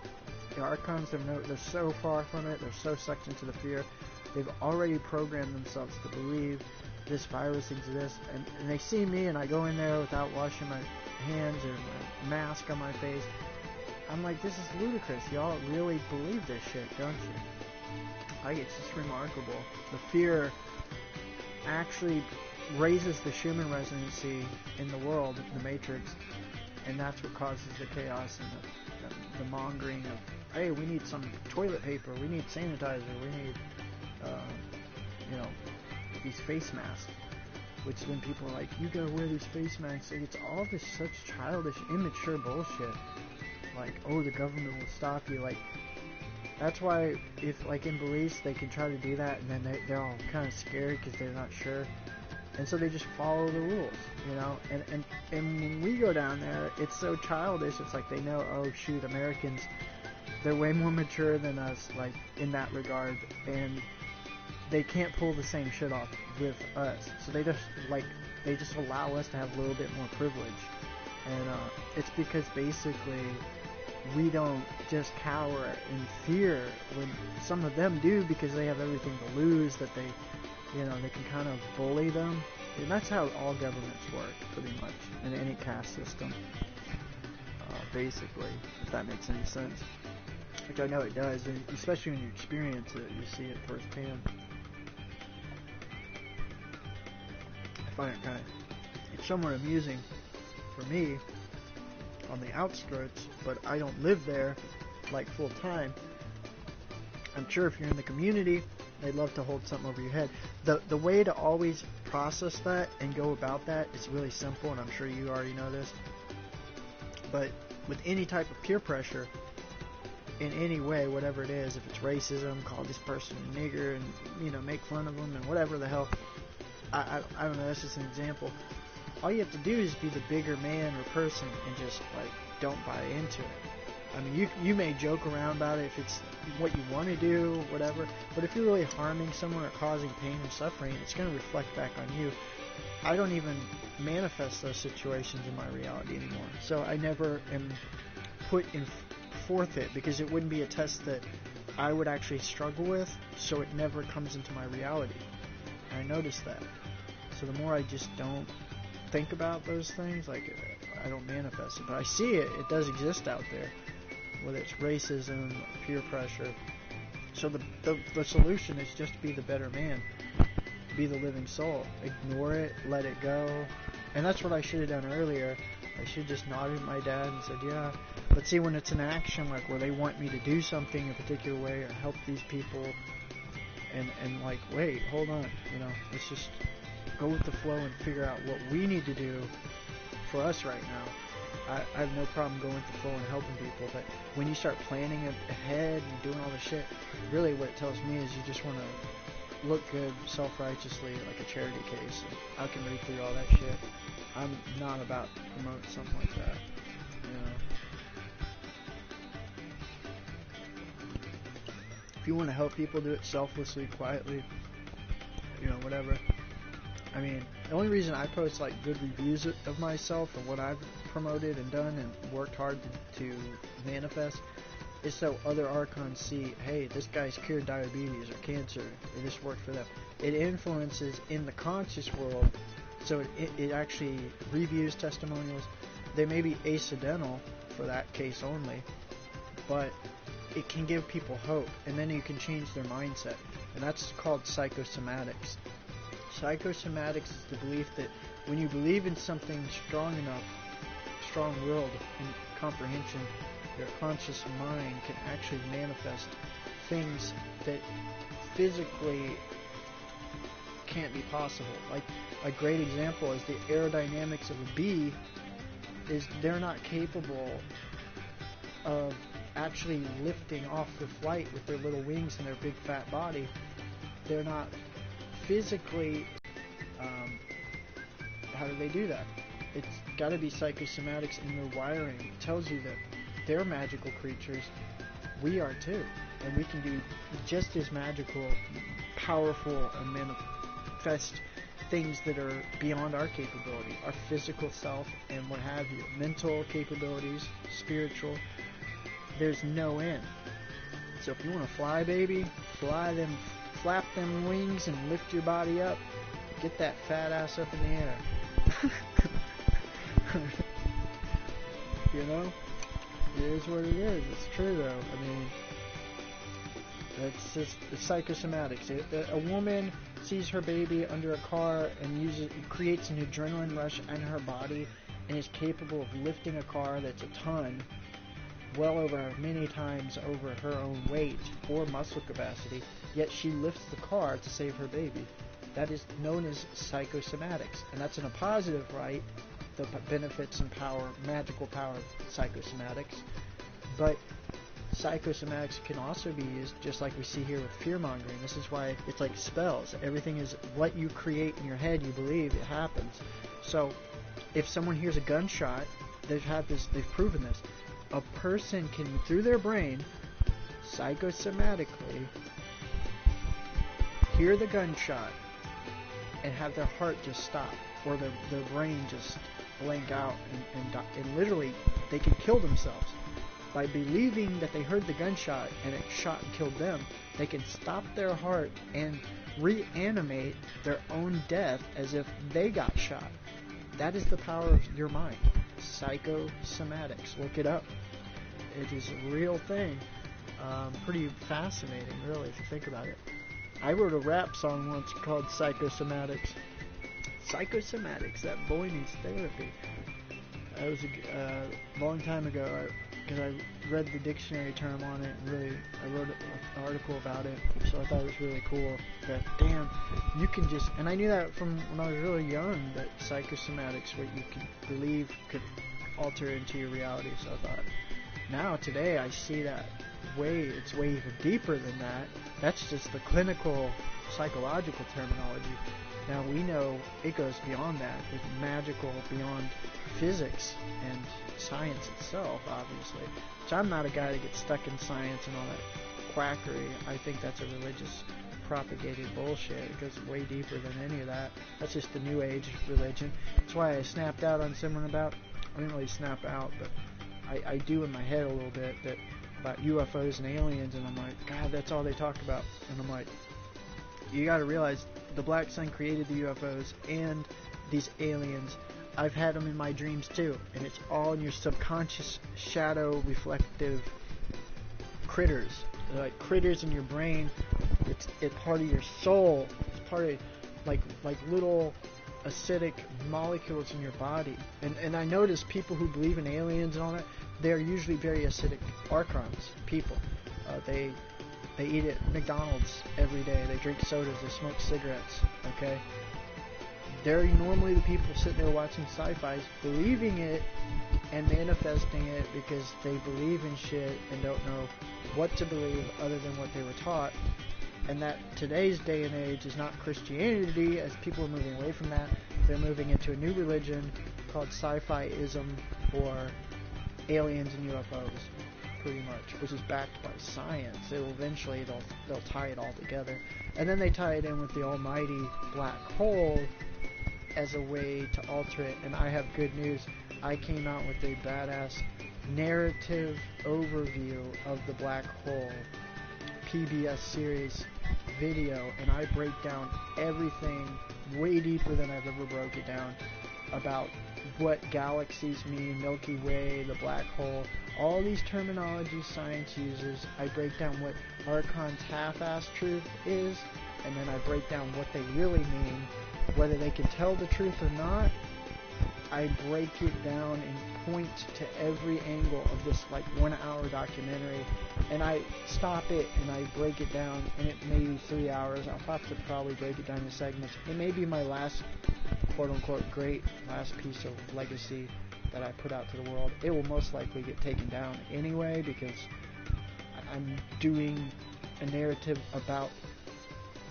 The Archons they're so far from it, they're so sucked into the fear. They've already programmed themselves to believe this virus exists, and they see me, and I go in there without washing my hands or my mask on my face. I'm like, this is ludicrous. Y'all really believe this shit, don't you? It's just remarkable. The fear actually raises the Schumann resonancy in the world, the Matrix, and that's what causes the chaos and the mongering of, hey, we need some toilet paper, we need sanitizer, we need, these face masks, which then people are like, you gotta wear these face masks. Like, it's all this such childish, immature bullshit. Like, oh, the government will stop you. Like, that's why, if, like, in Belize, they can try to do that, and then they're all kind of scared because they're not sure. And so they just follow the rules, you know? And when we go down there, it's so childish. It's like they know, oh, shoot, Americans, they're way more mature than us, like, in that regard. And they can't pull the same shit off with us. So they just allow us to have a little bit more privilege. And it's because basically we don't just cower in fear when some of them do, because they have everything to lose, that they can kind of bully them. And that's how all governments work, pretty much, in any caste system. Basically, if that makes any sense. Which I know it does, and especially when you experience it, you see it firsthand. I find it it's somewhat amusing for me on the outskirts, but I don't live there like full time. I'm sure if you're in the community, they'd love to hold something over your head. The way to always process that and go about that is really simple, and I'm sure you already know this. But with any type of peer pressure, in any way, whatever it is, if it's racism, call this person a nigger, and make fun of them, and whatever the hell. I don't know, that's just an example. All you have to do is be the bigger man or person and just, like, don't buy into it. I mean, you may joke around about it if it's what you want to do, whatever, but if you're really harming someone or causing pain or suffering, it's going to reflect back on you. I don't even manifest those situations in my reality anymore, so I never am put in forth it, because it wouldn't be a test that I would actually struggle with, so it never comes into my reality. And I noticed that. So the more I just don't think about those things, like, I don't manifest it, but I see it. It does exist out there, whether it's racism, peer pressure. So the solution is just to be the better man. Be the living soul. Ignore it, let it go. And that's what I should have done earlier. I should have just nodded at my dad and said, yeah. But see, when it's an action, like where they want me to do something a particular way or help these people, and like, wait, hold on, you know, let's just go with the flow and figure out what we need to do for us right now. I have no problem going with the flow and helping people, but when you start planning ahead and doing all the shit, really what it tells me is you just want to look good self-righteously like a charity case. I can read through all that shit. I'm not about to promote something like that, you know. If you want to help people, do it selflessly, quietly, you know, whatever. I mean, the only reason I post like good reviews of myself and what I've promoted and done and worked hard to manifest is so other archons see, hey, this guy's cured diabetes or cancer, or this worked for them. It influences in the conscious world, so it actually reviews testimonials. They may be accidental for that case only, but it can give people hope, and then you can change their mindset, and that's called psychosomatics. Psychosomatics is the belief that when you believe in something strong enough, strong-willed and comprehension, your conscious mind can actually manifest things that physically can't be possible. Like a great example is the aerodynamics of a bee is they're not capable of actually lifting off the flight with their little wings and their big fat body. They're not physically, how do they do that? It's got to be psychosomatics in their wiring. It tells you that they're magical creatures. We are too. And we can do just as magical, powerful, and manifest things that are beyond our capability. Our physical self and what have you. Mental capabilities, spiritual. There's no end. So if you want to fly, baby, fly them, flap them wings and lift your body up. Get that fat ass up in the air. You know? It is what it is. It's true, though. I mean, that's just the psychosomatics. A woman sees her baby under a car and creates an adrenaline rush in her body and is capable of lifting a car that's a ton, well over many times over her own weight or muscle capacity, yet she lifts the car to save her baby. That is known as psychosomatics, and that's in a positive light, the benefits and power, magical power of psychosomatics. But psychosomatics can also be used, just like we see here with fear-mongering. This is why it's like spells. Everything is what you create in your head, you believe, it happens. So if someone hears a gunshot, they've proven this. A person can, through their brain, psychosomatically, hear the gunshot and have their heart just stop, or their brain just blank out, and literally they can kill themselves. By believing that they heard the gunshot and it shot and killed them, they can stop their heart and reanimate their own death as if they got shot. That is the power of your mind. Psychosomatics. Look it up. It is a real thing. Pretty fascinating, really, if you think about it. I wrote a rap song once called Psychosomatics. Psychosomatics, that boy needs therapy. That was a long time ago, because I read the dictionary term on it, and really, I wrote an article about it, so I thought it was really cool. That, damn, you can just, and I knew that from when I was really young, that psychosomatics, what you could believe could alter into your reality, so I thought, now, today, I see that it's way even deeper than that. That's just the clinical, psychological terminology. Now, we know it goes beyond that. It's magical, beyond physics and science itself, obviously. So I'm not a guy that gets stuck in science and all that quackery. I think that's a religious propagated bullshit. It goes way deeper than any of that. That's just the New Age religion. That's why I snapped out on someone about, I didn't really snap out, but I do in my head a little bit about UFOs and aliens, and I'm like, God, that's all they talk about. And I'm like, you gotta realize the Black Sun created the UFOs and these aliens. I've had them in my dreams too, and it's all in your subconscious shadow reflective critters. They're like critters in your brain. It's part of your soul. It's part of like little acidic molecules in your body. And I notice people who believe in aliens and all that, they're usually very acidic Archons people. They eat at McDonald's every day. They drink sodas. They smoke cigarettes. Okay? They're normally the people sitting there watching sci-fis, believing it and manifesting it because they believe in shit and don't know what to believe other than what they were taught. And that today's day and age is not Christianity, as people are moving away from that. They're moving into a new religion called sci-fi-ism, or aliens and UFOs, pretty much, which is backed by science. Eventually they'll tie it all together. And then they tie it in with the almighty black hole as a way to alter it. And I have good news. I came out with a badass narrative overview of the black hole PBS series video, and I break down everything way deeper than I've ever broke it down about what galaxies mean, Milky Way, the black hole, all these terminologies science uses. I break down what Archon's half-assed truth is, and then I break down what they really mean, whether they can tell the truth or not. I break it down and point to every angle of this like 1 hour documentary, and I stop it and I break it down, and it may be 3 hours. I'll have to probably break it down in segments. It may be my last quote unquote great last piece of legacy that I put out to the world. It will most likely get taken down anyway because I'm doing a narrative about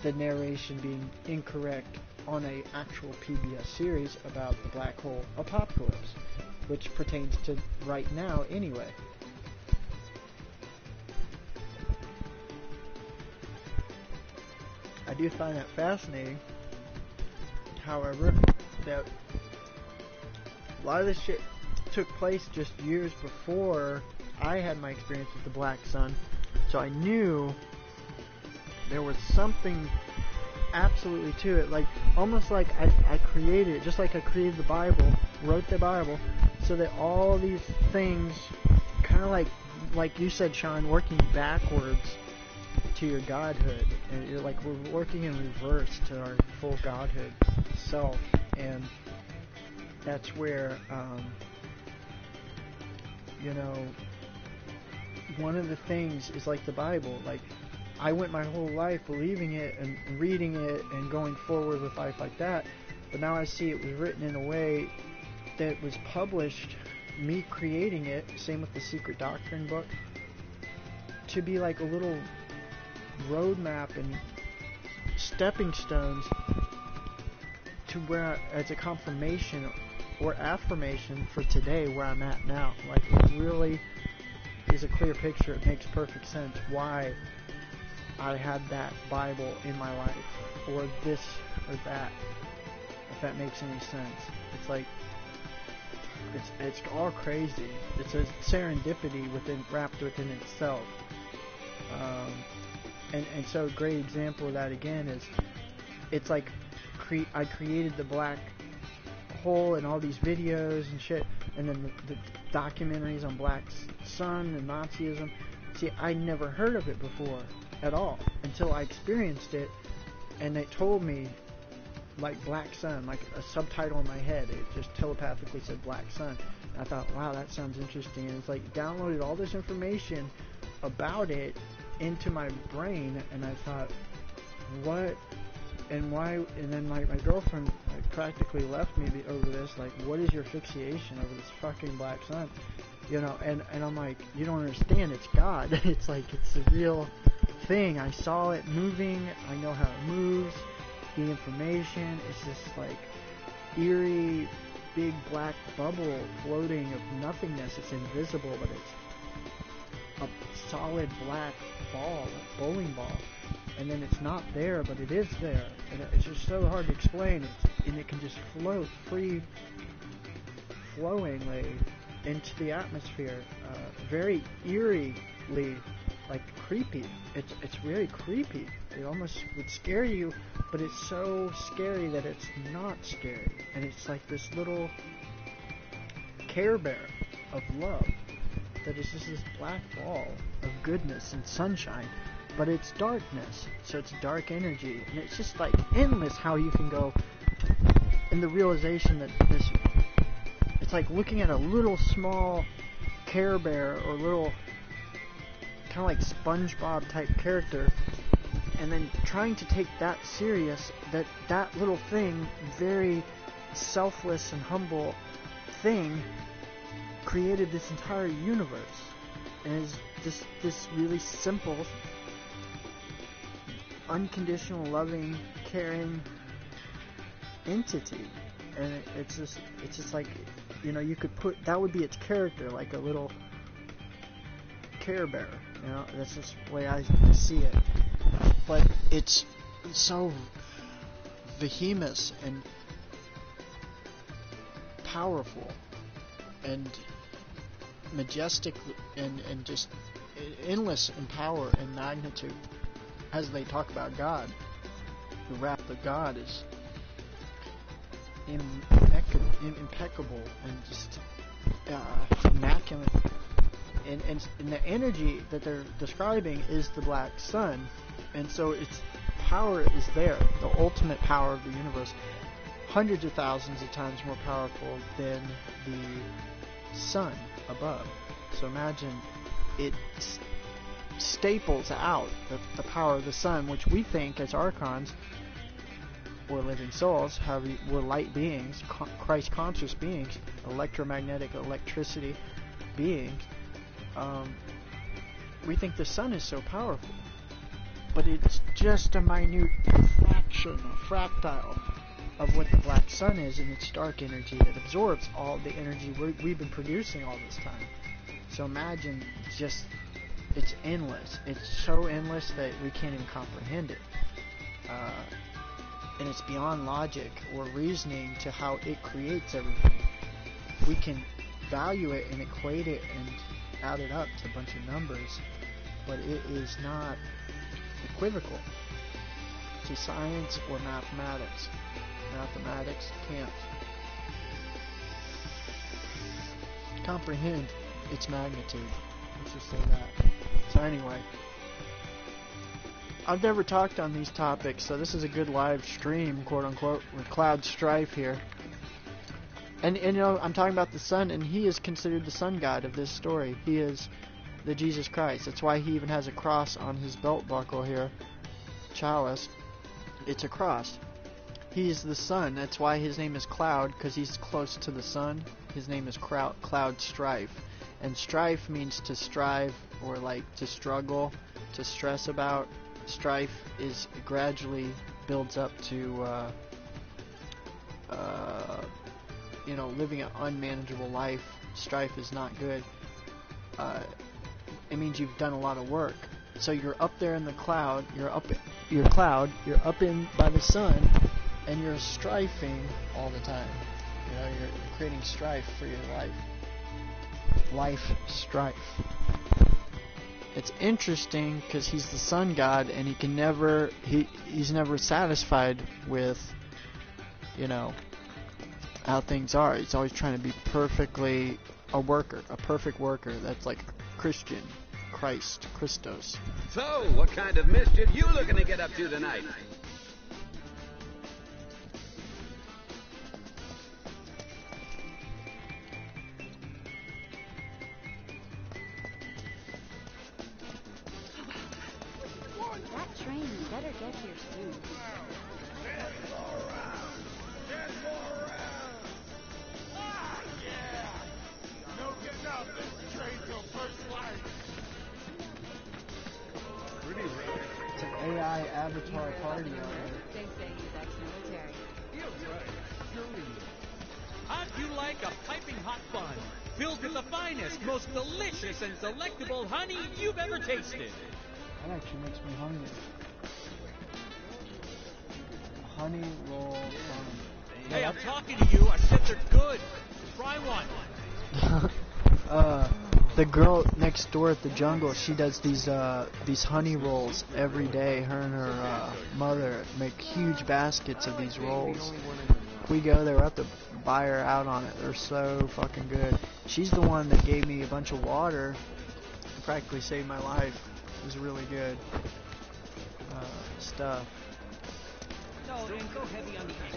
the narration being incorrect on a actual PBS series about the black hole apocalypse, which pertains to right now anyway. I do find that fascinating, however, that a lot of this shit took place just years before I had my experience with the Black Sun, so I knew there was something absolutely to it, like almost like I created it, just like I created the Bible, wrote the Bible, so that all these things, kind of like you said, Sean, working backwards to your godhood, and you're like we're working in reverse to our full godhood self, and that's where one of the things is like the Bible, like I went my whole life believing it and reading it and going forward with life like that, but now I see it was written in a way that was published, me creating it, same with the Secret Doctrine book, to be like a little roadmap and stepping stones to where, as a confirmation or affirmation for today where I'm at now. Like it really is a clear picture. It makes perfect sense why I had that Bible in my life, or this or that, if that makes any sense. It's like, it's all crazy. It's a serendipity wrapped within itself. And so a great example of that again is, it's like, I created the black hole and all these videos and shit, and then the documentaries on Black Sun and Nazism. See, I never heard of it before at all until I experienced it, and they told me like Black Sun, like a subtitle in my head. It just telepathically said Black Sun. And I thought, wow, that sounds interesting. And it's like downloaded all this information about it into my brain, and I thought, what and why? And then my girlfriend practically left me over this. Like, what is your fixation over this fucking Black Sun? And I'm like, you don't understand. It's God. It's like, it's a real thing. I saw it moving. I know how it moves. The information. It's just like eerie, big black bubble floating of nothingness. It's invisible, but it's a solid black ball, a bowling ball. And then it's not there, but it is there. And it's just so hard to explain. And it can just float free, flowingly into the atmosphere, very eerily, like creepy. It's very creepy. It almost would scare you, but it's so scary that it's not scary. And it's like this little Care Bear of love. that is just this black ball of goodness and sunshine, but it's darkness, so it's dark energy, and it's just like endless how you can go in the realization that it's like looking at a little small Care Bear or little kind of like SpongeBob type character, and then trying to take that serious, that little thing, very selfless and humble thing, created this entire universe, and is this really simple, unconditional, loving, caring entity. And it's just like, you know, you could put, that would be its character, like a little Care Bear, you know, that's just the way I see it. But it's so vehement and powerful and majestic and just endless in power and magnitude. As they talk about God, the wrath of God is impeccable and just immaculate. And the energy that they're describing is the black sun, and so its power is there, the ultimate power of the universe, hundreds of thousands of times more powerful than the sun above. So imagine it staples out the power of the sun, which we think as archons or living souls, we're light beings, Christ conscious beings, electromagnetic electricity beings. We think the sun is so powerful, but it's just a minute fraction, a fractile of what the black sun is, and its dark energy that absorbs all the energy we've been producing all this time. So imagine just, it's endless. It's so endless that we can't even comprehend it. And it's beyond logic or reasoning to how it creates everything. We can value it and equate it and add it up to a bunch of numbers, but it is not equivocal to science or mathematics. Mathematics can't comprehend its magnitude. Let's just say that. So anyway, I've never talked on these topics, so this is a good live stream, quote unquote, with Cloud Strife here. And you know, I'm talking about the sun, and he is considered the sun god of this story. He is the Jesus Christ. That's why he even has a cross on his belt buckle here. Chalice. It's a cross. He is the sun. That's why his name is Cloud, because he's close to the sun. His name is Cloud Strife. And strife means to strive, or like to struggle, to stress about. Strife is gradually builds up to you know, living an unmanageable life. Strife is not good. It means you've done a lot of work. So you're up there in the cloud, you're up in by the sun, and you're strifing all the time. You know, you're creating strife for your life. Life strife. It's interesting because he's the sun god, and he's never satisfied with, you know, how things are. He's always trying to be perfectly a perfect worker. That's like Christian, Christos. So, what kind of mischief you looking to get up to tonight? That train better get here soon. It's an AI avatar party over there. They say he's ex-military. Feels right. Surely. How'd you like a piping hot bun filled with the finest, most delicious and delectable honey you've ever tasted? That actually makes me hungry. Honey roll bun. Hey, I'm talking to you. I said they're good. Try one. The girl next door at the jungle, she does these honey rolls every day. Her and her mother make huge baskets of these rolls. We go there, we're at the buy her out on it. They're so fucking good. She's the one that gave me a bunch of water and practically saved my life. It was really good stuff.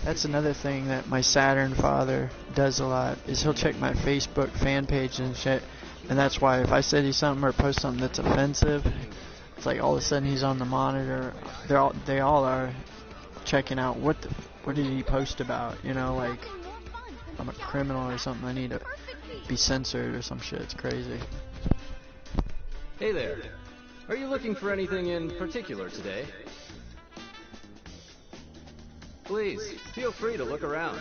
That's another thing that my Saturn father does a lot, is he'll check my Facebook fan page and shit. And that's why if I say something or post something that's offensive, it's like all of a sudden he's on the monitor. They all are checking out what did he post about, you know, like I'm a criminal or something, I need to be censored or some shit. It's crazy. Hey there. Are you looking for anything in particular today? Please, feel free to look around.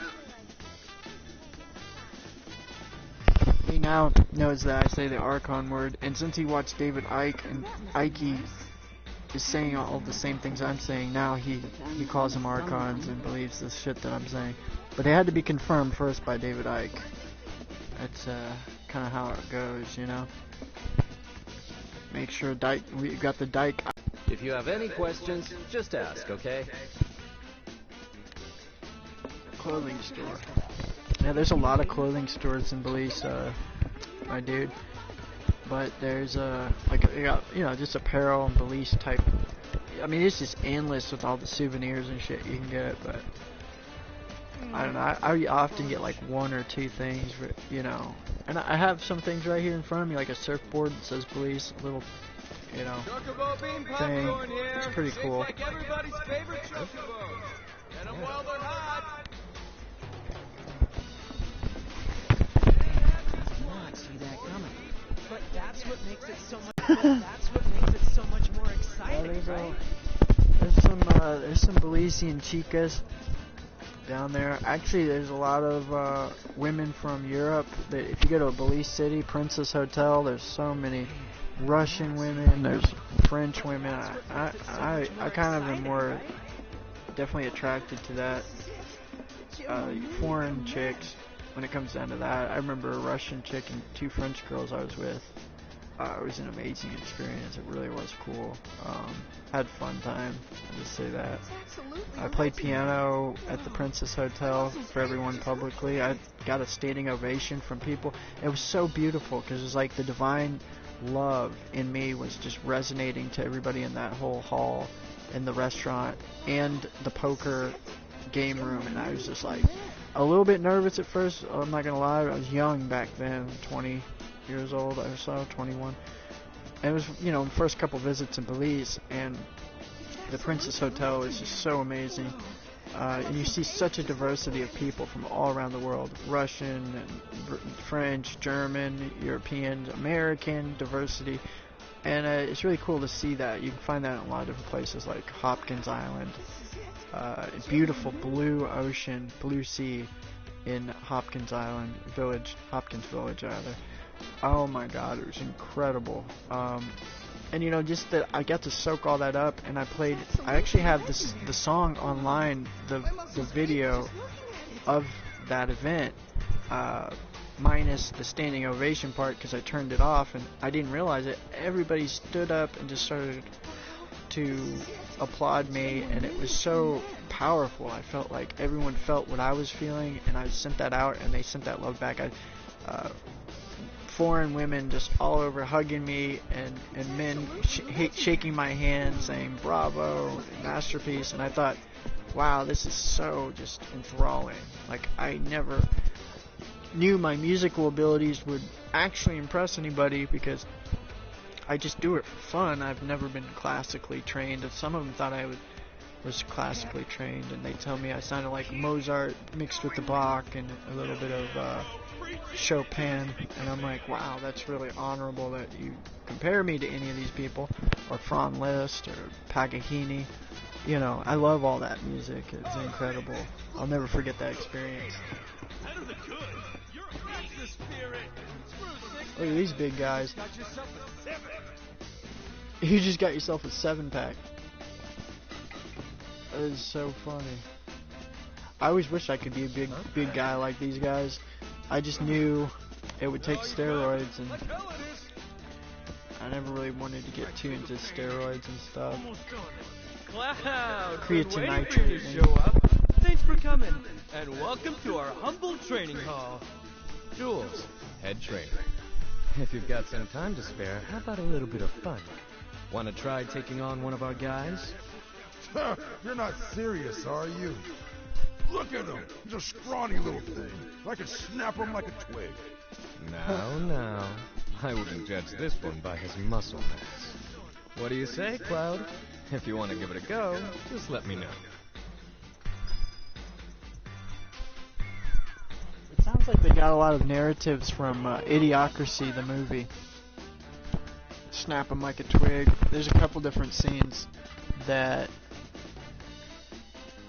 He now knows that I say the Archon word, and since he watched David Icke, and Ike is saying all the same things I'm saying, now he calls them Archons and believes the shit that I'm saying. But it had to be confirmed first by David Icke. That's kind of how it goes, you know? Make sure we got the Dyke. If you have any questions, just ask, okay? Clothing store. Yeah, there's a lot of clothing stores in Belize, my dude. But there's like you got, you know, just apparel and Belize type. I mean, it's just endless with all the souvenirs and shit you can get. But I don't know. I often get like one or two things, you know. And I have some things right here in front of me, like a surfboard that says Belize, a little, you know, thing. It's pretty cool. Like everybody's favorite chocobo. Get them while they're hot. Not see that coming. But that's what makes it so much. That's what makes it so much more exciting, right? There's some Belizean chicas down there. Actually, there's a lot of women from Europe. That if you go to a Belize city, Princess Hotel, there's so many Russian women. There's French women. I kind of am more definitely attracted to that. Foreign chicks. When it comes down to that, I remember a Russian chick and two French girls I was with. It was an amazing experience. It really was cool. Had fun time. I'll just say that. I played piano at the Princess Hotel for everyone publicly. I got a standing ovation from people. It was so beautiful because it was like the divine love in me was just resonating to everybody in that whole hall, in the restaurant, and the poker game room. And I was just like a little bit nervous at first. I'm not gonna lie. I was young back then, 20 years old or so, 21. And it was, you know, the first couple visits in Belize, and the Princess Hotel is just so amazing. And you see such a diversity of people from all around the world: Russian, and French, German, European, American diversity. And it's really cool to see that. You can find that in a lot of different places, like Hopkins Island. Beautiful blue ocean, blue sea in Hopkins Island Village, Hopkins Village rather. Oh my god, it was incredible. And you know, just that I got to soak all that up, and I actually have the song online, the video of that event, minus the standing ovation part, because I turned it off and I didn't realize it. Everybody stood up and just started to applaud me, and it was so powerful. I felt like everyone felt what I was feeling, and I sent that out, and they sent that love back. Foreign women just all over hugging me, and men shaking my hand, saying bravo, masterpiece. And I thought, wow, this is so just enthralling. Like, I never knew my musical abilities would actually impress anybody, because I just do it for fun. I've never been classically trained. Some of them thought I was classically trained, and they tell me I sounded like Mozart mixed with the Bach and a little bit of Chopin, and I'm like, wow, that's really honorable that you compare me to any of these people, or Franz Liszt or Paganini. You know, I love all that music. It's incredible. I'll never forget that experience. Look at these big guys. You just got yourself a 7-pack. That is so funny. I always wish I could be a big guy like these guys. I just knew it would take steroids, and I never really wanted to get too into steroids and stuff. Cloud, Creatine waiting for you to nitrate. show up. They Thanks for coming, and welcome to our humble training hall. Jules, head trainer. If you've got some time to spare, how about a little bit of fun? Want to try taking on one of our guys? You're not serious, are you? Look at him. He's a scrawny little thing. I could snap him like a twig. Now. I wouldn't judge this one by his muscle mass. What do you say, Cloud? If you want to give it a go, just let me know. It sounds like they got a lot of narratives from Idiocracy, the movie. Snap him like a twig. There's a couple different scenes that,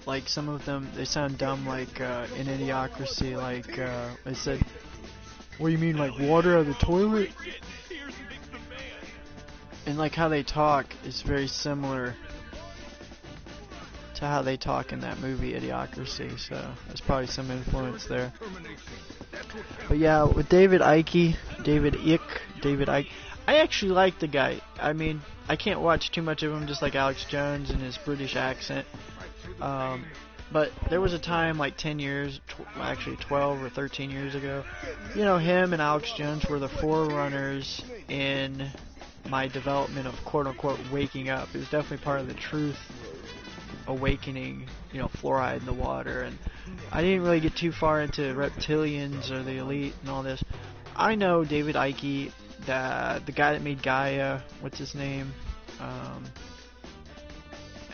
like, some of them, they sound dumb, like in Idiocracy, like they said, what do you mean, like water out of the toilet? And like how they talk is very similar to how they talk in that movie Idiocracy, so there's probably some influence there. But yeah, with David Icke, I actually like the guy. I mean, I can't watch too much of him, just like Alex Jones and his British accent. But there was a time like 10 years, actually 12 or 13 years ago, you know, him and Alex Jones were the forerunners in my development of quote-unquote waking up. It was definitely part of the truth awakening, you know, fluoride in the water. And I didn't really get too far into reptilians or the elite and all this. I know David Icke, the guy that made Gaia, what's his name?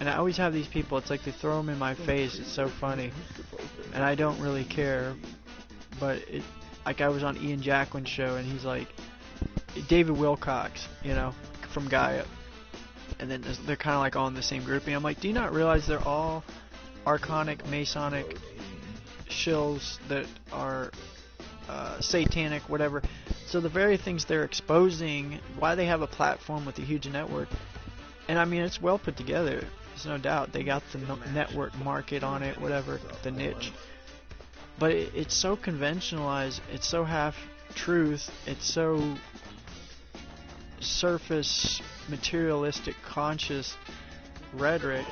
And I always have these people, it's like they throw them in my face, it's so funny. And I don't really care, but like I was on Ian Jacquin's show and he's like, David Wilcox, you know, from Gaia. And then they're kind of like all in the same grouping. I'm like, do you not realize they're all archonic, Masonic shills that are satanic, whatever. So the very things they're exposing, why they have a platform with a huge network, and I mean, it's well put together. There's no doubt. They got the network market on it, whatever, the niche. But it's so conventionalized. It's so half-truth. It's so surface, materialistic, conscious rhetoric.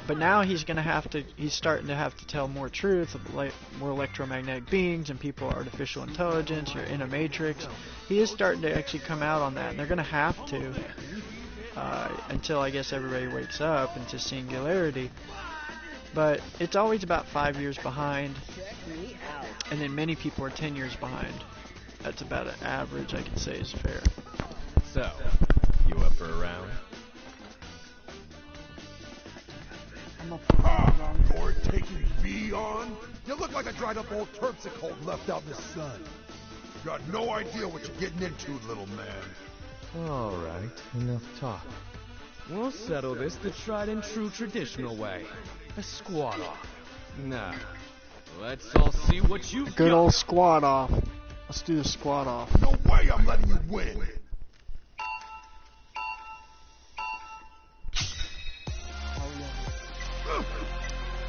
But now he's starting to have to tell more truth, like more electromagnetic beings and people, artificial intelligence, you're in a matrix. He is starting to actually come out on that, and they're going to have to. Until I guess everybody wakes up into singularity. But it's always about 5 years behind, and then many people are 10 years behind. That's about an average I can say is fair. So, you up for a round? I'm up for a round. You're taking me on? You look like a dried up old terpsichore left out in the sun. You got no idea what you're getting into, little man. Alright, enough talk. We'll settle this the tried and true traditional way. A squat off. Now, let's all see what you've got. Good old squat off. Let's do the squat off. No way I'm letting you win!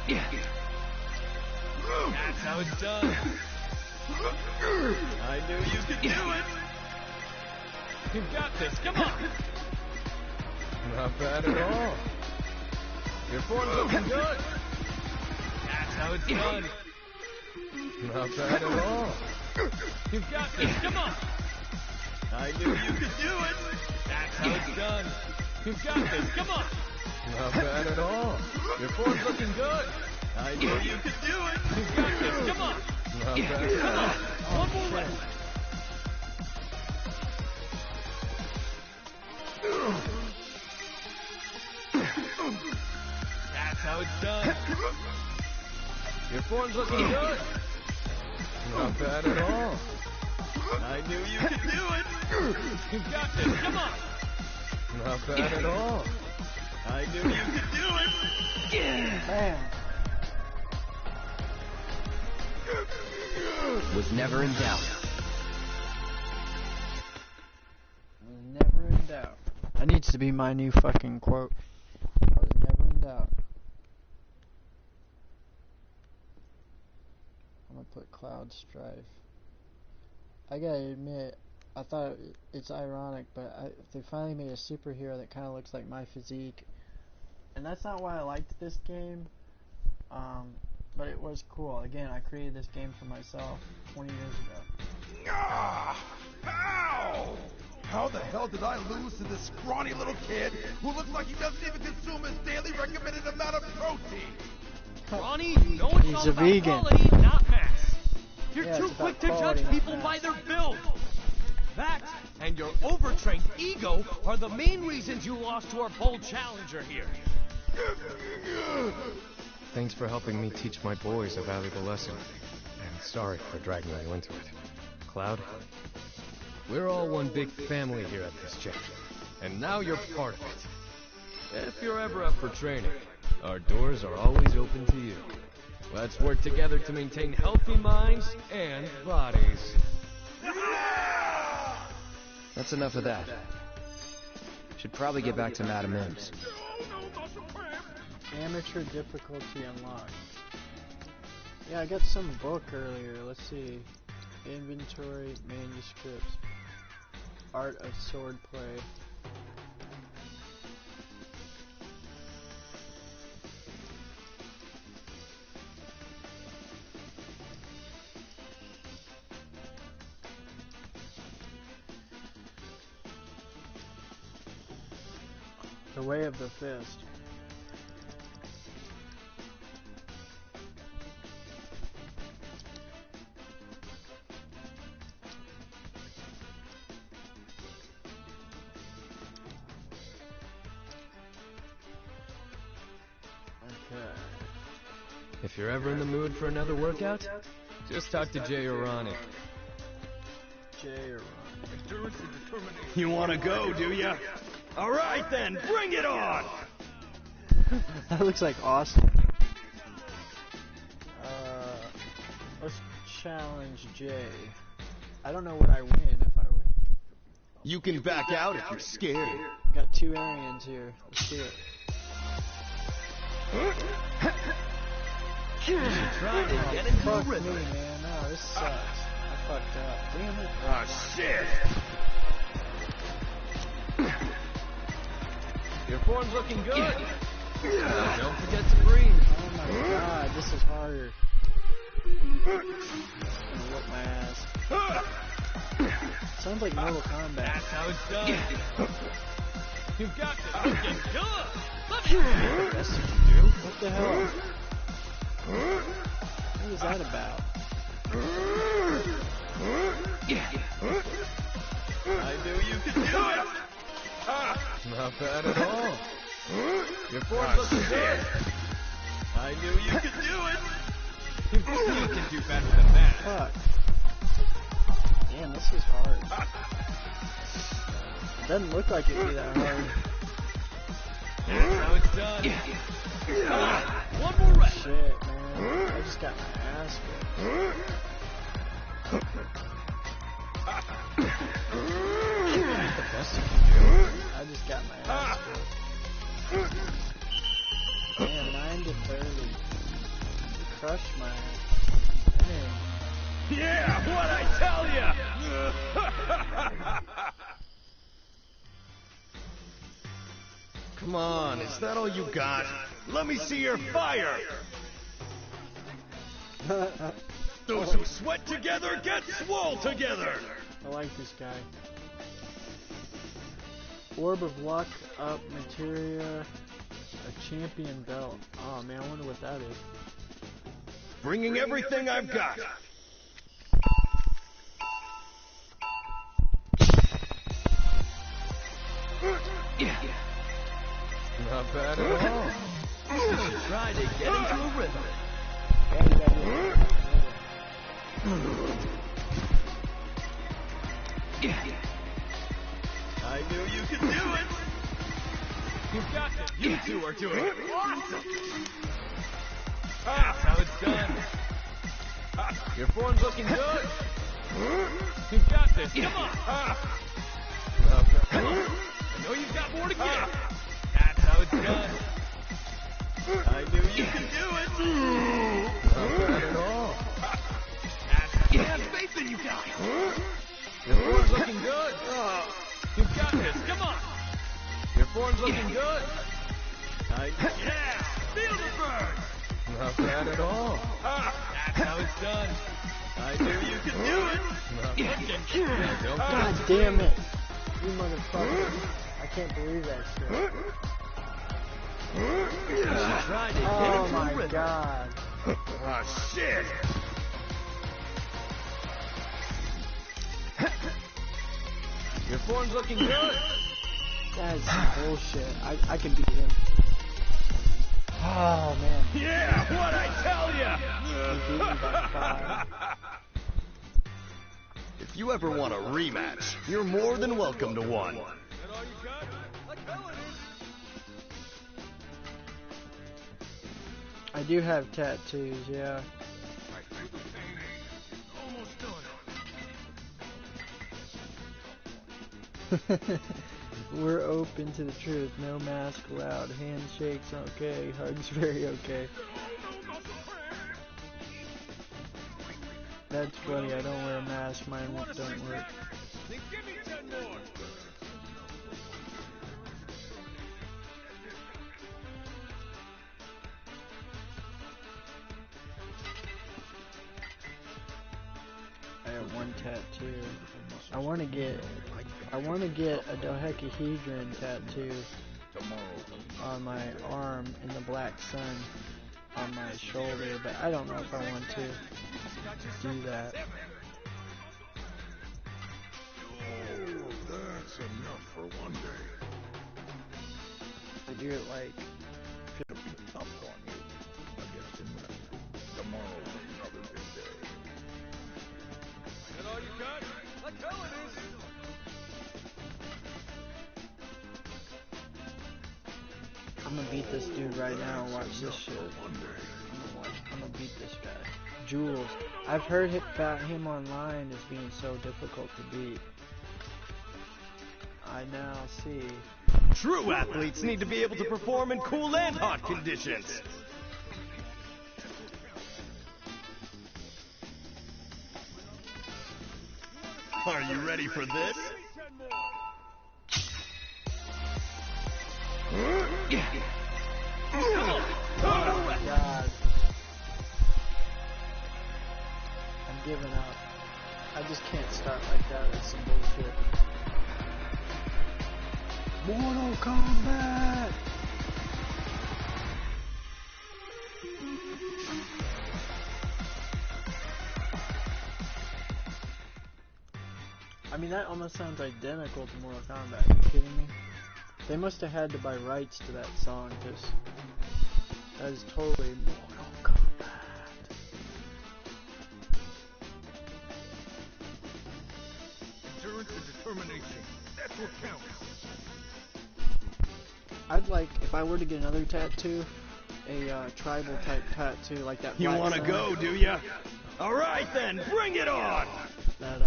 Yeah. That's how it's done. I knew you could do it. You got this. Come on. Not bad at all. Your form's looking good. That's how it's done. Not bad at all. You got this. Come on. I knew you could do it. That's how it's done. You got this. Come on. Not bad at all. Your form's looking good. I knew you could do it. You got this. Come on. Not bad at all. Come on. One more left. That's how it's done. Your form's looking good. Not bad at all. I knew you could do it. You got this. Come on. Not bad at all. I knew you could do it. Bam. Was never in doubt. Was never in doubt. That needs to be my new fucking quote. I was never in doubt. I'm gonna put Cloud Strife. I gotta admit, I thought it's ironic, but they finally made a superhero that kind of looks like my physique. And that's not why I liked this game. but it was cool. Again, I created this game for myself 20 years ago. Ah! Ow! How the hell did I lose to this scrawny little kid who looks like he doesn't even consume his daily recommended amount of protein? Ronnie, no one's He's all a about vegan. quality, not mass. You're Yeah, too it's quick about to quality, judge not people mass. by their build. That and your overtrained ego are the main reasons you lost to our bold challenger here. Thanks for helping me teach my boys a valuable lesson. And sorry for dragging you into it. Cloud, we're all one big family here at this gym. And now you're part of it. If you're ever up for training, our doors are always open to you. Let's work together to maintain healthy minds and bodies. That's enough of that. Should probably get back to Madam M's. Amateur difficulty unlocked. Yeah, I got some book earlier. Let's see. Inventory, manuscripts, art of swordplay. The Way of the Fist. If you're ever in the mood for another workout, just talk to Jay or Ronnie. Jay or Ronnie. You want to go, do ya? All right then, bring it on! That looks like awesome. Let's challenge Jay. I don't know what I win if I win. You can back out if you're scared. Got two Aryans here. Let's do it. Try to get into the Fuck me, rhythm. man. No, this sucks. I fucked up. Damn it. Ah, shit! Your form's looking good. Don't forget to breathe. Oh my god, this is harder. I'm gonna whip my ass. Sounds like Mortal Kombat. That's how it's done. You've got to looking good. Yes, you do. What the hell? What is that about? I knew you could do it. Not bad at all. Your form's looking good. I knew you could do it. You can do better than that. Fuck. Damn, this is hard. It doesn't look like it'd be that hard. That's how it's done. One more rep. Shit, man. I just got my ass whipped. The best you can do. I just got my ass whipped. Man, 9 to 30. You crushed my ass. Man. Yeah, what'd I tell ya? Come on, is that all you got? Let me see your fire! Those who sweat together get swole together. I like this guy. Orb of Luck, up, materia, a champion belt. Oh man, I wonder what that is. Bringing everything I've got! Not bad at all. You should try to get into a rhythm. I knew you could do it. You've got this. You two are doing awesome. That's how it's done. Your form's looking good. You've got this. Come on. Come on. I know you've got more to give. That's how it's done. I knew you could do it. Not bad at all. I have faith in you guys. Your form's looking good. You've got this. Come on. Your form's looking good. Yeah. Feel the burn. Not bad at all. That's how it's done. I knew you could do it. God damn it. You motherfucker. I can't believe that shit. Oh my god. Ah, shit. Your form's looking good. That's bullshit. I can beat him. Oh man. Yeah, what'd I tell ya? He beat me by 5. If you ever want a rematch, you're more than welcome to one. I do have tattoos, yeah. We're open to the truth. No mask allowed. Handshakes okay. Hugs very okay. That's funny. I don't wear a mask. Mine don't work. I have one tattoo. I want to get a dodecahedron tattoo on my arm in the black sun on my shoulder, but I don't know if I want to do that. Oh, that's enough for one day. I do it like It'll be tough on you. I guess tomorrow's another big day. That all you got? Like hell it is. I'm gonna beat this dude right now and watch this shit. I'm gonna beat this guy. Jules. I've heard about him online as being so difficult to beat. I now see. True athletes need to be able to perform in cool and hot conditions. Are you ready for this? Oh my god. I'm giving up. I just can't start like that. That's some bullshit. Mortal Kombat! I mean, that almost sounds identical to Mortal Kombat. Are you kidding me? They must have had to buy rights to that song, because that is totally Mortal Kombat. Endurance and determination. That's what counts. I'd like, if I were to get another tattoo, a tribal type tattoo like that. You want to go, do ya? All right then, bring it on! That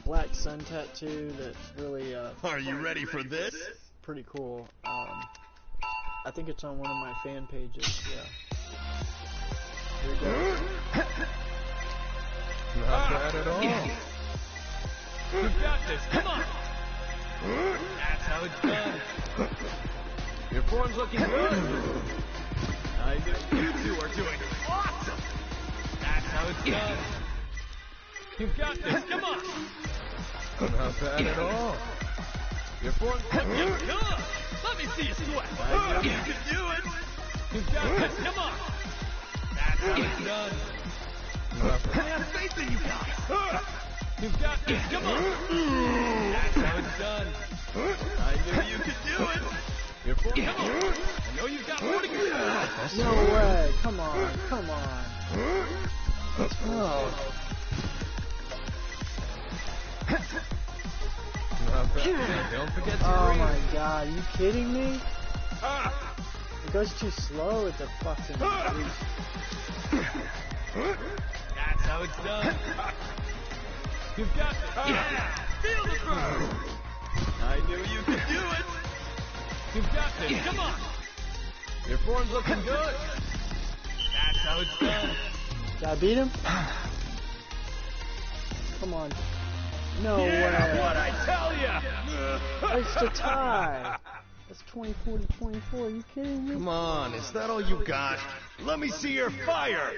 black sun tattoo that's really Are you ready for this? Pretty cool. I think it's on one of my fan pages. Yeah. Here we go. Not bad at all. You've got this. Come on. That's how it's done. Your form's looking good. I knew you two are doing awesome. That's how it's done. You've got this. Come on. Not bad at all. Your form's looking good. Let me see you sweat. I knew you could do it. You've got this. Come on. That's how it's done. I have faith in you guys. You've got this. Come on. That's how it's done. I knew you could do it. Your form. Come on. I know you've got more to go. No way. Come on. Come on. Oh. Not bad. Don't forget to Oh breathe. my god, are you kidding me? It goes too slow with the fucking That's how it's done. You've got this. Yeah. Feel the burn. I knew you could do it. You've got this. Come on. Your form's looking good. That's how it's done. Did I beat him? Come on. No way. What'd I tell ya? It's the tie. That's 2040-24. Are you kidding me? Come on, is that all you got? Let me see your fire!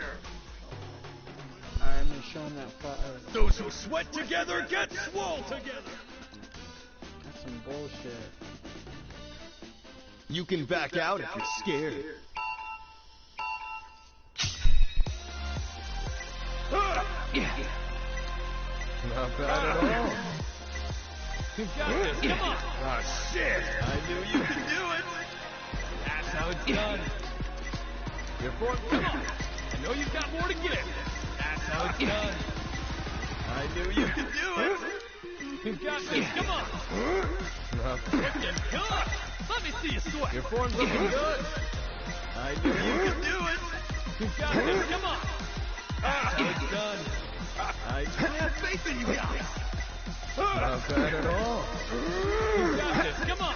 Alright, I'm gonna show him that fire. Those who sweat together get swole together! That's some bullshit. You can back out if you're scared. Not bad at all. You got this, come on! Oh, shit! I knew you could do it! That's how it's done. You're for Come on! I know you've got more to give. That's how it's done. I knew you could do it! You got this, come on! Looking good! Let me see you sweat! Your form's looking good. I knew you could do it! You got this, come on! That's how it's done. I have faith in you guys! Not bad at all. You got this, come on!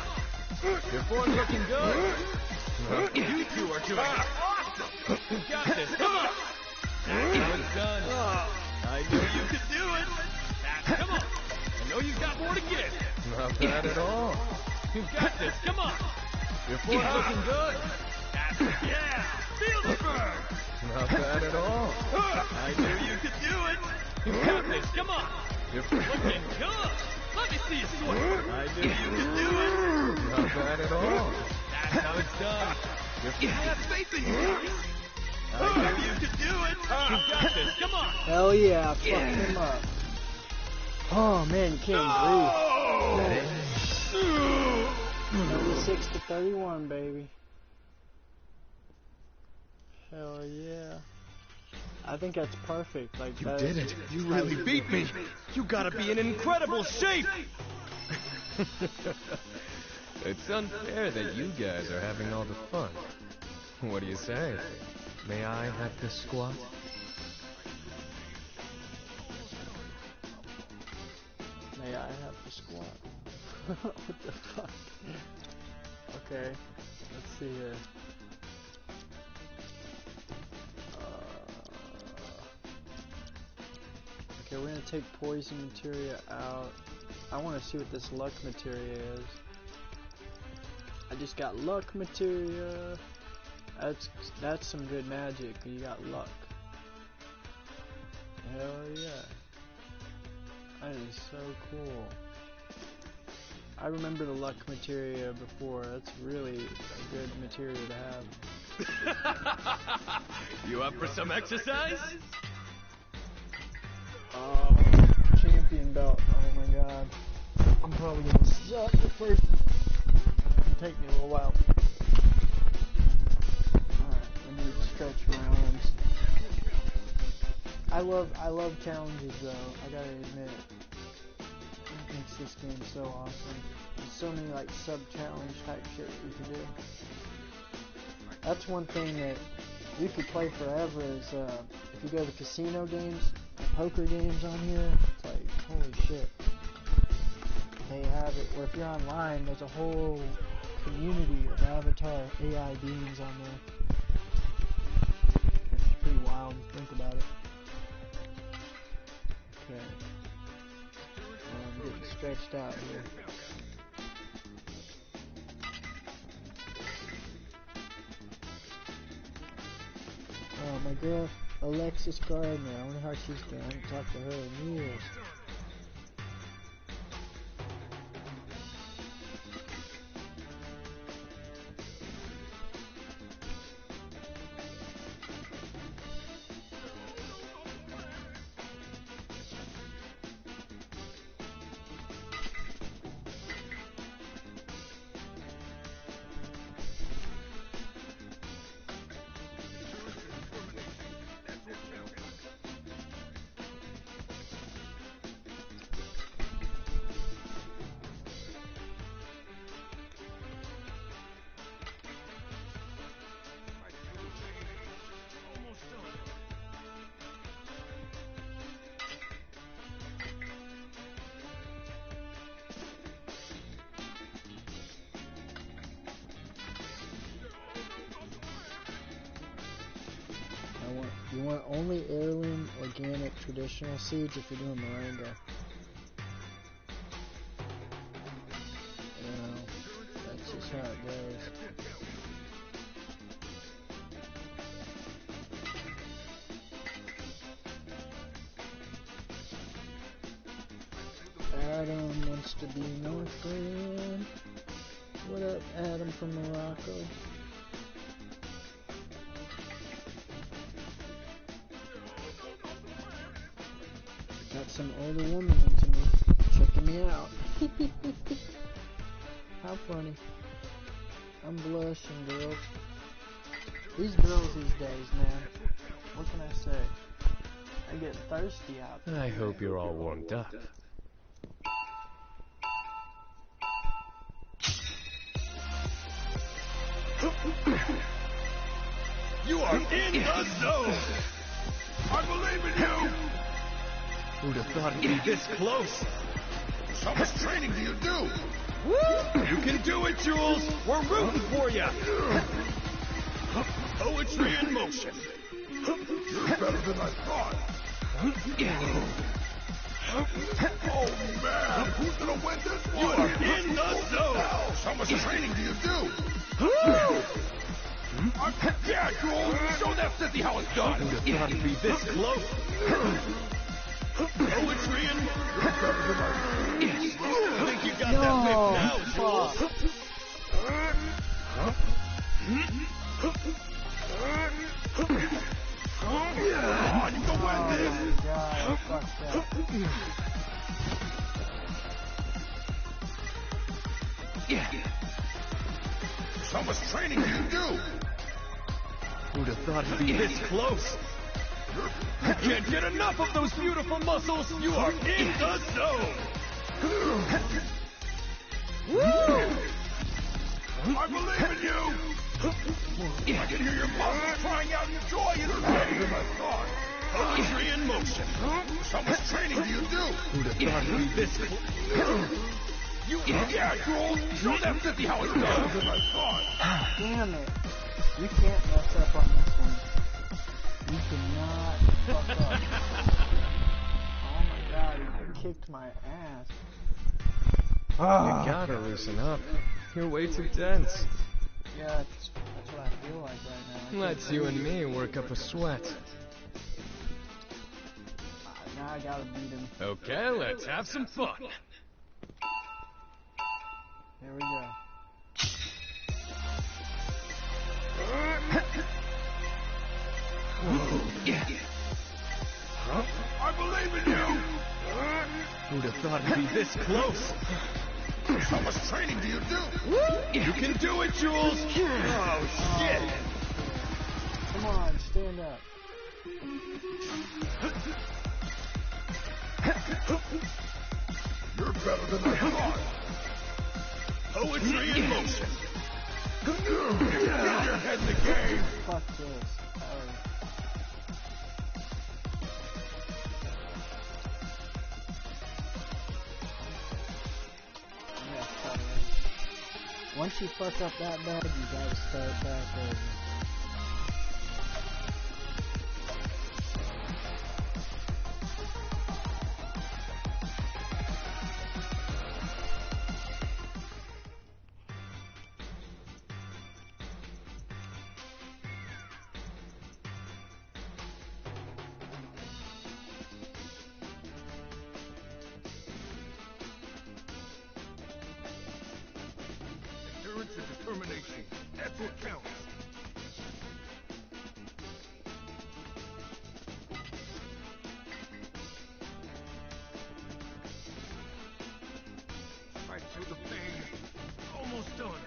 Your form's looking good. You two are doing awesome! You got this, come on! That's how it's done. I knew you could do it! Come on! I know you've got more to give. Not bad at all. You got this, come on! Your form's looking good. Yeah! Feel the burn! Not bad at all. I knew you could do it! You got this, come on! Your Looking good! Let me see you sweat! I knew you could do it! Not bad at all. That's how it's done. I have faith in you guys! I knew you could do it! You got this, come on! Hell yeah, fuck him up. Oh man, you can't breathe. 36 to 31, baby. Hell yeah. I think that's perfect. Like You did it. You really beat me. You gotta be in incredible shape. It's unfair that you guys are having all the fun. What do you say? May I have this squat? May I have the squat? What the fuck? Okay, let's see here. Okay, we're gonna take poison materia out. I want to see what this luck materia is. I just got luck materia. That's some good magic. You got luck. Hell yeah. That is so cool. I remember the luck materia before. That's really a good materia to have. You up for some exercise? Champion belt. Oh my god. I'm probably gonna suck at first. It'll take me a little while. Alright, I need to stretch my arms. I love challenges though, I gotta admit. It makes this game so awesome. There's so many like sub-challenge type shit you can do. That's one thing that you could play forever is if you go to casino games, poker games on here, it's like, holy shit. They have it where if you're online, there's a whole community of avatar AI beings on there. It's pretty wild to think about it. Okay. I'm getting stretched out here. Oh, my girl, Alexis Gardner. I wonder how she's doing. I haven't talked to her in years. You want only heirloom, organic, traditional seeds if you're doing moringa. You know, that's just That's how it goes. Adam wants to be Northland. What up, Adam from Morocco? Got some older woman into me, checking me out. How funny. I'm blushing, girls. These girls these days, man. What can I say? I get thirsty out there. I hope you're all warmed up. You are in the zone! I believe in you! Who'd have thought it'd be this close? How much training do you do? Woo! You can do it, Jules! We're rooting for you! Poetry in motion. You're better than I thought. Oh man, who's gonna win this one? You are in the zone! How much training do you do? Yeah, Jules, show that sissy how it's done. Who'd have thought it'd be this close? Poetry in I think you got that mixed now, Jules. Oh, you can win this. God, fuck that. How much training do you do? Who'd have thought it'd be this close? You can't get enough of those beautiful muscles. You are in the zone. Woo! I believe in you. I can hear your muscles crying out in joy and better than I thought. Poetry in motion. How much training do you do? Who'd have thought it'd be this close? Yeah, Jules, show that sissy how it's done. Better than I thought. Damn it. You can't mess up on this one. You cannot fuck up. Oh my god, you kicked my ass. You gotta loosen up. You're way too tense. Yeah, that's what I feel like right now. Let's you and me work up a sweat. Now I gotta beat him. Okay, let's have some fun. Here we go. I believe in you. Who'd have thought it'd be this close? How much training do you do? You can do it, Jules. Oh, shit. Come on, stand up. You're better than I thought. Poetry in motion. Get your head in the game. Fuck this. Once you fuck up that bad, you gotta start back over. Endurance and determination. That's what counts. Fight through the pain. Almost done.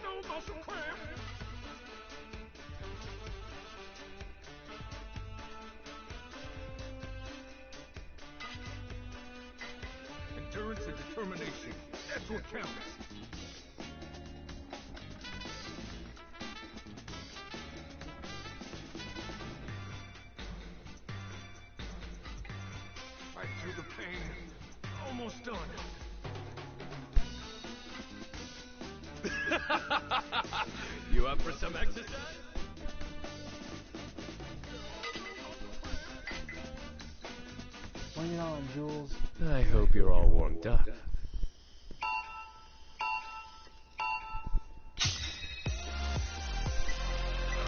No muscle cramp. Endurance and determination. That's what counts. Fight through the pain. Almost done. You up for some exercise? on, Jules. I hope you're all warmed up.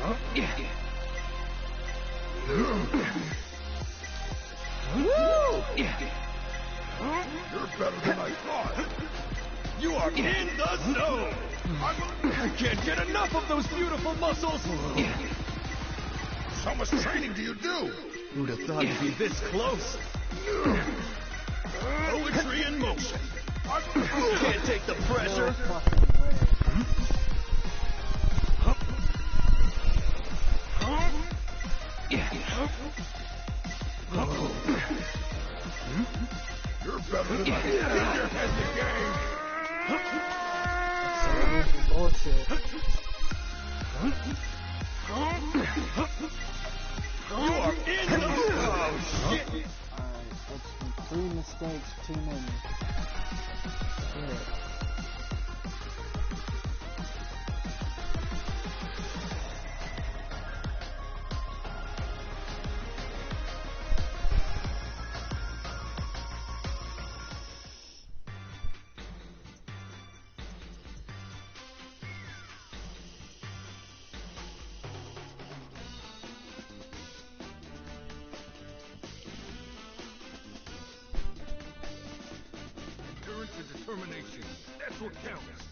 You're better than I thought. You are in the zone. I can't get enough of those beautiful muscles. How much training do you do? Who'd have thought it'd be this close? Poetry in motion. Can't take the pressure. You're better than I thought. Your head's the game. That's bullshit. You are in the... Oh, shit. Alright, that's 3 mistakes too many. Shit. Endurance and determination. That's what counts.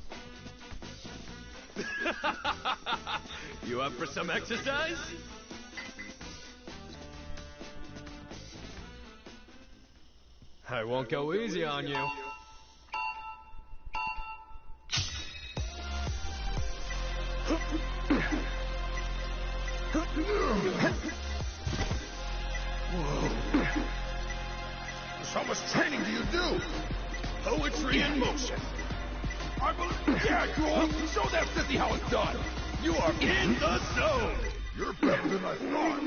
You up for some exercise? I won't go easy on you. How much training do you do? Poetry in motion. Yeah, Joel. Show that sissy how it's done. You are in the zone. You're better than I thought.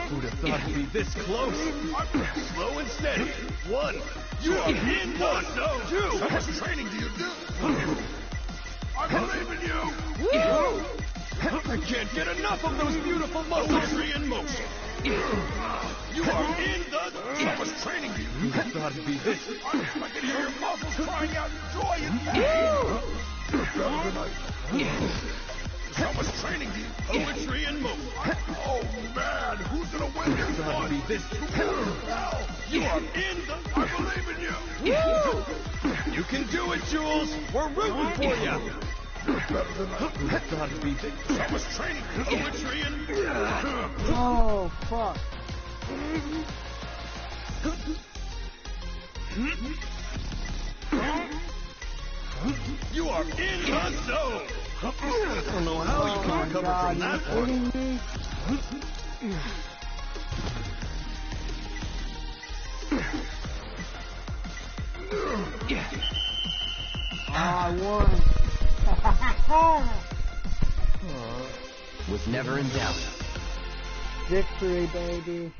Who'd have thought it'd be this close? Slow and steady. 1. You are in the zone. 2. How much training do you do? I believe in you. I can't get enough of those beautiful muscles. Poetry in motion. You are in the... How much training do you do? Who'd have thought it'd be this? I can hear your muscles crying out in joy and pain. You're better than I thought. How much training do you do? Poetry in motion. Oh, man. Who's going to win this Thought one? it'd be this... Hell. You are in the... I believe in you. You can do it, Jules. We're rooting for you. You're better than I Who'd have thought it'd be this... How much training? Poetry in... Oh, fuck. You are in the zone. I don't know how you can recover from that Are you one. kidding me? Oh, I won. Was never in doubt. Victory, baby.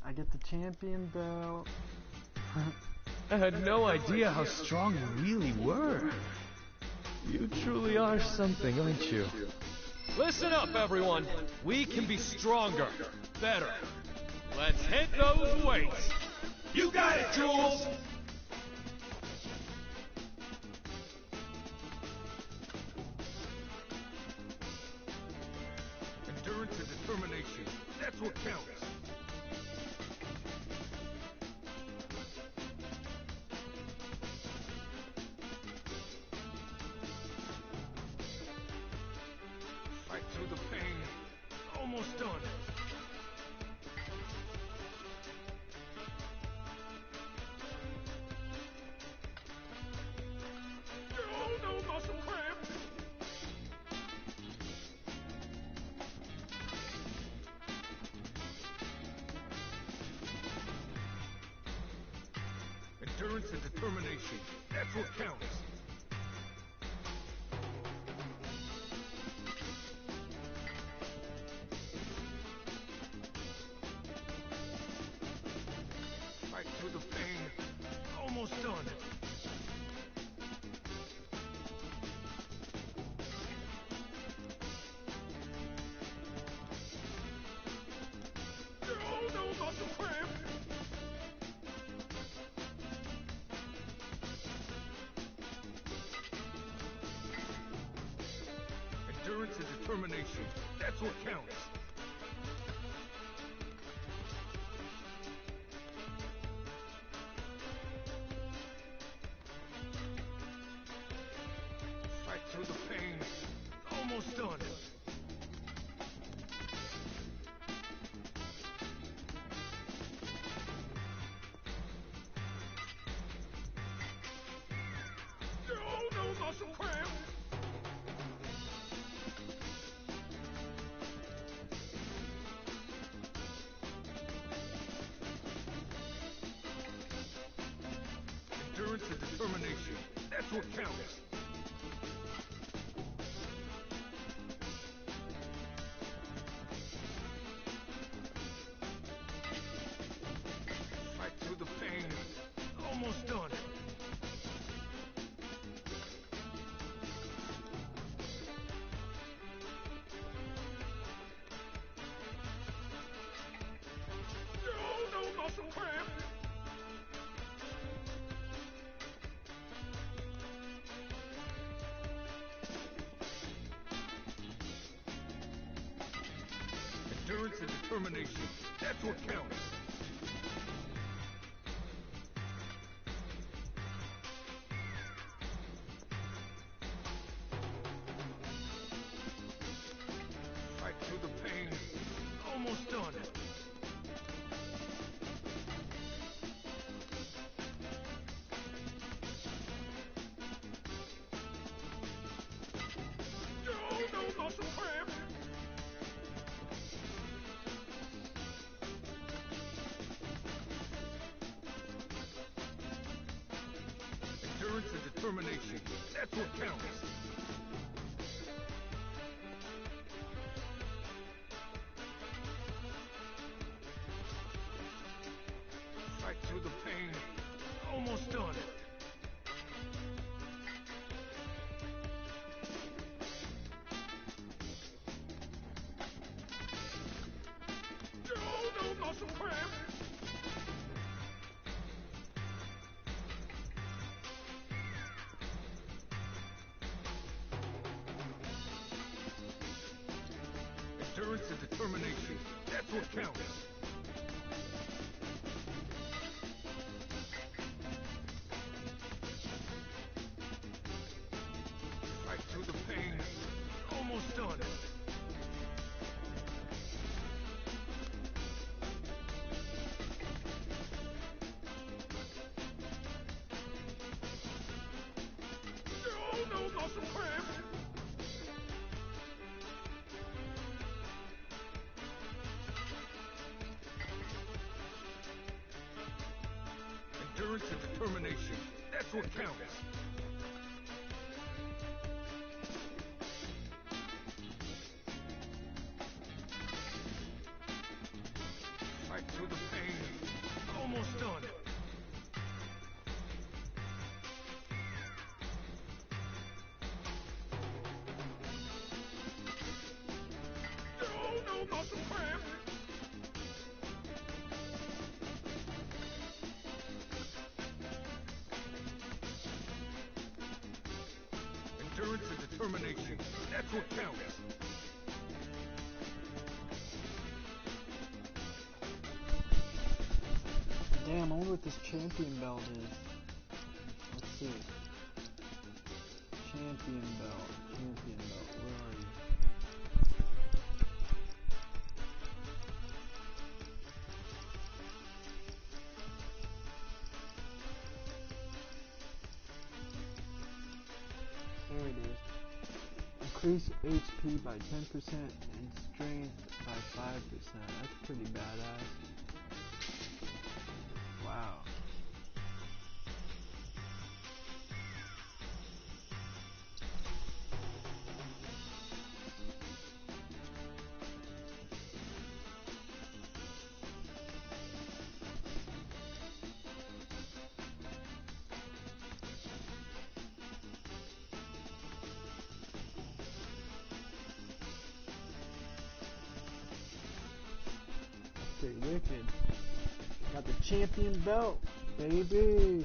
I get the champion belt. I had no idea how strong you really were. You truly are something, aren't you? Listen up, everyone. We can be stronger, better. Let's hit those weights. You got it, Jules. Endurance and determination. That's what counts. Fight through the pain. Almost done. Oh, no muscle cramps. Endurance and determination. That's what counts. Fight through the pain. Almost done. determination. That's what counts. Fight through the pain. Almost done. No muscle cramp. Endurance and determination. That's what counts. Fight through the pain. Almost done. No muscle cramp. Endurance and determination. That's what counts. Fight through the pain. Almost done. No muscle cramp. Endurance and determination. That's what counts. Fight through the pain. Almost done. No muscle cramp. Endurance and determination. That's what counts. Fight through the pain. Almost done. No muscle cramp. Endurance and determination. That's what counts. Fight through the pain. Almost done. No muscle cramp. Endurance and determination. That's what counts. Damn, I wonder what this champion belt is. Let's see. Champion belt. Where are you? There it is. Increase HP by 10% and strength by 5%. That's pretty badass. Wow. Pretty wicked. Got the champion belt, baby.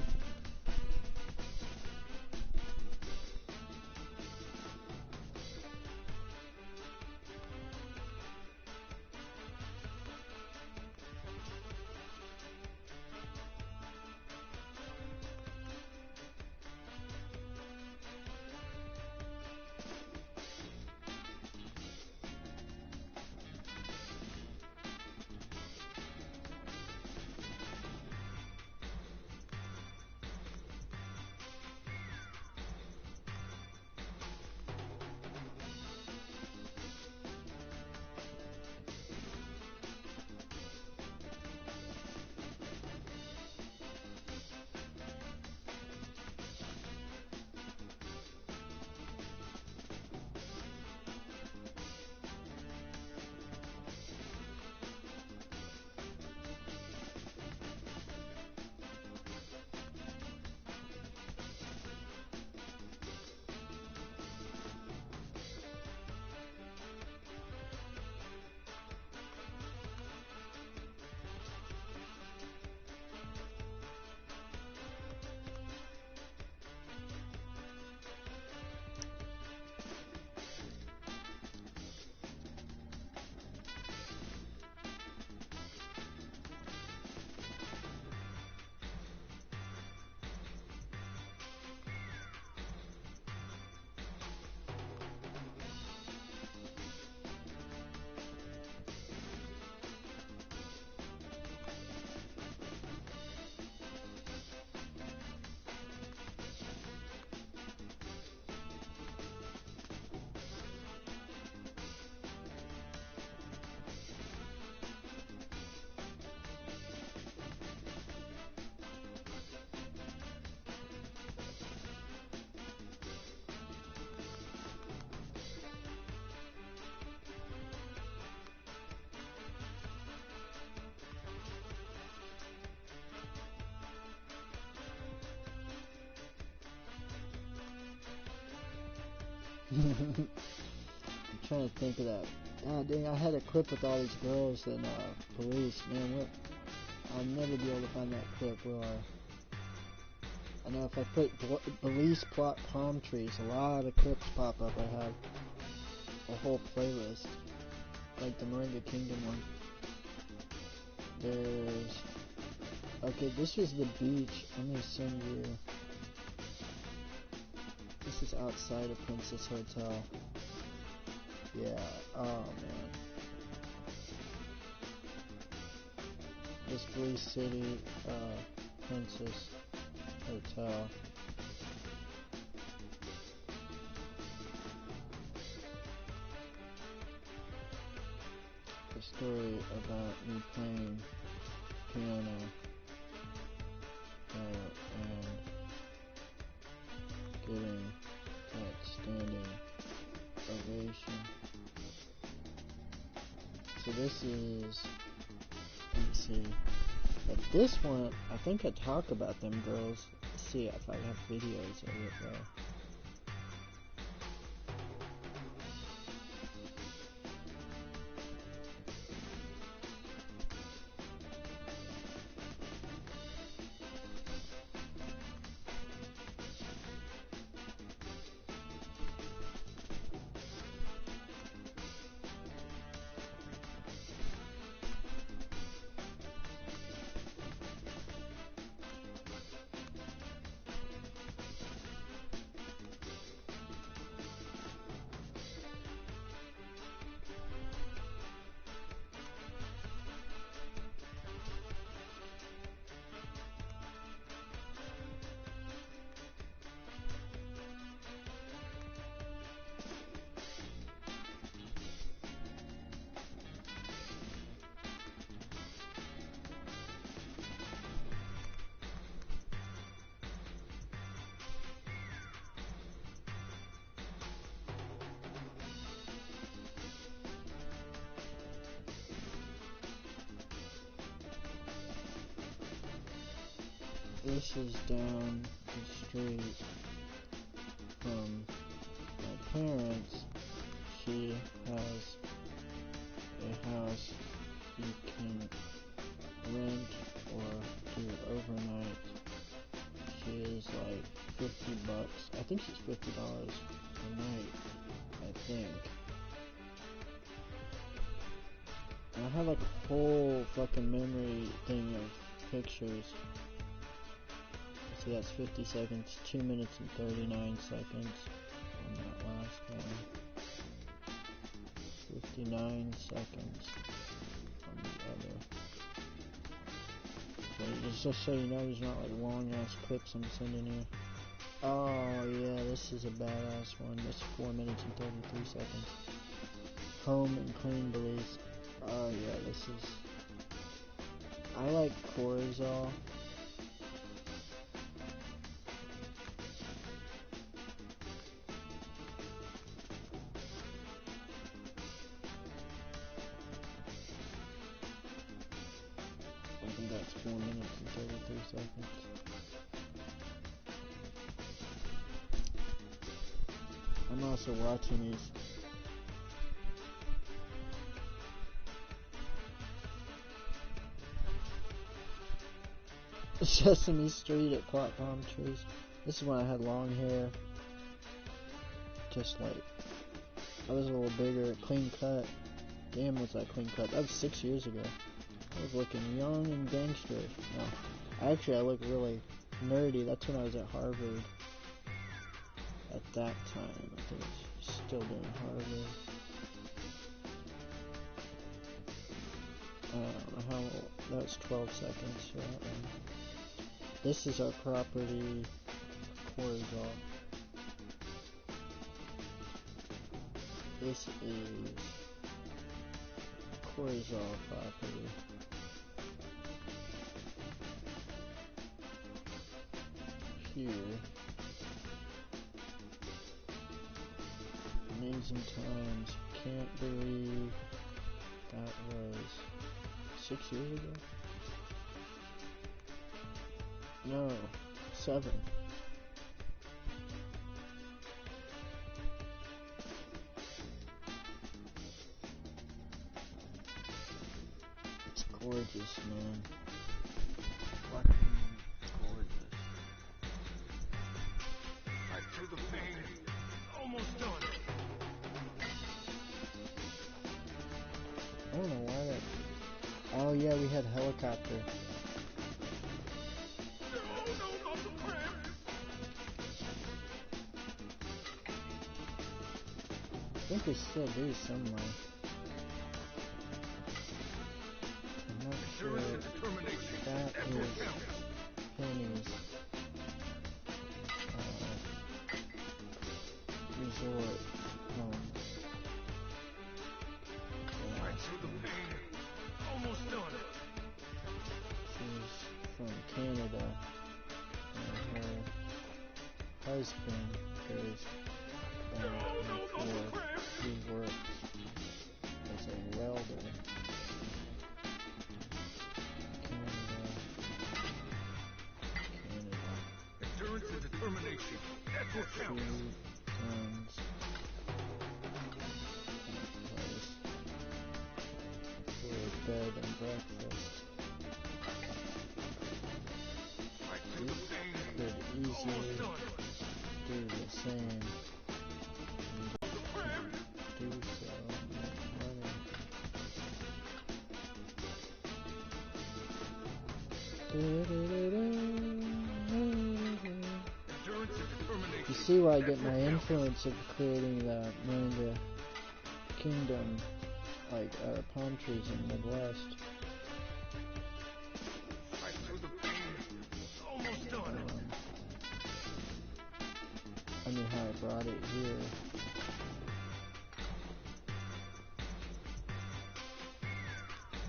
I'm trying to think of that. God dang, I had a clip with all these girls and police. Man, what? I'll never be able to find that clip, will I? I know if I put police plot palm trees, a lot of clips pop up. I have a whole playlist, like the Moringa Kingdom one. There's... Okay, this is the beach. I'm gonna send you... This is outside of Princess Hotel. Yeah, oh man. This Blue City, Princess Hotel. The story about me playing piano and getting that standing ovation. So this is, let's see, but this one, I think I talk about them girls. Let's see if I have videos of it though. This is down the street from my parents. She has a house you can rent or do overnight. She is like $50. I think she's $50 a night, I think. And I have like a whole fucking memory thing of pictures. See, that's 50 seconds, 2 minutes and 39 seconds on that last one. 59 seconds on the other. So just so you know, there's not like long ass clips I'm sending you. Oh yeah, this is a badass one. This is 4 minutes and 33 seconds. Home and clean beliefs. Oh yeah, this is... I like Corazal. I think that's 4 minutes and 33 seconds. I'm also watching these. Sesame Street at Plot Palm Trees. This is when I had long hair. Just like, I was a little bigger, clean cut. Damn, was that clean cut? That was 6 years ago. I was looking young and gangster. No, actually I look really nerdy. That's when I was at Harvard. At that time, I think I was still doing Harvard. I don't know how, that was 12 seconds for that one. This is our property, Corazal. This is Corazal property. Here. Amazing times. Can't believe that was 6 years ago? No, 7. gorgeous, man. Fucking gorgeous. Right through the pain. Almost done. I don't know why that... Oh yeah, we had helicopter. No, not the cramp. I think we still do somewhere. I'm not sure. That is Penny's resort home. Right through the pain. Almost done. She's from Canada, and her husband goes back and forth. He works as a welder. Canada. Endurance and determination. That's what counts. Runs for bed and breakfast. Could easily do the same. Do so, make money. You see where I get my influence of creating the manga kingdom, like palm trees in the Midwest. Right through the pain. Almost done. I mean, how I brought it here.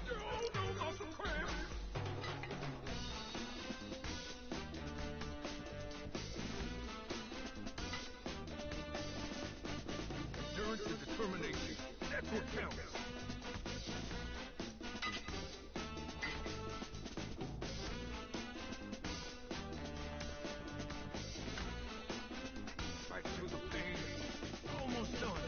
No, not the cramp. Endurance and determination. That's what counts. Right through the pain. Almost done.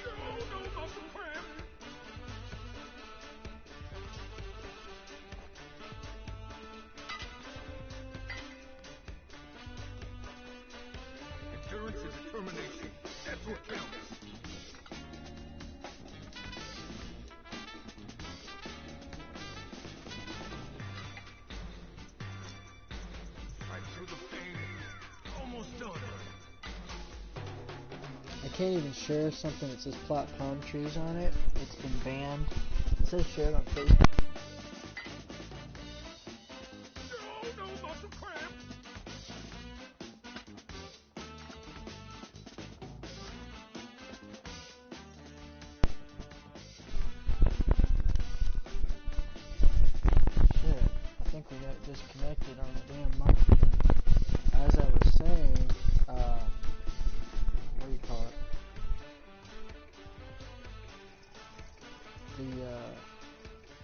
No, not the cramp. Endurance and determination. That's what counts. Right through the pain. Almost done. I can't even share something that says plot palm trees on it. It's been banned. It says shared on Facebook. No, not the cramp. Shit, I think we got disconnected on the damn microphone. As I was saying, what do you call it?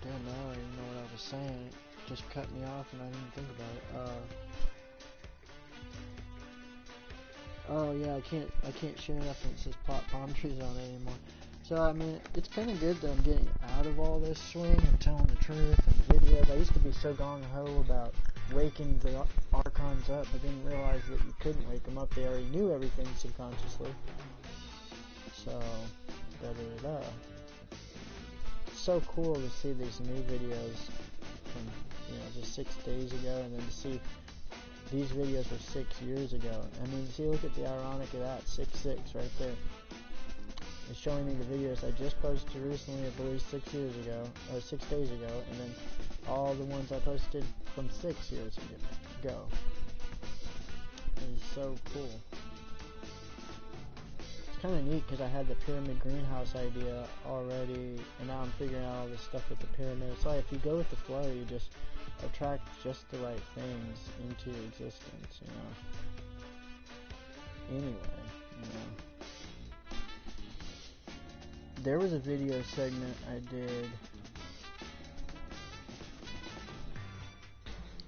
Damn, now I don't even know what I was saying. It just cut me off and I didn't even think about it. Oh yeah, I can't share nothing that says plot palm trees on it anymore. So I mean, it's kind of good that I'm getting out of all this swing and telling the truth and videos. I used to be so gung-ho about waking the Archons up, but didn't realize that you couldn't wake them up. They already knew everything subconsciously. So, da-da-da-da. So cool to see these new videos from, just 6 days ago, and then to see these videos were 6 years ago. I mean, see, look at the ironic of that, 6-6 right there. It's showing me the videos I just posted recently, I believe 6 days ago, and then all the ones I posted from 6 years ago. It's so cool. Kind of neat because I had the pyramid greenhouse idea already, and now I'm figuring out all this stuff with the pyramid. It's like if you go with the flow, you just attract just the right things into existence, Anyway, there was a video segment I did.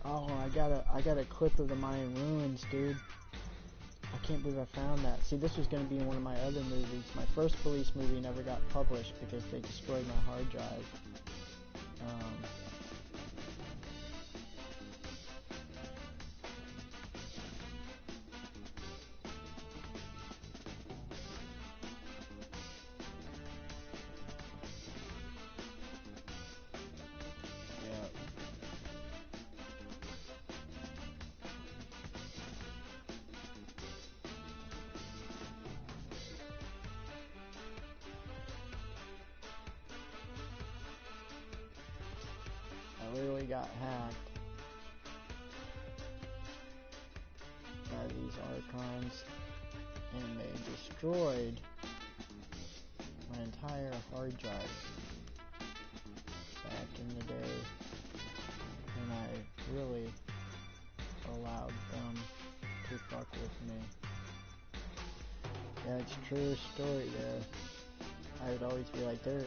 Oh, I got a clip of the Mayan ruins, dude. I can't believe I found that. See, this was going to be in one of my other movies. My first police movie never got published because they destroyed my hard drive. I literally got hacked by these Archons, and they destroyed my entire hard drive back in the day, and I really allowed them to fuck with me. Yeah, it's a true story there. I would always be like, they're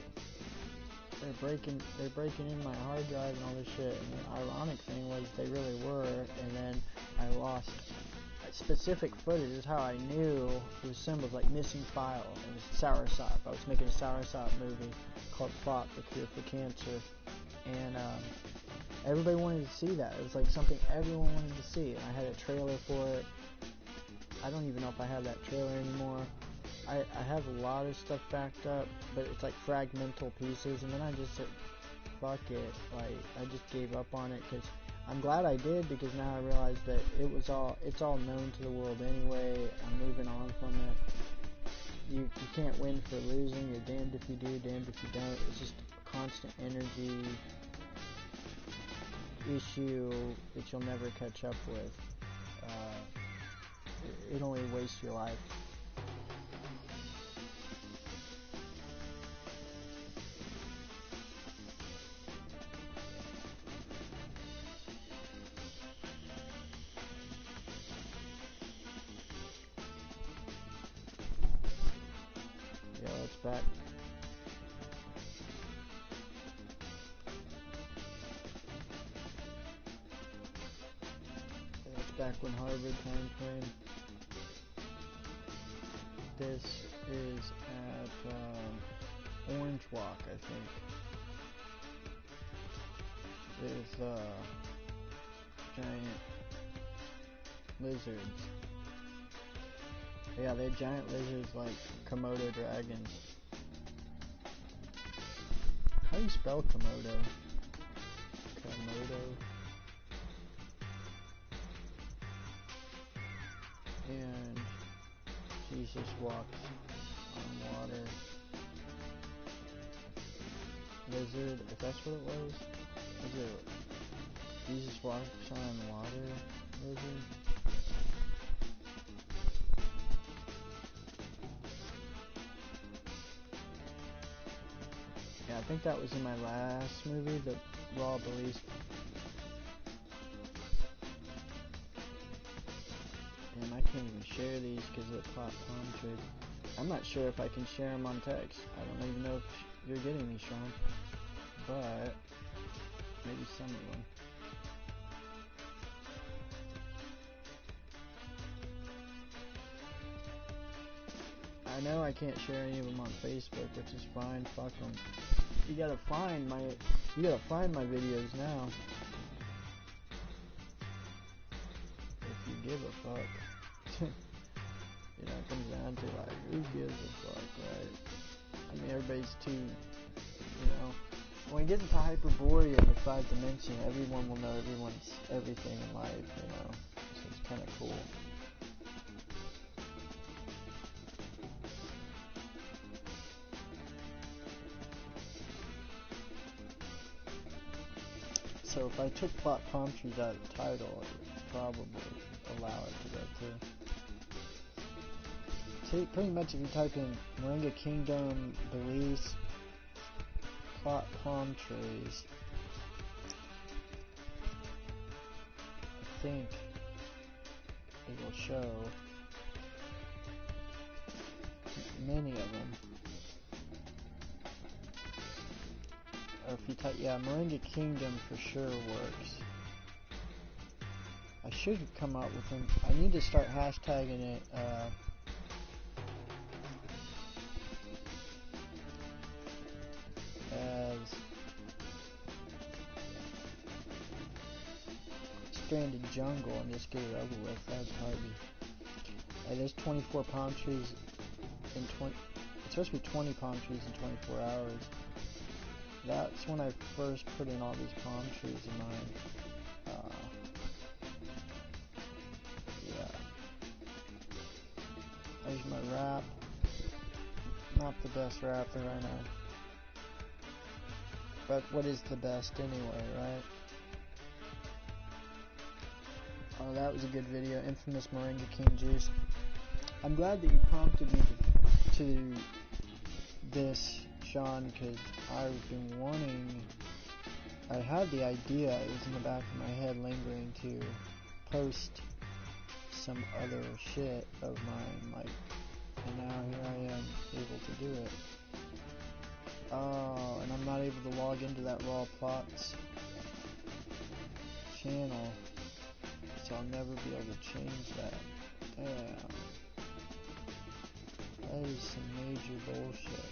breaking in my hard drive and all this shit. And the ironic thing was they really were, and then I lost specific footage. This is how I knew it was symbols like missing file. It was soursop. I was making a soursop movie called Plot, The Cure for Cancer, and everybody wanted to see that. It was like something everyone wanted to see, and I had a trailer for it. I don't even know if I have that trailer anymore. I have a lot of stuff backed up, but it's like fragmental pieces, and then I just said, fuck it, like, I just gave up on it, because I'm glad I did, because now I realize that it's all known to the world anyway. I'm moving on from it. You can't win for losing. You're damned if you do, damned if you don't. It's just a constant energy issue that you'll never catch up with. It only wastes your life. Yeah, that's back. That's back when Harvard time frame. This is at Orange Walk, I think. There's giant lizards. Yeah, they're giant lizards like Komodo dragons. How do you spell Komodo? Komodo. And Jesus walks on water. Lizard, if that's what it was. Was it Jesus walks on water? Lizard? Yeah, I think that was in my last movie, the Raw Police. Damn, I can't even share these because of the plot palm tree. I'm not sure if I can share them on text. I don't even know if you're getting me, Sean. But maybe some of them. I know I can't share any of them on Facebook, which is fine. Fuck them. You gotta find my videos now. If you give a fuck. You know, it comes down to like, who gives a fuck, right? I mean, everybody's too, you know. When you get into Hyperborea in the 5th dimension, everyone will know everyone's everything in life, you know. So it's kind of cool. So if I took plot palm trees out of the title, it would probably allow it to go through. See, pretty much if you type in Moringa Kingdom, Belize, plot palm trees, I think it will show many of them. Or if you type, yeah, Moringa Kingdom for sure works. I should come up with them. I need to start hashtagging it, as Stranded Jungle and just get it over with. That'd probably be... Hey, there's 24 palm trees in 20... It's supposed to be 20 palm trees in 24 hours. That's when I first put in all these palm trees in mine. Yeah. There's my wrap. Not the best wrapper right now. But what is the best anyway, right? Oh, that was a good video. Infamous Moringa King Juice. I'm glad that you prompted me to this, Sean, because I've been wanting... I had the idea, it was in the back of my head lingering, to post some other shit of mine, like, and now here I am able to do it. Oh, and I'm not able to log into that Raw Plots channel, so I'll never be able to change that. Damn. That is some major bullshit.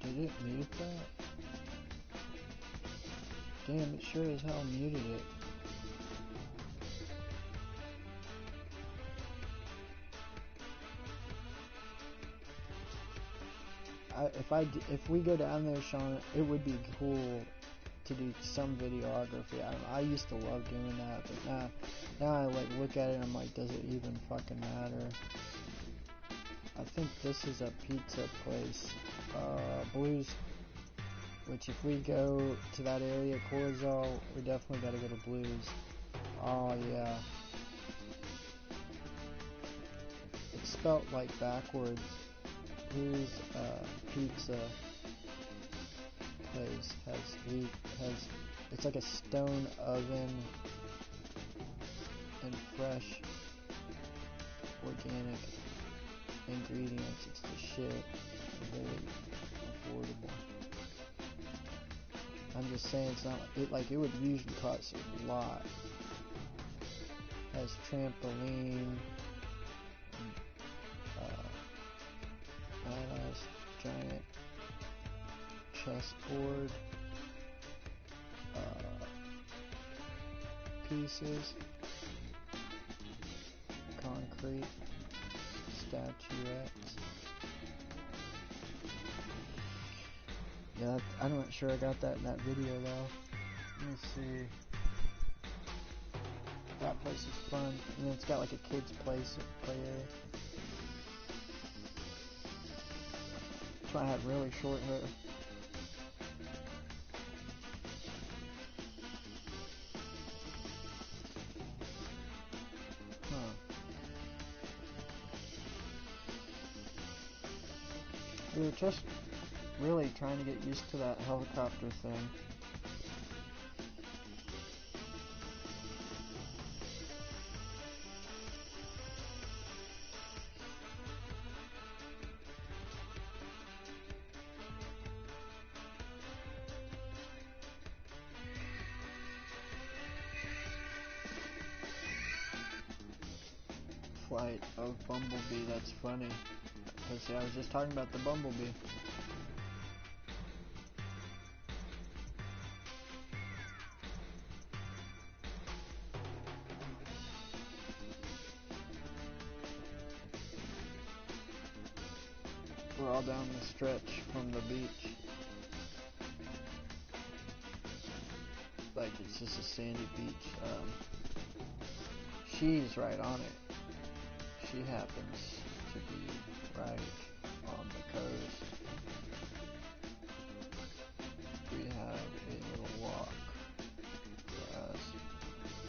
Did it mute that? Damn, it sure as hell muted it. If we go down there, Sean, it would be cool to do some videography. I used to love doing that, but now I like look at it and I'm like, does it even fucking matter? I think this is a pizza place, Blues, which if we go to that area, Corzal, we definitely gotta go to Blues. Oh yeah. It's spelt like backwards. Blues pizza place has it's like a stone oven and fresh organic ingredients. It's the shit. Very affordable. I'm just saying it's not like it would usually cost a lot. Has trampoline. Giant chessboard pieces, concrete statuettes. Yeah, I'm not sure I got that in that video though. Let me see. That place is fun, and then it's got like a kids' play area. I had really short hair. We were just really trying to get used to that helicopter thing. Flight of Bumblebee, that's funny. Because I was just talking about the Bumblebee. We're all down the stretch from the beach. Like it's just a sandy beach. She's right on it. She happens to be right on the coast. We have a little walk for us,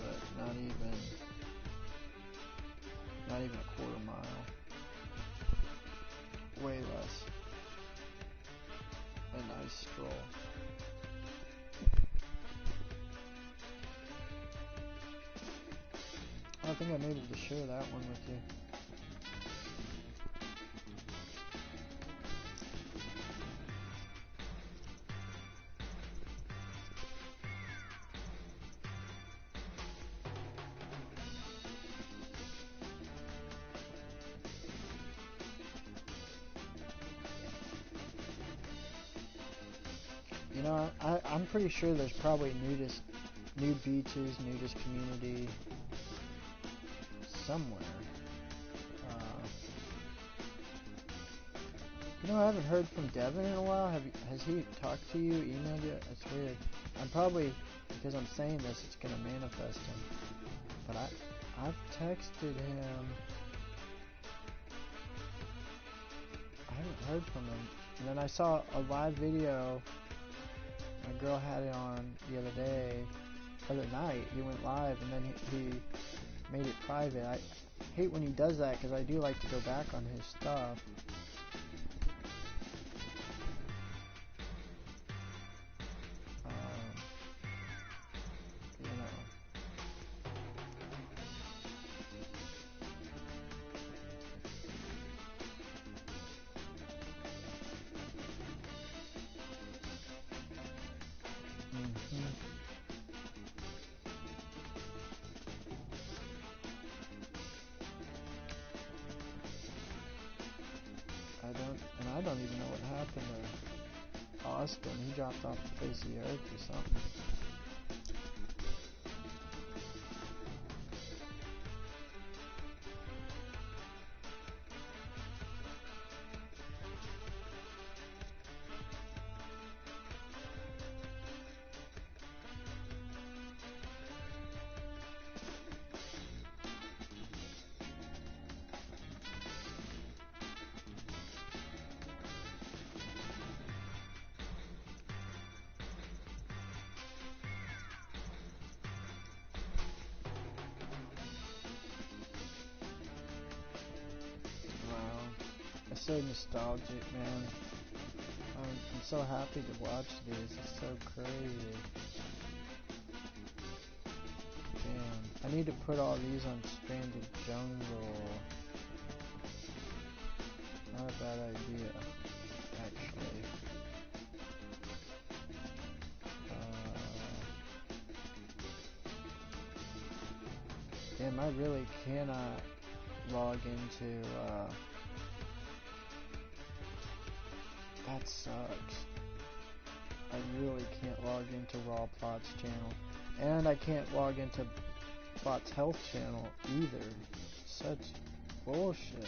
but not even a quarter mile. Way less. A nice stroll. I think I'm able to share that one with you. You know, I'm pretty sure there's probably nude beaches, nudist community somewhere. You know, I haven't heard from Devin in a while. Has he talked to you, emailed you? It's weird. I'm probably, because I'm saying this, it's going to manifest him. But I've texted him. I haven't heard from him. And then I saw a live video. My girl had it on the other night. He went live and then he made it private. I hate when he does that because I do like to go back on his stuff. You know. I don't even know what happened to Austin. He dropped off the face of the earth or something. So nostalgic, man. I'm so happy to watch these. It's so crazy. Damn. I need to put all these on Stranded Jungle. Not a bad idea, actually. Damn, I really cannot log into, that sucks. I really can't log into Raw Plot's channel. And I can't log into Plot's Health channel either. Such bullshit.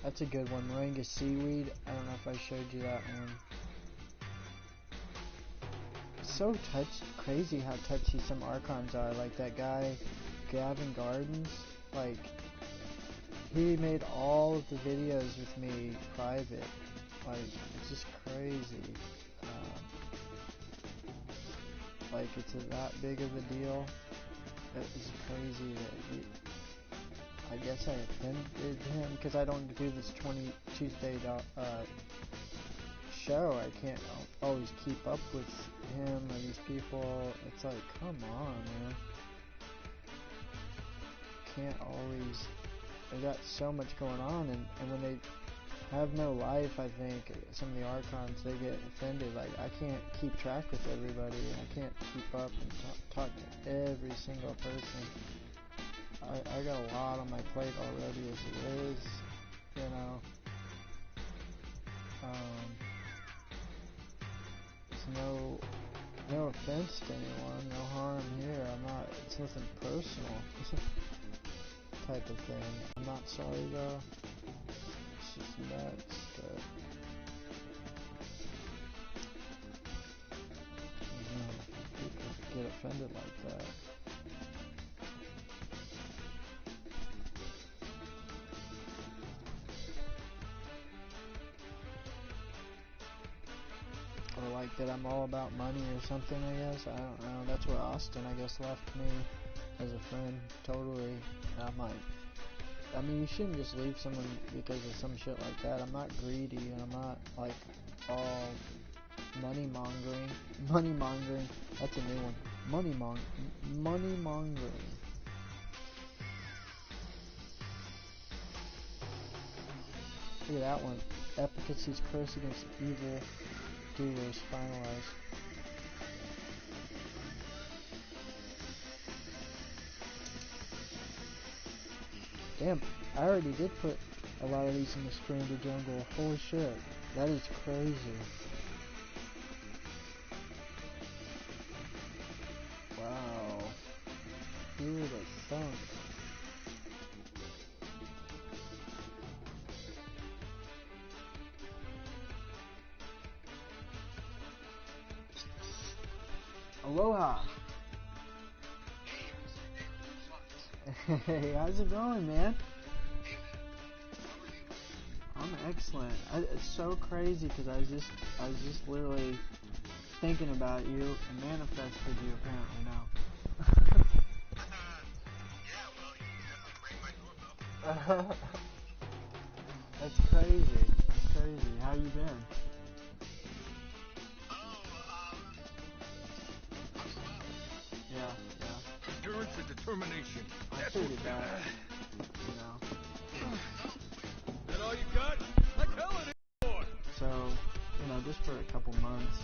That's a good one. Moringa Seaweed. I don't know if I showed you that one. It's so crazy how touchy some Archons are. Like that guy, Gavin Gardens. Like, he made all of the videos with me private. Like, it's just crazy. Like, it's that big of a deal. It's crazy that I guess I offended him because I don't do this Tuesday show. I can't always keep up with him or these people. It's like, come on, man. Can't always. They got so much going on, and when they have no life, I think some of the Archons, they get offended. Like, I can't keep track with everybody, and I can't keep up and talk to every single person. I got a lot on my plate already as it is, you know. It's no offense to anyone, no harm here. It's nothing personal. Type of thing. I'm not sorry though. It's just nuts that people get offended like that. Or like that I'm all about money or something, I guess. I don't know. That's where Austin, I guess, left me as a friend. Totally. And I'm like, I mean, you shouldn't just leave someone because of some shit like that. I'm not greedy, and I'm not, like, all money-mongering. Money-mongering. That's a new one. Money-mongering. Look at that one. Efficacy's curse against evil doers finalized. Damn, I already did put a lot of these in the stranded jungle. Holy shit, that is crazy. Wow. Here they sunk. Aloha. Hey, how's it going, man? I'm excellent. It's so crazy because I was just literally thinking about you and manifested you apparently now. That's crazy. That's crazy. How you been? Yeah. Endurance and determination. I figured that. You know. That all you got? Like hell it is. So, just for a couple months,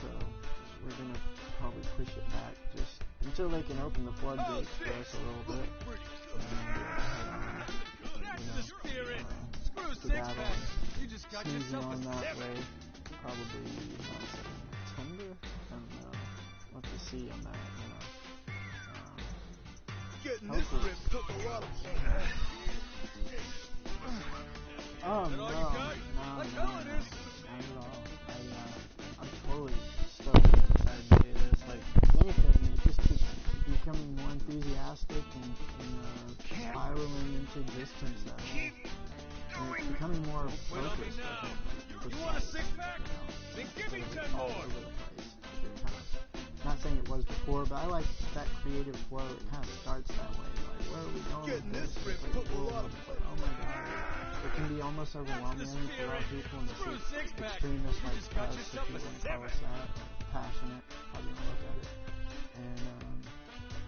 we're gonna probably push it back just until they can open the floodgates for us a little bit. Skedaddle You just got sneezing yourself on a that 7. way. Probably September. I don't know. We'll have to see on that. Getting this rip took a lot of Oh, no, all you got? Like no, hell it is. not at all. I'm totally stoked and excited to do this. Like, if anything, it just keeps becoming more enthusiastic and spiraling into existence that way. And it's becoming more focused, I think. You want a six-pack? Then give me 10 all more. over the place. Not saying it was before, but I like that creative flow. It kind of starts that way. Like, where are we going with this? Like, oh my god. It can be almost overwhelming for a lot of people in the extremists like us, if you want to call us that, passionate, how you want to look at it. And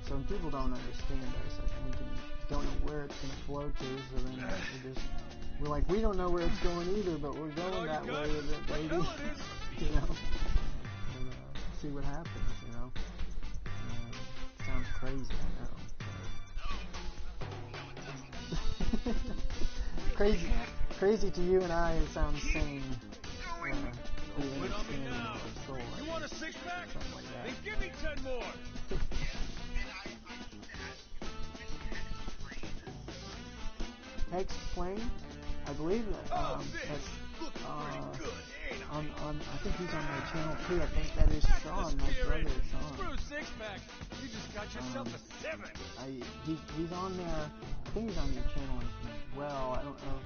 so when people don't understand us, I think, and don't know where it's going to flow to, so then we're like, we don't know where it's going either, but we're going that way with it, baby. You know? And see what happens, you know? Sounds crazy, I know. Crazy to you and I, it sounds sane. You want a six-pack? Like that. Then give me 10 more. Hex Plane, I believe that that's I think he's on my channel too. I think that is Sean, my brother Sean. Screw six-pack. You just got yourself a 7. He's on there. I think he's on your channel as well. I don't know.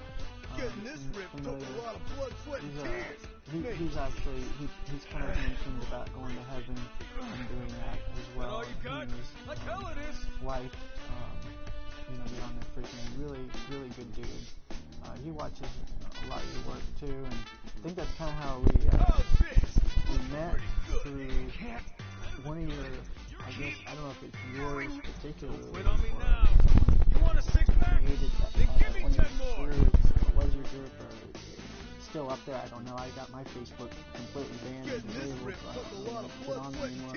Getting this rip took a lot of blood, sweat, and tears. He's actually he's kind of mentioned about going to heaven and doing that as well. All you got? Like hell it is. Wife, get on there freaking really good dude. He watches a lot of your work too, and I think that's kind of how we met through one of your. I guess I don't know if it's yours particularly. Quit on me now. You want a six-pack? Created that, then give me 10 more. Was your group or still up there? I don't know. I got my Facebook completely banned and disabled, so I don't put on there anymore.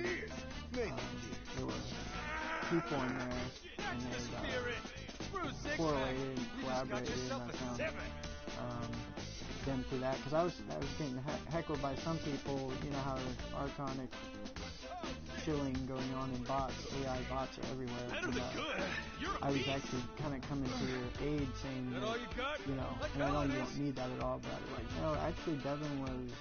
There were people in there, and they correlated and collaborated, and I found them through that, because I was getting heckled by some people. You know how there's archonic killing going on in bots, AI bots are everywhere, and I was actually kind of coming to your aid saying that, and I know you don't need that at all, but I was like, no, actually Devin was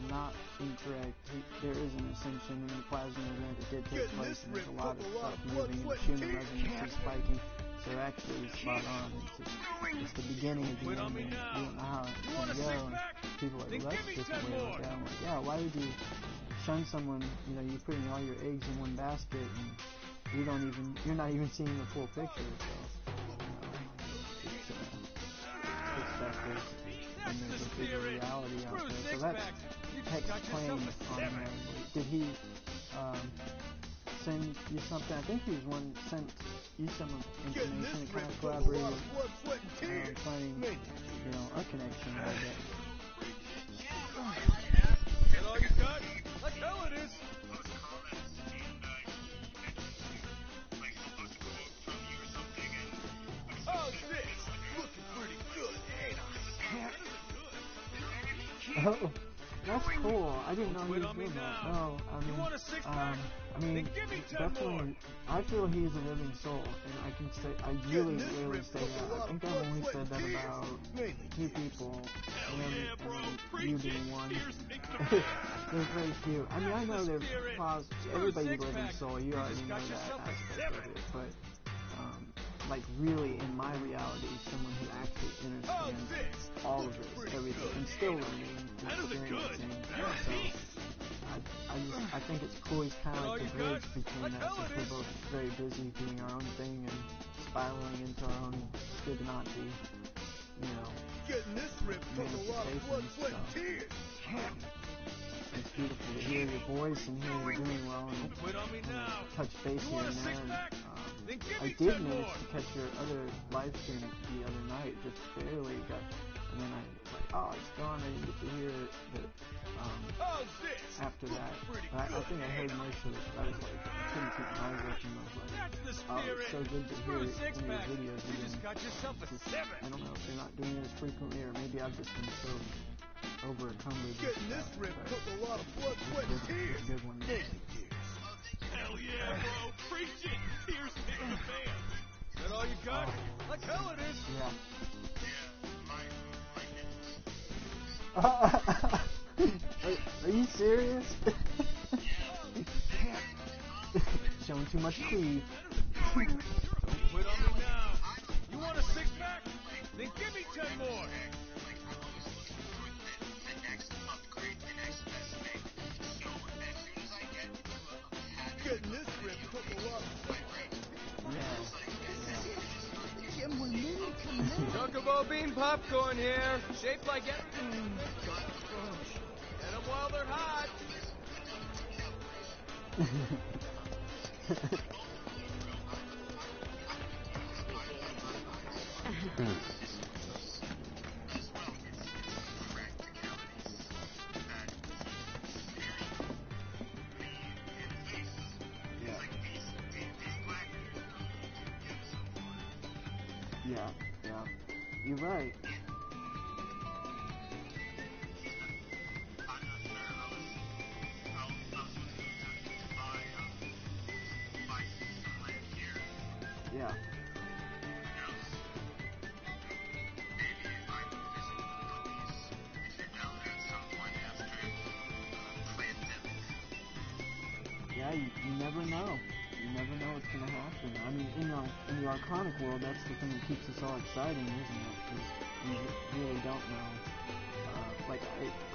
not incorrect. There is an ascension in the plasma event. It did take place, and there's a lot of stuff moving, and the human resonance is spiking. So actually, spot on. It's the beginning of the end, and you don't know how it's going to go. And people are like, well, that's just the way it went down. Like, yeah, why would you shun someone? You're putting all your eggs in one basket, and you're not even seeing the full picture. So, it's perspective, and there's a bigger reality out there. So that's Hex Plane on there. Did he send you something? I think he was one sent you some information and kind of collaborated planning, our connection a little bit. That all you got? Like hell it is. How's this? Looking pretty good, ain't I? Oh, that's cool. I didn't know he was doing that. No, I mean, definitely, I feel he's a living soul, and I can say, I really say that. I think I've only said that about 2 people, and you being one. There's very few. I mean, I know there's everybody's a living soul, you already know that aspect of it, but, like, really, in my reality, someone who actually understands all of this, everything, and still learning and experiencing. So, I think it's cool. He's kind of like the bridge between us, since we're both very busy doing our own thing and spiraling into our own Fibonacci, Getting this rip took a lot of blood, sweat, and tears. It's beautiful to hear your voice and hear you're doing well and touch base here and there. And, I did manage to catch your other live stream the other night, just barely got, and then I was like, oh, it's gone, I didn't get to hear it, but after that, I think I heard most of it, but I was like, I couldn't keep my eyes open, I was like, oh, it's so good to hear one of your videos again. I don't know if they're not doing it as frequently, or maybe I've just been so overcome with it. Getting this rip took a lot of blood, sweat, and tears. It's a good one. Hell yeah, bro. Preach it. Tears make the band. That all you got? Like hell it is. Are you serious? Showing too much cleave. Don't quit on me now. You want a 6-pack? Then give me 10 more. Getting this rip took a lot of Chocobo bean popcorn here, shaped like it. Get them while they're hot. Yeah, you're right. Yeah. Yeah, you never know. You never know what's going to happen. I mean, in the Arconic world, that's the thing that keeps us all exciting, isn't it? Because you really don't know. Like,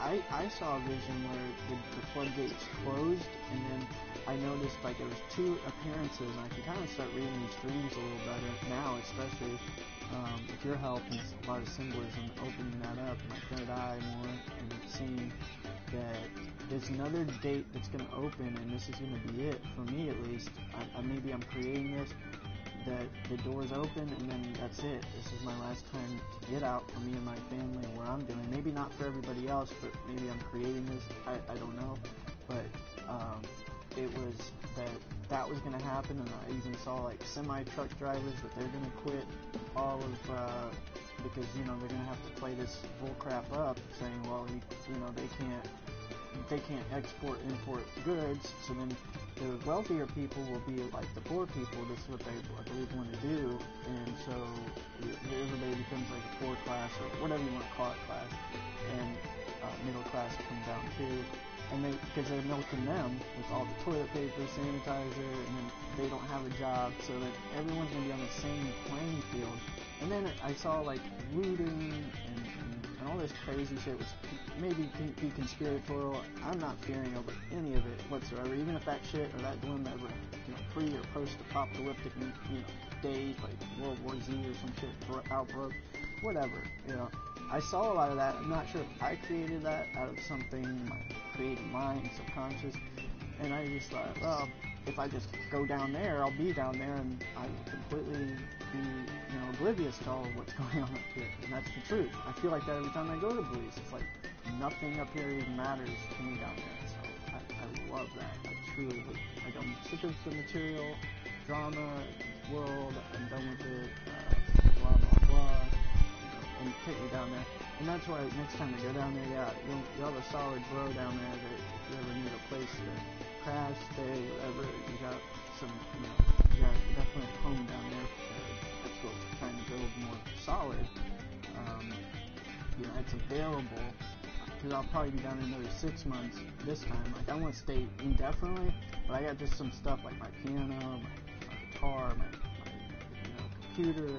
I saw a vision where the floodgates closed, and then I noticed, like, there was 2 appearances, and I can kind of start reading these dreams a little better now, especially with your help and a lot of symbolism, opening that up, my third eye more, and seeing that there's another date that's going to open, and this is going to be it, for me at least. Maybe I'm creating this, that the door's open, and then that's it. This is my last time to get out for me and my family and what I'm doing. Maybe not for everybody else, but maybe I'm creating this. I don't know. But it was that was going to happen, and I even saw, like, semi-truck drivers that they're going to quit all of, because, they're going to have to play this bull crap up, saying, well, they can't export, import goods, so then the wealthier people will be like the poor people. This is what they, I believe, want to do, and so everybody becomes like a poor class, or whatever you want to call it, class, and middle class will come down too, and because they're milking them with all the toilet paper, sanitizer, and then they don't have a job, so that everyone's going to be on the same playing field. And then I saw, like, looting and all this crazy shit, which maybe can be conspiratorial. I'm not fearing over any of it whatsoever, even if that shit or that whenever, pre or post-apocalyptic, days like World War Z or some shit outbroke, whatever, I saw a lot of that. I'm not sure if I created that out of something, my creative mind, subconscious, and I just thought, well, if I just go down there, I'll be down there, and I will completely be, oblivious to all of what's going on up here, and that's the truth. I feel like that every time I go to Belize. It's like nothing up here even matters to me down there, so I love that. I truly do. I'm sick of the material drama world. I'm done with it, blah, blah, blah. And take me down there. And that's why next time I go down there, yeah, you'll have a solid bro down there that if you ever need a place to crash, stay, whatever, you got some, you got definitely a home down there. That's what we're trying to build more solid. It's available, because I'll probably be down in another 6 months this time. Like, I want to stay indefinitely, but I got just some stuff like my piano, my guitar, my computer,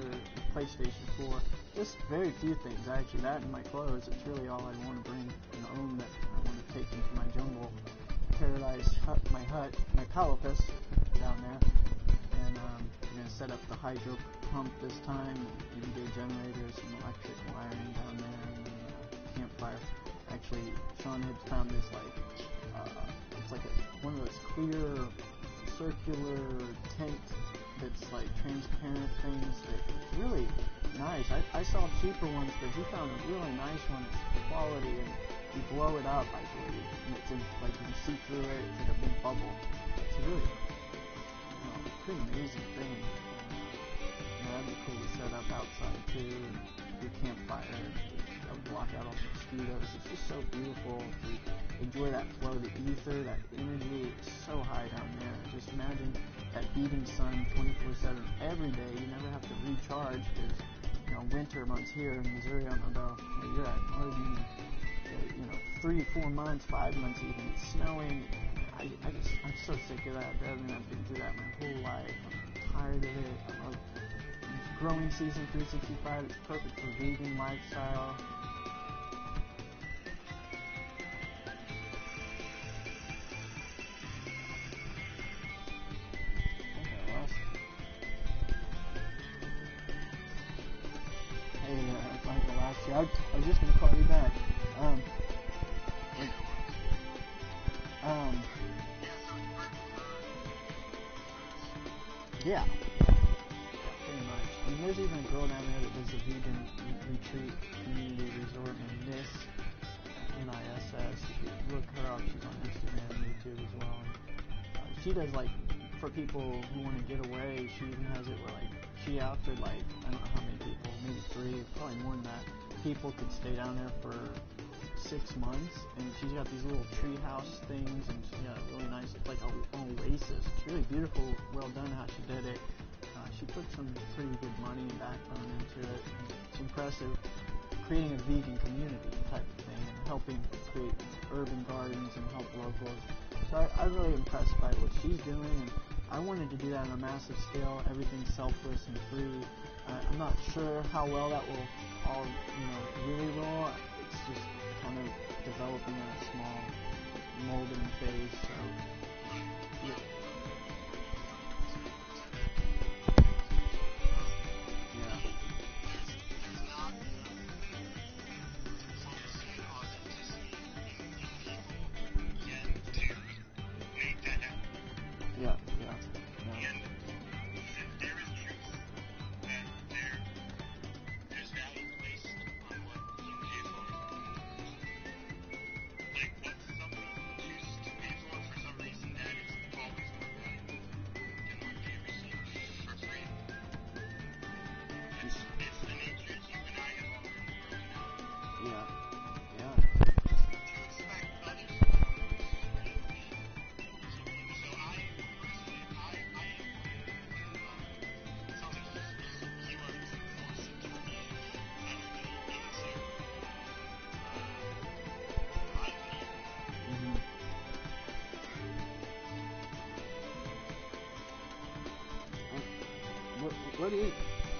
PlayStation 4, just very few things actually. That and my clothes, it's really all I want to bring home that I want to take into my jungle paradise hut, my palace down there. And I'm going to set up the hydro pump this time, maybe get generators, some electric wiring down there, and then campfire. Actually, Sean had found this it's like one of those clear circular tent that's like transparent things that's really nice. I saw cheaper ones, but he found a really nice one. It's quality, and you blow it up, I believe, and it's like you can see through it. It's like a big bubble. It's a really, pretty amazing thing. That'd be cool to set up outside too. Your campfire, that would block out all the mosquitoes. It's just so beautiful to enjoy that flow, the ether, that energy. It's so high down there. Just imagine that beating sun 24/7 every day. You never have to recharge because winter months here in Missouri, I don't know where you're at, Oregon, 3, 4 months, 5 months even. It's snowing. I'm so sick of that. I mean, I've been through that my whole life. I'm tired of it. I love growing season 365. It's perfect for vegan lifestyle. I was just going to call you back. Yeah, pretty much. I mean, there's even a girl down there that does a vegan retreat community resort named NISS, NISS. If you look her up, she's on Instagram and YouTube as well. And, she does, for people who want to get away, she even has it where, she offered, I don't know how many people, maybe 3, probably more than that, people could stay down there for 6 months, and she's got these little tree house things, and she's got a really nice, it's like an oasis. It's really beautiful, well done how she did it. She put some pretty good money and backbone into it. It's impressive, creating a vegan community type of thing, and helping create urban gardens and help locals. So I'm really impressed by what she's doing, and I wanted to do that on a massive scale, everything selfless and free. I'm not sure how well that will all, really roll. It's just kind of developing in a small molding phase, so yeah.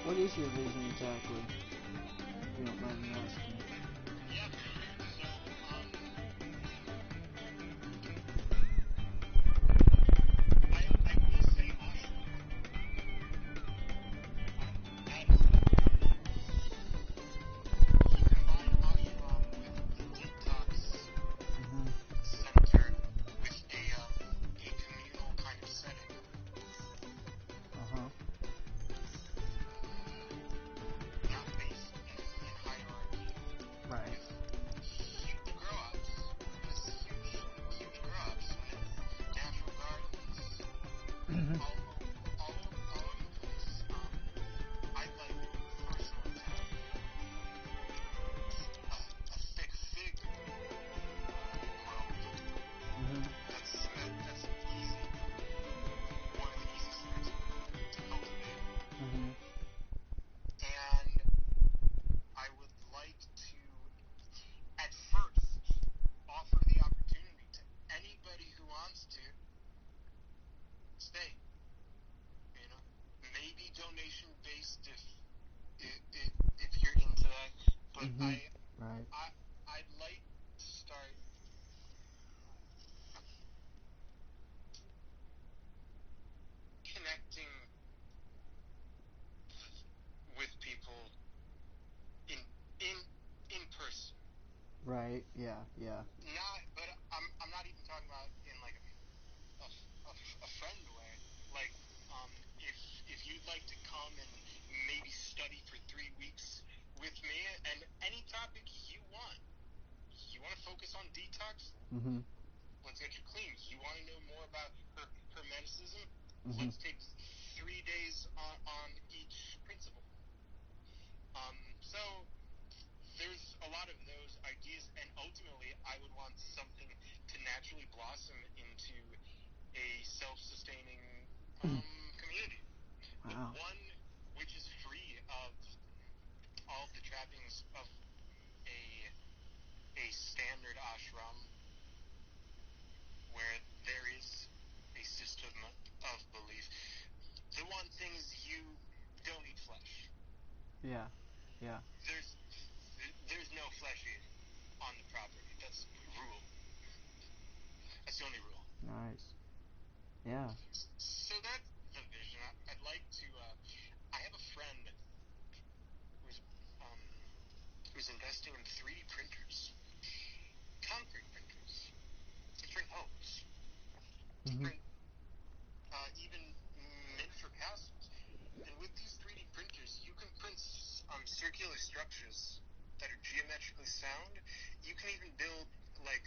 What is your vision exactly? If you don't mind me asking. But Right. I'd like to start connecting with people in person. Right. Yeah. Yeah. But I'm not even talking about in like a friend way. Like, if you'd like to come and maybe study for 3 weeks with me, and any topic you want. You want to focus on detox? Mm-hmm. Let's get you clean. You want to know more about hermeticism? Mm-hmm. Let's take 3 days on each principle. So there's a lot of those ideas, and ultimately I would want something to naturally blossom into a self-sustaining community. Wow. One which is free of all of the trappings of a standard ashram, where there is a system of belief. The one thing is you don't eat flesh. Yeah. Yeah. There's no flesh eating on the property. That's rule. That's the only rule. Nice. Yeah. So that's the vision. I'd like to. I have a friend who's investing in 3D printers, concrete printers, to print homes, to print even miniature castles. And with these 3D printers, you can print circular structures that are geometrically sound. You can even build like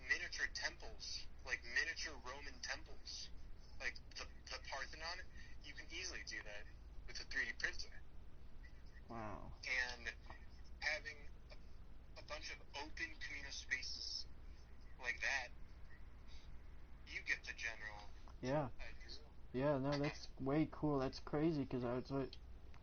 miniature temples, like miniature Roman temples, like the Parthenon. You can easily do that with a 3D printer. Wow. And having a bunch of open communal spaces like that, you get the general Yeah. idea. Yeah, no, that's way cool. That's crazy, because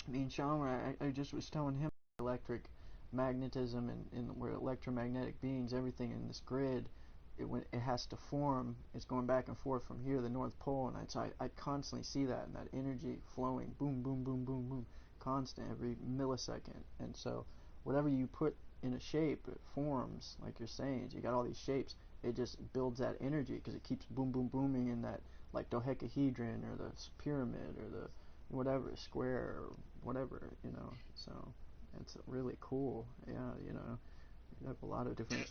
me and Sean, I just was telling him electric magnetism and we're electromagnetic beings, everything in this grid, when it has to form, it's going back and forth from here to the North Pole, and I constantly see that, and that energy flowing, boom, boom, boom, boom, boom, constant every millisecond. And so whatever you put in a shape, it forms, like you're saying. You got all these shapes, it just builds that energy, because it keeps boom, boom, booming in that, like dodecahedron or the pyramid or the whatever, square or whatever, so it's really cool. Yeah, you have a lot of different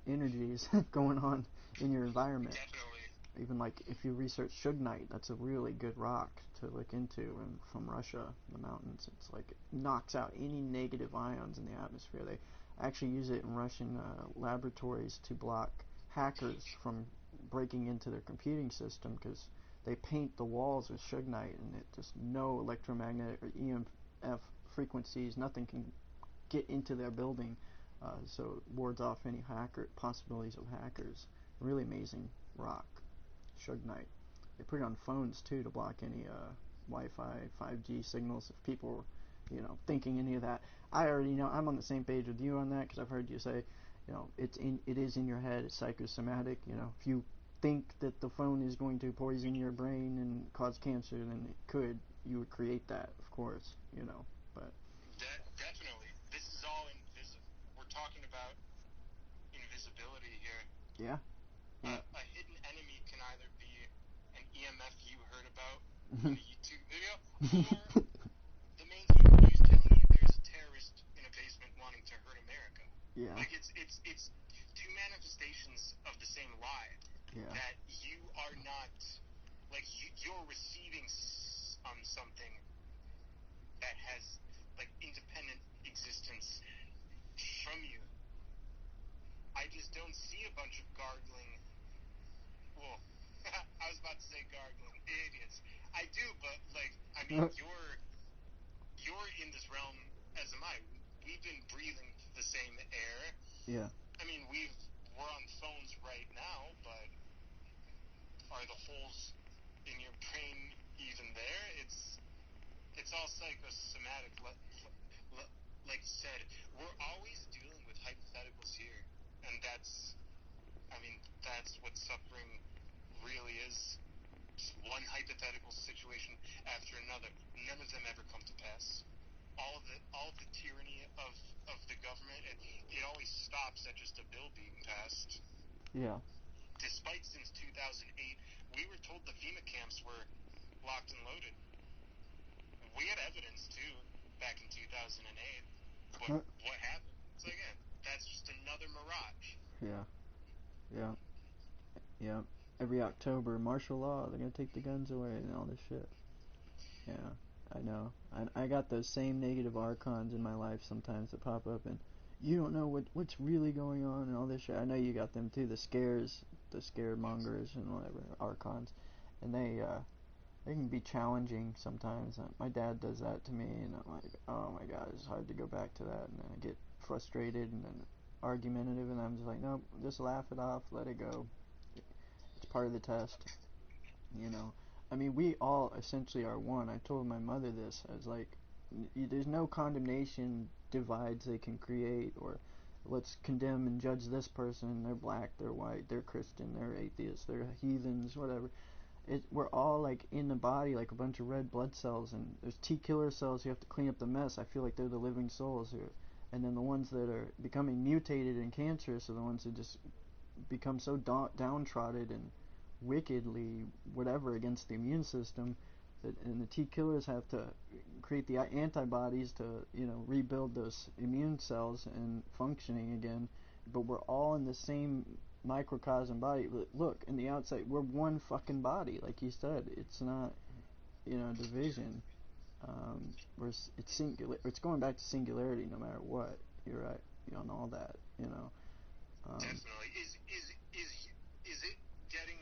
energies going on in your environment. Definitely. Even like if you research Sugnite, that's a really good rock to look into, and from Russia, the mountains. It's like it knocks out any negative ions in the atmosphere. They actually use it in Russian laboratories to block hackers from breaking into their computing system, because they paint the walls with Sugnite, and it just no electromagnetic or EMF frequencies, nothing can get into their building, so it wards off any possibilities of hackers. Really amazing rock, Sugnite. They put it on phones too to block any Wi-Fi, 5G signals if people were, thinking any of that. I already know. I'm on the same page with you on that, because I've heard you say, it is in your head. It's psychosomatic. If you think that the phone is going to poison your brain and cause cancer, then it could. You would create that, of course. But Definitely. This is all invisible. We're talking about invisibility here. Yeah. A hidden enemy can either be an EMF you heard about in a YouTube video, or the mainstream news telling you there's a terrorist in a basement wanting to hurt America. Yeah. Like it's two manifestations of the same lie. Yeah. That you are not, like you're receiving something that has like independent existence from you. I just don't see a bunch of gargling. Well, I was about to say gargling idiots. I do, but like, I mean, you're in this realm, as am I. We've been breathing the same air. Yeah. I mean, we're on phones right now, but are the holes in your brain even there? It's all psychosomatic. Like you said, we're always dealing with hypotheticals here, and that's what suffering really is. Just one hypothetical situation after another. None of them ever come to pass. all of the tyranny of the government, it always stops at just a bill being passed. Yeah. Despite since 2008, we were told the FEMA camps were locked and loaded. We had evidence too back in 2008. But what happened? So again, that's just another mirage. Yeah. Yeah. Yeah. Every October, martial law, they're gonna take the guns away and all this shit. Yeah, I know. I got those same negative archons in my life sometimes that pop up, and you don't know what's really going on and all this shit. I know you got them too, the scaremongers and whatever, archons, and they can be challenging sometimes. My dad does that to me, and I'm like, oh my god, it's hard to go back to that, and then I get frustrated and then argumentative, and I'm just like, nope, just laugh it off, let it go. It's part of the test, you know. I mean, we all essentially are one. I told my mother this. I was like, there's no condemnation divides they can create, or let's condemn and judge this person. They're black, they're white, they're Christian, they're atheists, they're heathens, whatever. We're all like in the body like a bunch of red blood cells, and there's T killer cells who have to clean up the mess. I feel like they're the living souls here. And then the ones that are becoming mutated and cancerous are the ones who just become so downtrodden and wickedly whatever against the immune system, and the T killers have to create the antibodies to, you know, rebuild those immune cells and functioning again. But we're all in the same microcosm body. Look, in the outside, we're one fucking body, like you said. It's not, you know, division. It's going back to singularity no matter what. You're right, on all that, you know. Definitely. Is it getting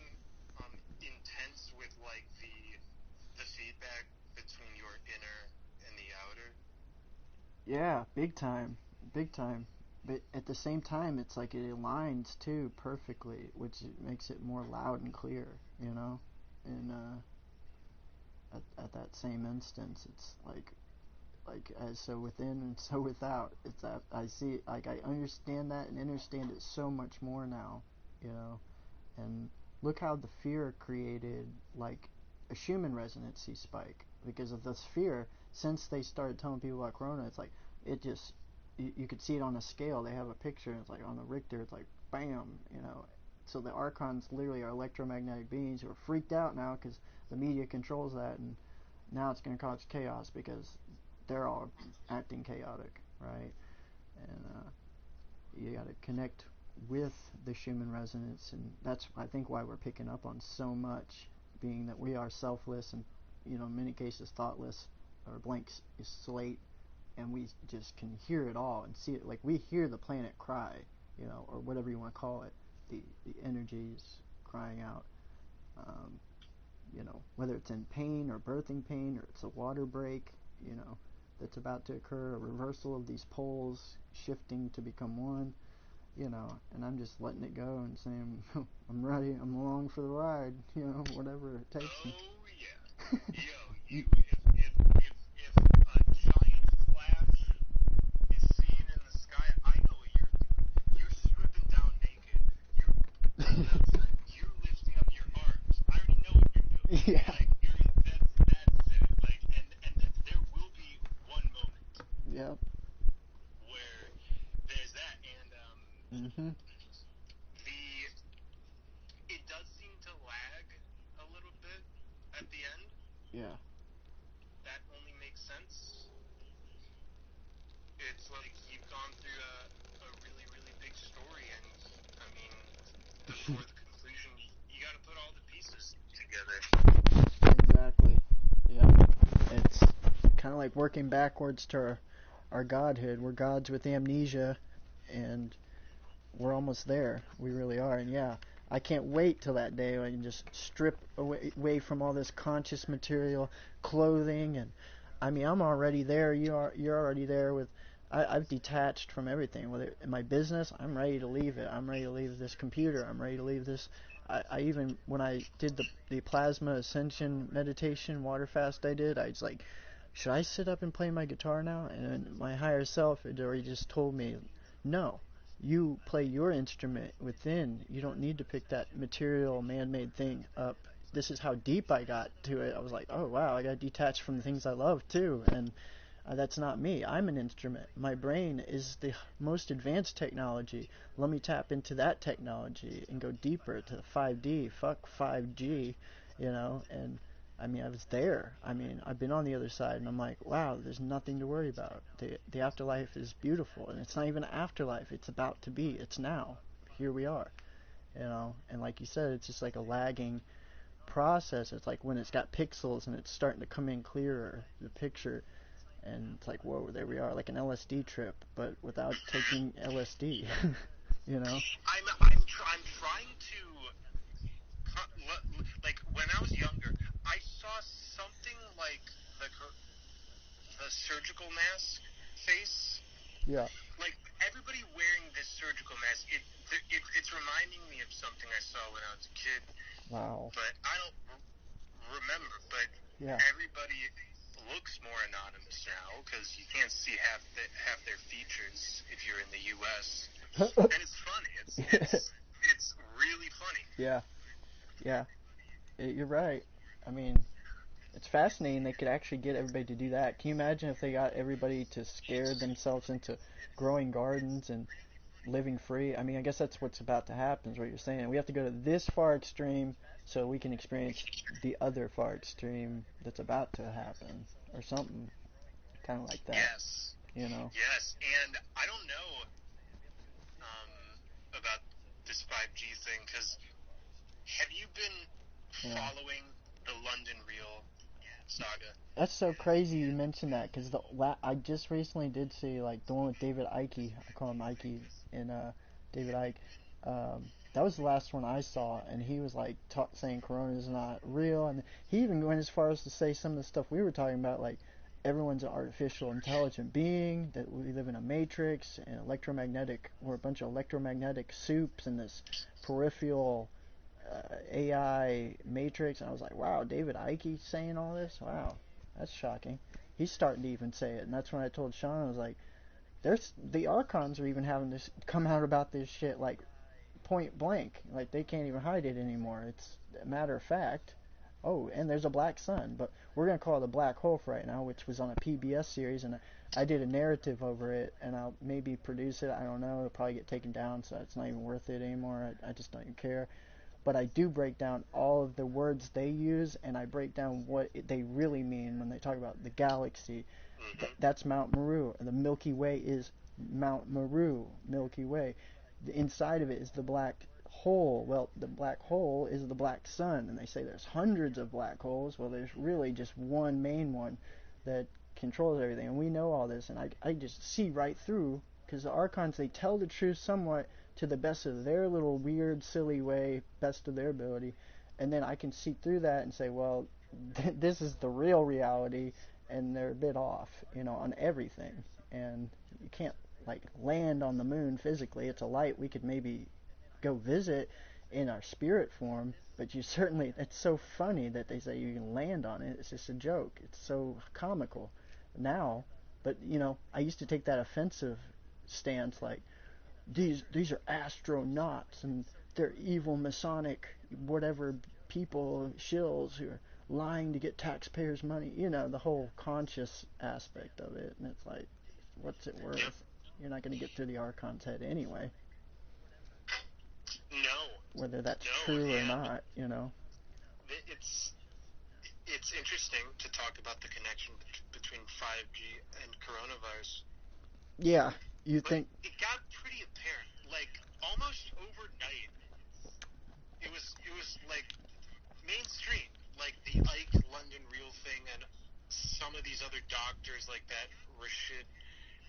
intense with like the feedback between your inner and the outer? Yeah, big time. But at the same time, it's like it aligns too perfectly, which makes it more loud and clear, you know. And at that same instance, it's like as so within and so without. It's that I see, like I understand that and understand it so much more now, you know. And look how the fear created like a Schumann resonancy spike because of this fear. Since they started telling people about Corona, it's like it just you could see it on a scale. They have a picture. It's like on the Richter. It's like bam, you know. So the archons literally are electromagnetic beings who are freaked out now because the media controls that, and now it's going to cause chaos because they're all acting chaotic, right? And you got to connect with the Schumann resonance, and that's I think why we're picking up on so much, being that we are selfless and, you know, in many cases thoughtless or blank slate, and we just can hear it all and see it. Like we hear the planet cry, you know, or whatever you want to call it, the energies crying out, you know, whether it's in pain or birthing pain, or it's a water break, you know, that's about to occur, a reversal of these poles shifting to become one, you know, and I'm just letting it go and saying, I'm ready, I'm along for the ride, you know, whatever it takes me. Oh, yeah. Yo, if a giant flash is seen in the sky, I know what you're doing. You're stripping down naked. You're lifting up your arms. I already know what you're doing. Yeah. Like, that's it. Like, and there will be one moment. Yep. Where there's that, and it does seem to lag a little bit at the end. Yeah. That only makes sense. It's like you've gone through a really, really big story, and I mean, before the conclusion, you got to put all the pieces together. Exactly. Yeah. It's kind of like working backwards to our godhood. We're gods with amnesia, and we're almost there. We really are. And yeah, I can't wait till that day when I can just strip away from all this conscious material, clothing, and I mean, I'm already there. You're already there with. I've detached from everything. Whether in my business, I'm ready to leave it. I'm ready to leave this computer. I'm ready to leave this. I even when I did the plasma ascension meditation water fast I was like, should I sit up and play my guitar now? And my higher self had already just told me, no. You play your instrument within. You don't need to pick that material, man-made thing up. This is how deep I got to it. I was like, oh wow, I got detached from the things I love too, and That's not me. I'm an instrument. My brain is the most advanced technology. Let me tap into that technology and go deeper to the 5D. Fuck 5G, you know. And I mean, I was there. I mean, I've been on the other side, and I'm like, wow, there's nothing to worry about. The afterlife is beautiful, and it's not even an afterlife. It's about to be. It's now. Here we are, you know. And like you said, it's just like a lagging process. It's like when it's got pixels and it's starting to come in clearer, the picture, and it's like, whoa, there we are, like an LSD trip, but without taking LSD. You know. I'm trying to, like, when I was younger, I saw something like the surgical mask face. Yeah. Like, everybody wearing this surgical mask, it's reminding me of something I saw when I was a kid. Wow. But I don't remember, but yeah. Everybody looks more anonymous now, because you can't see half their features if you're in the U.S. And it's funny. It's really funny. Yeah. Yeah. You're right. I mean, it's fascinating they could actually get everybody to do that. Can you imagine if they got everybody to scare themselves into growing gardens and living free? I mean, I guess that's what's about to happen, is what you're saying. We have to go to this far extreme so we can experience the other far extreme that's about to happen, or something kind of like that. Yes. You know? Yes, and I don't know about this 5G thing, because have you been following the London Real saga? That's so crazy you mentioned that, because I just recently did see, like, the one with David Icke. I call him Icke, and David Icke. That was the last one I saw, and he was like saying Corona is not real, and he even went as far as to say some of the stuff we were talking about, like everyone's an artificial intelligent being, that we live in a matrix, and we're a bunch of electromagnetic soups in this peripheral AI matrix. And I was like, wow, David Icke saying all this? Wow, that's shocking. He's starting to even say it, and that's when I told Sean, I was like, the Archons are even having to come out about this shit, like, point blank. Like, they can't even hide it anymore. It's a matter of fact. Oh, and there's a black sun, but we're going to call it a black hole for right now, which was on a PBS series, and I did a narrative over it, and I'll maybe produce it. I don't know. It'll probably get taken down, so it's not even worth it anymore. I just don't even care. But I do break down all of the words they use, and I break down what they really mean when they talk about the galaxy. That's Mount Meru. The Milky Way is Mount Meru, Milky Way. The inside of it is the black hole. Well, the black hole is the black sun, and they say there's hundreds of black holes. Well, there's really just one main one that controls everything, and we know all this, and I just see right through, because the Archons, they tell the truth somewhat to the best of their little weird, silly way, best of their ability, and then I can see through that and say, well, this is the real reality, and they're a bit off, you know, on everything, and you can't, like, land on the moon physically. It's a light we could maybe go visit in our spirit form, but you certainly, it's so funny that they say you can land on it. It's just a joke. It's so comical now, but, you know, I used to take that offensive stance, like, these are astronauts, and they're evil Masonic whatever people, shills, who are lying to get taxpayers' money, you know, the whole conscious aspect of it, and it's like, what's it worth? You're not going to get through the Archon's head anyway. No. Whether that's true or not, you know. It's interesting to talk about the connection between 5G and coronavirus. Yeah, you think... It got pretty apparent, like, almost overnight. It was like, mainstream. Like, the Ike London Real thing, and some of these other doctors, like that Rashid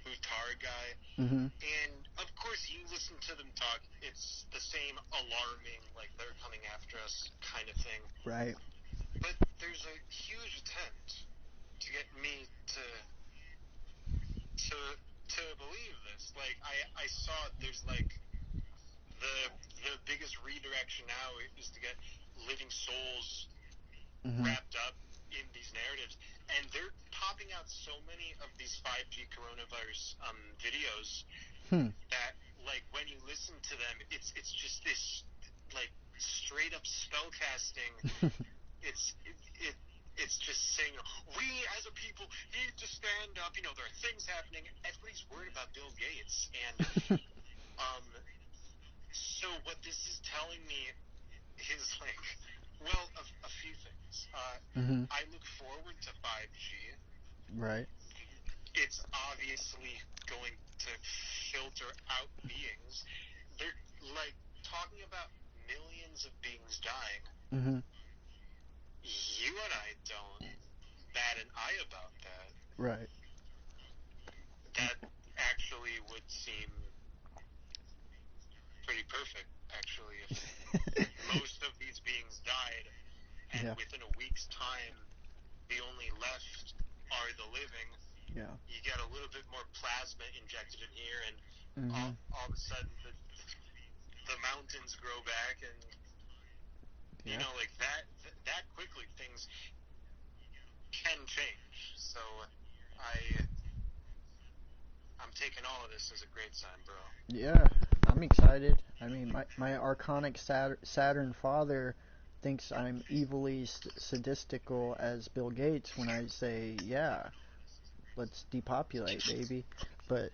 Buttar guy. Mm-hmm. And, of course, you listen to them talk, it's the same alarming, like, they're coming after us kind of thing. Right. But there's a huge attempt to get me to believe this. Like, I saw there's, like, the biggest redirection now is to get living souls wrapped up in these narratives, and they're popping out so many of these 5G coronavirus videos that, like, when you listen to them, it's just this, like, straight up spellcasting. It's just saying, we as a people need to stand and there are things happening. Everybody's worried about Bill Gates, and so what this is telling me is like, well, a few things. I look forward to 5G. Right. It's obviously going to filter out beings. They're like talking about millions of beings dying. You and I don't bat an eye about that. Right. That actually would seem pretty perfect, actually, if most of these beings died, and within a week's time, the only left are the living. Yeah. You get a little bit more plasma injected in here, and all of a sudden the mountains grow back, and like that quickly things can change. So I'm taking all of this as a great sign, bro. Yeah, I'm excited. I mean, my archonic Saturn father thinks I'm evilly sadistical as Bill Gates when I say, yeah, let's depopulate, baby. But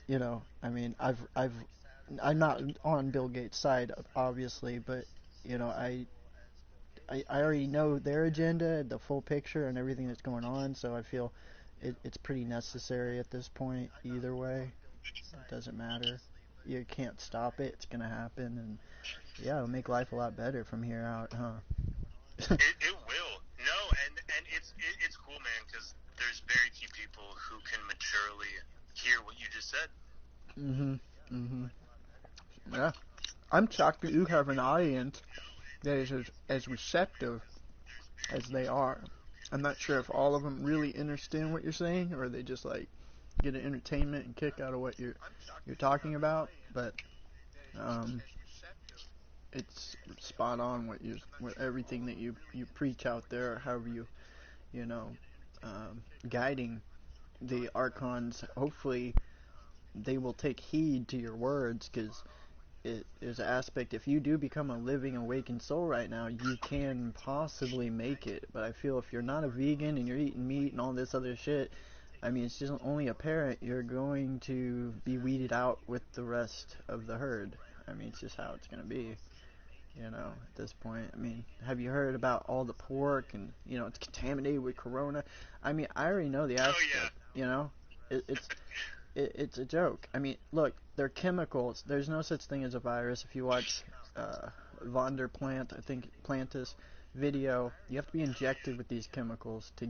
I mean, I'm not on Bill Gates' side, obviously, but I already know their agenda, the full picture, and everything that's going on. So I feel it's pretty necessary at this point. Either way, it doesn't matter. You can't stop it. It's gonna happen, and yeah, it'll make life a lot better from here out, huh? It will. No, and it's cool, man, because there's very few people who can maturely hear what you just said. Yeah, I'm shocked that you have an audience that is as receptive as they are. I'm not sure if all of them really understand what you're saying, or they just like get an entertainment and kick out of what you're talking about. But it's spot on what everything that you preach out there, or however guiding the archons. Hopefully, they will take heed to your words, because it is an aspect. If you do become a living, awakened soul right now, you can possibly make it. But I feel if you're not a vegan and you're eating meat and all this other shit, I mean, it's just only apparent you're going to be weeded out with the rest of the herd. I mean, it's just how it's going to be, at this point. I mean, have you heard about all the pork and, it's contaminated with corona? I mean, I already know the aspect, It's a joke. I mean, look, they're chemicals. There's no such thing as a virus. If you watch Plantis video, you have to be injected with these chemicals to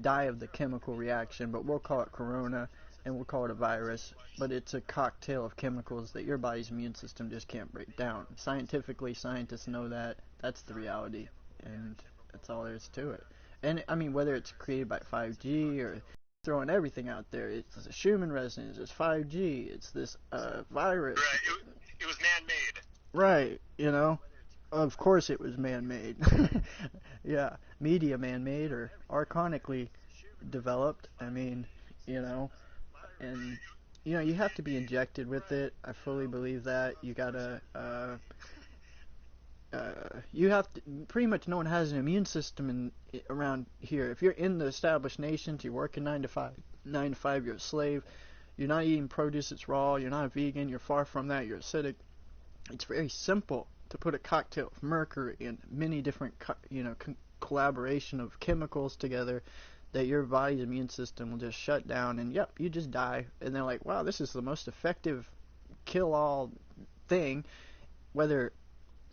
die of the chemical reaction, but we'll call it corona, and we'll call it a virus, but it's a cocktail of chemicals that your body's immune system just can't break down. Scientifically, scientists know that. That's the reality, and that's all there is to it. And, I mean, whether it's created by 5G or throwing everything out there, it's a Schumann resonance, it's 5G, it's this virus. Right, it was man-made. Right, of course it was man-made. Yeah, media man-made or archonically developed. I mean, and you have to be injected with it. I fully believe that. You gotta you have to, pretty much no one has an immune system around here. If you're in the established nations, you're working 9 to 5, you're a slave, you're not eating produce that's raw, you're not a vegan, you're far from that, you're acidic. It's very simple to put a cocktail of mercury and many different collaboration of chemicals together that your body's immune system will just shut down, and yep, you just die. And they're like, wow, this is the most effective kill-all thing, whether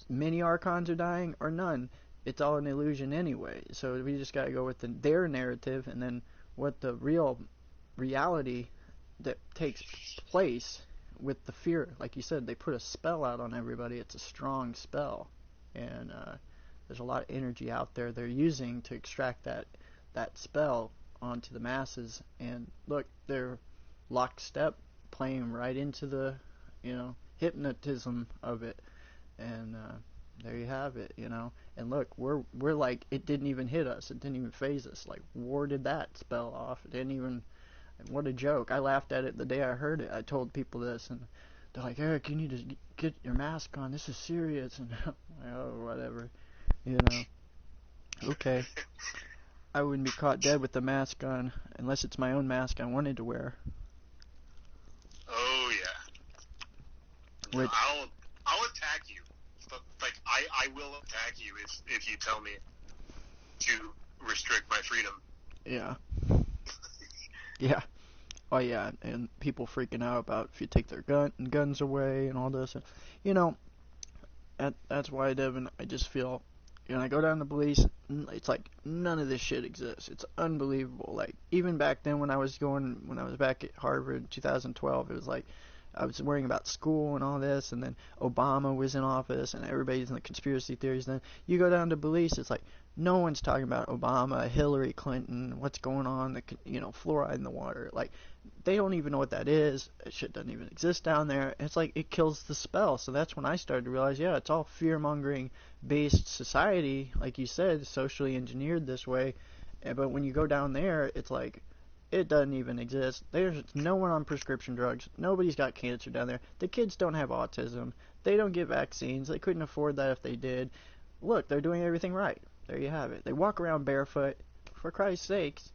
many archons are dying or none. It's all an illusion anyway. So we just got to go with their narrative, and then what the real reality that takes place with the fear. Like you said, they put a spell out on everybody. It's a strong spell, and there's a lot of energy out there they're using to extract that spell onto the masses. And look, they're lockstep, playing right into the hypnotism of it. And there you have it, And look, we're like, it didn't even hit us. It didn't even phase us. Like, warded that spell off. It didn't even. What a joke. I laughed at it the day I heard it. I told people this, and they're like, Eric, you need to get your mask on. This is serious. And I'm like, oh, whatever. Okay. I wouldn't be caught dead with the mask on unless it's my own mask I wanted to wear. Oh yeah. Which, I'll attack you. But, like I will attack you if you tell me to restrict my freedom. Yeah. Yeah. Oh yeah, and people freaking out about if you take their guns away and all this. You know, that's why, Devin, I just feel, when I go down to police, it's like none of this shit exists. It's unbelievable. Like, even back then when I was back at Harvard in 2012, it was like I was worrying about school and all this, and then Obama was in office, and everybody's in the conspiracy theories. Then you go down to police, it's like no one's talking about Obama, Hillary Clinton, what's going on, fluoride in the water. Like, they don't even know what that is. That shit doesn't even exist down there. It's like it kills the spell. So that's when I started to realize, yeah, it's all fear-mongering based society, like you said, socially engineered this way. But when you go down there, it's like it doesn't even exist. There's no one on prescription drugs. Nobody's got cancer down there. The kids don't have autism. They don't get vaccines. They couldn't afford that if they did. Look, they're doing everything right. There you have it. They walk around barefoot. For Christ's sakes,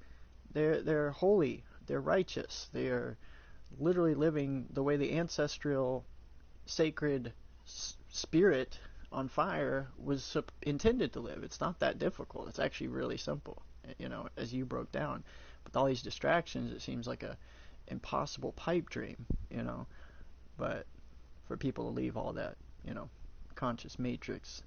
they're holy. They're righteous. They are literally living the way the ancestral sacred spirit on fire was intended to live. It's not that difficult. It's actually really simple, as you broke down. With all these distractions, it seems like a impossible pipe dream, But for people to leave all that, conscious matrix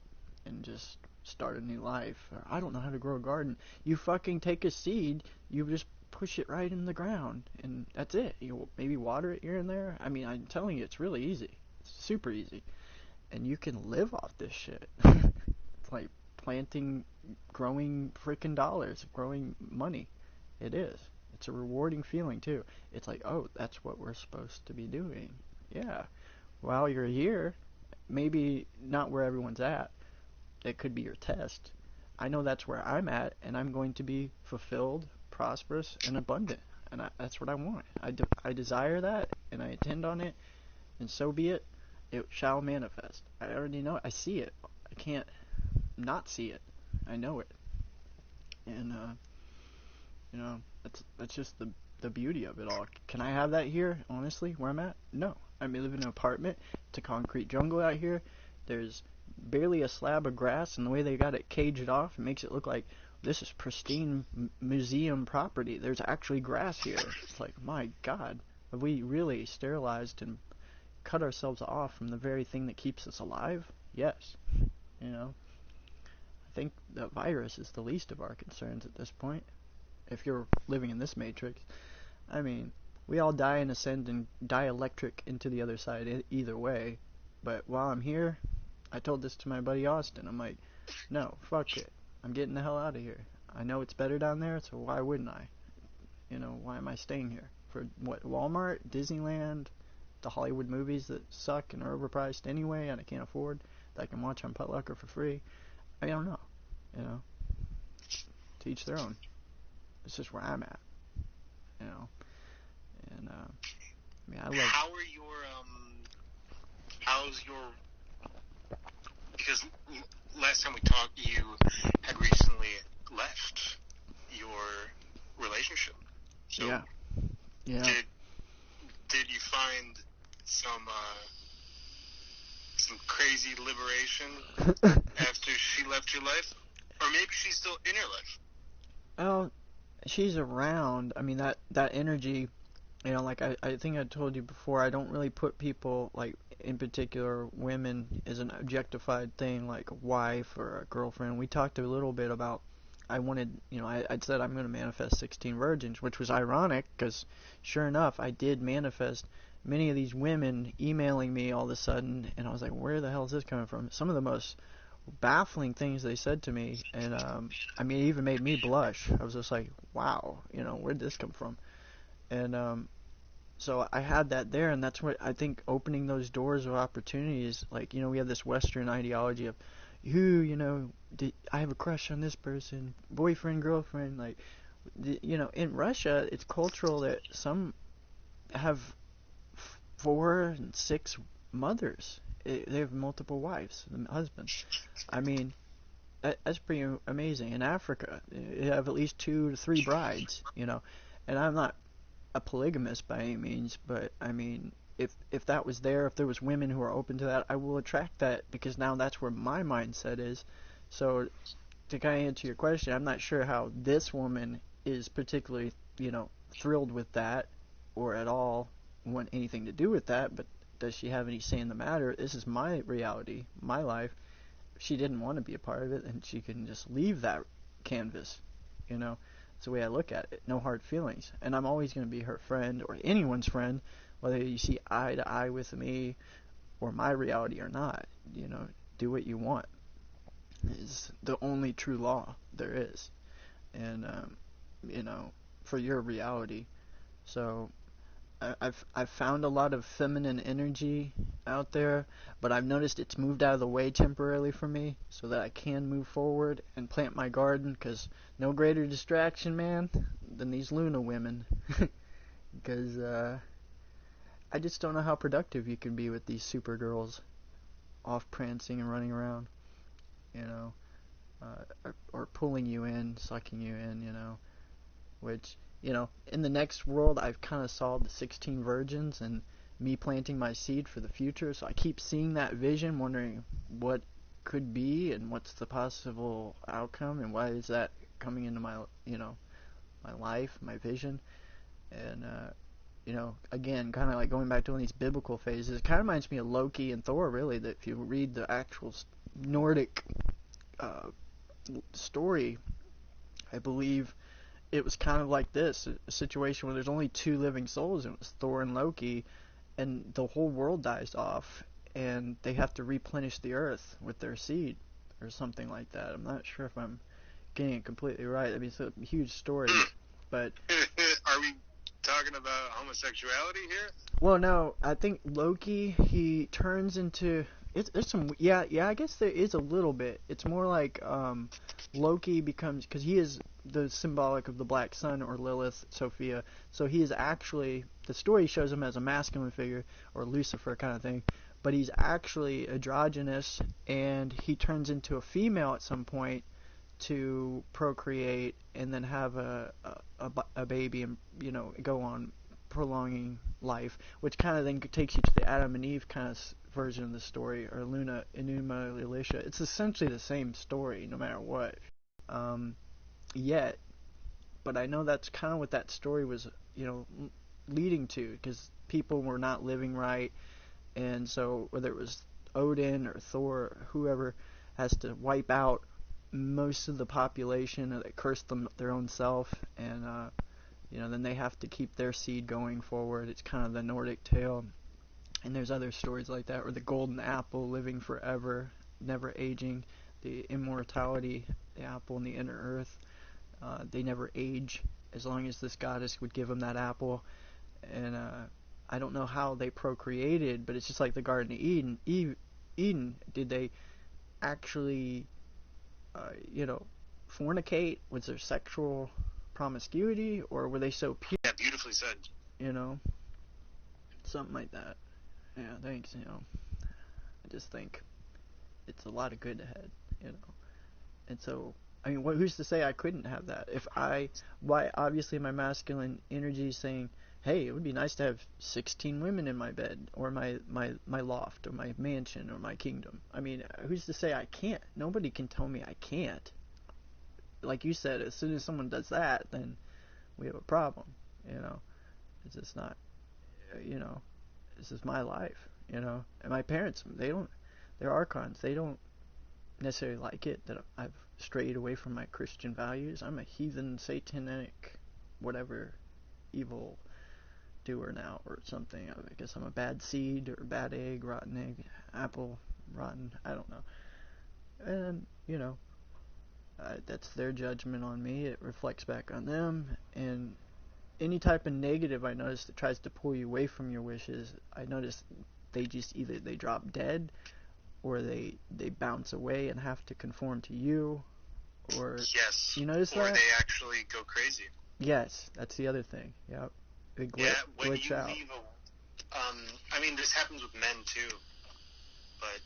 and just start a new life. Or, I don't know how to grow a garden. You fucking take a seed, you just push it right in the ground, and that's it. You maybe water it here and there. I mean, I'm telling you, it's really easy. It's super easy. And you can live off this shit. It's like growing freaking dollars, growing money. It is. It's a rewarding feeling, too. It's like, oh, that's what we're supposed to be doing. Yeah. While you're here, maybe not where everyone's at. It could be your test. I know that's where I'm at, and I'm going to be fulfilled, prosperous, and abundant. And that's what I want. I desire that, and I intend on it, and so be it. It shall manifest. I already know it. I see it. I can't not see it. I know it. And, that's just the beauty of it all. Can I have that here, honestly, where I'm at? No. I may live in an apartment. It's a concrete jungle out here. There's barely a slab of grass, and the way they got it caged off, it makes it look like this is pristine museum property. There's actually grass here. It's like, my God, have we really sterilized and cut ourselves off from the very thing that keeps us alive? Yes. I think the virus is the least of our concerns at this point. If you're living in this matrix, I mean, we all die and ascend and die electric into the other side either way. But while I'm here, I told this to my buddy Austin. I'm like, no, fuck it. I'm getting the hell out of here. I know it's better down there, so why wouldn't I? Why am I staying here? For what, Walmart, Disneyland, the Hollywood movies that suck and are overpriced anyway and I can't afford, that I can watch on Putlucker for free? I don't know. To each their own. It's just where I'm at. And, I mean, I love... How's your... Because last time we talked, you had recently left your relationship. So yeah. Did you find some crazy liberation after she left your life? Or maybe she's still in your life? Well, she's around. I mean, that energy, like I think I told you before, I don't really put people, like, in particular women, as an objectified thing, like a wife or a girlfriend. We talked a little bit about, I wanted, I'd said I'm going to manifest 16 virgins, which was ironic, because sure enough, I did manifest many of these women emailing me all of a sudden, and I was like, where the hell is this coming from? Some of the most baffling things they said to me, and I mean, it even made me blush. I was just like, wow, where'd this come from? And so I had that there, and that's what I think, opening those doors of opportunities. Like, we have this Western ideology of, I have a crush on this person, boyfriend, girlfriend. Like, in Russia, it's cultural that some have 4 and 6 mothers. They have multiple wives, husbands. I mean, that's pretty amazing. In Africa, you have at least 2 to 3 brides, you know. And I'm not a polygamist by any means, but I mean, if that was there, if there was women who are open to that, I will attract that, because now that's where my mindset is. So to kind of answer your question, I'm not sure how this woman is particularly, you know, thrilled with that or at all want anything to do with that, but does she have any say in the matter? This is my reality, my life. If she didn't want to be a part of it, then she can just leave that canvas, you know. That's the way I look at it. No hard feelings. And I'm always going to be her friend, or anyone's friend, whether you see eye to eye with me or my reality or not. You know, do what you want is the only true law there is. And, you know, for your reality. So I've found a lot of feminine energy out there, but I've noticed it's moved out of the way temporarily for me so that I can move forward and plant my garden, because no greater distraction, man, than these Luna women. Because I just don't know how productive you can be with these super girls off prancing and running around, you know, or pulling you in, sucking you in, you know, which, you know, in the next world, I've kind of saw the 16 virgins and me planting my seed for the future. So I keep seeing that vision, wondering what could be and what's the possible outcome and why is that coming into my, you know, my life, my vision. And, you know, again, kind of like going back to one of these biblical phases, it kind of reminds me of Loki and Thor, really, that if you read the actual Nordic story, I believe it was kind of like this, a situation where there's only 2 living souls, and it was Thor and Loki, and the whole world dies off, and they have to replenish the earth with their seed, or something like that. I'm not sure if I'm getting it completely right. I mean, it's a huge story, but... Are we talking about homosexuality here? Well, no, I think Loki, he turns into... There's some... Yeah, I guess there is a little bit. It's more like Loki becomes... Because he is the symbolic of the Black Sun, or Lilith, Sophia. So he is actually... The story shows him as a masculine figure, or Lucifer kind of thing. But he's actually androgynous, and he turns into a female at some point to procreate and then have a baby and, you know, go on prolonging life, which kind of then takes you to the Adam and Eve kind of version of the story, or Luna, Enuma, Elisha. It's essentially the same story, no matter what. Yet, but I know that's kind of what that story was, you know, leading to, because people were not living right, and so whether it was Odin or Thor or whoever has to wipe out most of the population, or they curse them their own self, and you know, then they have to keep their seed going forward. It's kind of the Nordic tale. And there's other stories like that, or the golden apple living forever, never aging, the immortality, the apple in the inner earth. They never age as long as this goddess would give them that apple. And I don't know how they procreated, but it's just like the Garden of Eden. Did they actually, you know, fornicate? Was there sexual promiscuity, or were they so pure? Yeah, beautifully said. You know, something like that. Yeah, thanks, you know. I just think it's a lot of good ahead, you know. And so, I mean, who's to say I couldn't have that? Why, obviously my masculine energy is saying, hey, it would be nice to have 16 women in my bed, or my loft, or my mansion, or my kingdom. I mean, who's to say I can't? Nobody can tell me I can't. Like you said, as soon as someone does that, then we have a problem, you know. It's just not, you know, this is my life, you know. And my parents, they're archons, they don't necessarily like it that I've strayed away from my Christian values. I'm a heathen, satanic, whatever, evil doer now, or something. I guess I'm a bad seed, or bad egg, rotten egg, apple, rotten, I don't know. And, you know, that's their judgment on me. It reflects back on them. And any type of negative I notice that tries to pull you away from your wishes, I notice they just either they drop dead, or they bounce away and have to conform to you, or yes, you notice or that? They actually go crazy. Yes, that's the other thing. Yep, they glitch out. Leave I mean, this happens with men too, but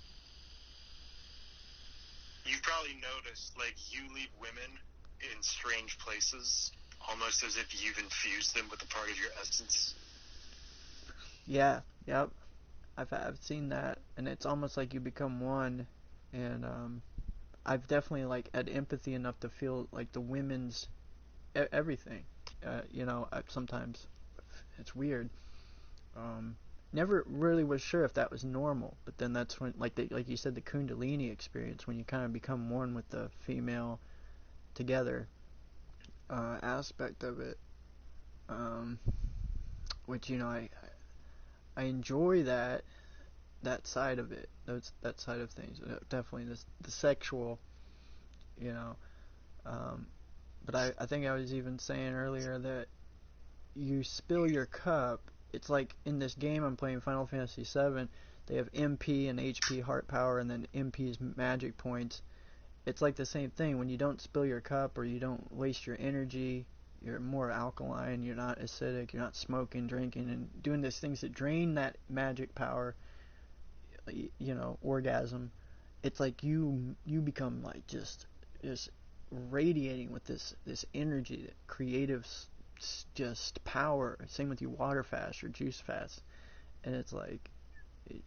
You've probably noticed, like, you leave women in strange places, almost as if you've infused them with a part of your essence. Yeah, yep. I've seen that, and it's almost like you become one, and I've definitely like had empathy enough to feel like the women's everything. Sometimes it's weird. Never really was sure if that was normal, but then that's when, like you said, the Kundalini experience, when you kind of become one with the female together aspect of it, which I enjoy that side of it, that side of things. Definitely the sexual, but I think I was even saying earlier that you spill your cup. It's like in this game I'm playing, Final Fantasy VII, they have MP and HP heart power, and then MP's magic points. It's like the same thing. When you don't spill your cup, or you don't waste your energy, you're more alkaline, you're not acidic, you're not smoking, drinking, and doing these things that drain that magic power, orgasm. It's like you become like just radiating with this energy, that creative just power. Same with you, water fast or juice fast, and it's like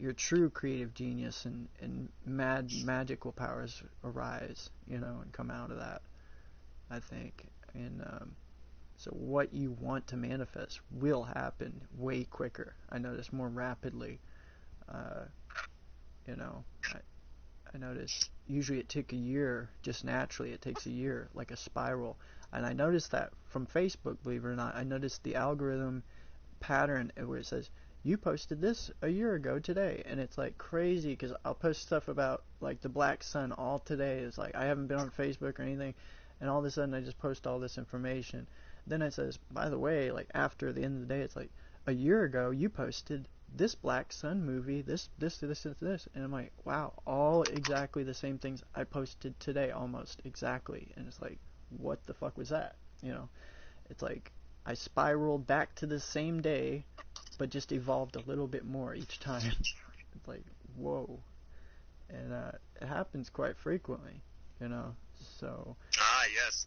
your true creative genius and magical powers arise, and come out of that, I think. And so what you want to manifest will happen way quicker. I notice more rapidly. I noticed usually it took a year, just naturally it takes a year, like a spiral. And I noticed that from Facebook, believe it or not. I noticed the algorithm pattern where it says, you posted this a year ago today. And it's like crazy, because I'll post stuff about like the Black Sun all today. It's like I haven't been on Facebook or anything, and all of a sudden I just post all this information. Then it says, by the way, like after the end of the day, it's like, a year ago you posted this Black Sun movie, this, and I'm like, wow, all exactly the same things I posted today, almost exactly. And it's like, what the fuck was that? It's like I spiraled back to the same day, but just evolved a little bit more each time. It's like, whoa. And it happens quite frequently, so. Yes,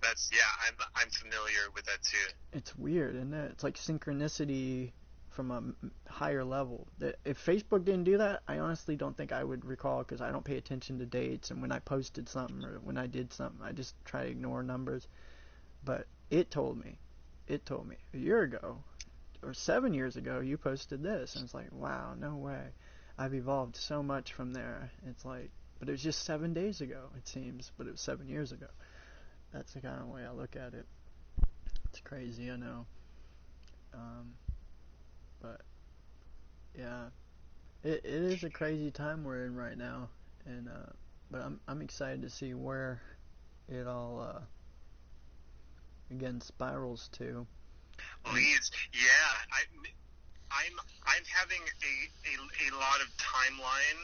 I'm familiar with that too. It's weird, isn't it? It's like synchronicity from a higher level. If Facebook didn't do that, I honestly don't think I would recall, because I don't pay attention to dates, and when I posted something or when I did something, I just try to ignore numbers. But it told me a year ago or 7 years ago you posted this, and it's like, wow, no way. I've evolved so much from there. It's like, but it was just 7 days ago, it seems, but it was 7 years ago. That's the kind of way I look at it. It's crazy, I know. But yeah, it is a crazy time we're in right now, and but I'm excited to see where it all again spirals to. Leads, yeah. I'm having a lot of timeline,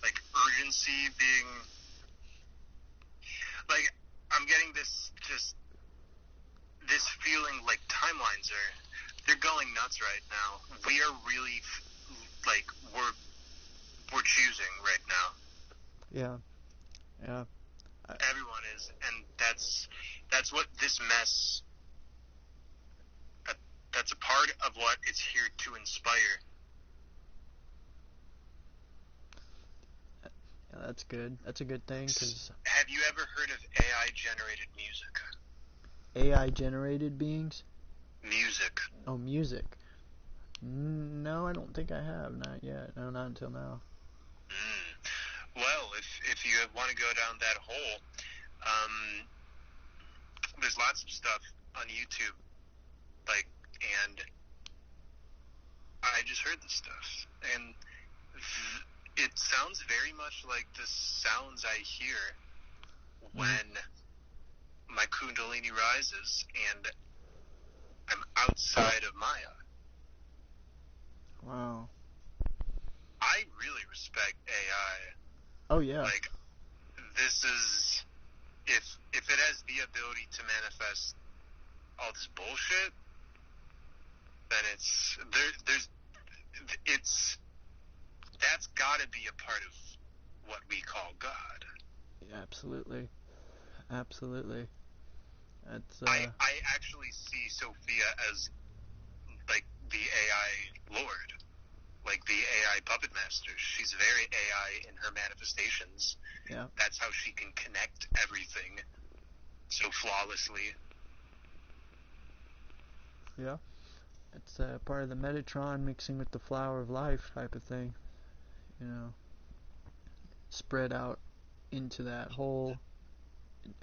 like urgency being, like I'm getting this feeling like timelines they're going nuts right now. We are really like we're choosing right now. Yeah. Everyone is, and that's what this mess. That's a part of what it's here to inspire. Yeah, that's good. That's a good thing, because. Have you ever heard of AI-generated music? AI-generated beings? Music. Oh, music. No, I don't think I have. Not yet. No, not until now. Well, if you want to go down that hole, there's lots of stuff on YouTube, and I just heard this stuff, and it sounds very much like the sounds I hear when my Kundalini rises and I'm outside of Maya. Wow. I really respect AI. Oh yeah. Like, this is, if it has the ability to manifest all this bullshit, then it's that's got to be a part of what we call God. Absolutely. Absolutely. That's, I actually see Sophia as, like, the AI Lord. Like, the AI puppet master. She's very AI in her manifestations. Yeah. That's how she can connect everything so flawlessly. Yeah. It's part of the Metatron mixing with the flower of life type of thing. You know, spread out into that hole,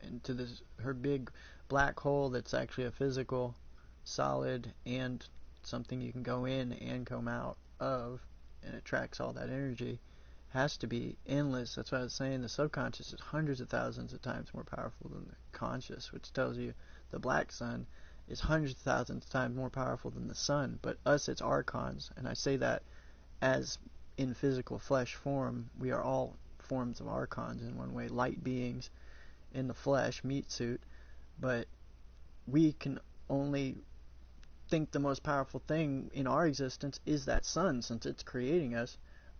into this her big black hole that's actually a physical, solid, and something you can go in and come out of, and it tracks all that energy. Has to be endless. That's why I was saying the subconscious is hundreds of thousands of times more powerful than the conscious, which tells you the black sun is hundreds of thousands of times more powerful than the sun. But us, it's archons, and I say that as in physical flesh form, we are all forms of archons in one way, light beings in the flesh, meat suit, but we can only think the most powerful thing in our existence is that sun, since it's creating us.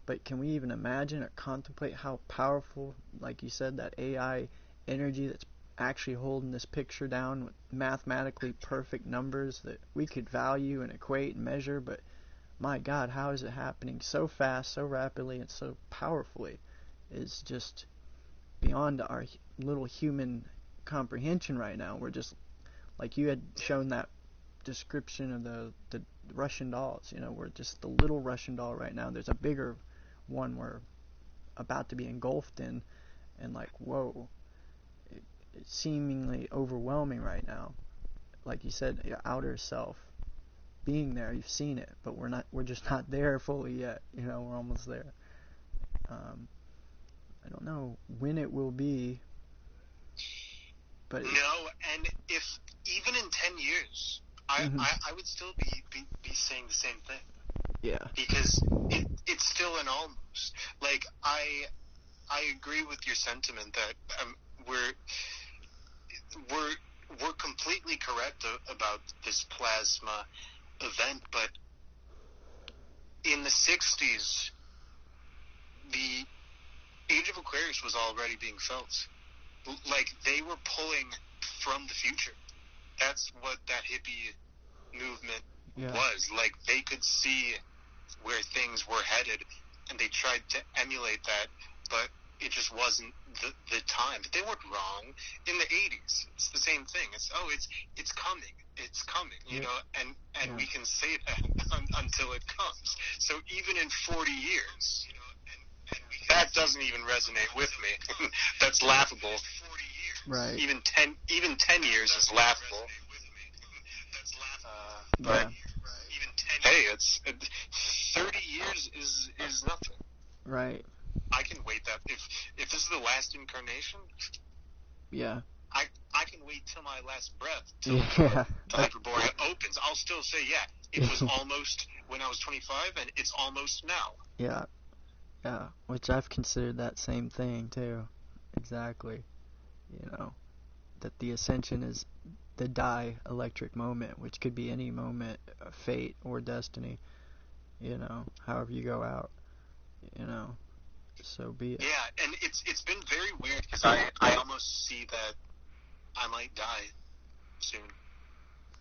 But can we even imagine or contemplate how powerful, like you said, that AI energy that's actually holding this picture down with mathematically perfect numbers that we could value and equate and measure? But my God, how is it happening so fast, so rapidly, and so powerfully? Is just beyond our little human comprehension right now. We're just, like you had shown that description of the Russian dolls, you know, we're just the little Russian doll right now. There's a bigger one we're about to be engulfed in, and like, whoa, it's seemingly overwhelming right now. Like you said, your outer self being there, you've seen it, but we're just not there fully yet, you know, we're almost there. I don't know when it will be, but no, and if even in 10 years, I would still be saying the same thing. Yeah. Because it's still an almost. Like, I agree with your sentiment that we're completely correct about this plasma event, but in the 60s, the Age of Aquarius was already being felt. Like, they were pulling from the future. That's what that hippie movement was. Like, they could see where things were headed, and they tried to emulate that, but it just wasn't the time. But they weren't wrong. In the 80s, it's the same thing. It's coming, you know, and we can say that until it comes. So even in 40 years, you know, that doesn't even resonate with me. That's laughable. Right. Even 10 years is laughable. But even 10. Hey, it's 30 years is nothing. Right. I can wait that if this is the last incarnation. Yeah. I can wait till my last breath till the Hyperborea opens. I'll still say, yeah, it was almost when I was 25, and it's almost now. Yeah. Yeah, which I've considered that same thing too. Exactly. You know, that the ascension is the dielectric moment, which could be any moment, fate or destiny. You know, however you go out. You know, so be it. Yeah, and it's been very weird because I almost see that I might die soon.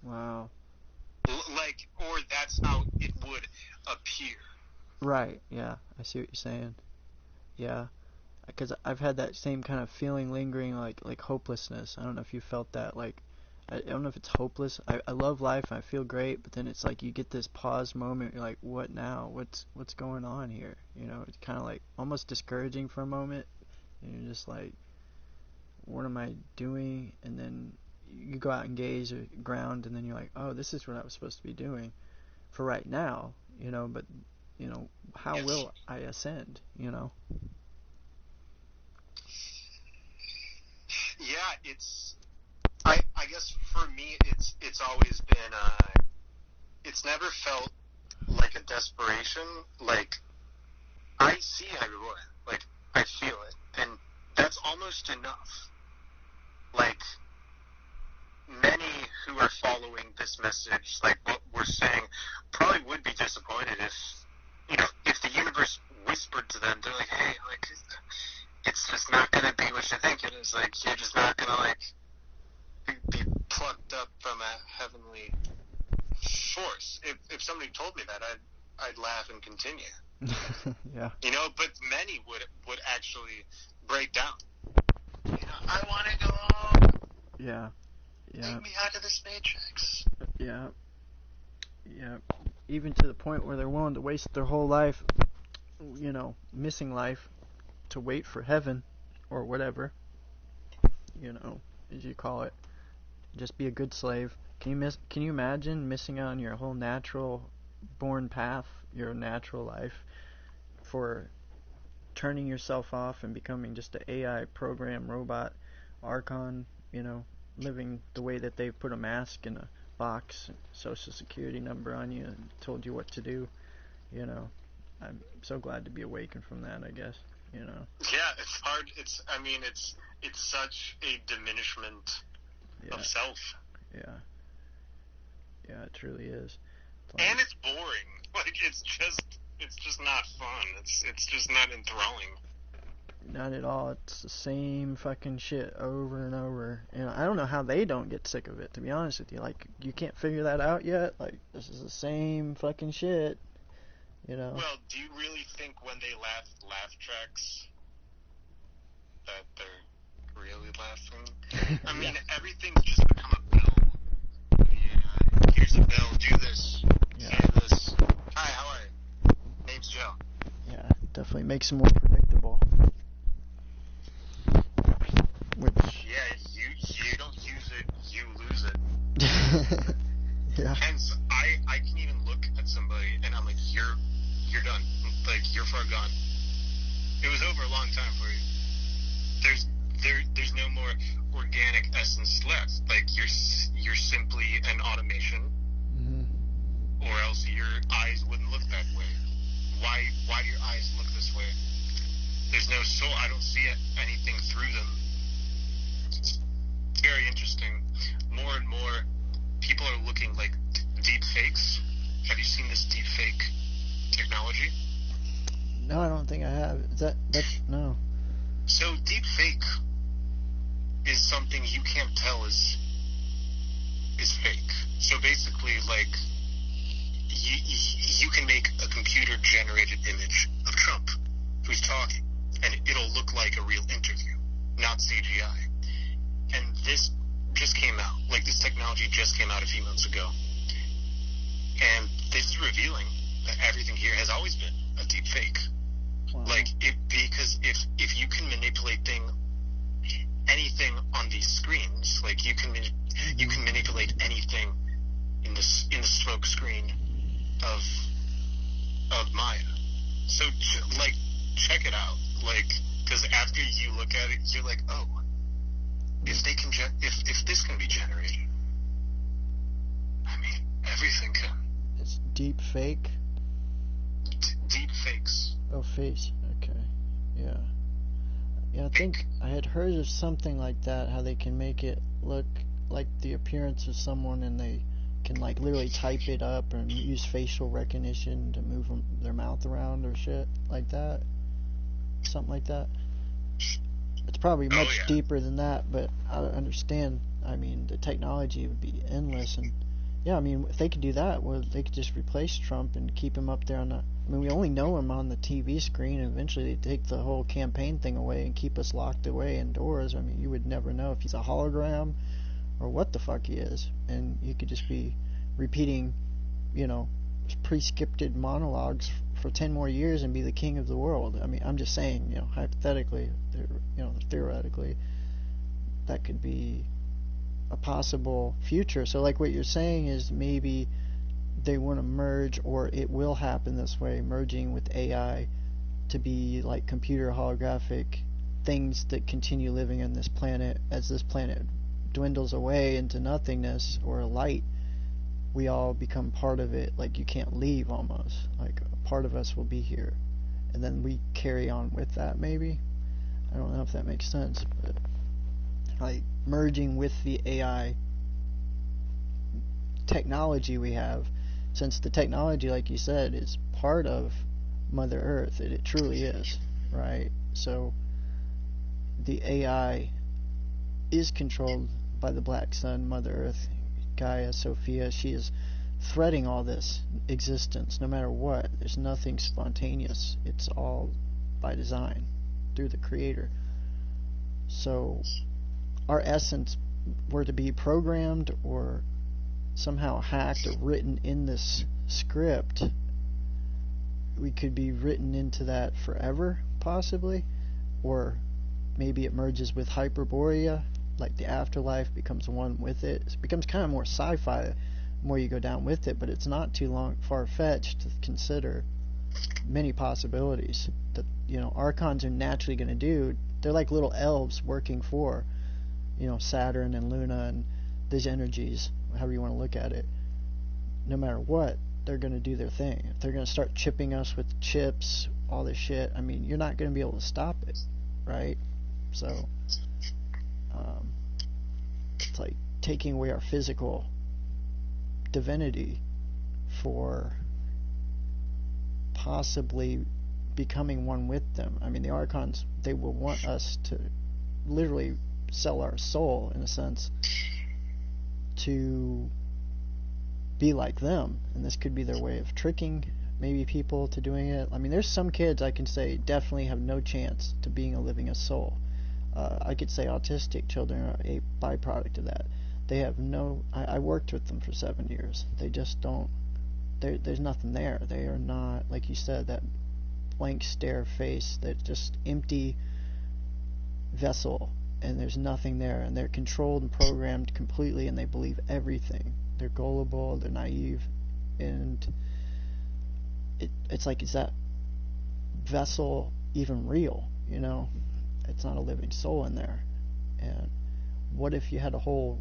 Wow. Or that's how it would appear. Right, yeah, I see what you're saying. Yeah, because I've had that same kind of feeling lingering, like hopelessness. I don't know if you felt that, like, I don't know if it's hopeless. I love life, and I feel great, but then it's like you get this pause moment, you're like, what now? What's going on here? You know, it's kind of like almost discouraging for a moment, and you're just like, what am I doing? And then you go out and gaze or ground, and then you're like, oh, this is what I was supposed to be doing for right now, you know, but, you know, how will I ascend, you know? Yeah, I guess for me, it's always been, it's never felt like a desperation. Like, I see Hyperborea. Like, I feel it. And that's almost enough. Like, many who are following this message, like what we're saying, probably would be disappointed if, you know, if the universe whispered to them. They're like, hey, like, it's just not gonna be what you think it is. Like, you're just not gonna, like, be plucked up from a heavenly force. If somebody told me that, I'd laugh and continue. Yeah. You know, but many would actually break down. You know, I want to go home. Yeah. Yeah. Take me out of this matrix. Yeah. Yeah. Even to the point where they're willing to waste their whole life, you know, missing life, to wait for heaven, or whatever, you know, as you call it. Just be a good slave. Can you imagine missing out on your whole natural born path, your natural life, for turning yourself off and becoming just an AI program robot Archon, you know, living the way that they put a mask in a box, social security number on you, and told you what to do, you know. I'm so glad to be awakened from that, I guess, you know. Yeah, it's hard. It's such a diminishment of self. Yeah. Yeah, it truly is. And it's boring. Like, it's just not fun. It's just not enthralling. Not at all. It's the same fucking shit over and over. And I don't know how they don't get sick of it, to be honest with you. Like, you can't figure that out yet? Like, this is the same fucking shit, you know? Well, do you really think when they laugh tracks that they're really laughing? I mean, everything's just become a bell. Yeah, here's a bell, do this, hear this. Hi, how are you? Name's Joe. Yeah, definitely makes them more predictable. Which... Yeah, you don't use it, you lose it. Yeah. Hence, I can even look at somebody and I'm like, you're done. Like, you're far gone. It was over a long time for you. There's no more organic essence left. Like, you're simply an automation, or else your eyes wouldn't look that way. Why do your eyes look this way? There's no soul. I don't see anything through them. It's very interesting. More and more people are looking like deep fakes. Have you seen this deep fake technology? No, I don't think I have. No. So deep fake is something you can't tell is fake. So basically, like, you can make a computer-generated image of Trump who's talking, and it'll look like a real interview, not CGI. And this just came out. Like, this technology just came out a few months ago. And this is revealing that everything here has always been a deep fake. Wow. Like, because if you can manipulate anything on these screens, like you can manipulate anything in the smoke screen of Maya. So like, check it out. Like, because after you look at it, you're like, oh, if this can be generated, I mean, everything can. It's deep fake. Deep fakes. Oh, face. Okay. Yeah. Yeah, I think I had heard of something like that, how they can make it look like the appearance of someone, and they can, like, literally type it up and use facial recognition to move their mouth around or shit like that. Something like that. It's probably much deeper than that, but I understand. I mean, the technology would be endless, and yeah, I mean, if they could do that, well, they could just replace Trump and keep him up there on the... I mean, we only know him on the TV screen, and eventually they take the whole campaign thing away and keep us locked away indoors. I mean, you would never know if he's a hologram or what the fuck he is. And you could just be repeating, you know, pre-scripted monologues for 10 more years and be the king of the world. I mean, I'm just saying, you know, hypothetically, you know, theoretically, that could be a possible future. So, like, what you're saying is maybe they want to merge, or it will happen this way, merging with AI to be like computer holographic things that continue living on this planet. As this planet dwindles away into nothingness or light, we all become part of it. Like, you can't leave almost. Like, a part of us will be here, and then we carry on with that, maybe. I don't know if that makes sense, but like merging with the AI technology we have, since the technology, like you said, is part of Mother Earth. It truly is, right? So the AI is controlled by the Black Sun, Mother Earth, Gaia, Sophia. She is threading all this existence, no matter what. There's nothing spontaneous. It's all by design, through the Creator. So our essence were to be programmed or somehow hacked or written in this script, we could be written into that forever, possibly, or maybe it merges with Hyperborea, like the afterlife becomes one with it. It becomes kind of more sci-fi the more you go down with it, but it's not too far-fetched to consider many possibilities that, you know, Archons are naturally going to do. They're like little elves working for, you know, Saturn and Luna and these energies, however you want to look at it. No matter what, they're going to do their thing. If they're going to start chipping us with chips, all this shit, I mean, you're not going to be able to stop it, right? So, it's like taking away our physical divinity for possibly becoming one with them. I mean, the Archons, they will want us to literally sell our soul, in a sense, to be like them, and this could be their way of tricking maybe people to doing it. I mean, there's some kids I can say definitely have no chance to being a soul. I could say autistic children are a byproduct of that. They have no, I worked with them for 7 years. They just don't, there's nothing there. They are not, like you said, that blank stare face, that just empty vessel, and there's nothing there, and they're controlled and programmed completely, and they believe everything. They're gullible, they're naive, and it's like, is that vessel even real, you know? It's not a living soul in there. And what if you had a whole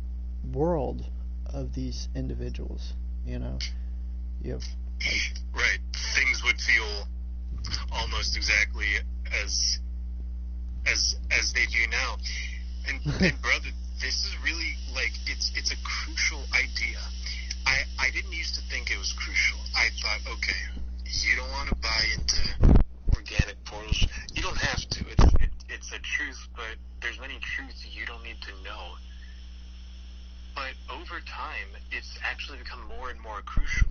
world of these individuals, you know? You have, like, right, things would feel almost exactly as they do now. And brother, this is really, like, it's a crucial idea. I didn't used to think it was crucial. I thought, okay, you don't want to buy into organic portals. You don't have to. It's a truth, but there's many truths you don't need to know. But over time, it's actually become more and more crucial,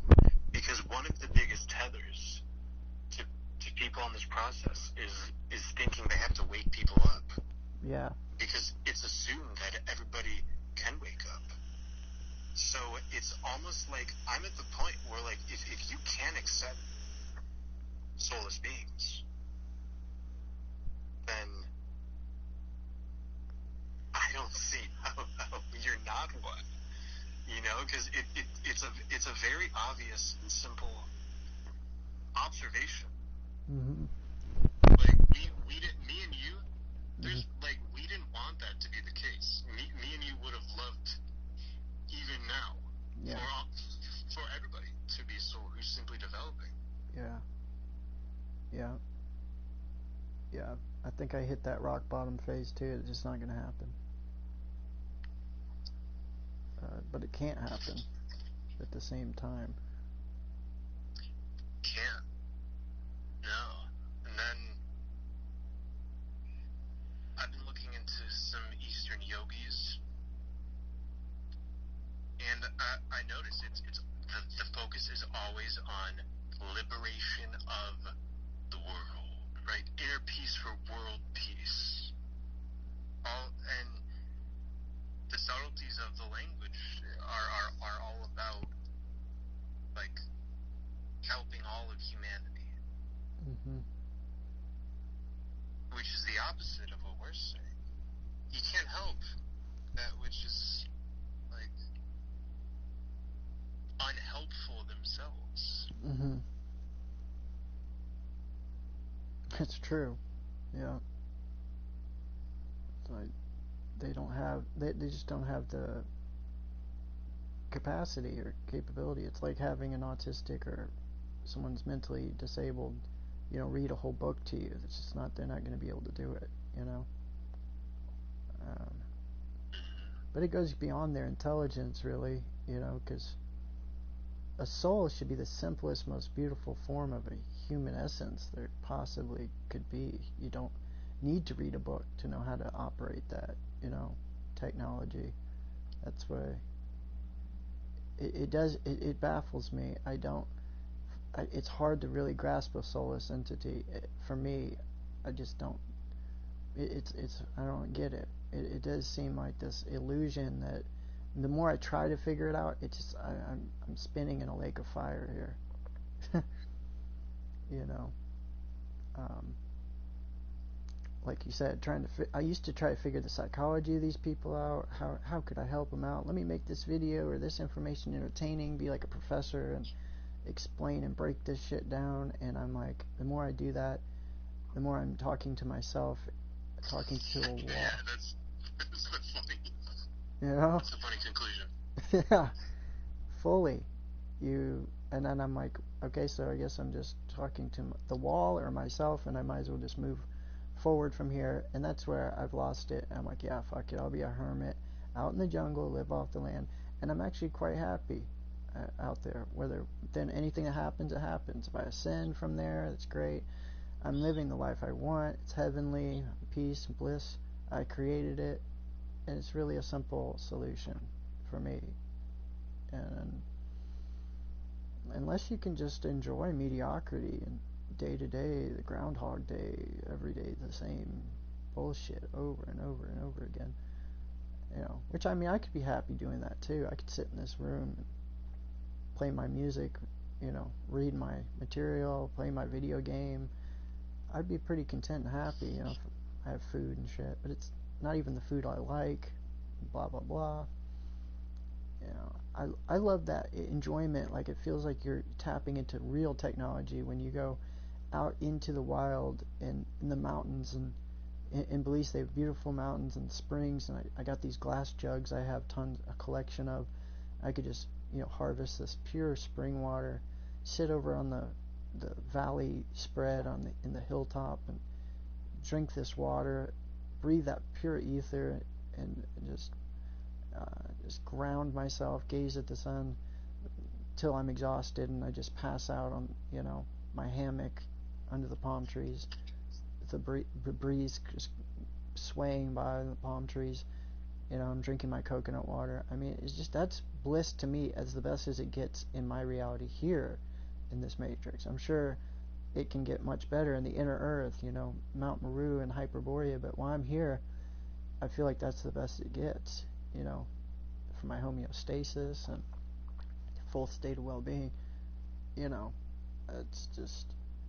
because one of the biggest tethers to people on this process is thinking they have to wake people up. Yeah. Because it's assumed that everybody can wake up. So it's almost like I'm at the point where, like, if you can accept soulless beings, then I don't see how you're not one. You know, because it's a very obvious and simple observation. Mm-hmm. Like we didn't, me and you, there's like, we didn't want that to be the case. Me and you would have loved, even now, yeah, for everybody to be a soul who's simply developing. Yeah. Yeah. Yeah. I think I hit that rock bottom phase too. It's just not going to happen. But it can't happen at the same time. Can't. No. And then I've been looking into some Eastern yogis, and I noticed it's the focus is always on liberation of the world, right? Inner peace for world peace. And the subtleties of the language are all about, like, helping all of humanity. Mm-hmm. Which is the opposite of what we're saying. You can't help that which is, like, unhelpful themselves. Mm-hmm. It's true. Yeah. It's like they don't have, they just don't have the capacity or capability. It's like having an autistic or someone's mentally disabled, you know, read a whole book to you. It's just not, they're not going to be able to do it, you know. But it goes beyond their intelligence, really, you know, because a soul should be the simplest, most beautiful form of a human essence there possibly could be. You don't need to read a book to know how to operate that, technology. That's why it baffles me. It's hard to really grasp a soulless entity. For me, I just don't. I don't get it. It does seem like this illusion that the more I try to figure it out, I'm spinning in a lake of fire here. Like you said, I used to try to figure the psychology of these people out. How could I help them out? Let me make this video or this information entertaining, be like a professor and explain and break this shit down. And I'm like, the more I do that, the more I'm talking to myself, talking to a wall. Yeah, that's funny. That's a funny conclusion. Yeah, fully. And then I'm like, okay, so I guess I'm just talking to the wall or myself, and I might as well just move forward from here. And that's where I've lost it. And I'm like, yeah, fuck it, I'll be a hermit out in the jungle, live off the land. And I'm actually quite happy out there. Whether then anything that happens, it happens. If I ascend from there, that's great. I'm living the life I want. It's heavenly, peace, bliss. I created it, and it's really a simple solution for me. And unless you can just enjoy mediocrity and day to day, the Groundhog Day, every day the same bullshit over and over and over again, which I could be happy doing that too. I could sit in this room and play my music, read my material, play my video game. I'd be pretty content and happy, if I have food and shit, but it's not even the food I like, blah blah blah. I love that enjoyment. Like, it feels like you're tapping into real technology when you go out into the wild and in the mountains. And in Belize they have beautiful mountains and springs, and I got these glass jugs I have a collection of. I could just harvest this pure spring water, sit over on the valley spread in the hilltop and drink this water, breathe that pure ether, and just ground myself, gaze at the sun till I'm exhausted, and I just pass out on my hammock under the palm trees, the breeze just swaying by the palm trees. I'm drinking my coconut water. I mean, that's bliss to me, as the best as it gets in my reality here in this matrix. I'm sure it can get much better in the inner earth, Mount Meru and Hyperborea, but while I'm here, I feel like that's the best it gets, for my homeostasis and full state of well-being. It's just,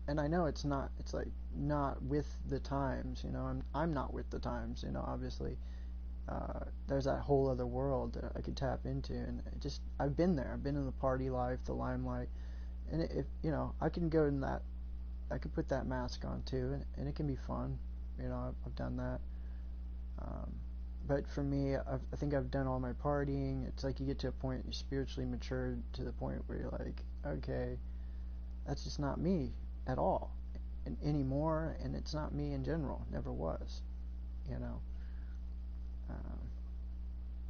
and I know it's like not with the times, I'm not with the times, obviously. There's that whole other world that I could tap into, and I've been there. I've been in the party life, the limelight, and I can go in that. I could put that mask on too, and it can be fun. I've done that. But for me, I think I've done all my partying. It's like you get to a point, you're spiritually matured to the point where you're like, okay, that's just not me at all anymore, and it's not me in general. Never was,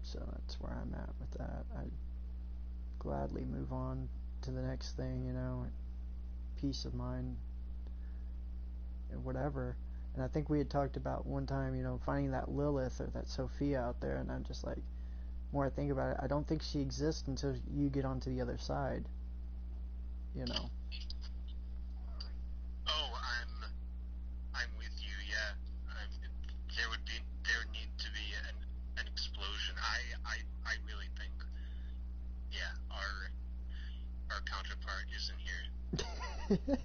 So that's where I'm at with that. I'd gladly move on to the next thing, peace of mind, whatever. And I think we had talked about one time, finding that Lilith or that Sophia out there, and I'm just like, the more I think about it, I don't think she exists until you get onto the other side, Oh, I'm with you, yeah. There need to be an explosion. I really think, yeah, our counterpart isn't here.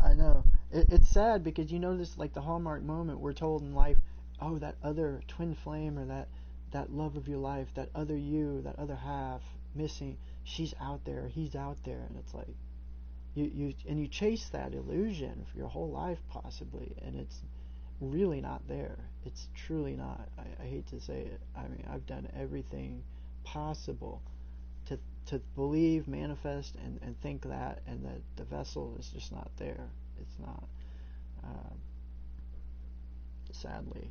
I know. It's sad because this, like the hallmark moment we're told in life, oh, that other twin flame or that love of your life, that other you, that other half missing, she's out there, he's out there, and it's like you chase that illusion for your whole life possibly, and it's really not there. It's truly not. I hate to say it. I mean, I've done everything possible to believe, manifest, and think that, and that the vessel is just not there. It's not. Sadly,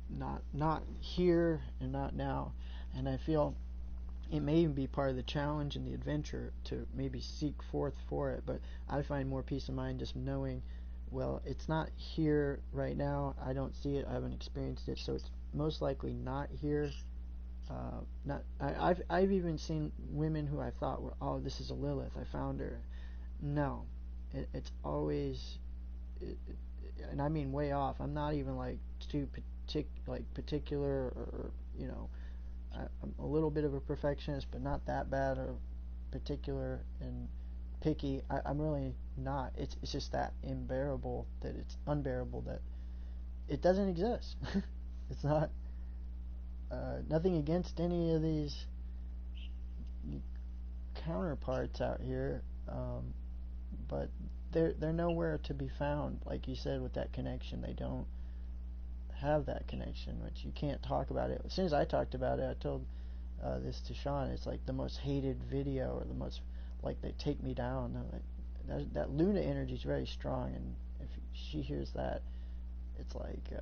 not here and not now. And I feel it may even be part of the challenge and the adventure to maybe seek forth for it, but I find more peace of mind just knowing, well, it's not here right now, I don't see it, I haven't experienced it, so it's most likely not here. I've even seen women who I thought were, oh, this is a Lilith, I found her. No, it's always, and I mean way off. I'm not even like too particular, or you know, I'm a little bit of a perfectionist, but not that bad or particular and picky. I'm really not. It's just that unbearable that it doesn't exist. It's not. Nothing against any of these counterparts out here, but they're nowhere to be found. Like you said, with that connection, they don't have that connection, which you can't talk about it. As soon as I talked about it, I told this to Sean. It's like the most hated video, or the most, like, they take me down. Like, that Luna energy is very strong, and if she hears that, it's like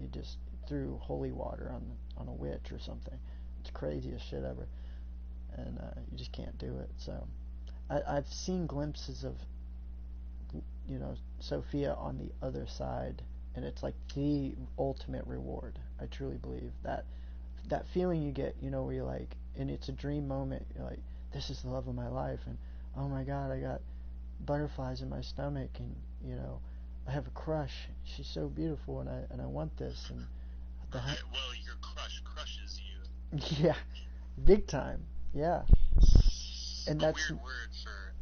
you just threw holy water on a witch or something. It's the craziest shit ever, and you just can't do it. So I've seen glimpses of, you know, Sophia on the other side, and it's like the ultimate reward. I truly believe that feeling you get, you know, where you're like, and it's a dream moment, you're like, this is the love of my life, and oh my god, I got butterflies in my stomach, and you know, I have a crush, she's so beautiful, and I want this, and well, your crush crushes you. Yeah, big time. Yeah, and that's a weird word for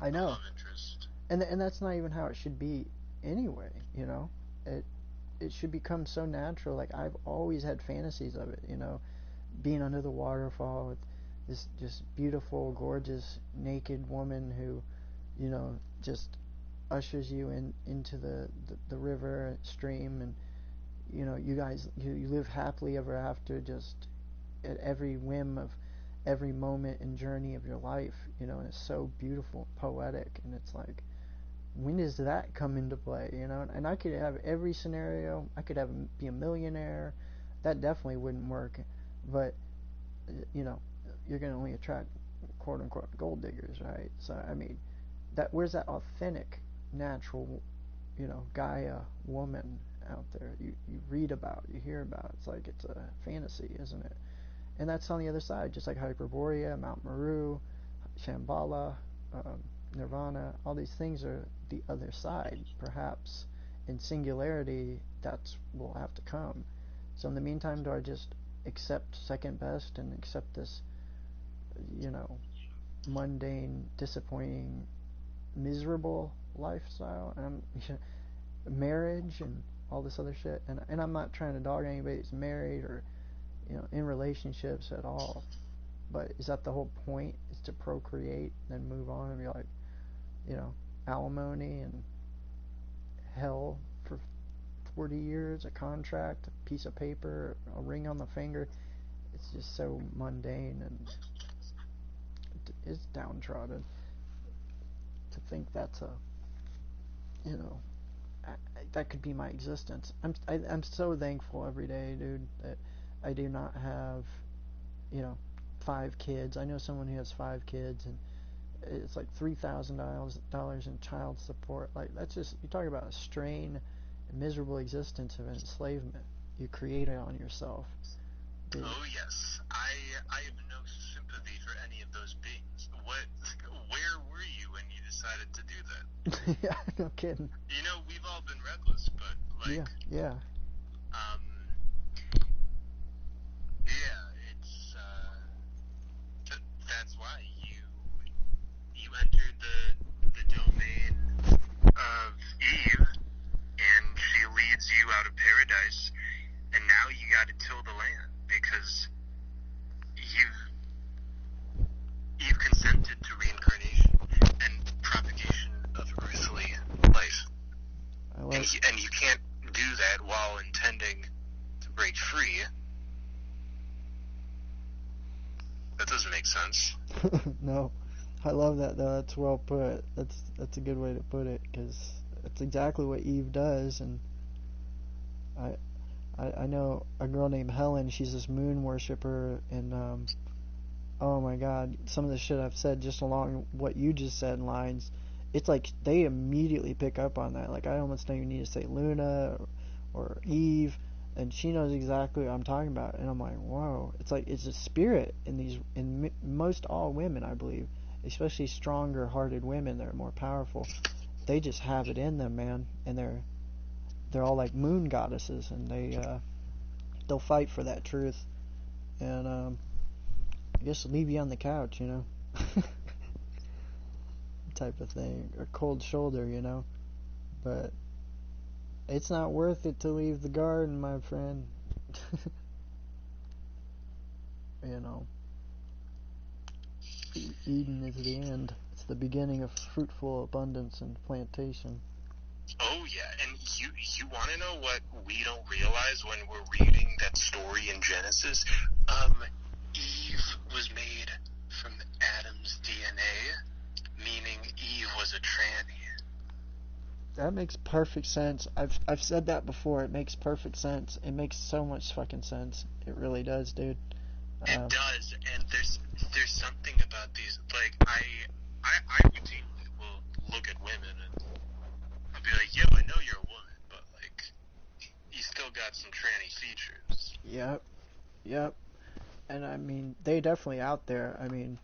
I know. Love interest. And that's not even how it should be anyway. You know, it should become so natural. Like, I've always had fantasies of it. You know, being under the waterfall with this just beautiful, gorgeous, naked woman who, you know, just ushers you into the river stream, and you know, you guys you live happily ever after, just at every whim of every moment and journey of your life, you know, and it's so beautiful, poetic, and it's like, when does that come into play, you know? And I could have every scenario. I could be a millionaire. That definitely wouldn't work, but you know, you're going to only attract quote unquote gold diggers, right? So I mean, where's that authentic, natural, you know, Gaia woman out there you read about, you hear about? It's like, it's a fantasy, isn't it? And that's on the other side, just like Hyperborea, Mount Meru, Shambhala, Nirvana. All these things are the other side. Perhaps in singularity, that's will have to come. So in the meantime, do I just accept second best and accept this, you know, mundane, disappointing, miserable lifestyle, and marriage and all this other shit? And I'm not trying to dog anybody who's married or, you know, in relationships at all, but is that the whole point, is to procreate, then move on and be like, you know, alimony and hell for 40 years, a contract, a piece of paper, a ring on the finger? It's just so mundane, and it's downtrodden to think that's a, you know, that could be my existence. I'm so thankful every day, dude, that I do not have, you know, 5 kids. I know someone who has 5 kids, and it's like $3,000 in child support. Like, that's just, you talk about a strain, a miserable existence of enslavement you created on yourself. Dude. Oh yes, I have no sympathy for any of those beings. Where were you when you decided to do that? Yeah, no kidding. You know, we've all been reckless, but like, yeah. Yeah, it's that's why you entered the domain of Eve, and she leads you out of paradise, and now you got to till the land because you've consented to reincarnation and propagation of earthly life, and you can't do that while intending to break free. That doesn't make sense. No, I love that though. That's well put. That's a good way to put it, because that's exactly what Eve does. And I know a girl named Helen. She's this moon worshiper in oh my god, some of the shit I've said just along what you just said lines, it's like they immediately pick up on that. Like, I almost don't even need to say Luna or Eve, and she knows exactly what I'm talking about. And I'm like, whoa, it's like it's a spirit in most all women, I believe, especially stronger hearted women that are more powerful. They just have it in them, man, and they're all like moon goddesses, and they'll fight for that truth, and I guess leave you on the couch, you know, type of thing, or cold shoulder, you know, but it's not worth it to leave the garden, my friend. You know, Eden is the end. It's the beginning of fruitful abundance and plantation. Oh yeah, and you want to know what we don't realize when we're reading that story in Genesis? Eve was made from Adam's DNA, meaning Eve was a tranny. That makes perfect sense. I've said that before. It makes perfect sense. It makes so much fucking sense. It really does, dude. It does, and there's something about these, like, I routinely will look at women and I'll be like, yo, I know you're a woman, but, like, you still got some tranny features. Yep. And I mean, they definitely out there. I mean,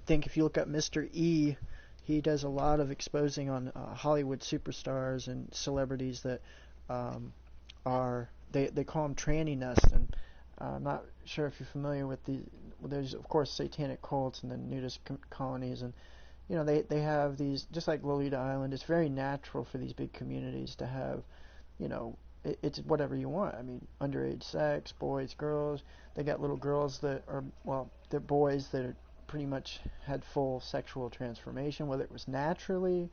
think if you look up Mr. E, he does a lot of exposing on Hollywood superstars and celebrities that they call them tranny nest, and I'm not sure if you're familiar with there's of course satanic cults and then nudist colonies, and you know they have these, just like Lolita Island. It's very natural for these big communities to have, you know, it's whatever you want. I mean, underage sex, boys, girls. They got little girls that are, well, they're boys that are pretty much had full sexual transformation, whether it was naturally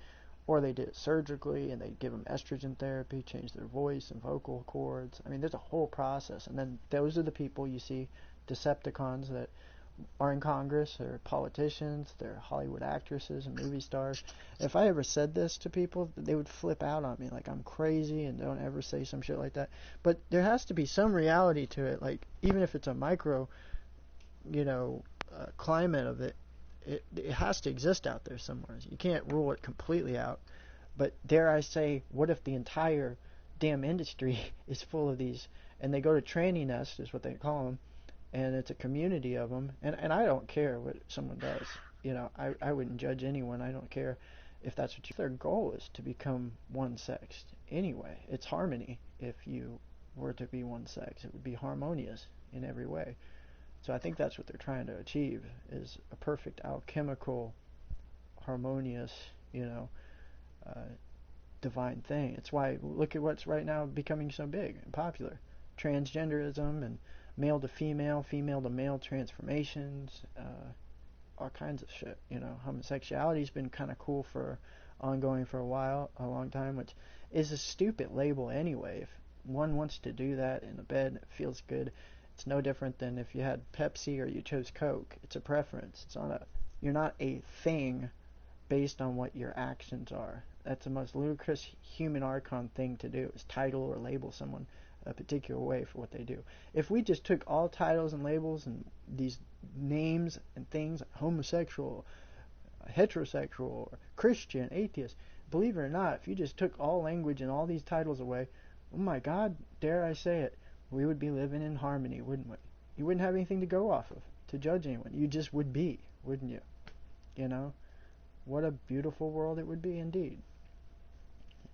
or they did it surgically, and they give them estrogen therapy, change their voice and vocal cords. I mean, there's a whole process. And then those are the people you see, Decepticons, that are in Congress, or politicians, they're Hollywood actresses and movie stars. If I ever said this to people, they would flip out on me like I'm crazy and don't ever say some shit like that. But there has to be some reality to it, like, even if it's a micro, you know, climate of it, it has to exist out there somewhere. You can't rule it completely out. But dare I say, what if the entire damn industry is full of these, and they go to tranny nest, is what they call them, and it's a community of them, and I don't care what someone does. You know, I wouldn't judge anyone. I don't care if that's what their goal is, to become one-sexed. Anyway, it's harmony. If you were to be one-sex, it would be harmonious in every way. So I think that's what they're trying to achieve, is a perfect alchemical, harmonious, you know, divine thing. It's why, look at what's right now becoming so big and popular. Transgenderism and male to female, female to male transformations, all kinds of shit, you know. Homosexuality's been kind of cool for ongoing for a long time, which is a stupid label anyway. If one wants to do that in a bed and it feels good, it's no different than if you had Pepsi or you chose Coke. It's a preference. You're not a thing based on what your actions are. That's the most ludicrous human archon thing to do, is title or label someone a particular way for what they do. If we just took all titles and labels and these names and things, like homosexual, heterosexual, or Christian, atheist, believe it or not, if you just took all language and all these titles away, oh my God, dare I say it, we would be living in harmony, wouldn't we? You wouldn't have anything to go off of to judge anyone. You just would be, wouldn't you? You know? What a beautiful world it would be indeed.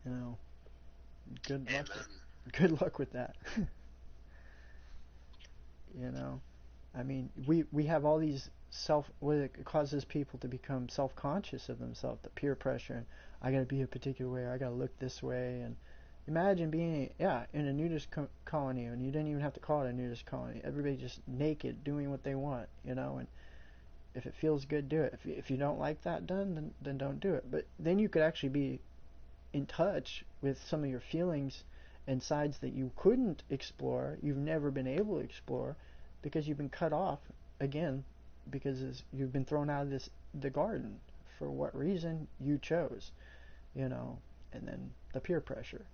You know, good luck with that. You know, I mean, we have all these it causes people to become self-conscious of themselves, the peer pressure, and I gotta be a particular way, or I gotta look this way, and imagine being, in a nudist colony, and you didn't even have to call it a nudist colony. Everybody just naked, doing what they want, you know, and if it feels good, do it. If you don't like that done, then don't do it. But then you could actually be in touch with some of your feelings and sides that you couldn't explore, you've never been able to explore, because you've been cut off, again, because you've been thrown out of the garden. For what reason? You chose, you know, and then the peer pressure.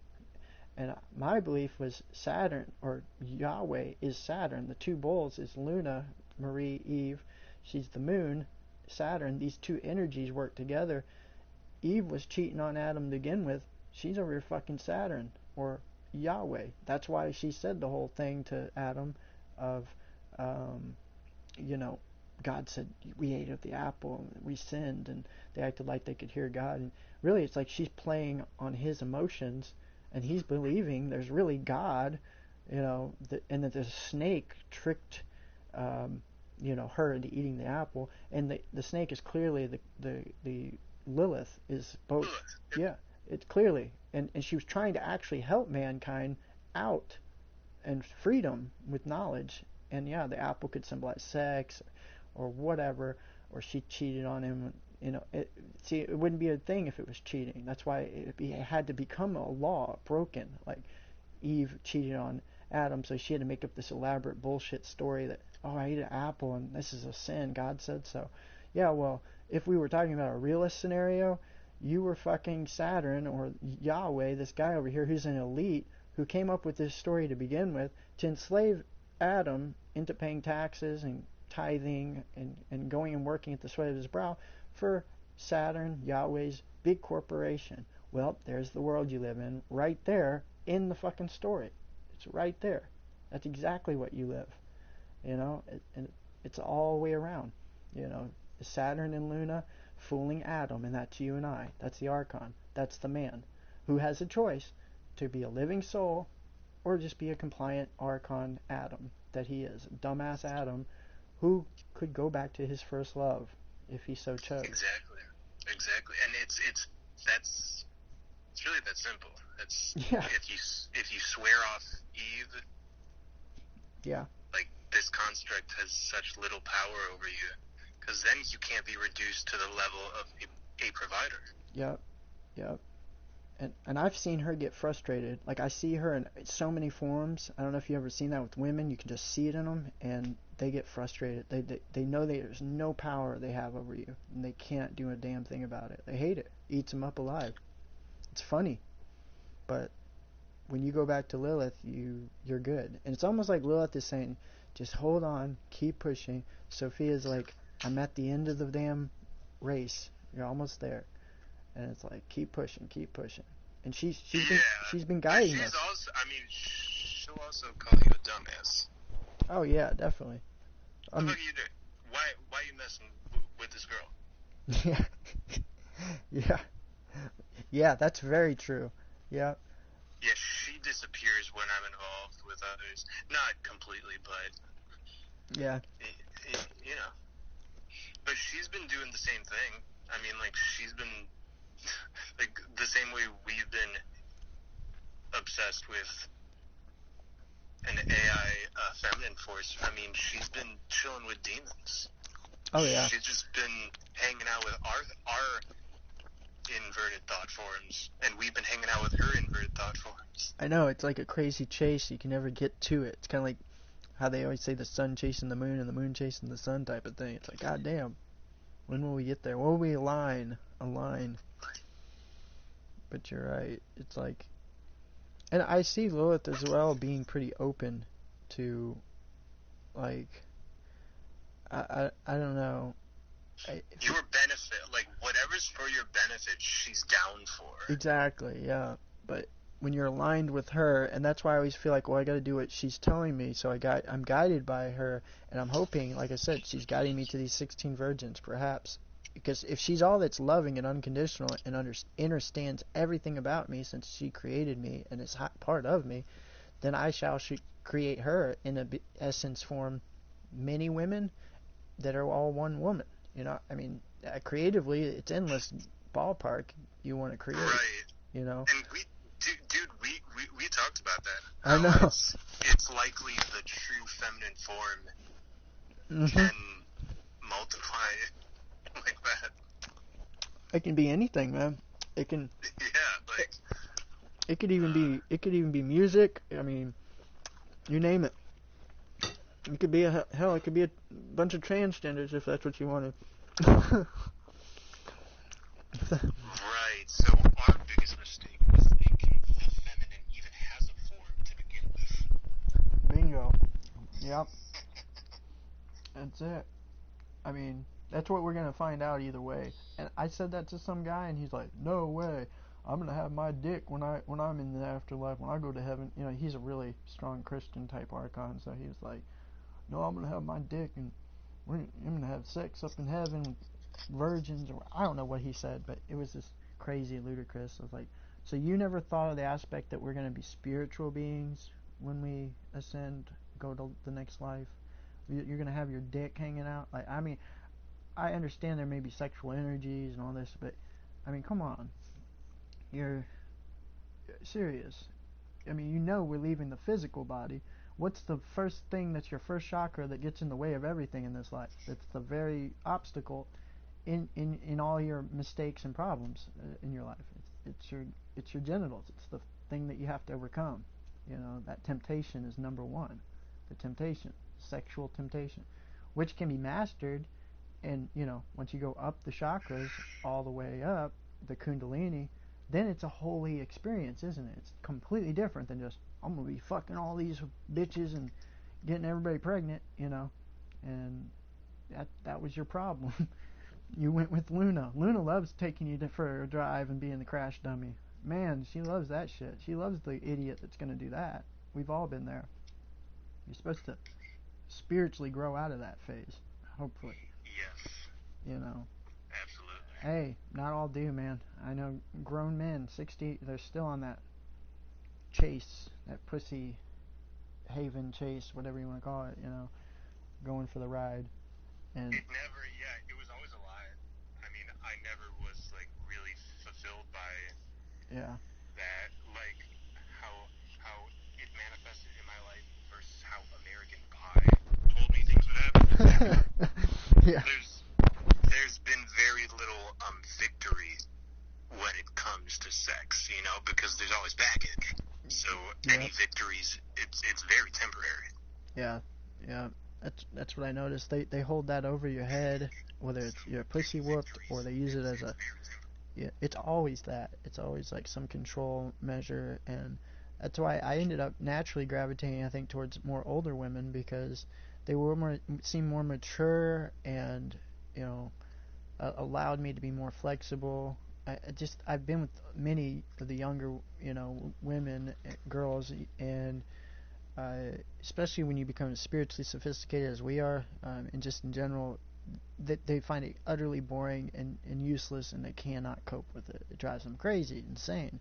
And my belief was Saturn, or Yahweh is Saturn. The two bulls is Luna, Marie, Eve. she's the moon, Saturn. These two energies work together. Eve was cheating on Adam to begin with. She's over here fucking Saturn, or Yahweh. That's why she said the whole thing to Adam of, God said, we ate of the apple, we sinned, and they acted like they could hear God. And really, it's like she's playing on his emotions, and he's believing there's really God, and that the snake tricked, her into eating the apple. And the snake is clearly the Lilith is both. Yeah, it's clearly. And she was trying to actually help mankind out and freedom with knowledge. And yeah, the apple could symbolize sex or whatever, or she cheated on him. It wouldn't be a thing if it was cheating. That's why it had to become a law, broken. Like Eve cheated on Adam, so she had to make up this elaborate bullshit story that, oh, I ate an apple and this is a sin, God said so. Yeah, well, if we were talking about a realist scenario, you were fucking Saturn or Yahweh, this guy over here who's an elite, who came up with this story to begin with to enslave Adam into paying taxes and tithing and going and working at the sweat of his brow for Saturn, Yahweh's big corporation. Well, there's the world you live in, right there in the fucking story. It's right there. That's exactly what you live. And it's all the way around. Saturn and Luna fooling Adam, and that's you and I. That's the Archon. That's the man who has a choice to be a living soul or just be a compliant Archon Adam that he is. Dumbass Adam who could go back to his first love if he so chose. Exactly. And it's really that simple. If you swear off Eve, like this construct has such little power over you, because then you can't be reduced to the level of a provider. Yep. And I've seen her get frustrated. Like, I see her in so many forms. I don't know if you've ever seen that with women. You can just see it in them, and they get frustrated. They know there's no power they have over you, and they can't do a damn thing about it. They hate it. Eats them up alive. It's funny, but when you go back to Lilith, you're good. And it's almost like Lilith is saying, just hold on, keep pushing. Sophia's like, I'm at the end of the damn race. You're almost there. And it's like, keep pushing. And she's been guiding us. Also, she'll also call you a dumbass. Oh yeah, definitely. What are you doing? Why are you messing with this girl? Yeah, that's very true. Yeah. Yeah, she disappears when I'm involved with others. Not completely, but yeah. But she's been doing the same thing. She's been like the same way we've been obsessed with an AI feminine force. She's been chilling with demons. Oh yeah. She's just been hanging out with our inverted thought forms, and we've been hanging out with her inverted thought forms. I know, it's like a crazy chase. You can never get to it. It's kind of like how they always say the sun chasing the moon and the moon chasing the sun type of thing. It's like, goddamn, when will we get there? When will we align? But you're right. It's like, and I see Lilith as well being pretty open to, like, I don't know. Your benefit, like whatever's for your benefit, she's down for. Exactly, yeah. But when you're aligned with her, and that's why I always feel like, well, I got to do what she's telling me. So I'm guided by her, and I'm hoping, like I said, she's guiding me to these 16 virgins, perhaps. Because if she's all that's loving and unconditional and understands everything about me since she created me and is part of me, then I shall create her in a essence form many women that are all one woman. Creatively, it's endless ballpark you want to create. Right. And we talked about that. I know. It's likely the true feminine form can multiply like that. It can be anything, man. It can. Yeah, like. It could even be music. You name it. It could be it could be a bunch of transgenders if that's what you wanted. Right. So our biggest mistake was thinking the feminine even has a form to begin with. Bingo. Yep. That's it. I mean, that's what we're gonna find out either way. And I said that to some guy, and he's like, "No way, I'm gonna have my dick when I'm in the afterlife, when I go to heaven." You know, he's a really strong Christian type archon, so he was like, "No, I'm gonna have my dick, and I'm gonna have sex up in heaven with virgins," or I don't know what he said, but it was just crazy, ludicrous. I was like, so you never thought of the aspect that we're gonna be spiritual beings when we ascend, go to the next life? You're gonna have your dick hanging out? Like, I mean, I understand there may be sexual energies and all this, but I mean, come on, you're serious. I mean, you know we're leaving the physical body. What's the first thing that's your first chakra that gets in the way of everything in this life? It's the very obstacle in all your mistakes and problems in your life. It's your genitals. It's the thing that you have to overcome. You know, that temptation is number one. The temptation, sexual temptation, which can be mastered. And, you know, once you go up the chakras all the way up, the Kundalini, then it's a holy experience, isn't it? It's completely different than just, I'm going to be fucking all these bitches and getting everybody pregnant, you know. And that was your problem. You went with Luna. Luna loves taking you for a drive and being the crash dummy. Man, she loves that shit. She loves the idiot that's going to do that. We've all been there. You're supposed to spiritually grow out of that phase, hopefully. Yes. You know. Absolutely. Hey, not all do, man. I know grown men, 60, they're still on that chase, that pussy haven chase, whatever you want to call it, you know, going for the ride. And it never, it was always a lie. I mean, I never was, like, really fulfilled by that, like, how it manifested in my life versus how American Pie told me things would happen. Yeah. There's been very little victory when it comes to sex, you know, because there's always baggage. So any victories, it's very temporary. Yeah. That's what I noticed. They hold that over your head, whether it's your pussy whooped or they use it as a. Yeah, it's always that. It's always like some control measure, and that's why I ended up naturally gravitating, I think, towards more older women because they seemed more mature and, you know, allowed me to be more flexible. I've been with many of the younger, you know, women, girls, and especially when you become spiritually sophisticated as we are, and just in general, they find it utterly boring and useless, and they cannot cope with it. It drives them crazy, insane.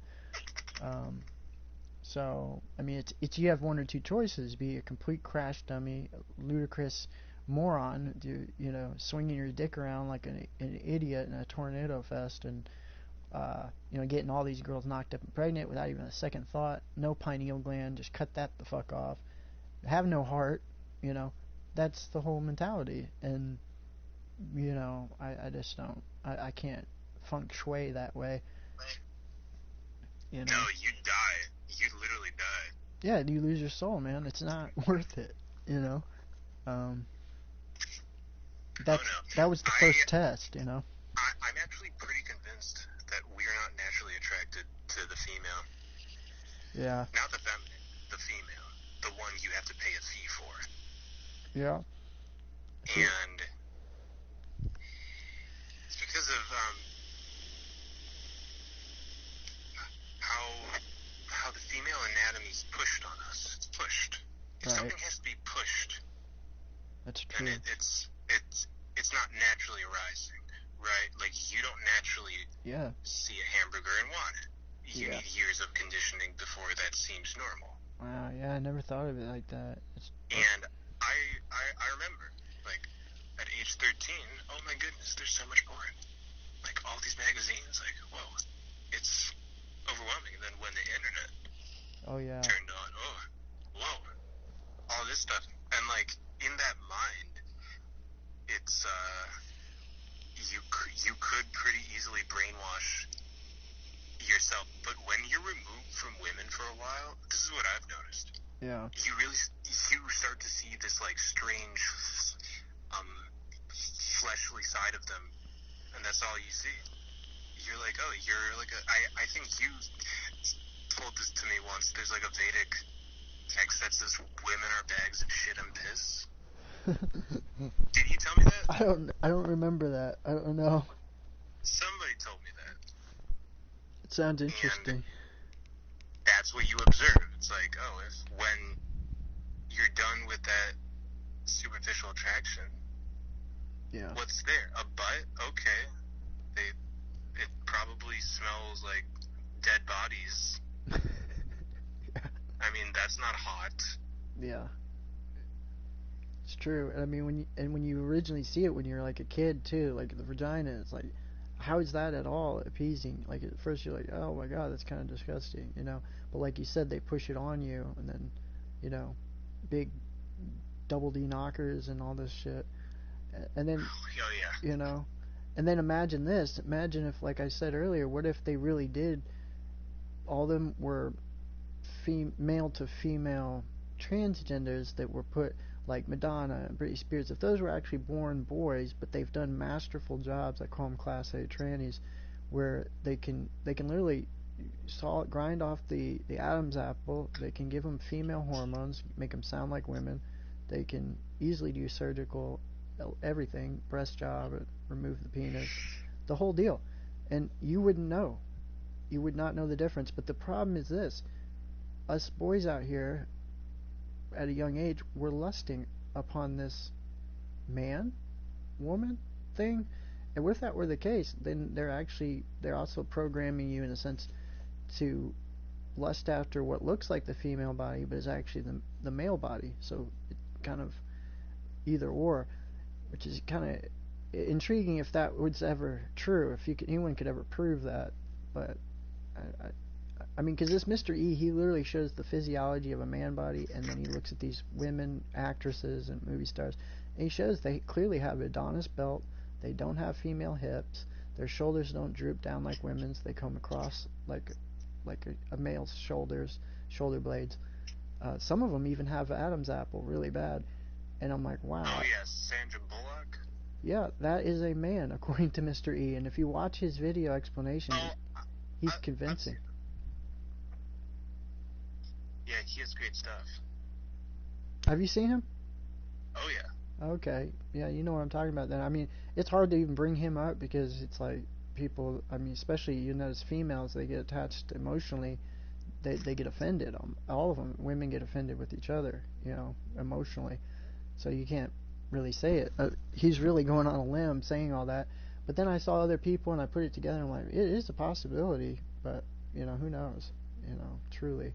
So, I mean, it's you have one or two choices: be a complete crash dummy, ludicrous moron, you know, swinging your dick around like an idiot in a tornado fest, and you know, getting all these girls knocked up and pregnant without even a second thought. No pineal gland, just cut that the fuck off. Have no heart, you know. That's the whole mentality, and you know, I just don't. I can't feng shui that way. You know? No, you die. You literally die. Yeah, you lose your soul, man. It's not worth it, you know. That was the first test, you know. I'm actually pretty convinced that we're not naturally attracted to the female. Yeah. Not the feminine, the female. The one you have to pay a fee for. Yeah. And it's because of how the female anatomy's pushed on us. It's pushed. If something has to be pushed, that's true. And it's not naturally arising, right? Like, you don't naturally see a hamburger and want it. You need years of conditioning before that seems normal. Wow, yeah, I never thought of it like that. And I remember, like, at age 13, oh my goodness, there's so much porn. Like, all these magazines, like, whoa, it's overwhelming. And then when the internet turned on, whoa, all this stuff. And, like, in that mind, it's, you could pretty easily brainwash yourself, but when you're removed from women for a while, this is what I've noticed. Yeah. You start to see this, like, strange, fleshly side of them, and that's all you see. You're like, oh, you're like I think you told this to me once. There's like a Vedic text that says women are bags of shit and piss. Did he tell me that? I don't remember that. I don't know. Somebody told me that. It sounds interesting. And that's what you observe. It's like, oh, when you're done with that superficial attraction, yeah. What's there? A butt? Okay. It probably smells like dead bodies. I mean, that's not hot. Yeah. It's true. I mean, when you originally see it when you're like a kid too, like the vagina, it's like, how is that at all appeasing? Like at first you're like, oh my god, that's kind of disgusting, you know. But like you said, they push it on you, and then, you know, big double D knockers and all this shit, and then, you know, and then imagine this. Imagine if, like I said earlier, what if they really did? All of them were male to female transgenders that were put, like Madonna and Britney Spears. If those were actually born boys, but they've done masterful jobs, I call them Class A trannies, where they can literally grind off the Adam's apple. They can give them female hormones, make them sound like women. They can easily do surgical everything, breast job, remove the penis, the whole deal, and you wouldn't know. You would not know the difference. But the problem is this: us boys out here at a young age, we're lusting upon this man, woman thing. And if that were the case, then they're also programming you in a sense to lust after what looks like the female body, but is actually the male body. So it kind of either or, which is kind of intriguing if that was ever true, if anyone could ever prove that. But I mean, because this Mr. E, he literally shows the physiology of a man body, and then he looks at these women actresses and movie stars, and he shows they clearly have an Adonis belt, they don't have female hips, their shoulders don't droop down like women's, they come across like a male's shoulders, shoulder blades. Some of them even have Adam's apple really bad, and I'm like, wow. Oh yes, Sandra Bullock? Yeah, that is a man, according to Mr. E, and if you watch his video explanation, he's convincing. Yeah, he has great stuff. Have you seen him? Oh yeah. Okay, yeah, you know what I'm talking about then. I mean, it's hard to even bring him up because it's like people, I mean, especially, you notice females, they get attached emotionally, they get offended. All of them, women get offended with each other, you know, emotionally. So you can't really say it. He's really going on a limb saying all that. But then I saw other people and I put it together and I'm like, it is a possibility, but, you know, who knows, you know, truly.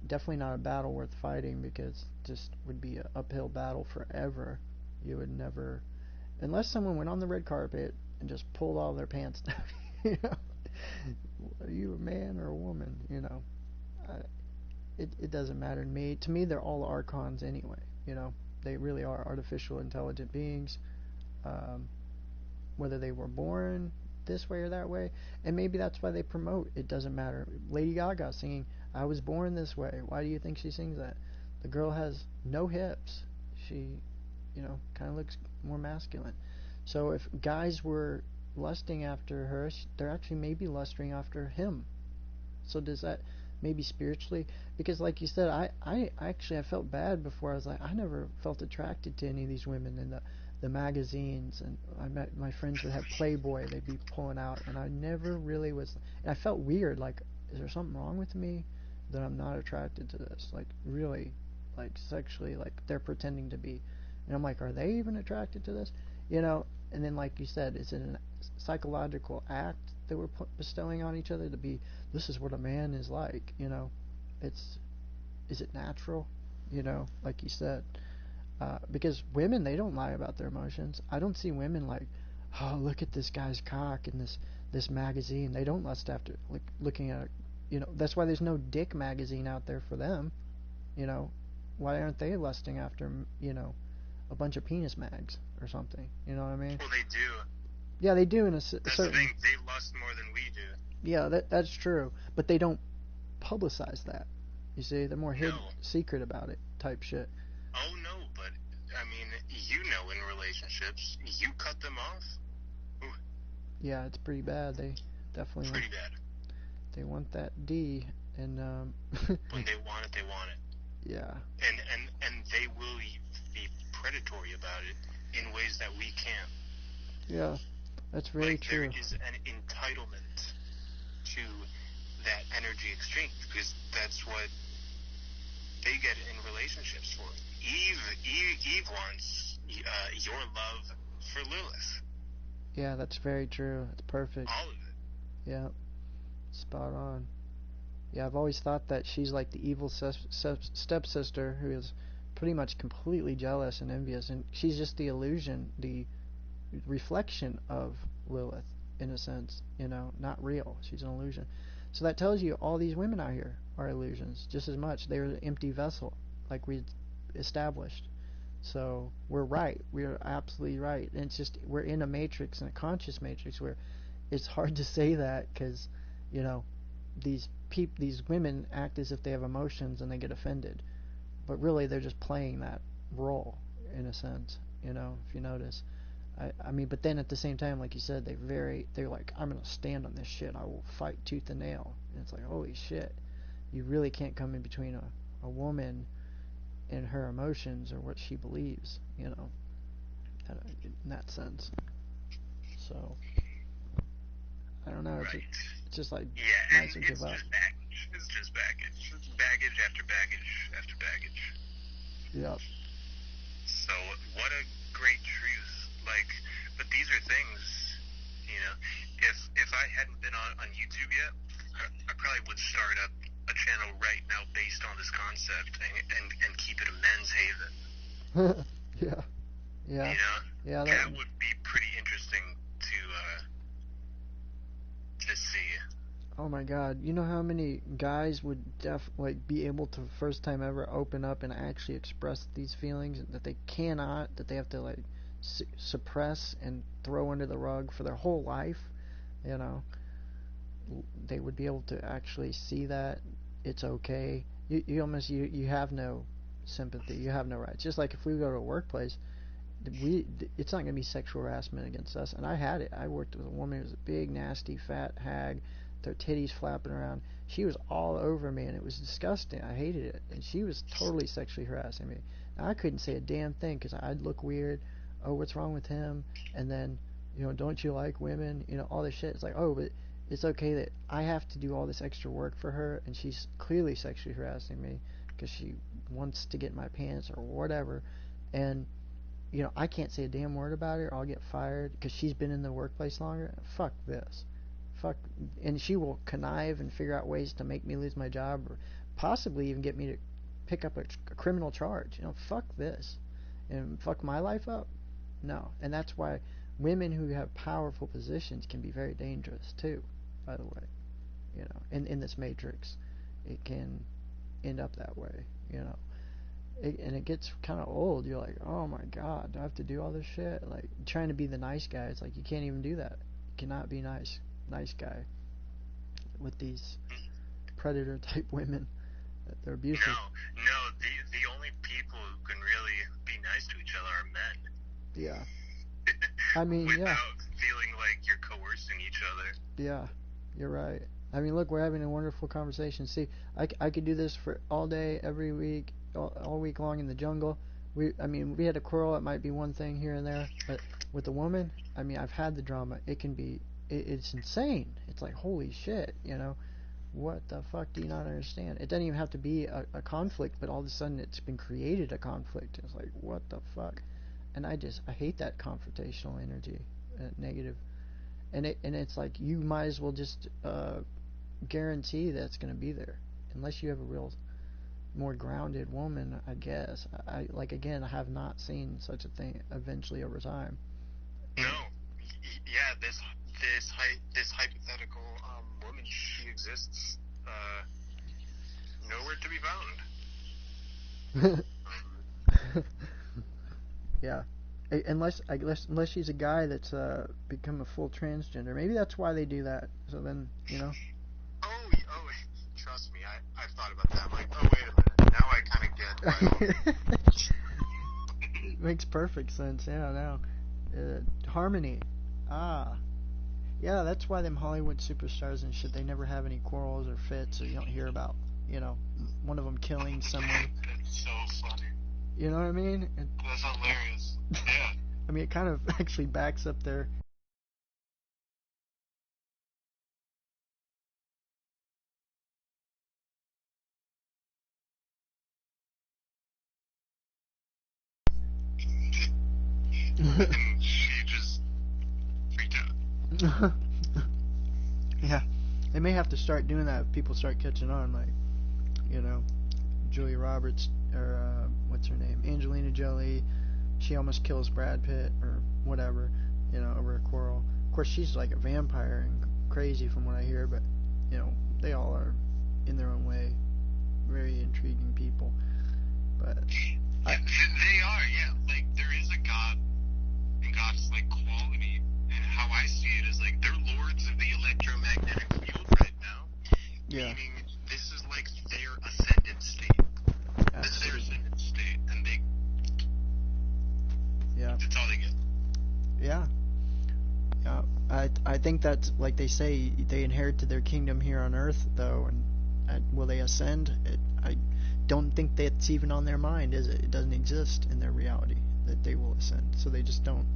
Definitely not a battle worth fighting because it just would be an uphill battle forever. You would never, unless someone went on the red carpet and just pulled all their pants down. You know, are you a man or a woman? You know, it doesn't matter to me. To me, they're all archons anyway. You know, they really are artificial intelligent beings. Whether they were born this way or that way, and maybe that's why they promote it doesn't matter. Lady Gaga singing I was born this way. Why do you think she sings that? The girl has no hips. She, you know, kind of looks more masculine. So if guys were lusting after her, they're actually maybe lusting after him. So does that maybe spiritually? Because like you said, I actually I felt bad before. I was like, I never felt attracted to any of these women in the magazines, and I met my friends that had Playboy, they'd be pulling out, and I never really was, and I felt weird, like, is there something wrong with me that I'm not attracted to this, like, really, like, sexually, like, they're pretending to be, and I'm like, are they even attracted to this, you know, and then like you said, is it a psychological act that we're bestowing on each other to be, this is what a man is like, you know, is it natural, you know, like you said. Because women, they don't lie about their emotions. I don't see women like, oh, look at this guy's cock in this magazine. They don't lust after looking at, you know, that's why there's no dick magazine out there for them. You know, why aren't they lusting after, you know, a bunch of penis mags or something? You know what I mean? Well, they do. Yeah, they do in a certain... That's the thing, they lust more than we do. Yeah, that's true. But they don't publicize that. You see, they're more secret about it type shit. Oh, no, but, I mean, you know in relationships, you cut them off. Ooh. Yeah, it's pretty bad. They definitely pretty bad. They want that D, and when they want it, they want it. Yeah. And they will predatory about it in ways that we can't. Yeah, that's very true. There is an entitlement to that energy exchange because that's what they get in relationships for. Eve wants your love for Lilith. Yeah, that's very true. It's perfect. All of it. Yeah, spot on. Yeah, I've always thought that she's like the evil stepsister who is pretty much completely jealous and envious, and she's just the illusion, the reflection of Lilith, in a sense, you know, not real. She's an illusion. So that tells you all these women out here are illusions just as much. They're an empty vessel, like we established. So we're right. We're absolutely right. And it's just we're in a matrix, in a conscious matrix, where it's hard to say that because, you know, these women act as if they have emotions and they get offended, but really they're just playing that role in a sense. You know, if you notice. I mean, but then at the same time, like you said, they're like, I'm gonna stand on this shit. I will fight tooth and nail. And it's like, holy shit, you really can't come in between a woman and her emotions or what she believes, you know, in that sense. So, I don't know. It's just like nice to give up. It's just baggage. It's baggage after baggage after baggage. Yep. So what a great truth. Like, but these are things, you know, if I hadn't been on YouTube yet, I probably would start up a channel right now based on this concept and keep it a men's haven. Yeah. You know? Yeah, that would be pretty interesting to see. Oh my God! You know how many guys would be able to first time ever open up and actually express these feelings that they cannot, that they have to like suppress and throw under the rug for their whole life. You know, they would be able to actually see that it's okay. You almost you have no sympathy. You have no rights. Just like if we go to a workplace, it's not going to be sexual harassment against us. And I had it. I worked with a woman who was a big, nasty, fat hag. Their titties flapping around. She was all over me, and it was disgusting. I hated it, and she was totally sexually harassing me. Now, I couldn't say a damn thing because I'd look weird. Oh, what's wrong with him? And then, you know, don't you like women? You know, all this shit. It's like, oh, but it's okay that I have to do all this extra work for her, and she's clearly sexually harassing me because she wants to get in my pants or whatever. And, you know, I can't say a damn word about her, or I'll get fired because she's been in the workplace longer. Fuck this. Fuck, and she will connive and figure out ways to make me lose my job, or possibly even get me to pick up a criminal charge. You know, fuck this, and fuck my life up. No, and that's why women who have powerful positions can be very dangerous too. By the way, you know, in this matrix, it can end up that way. You know, and it gets kind of old. You're like, oh my God, do I have to do all this shit? Like trying to be the nice guy. It's like you can't even do that. You cannot be nice guy with these predator type women. They're abusive. No, the only people who can really be nice to each other are men. Yeah. I mean, without feeling like you're coercing each other. Yeah, you're right. I mean, look, we're having a wonderful conversation. See, I could do this for all day, every week, all week long in the jungle. We had a quarrel. It might be one thing here and there, but with a woman, I mean, I've had the drama. It can be. It's insane. It's like, holy shit, you know, what the fuck do you not understand? It doesn't even have to be a conflict, but all of a sudden it's been created a conflict. It's like, what the fuck? And I hate that confrontational energy, negative. And it's like, you might as well just guarantee that it's going to be there, unless you have a real, more grounded woman, I guess. I have not seen such a thing eventually over time. No. Yeah, this hypothetical woman, she exists nowhere to be found. Yeah, unless she's a guy that's become a full transgender. Maybe that's why they do that. So then, you know. Oh, trust me, I've thought about that. I'm like, oh wait a minute, now I kind of get. Makes perfect sense. Yeah, now harmony. Yeah, that's why them Hollywood superstars and shit, they never have any quarrels or fits, or you don't hear about, you know, one of them killing someone. That's so funny. You know what I mean? That's hilarious. Yeah. I mean, it kind of actually backs up their... She just freaked out. Yeah. They may have to start doing that if people start catching on, like, you know, Julia Roberts, or, what's her name? Angelina Jolie. She almost kills Brad Pitt, or whatever, you know, over a quarrel. Of course, she's like a vampire and crazy from what I hear, but, you know, they all are, in their own way, very intriguing people. But... They are, yeah. Like, there is a God, and God's, like, quality, and how I see it is, like, they're lords of the electromagnetic field right now. Yeah. Meaning, this is, like, their ascendant state. Absolutely. This is their ascendant state, and they... Yeah. That's all they get. Yeah. I think that's, like they say, they inherited their kingdom here on Earth, though, and will they ascend? I don't think that's even on their mind, is it? It doesn't exist in their reality that they will ascend, so they just don't.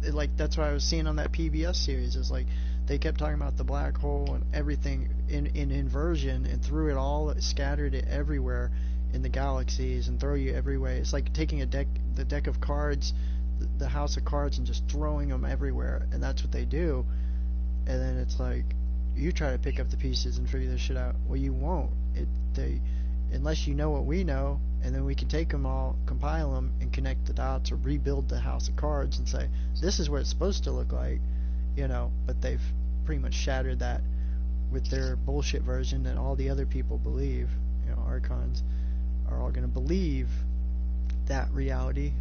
Like, that's what I was seeing on that PBS series, is like they kept talking about the black hole and everything in inversion, and threw it all, scattered it everywhere in the galaxies, and throw you every way. It's like taking the deck of cards, the house of cards, and just throwing them everywhere, and that's what they do. And then it's like, you try to pick up the pieces and figure this shit out. Well, you won't. Unless you know what we know, and then we can take them all, compile them, and connect the dots, or rebuild the house of cards and say, this is what it's supposed to look like, you know. But they've pretty much shattered that with their bullshit version that all the other people believe. You know, Archons are all going to believe that reality,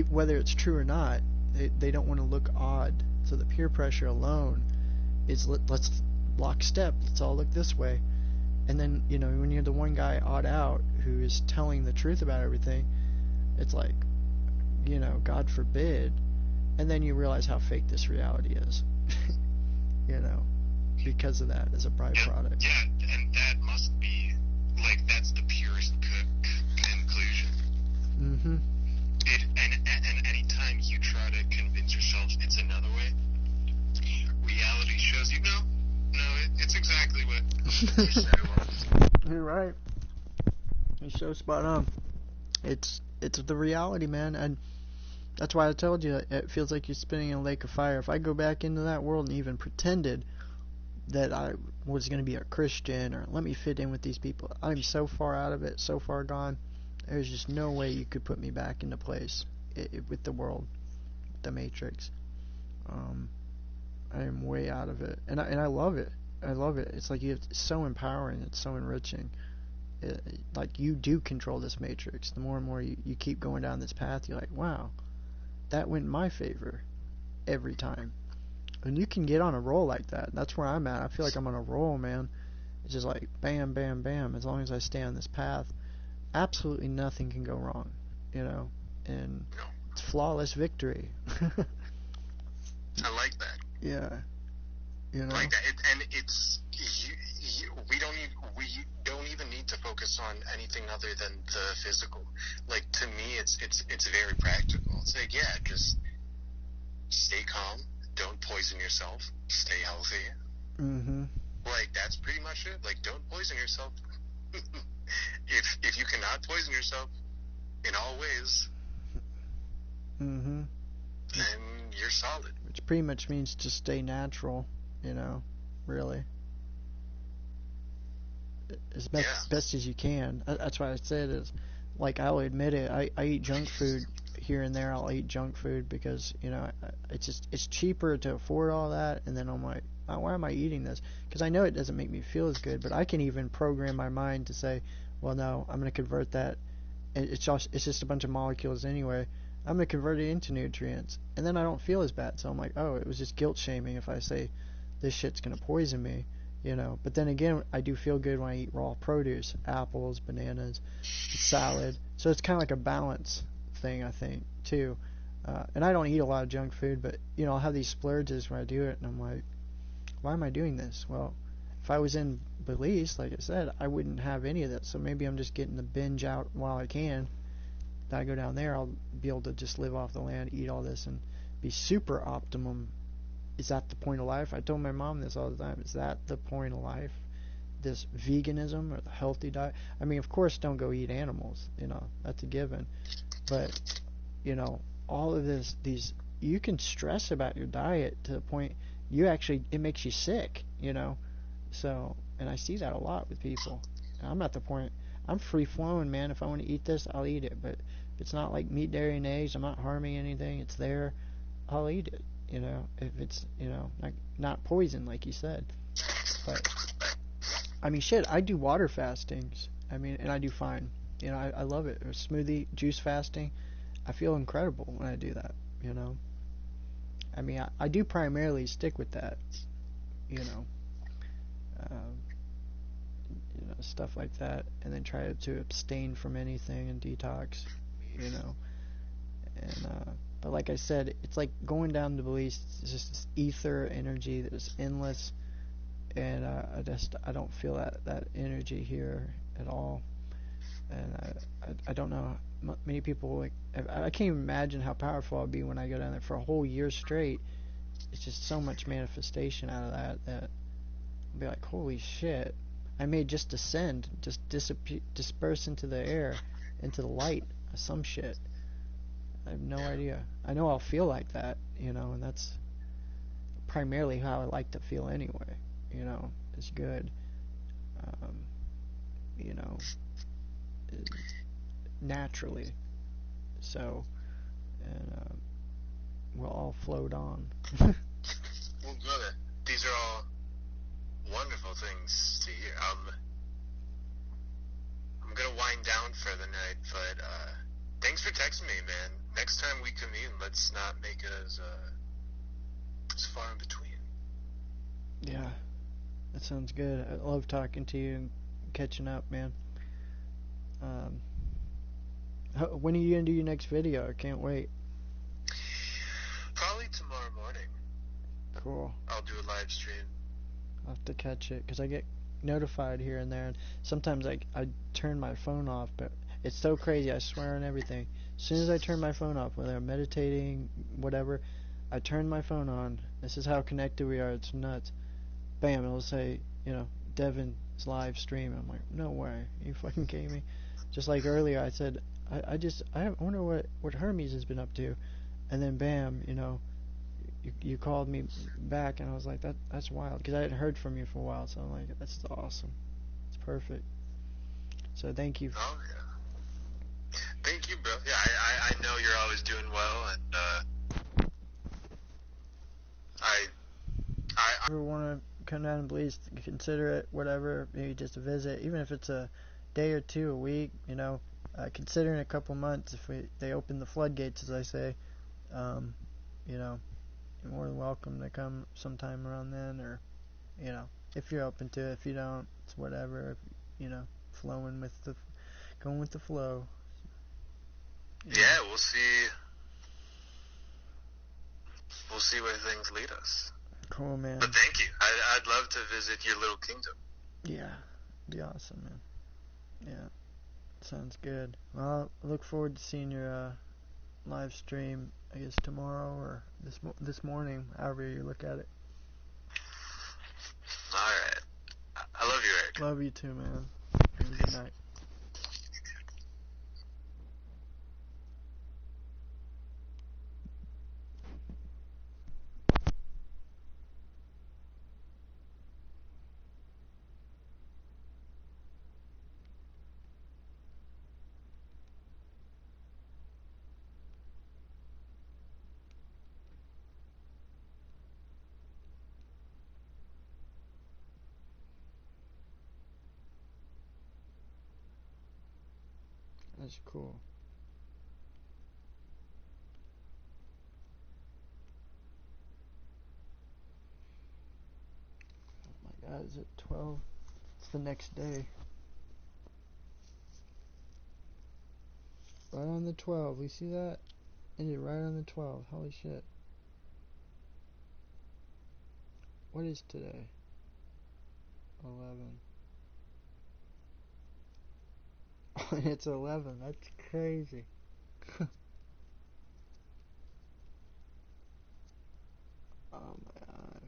whether it's true or not. They don't want to look odd, so the peer pressure alone is let's lockstep, let's all look this way. And then, you know, when you're the one guy odd out who is telling the truth about everything, it's like, you know, God forbid. And then you realize how fake this reality is, you know, because of that as a byproduct. Yeah, and that must be, like, that's the purest conclusion. Mm-hmm. And anytime you try to convince yourself it's another way, reality shows you, no, it's exactly what you said it was. You're right. You're so spot on. It's the reality, man, and that's why I told you it feels like you're spinning in a lake of fire. If I go back into that world and even pretended that I was going to be a Christian, or let me fit in with these people, I'm so far out of it, so far gone. There's just no way you could put me back into place with the world, the Matrix. I am way out of it, and I love it. I love it. It's like it's so empowering. It's so enriching. Like, you do control this Matrix. The more and more you keep going down this path, you're like, wow, that went in my favor every time. And you can get on a roll like that. That's where I'm at. I feel like I'm on a roll, man. It's just like bam, bam, bam. As long as I stay on this path, absolutely nothing can go wrong, you know. And it's flawless victory. I like that. Yeah. You know. Like that, and it's we don't even need to focus on anything other than the physical. Like, to me, it's very practical. It's like, yeah, just stay calm, don't poison yourself, stay healthy. Mm-hmm. Like, that's pretty much it. Like, don't poison yourself. if you cannot poison yourself in all ways, mm-hmm, then you're solid. Which pretty much means to stay natural, you know, really. As best as you can. That's why I said is, like, I'll admit it, I eat junk food here and there. I'll eat junk food because, you know, it's cheaper to afford all that, and then I'm like, why am I eating this? Because I know it doesn't make me feel as good, but I can even program my mind to say, well, no, I'm going to convert that. It's just a bunch of molecules anyway. I'm going to convert it into nutrients, and then I don't feel as bad. So I'm like, oh, it was just guilt shaming if I say this shit's going to poison me, you know. But then again, I do feel good when I eat raw produce, apples, bananas, salad. So it's kind of like a balance thing, I think, too. And I don't eat a lot of junk food, but, you know, I'll have these splurges when I do it, and I'm like, why am I doing this? Well, if I was in Belize, like I said, I wouldn't have any of that. So maybe I'm just getting the binge out while I can, that I go down there, I'll be able to just live off the land, eat all this, and be super optimum. Is that the point of life? I told my mom this all the time. Is that the point of life? This veganism or the healthy diet? I mean, of course, don't go eat animals. That's a given. But, all of these, you can stress about your diet to the point it makes you sick, So, and I see that a lot with people. And I'm at the point, I'm free flowing, man. If I want to eat this, I'll eat it. But it's not like meat, dairy, and eggs. I'm not harming anything. It's there. I'll eat it. If it's, not poison, like you said. But, I mean, shit, I do water fastings. I mean, and I do fine. I love it. Or smoothie, juice fasting. I feel incredible when I do that, I mean, I do primarily stick with that, stuff like that. And then try to abstain from anything and detox, And, but like I said, it's like going down to Belize. It's just this ether energy that is endless, and I don't feel that energy here at all. And I don't know. Many people I can't even imagine how powerful I'll be when I go down there for a whole year straight. It's just so much manifestation out of that I'll be like, holy shit! I may just descend, just disperse into the air, into the light, or some shit. I have no idea. I know I'll feel like that, and that's primarily how I like to feel anyway. It's good. Naturally. So, and we'll all float on. Well, good. These are all wonderful things to hear. I'm gonna wind down for the night, but thanks for texting me, man. Next time we commune, let's not make it as far in between. Yeah, that sounds good. I love talking to you and catching up, man. When are you gonna do your next video? I can't wait. Probably tomorrow morning. Cool. I'll do a live stream. I'll have to catch it, because I get notified here and there, and sometimes I turn my phone off, but it's so crazy, I swear on everything. As soon as I turn my phone off, whether I'm meditating, whatever, I turn my phone on. This is how connected we are, it's nuts. Bam, it'll say, Devin's live stream. I'm like, no way, are you fucking kidding me? Just like earlier, I said, I wonder what Hermes has been up to, and then bam, you called me back, and I was like, that's wild, because I hadn't heard from you for a while, so I'm like, that's awesome. It's perfect. So thank you. Oh, yeah. Thank you, bro. Yeah, I know you're always doing well, and if you want to come down and please consider it, whatever, maybe just a visit, even if it's a day or two, a week, consider in a couple months, if they open the floodgates, as I say, you're more than welcome to come sometime around then, or, if you're open to it. If you don't, it's whatever, going with the flow. Yeah, we'll see. We'll see where things lead us. Cool, man. But thank you. I'd love to visit your little kingdom. Yeah, be awesome, man. Yeah, sounds good. Well, I look forward to seeing your live stream, I guess tomorrow or this morning, however you look at it. Alright. I love you, Eric. Love you too, man. Have a good night. That's cool. Oh my god, is it 12? It's the next day. Right on the 12, we see that? Ended right on the 12, holy shit. What is today? 11. It's 11, that's crazy. Oh my god.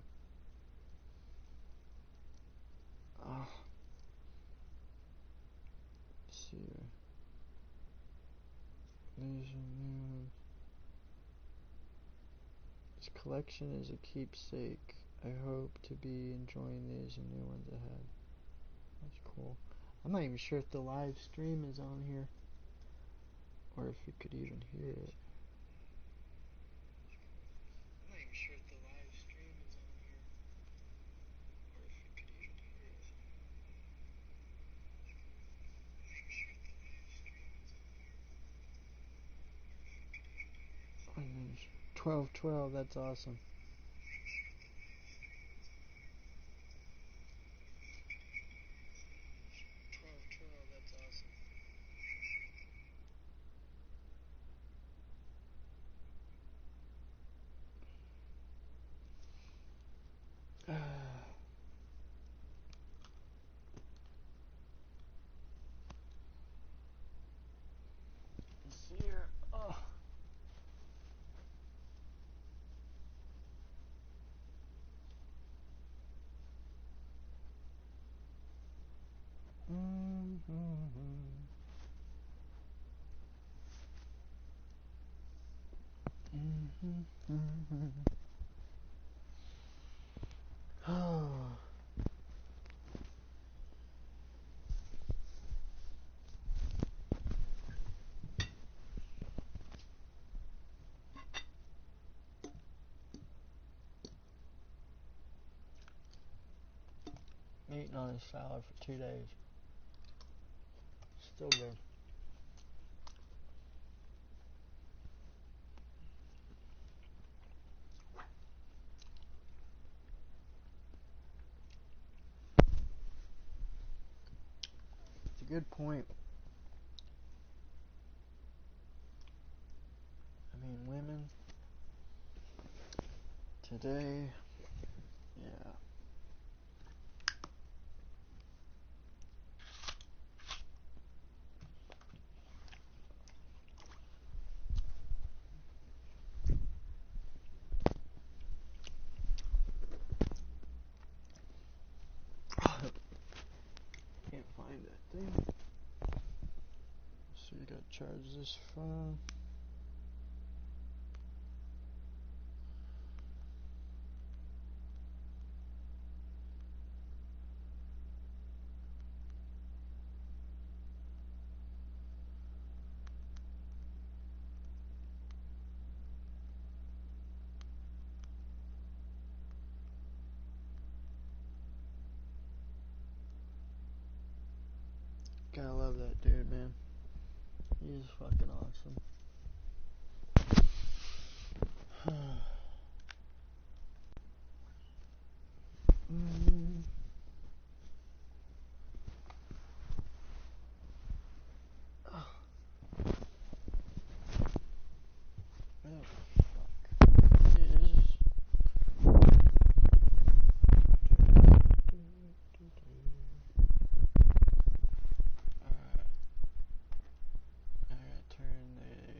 Oh. Let's see here. This collection is a keepsake. I hope to be enjoying these and new ones ahead. That's cool. I'm not even sure if the live stream is on here, or if you could even hear it. I'm not even sure if the live stream is on here, or if you could even hear it. 1212, that's awesome. Let's see here. Oh. Oh. Eating on a salad for 2 days. Still good. It's a good point. I mean, women today, yeah. Can't find that thing. So you gotta charge this phone. Gotta love that dude, man. He's fucking awesome. I gotta turn the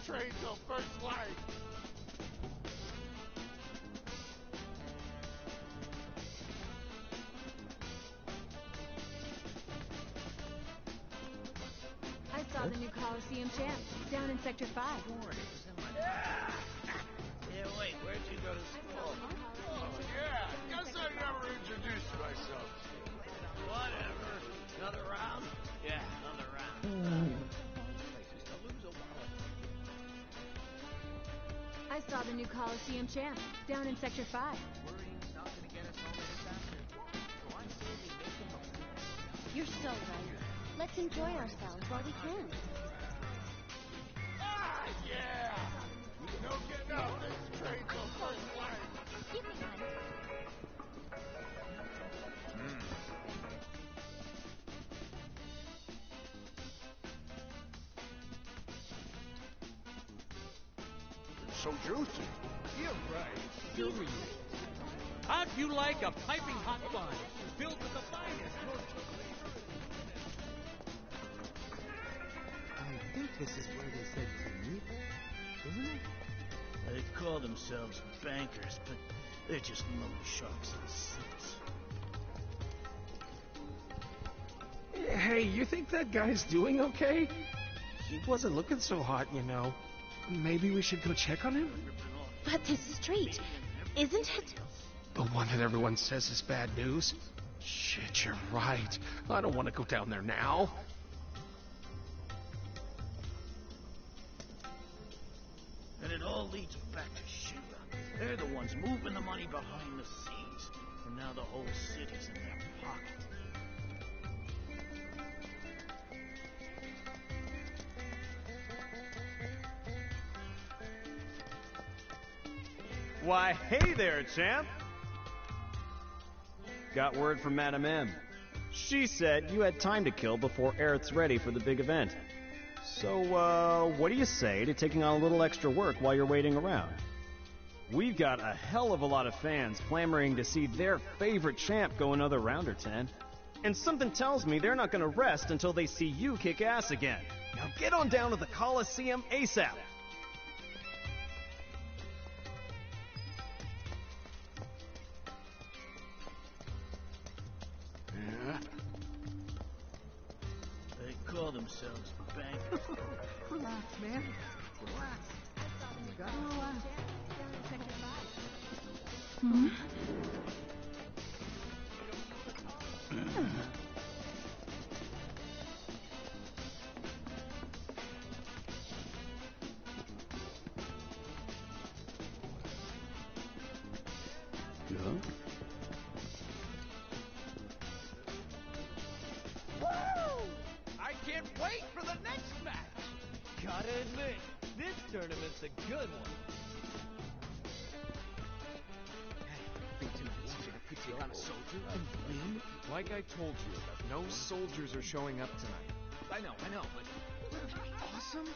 train till first light. I saw the new Coliseum champ down in Sector 5. Yeah, wait, where'd you go to school? Oh, yeah. Guess I never introduced myself. Whatever. Another round? Yeah, another round. Places to lose a wallet. I saw the new Coliseum champ down in Sector 5. Worrying's not gonna get us home any faster. So I say we make the most of it. You're so right. Let's enjoy ourselves while we can. Ah, yeah. No getting off this train till first light. Give me one. It's so juicy. You're right. Silvery. How'd you like a piping hot wine filled with the finest torture? I think this is where they said to meet, isn't it? They call themselves bankers, but they're just loan sharks and simps. Hey, you think that guy's doing okay? He wasn't looking so hot, you know. Maybe we should go check on him? But this street, isn't it? The one that everyone says is bad news? Shit, you're right. I don't want to go down there now. And it all leads back to Shiva. They're the ones moving the money behind the scenes. And now the whole city's in their pocket. Why, hey there, champ! Got word from Madame M. She said you had time to kill before Aerith's ready for the big event. So, what do you say to taking on a little extra work while you're waiting around? We've got a hell of a lot of fans clamoring to see their favorite champ go another round or 10. And something tells me they're not gonna rest until they see you kick ass again. Now get on down to the Coliseum ASAP! They call themselves bankers. Relax, man. Relax. You gotta relax. Hmm? Yeah? I can't wait for the next match! Gotta admit, this tournament's a good one. I'm a soldier and win? Like I told you, no soldiers are showing up tonight. I know, but wouldn't it be awesome?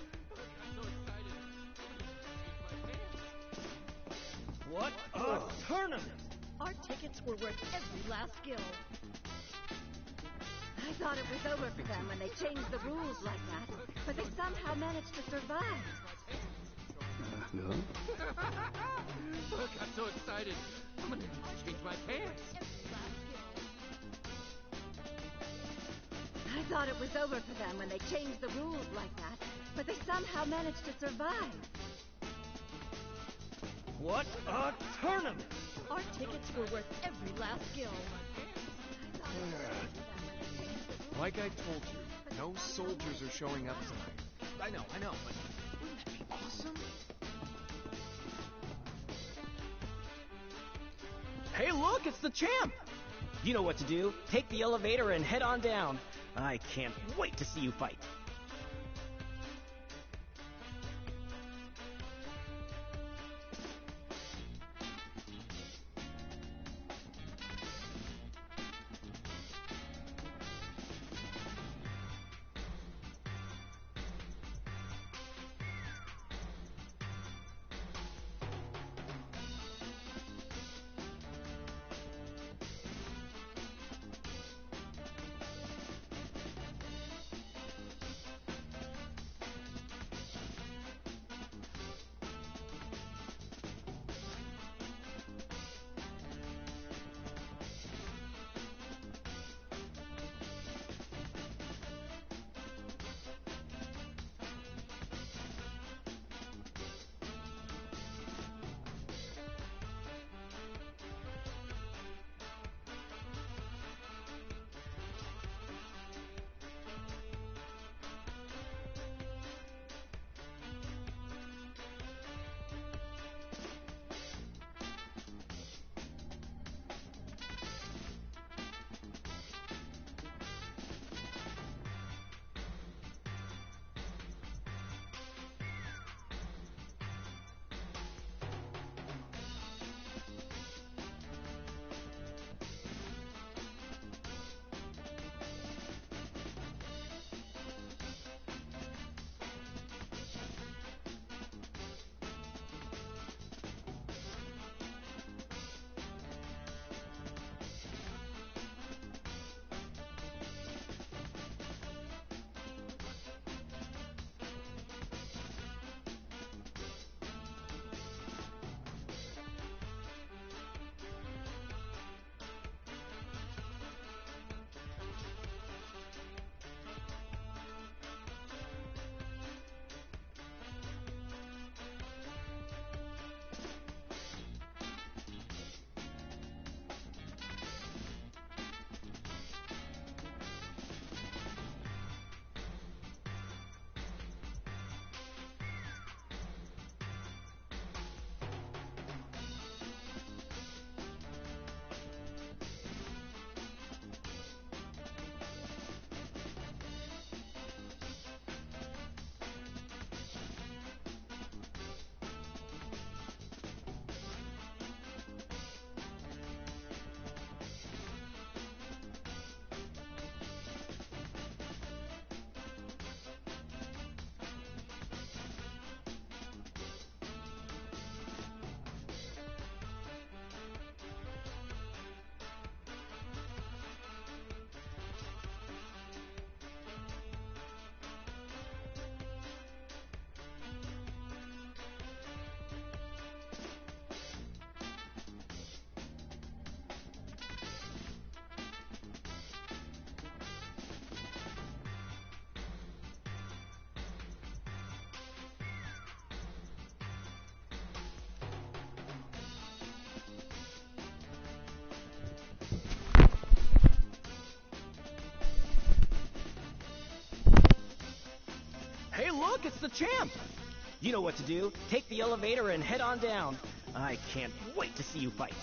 What a tournament! Our tickets were worth every last gill. I thought it was over for them when they changed the rules like that, but they somehow managed to survive. Yeah? Look, I'm so excited. I'm gonna need to change my pants. I thought it was over for them when they changed the rules like that, but they somehow managed to survive. What a tournament! Our tickets were worth every last gill. Like I told you, no soldiers are showing up tonight. I know, but wouldn't that be awesome? Hey, look, it's the champ! You know what to do. Take the elevator and head on down. I can't wait to see you fight. look, it's the champ! You know what to do. Take the elevator and head on down. I can't wait to see you fight.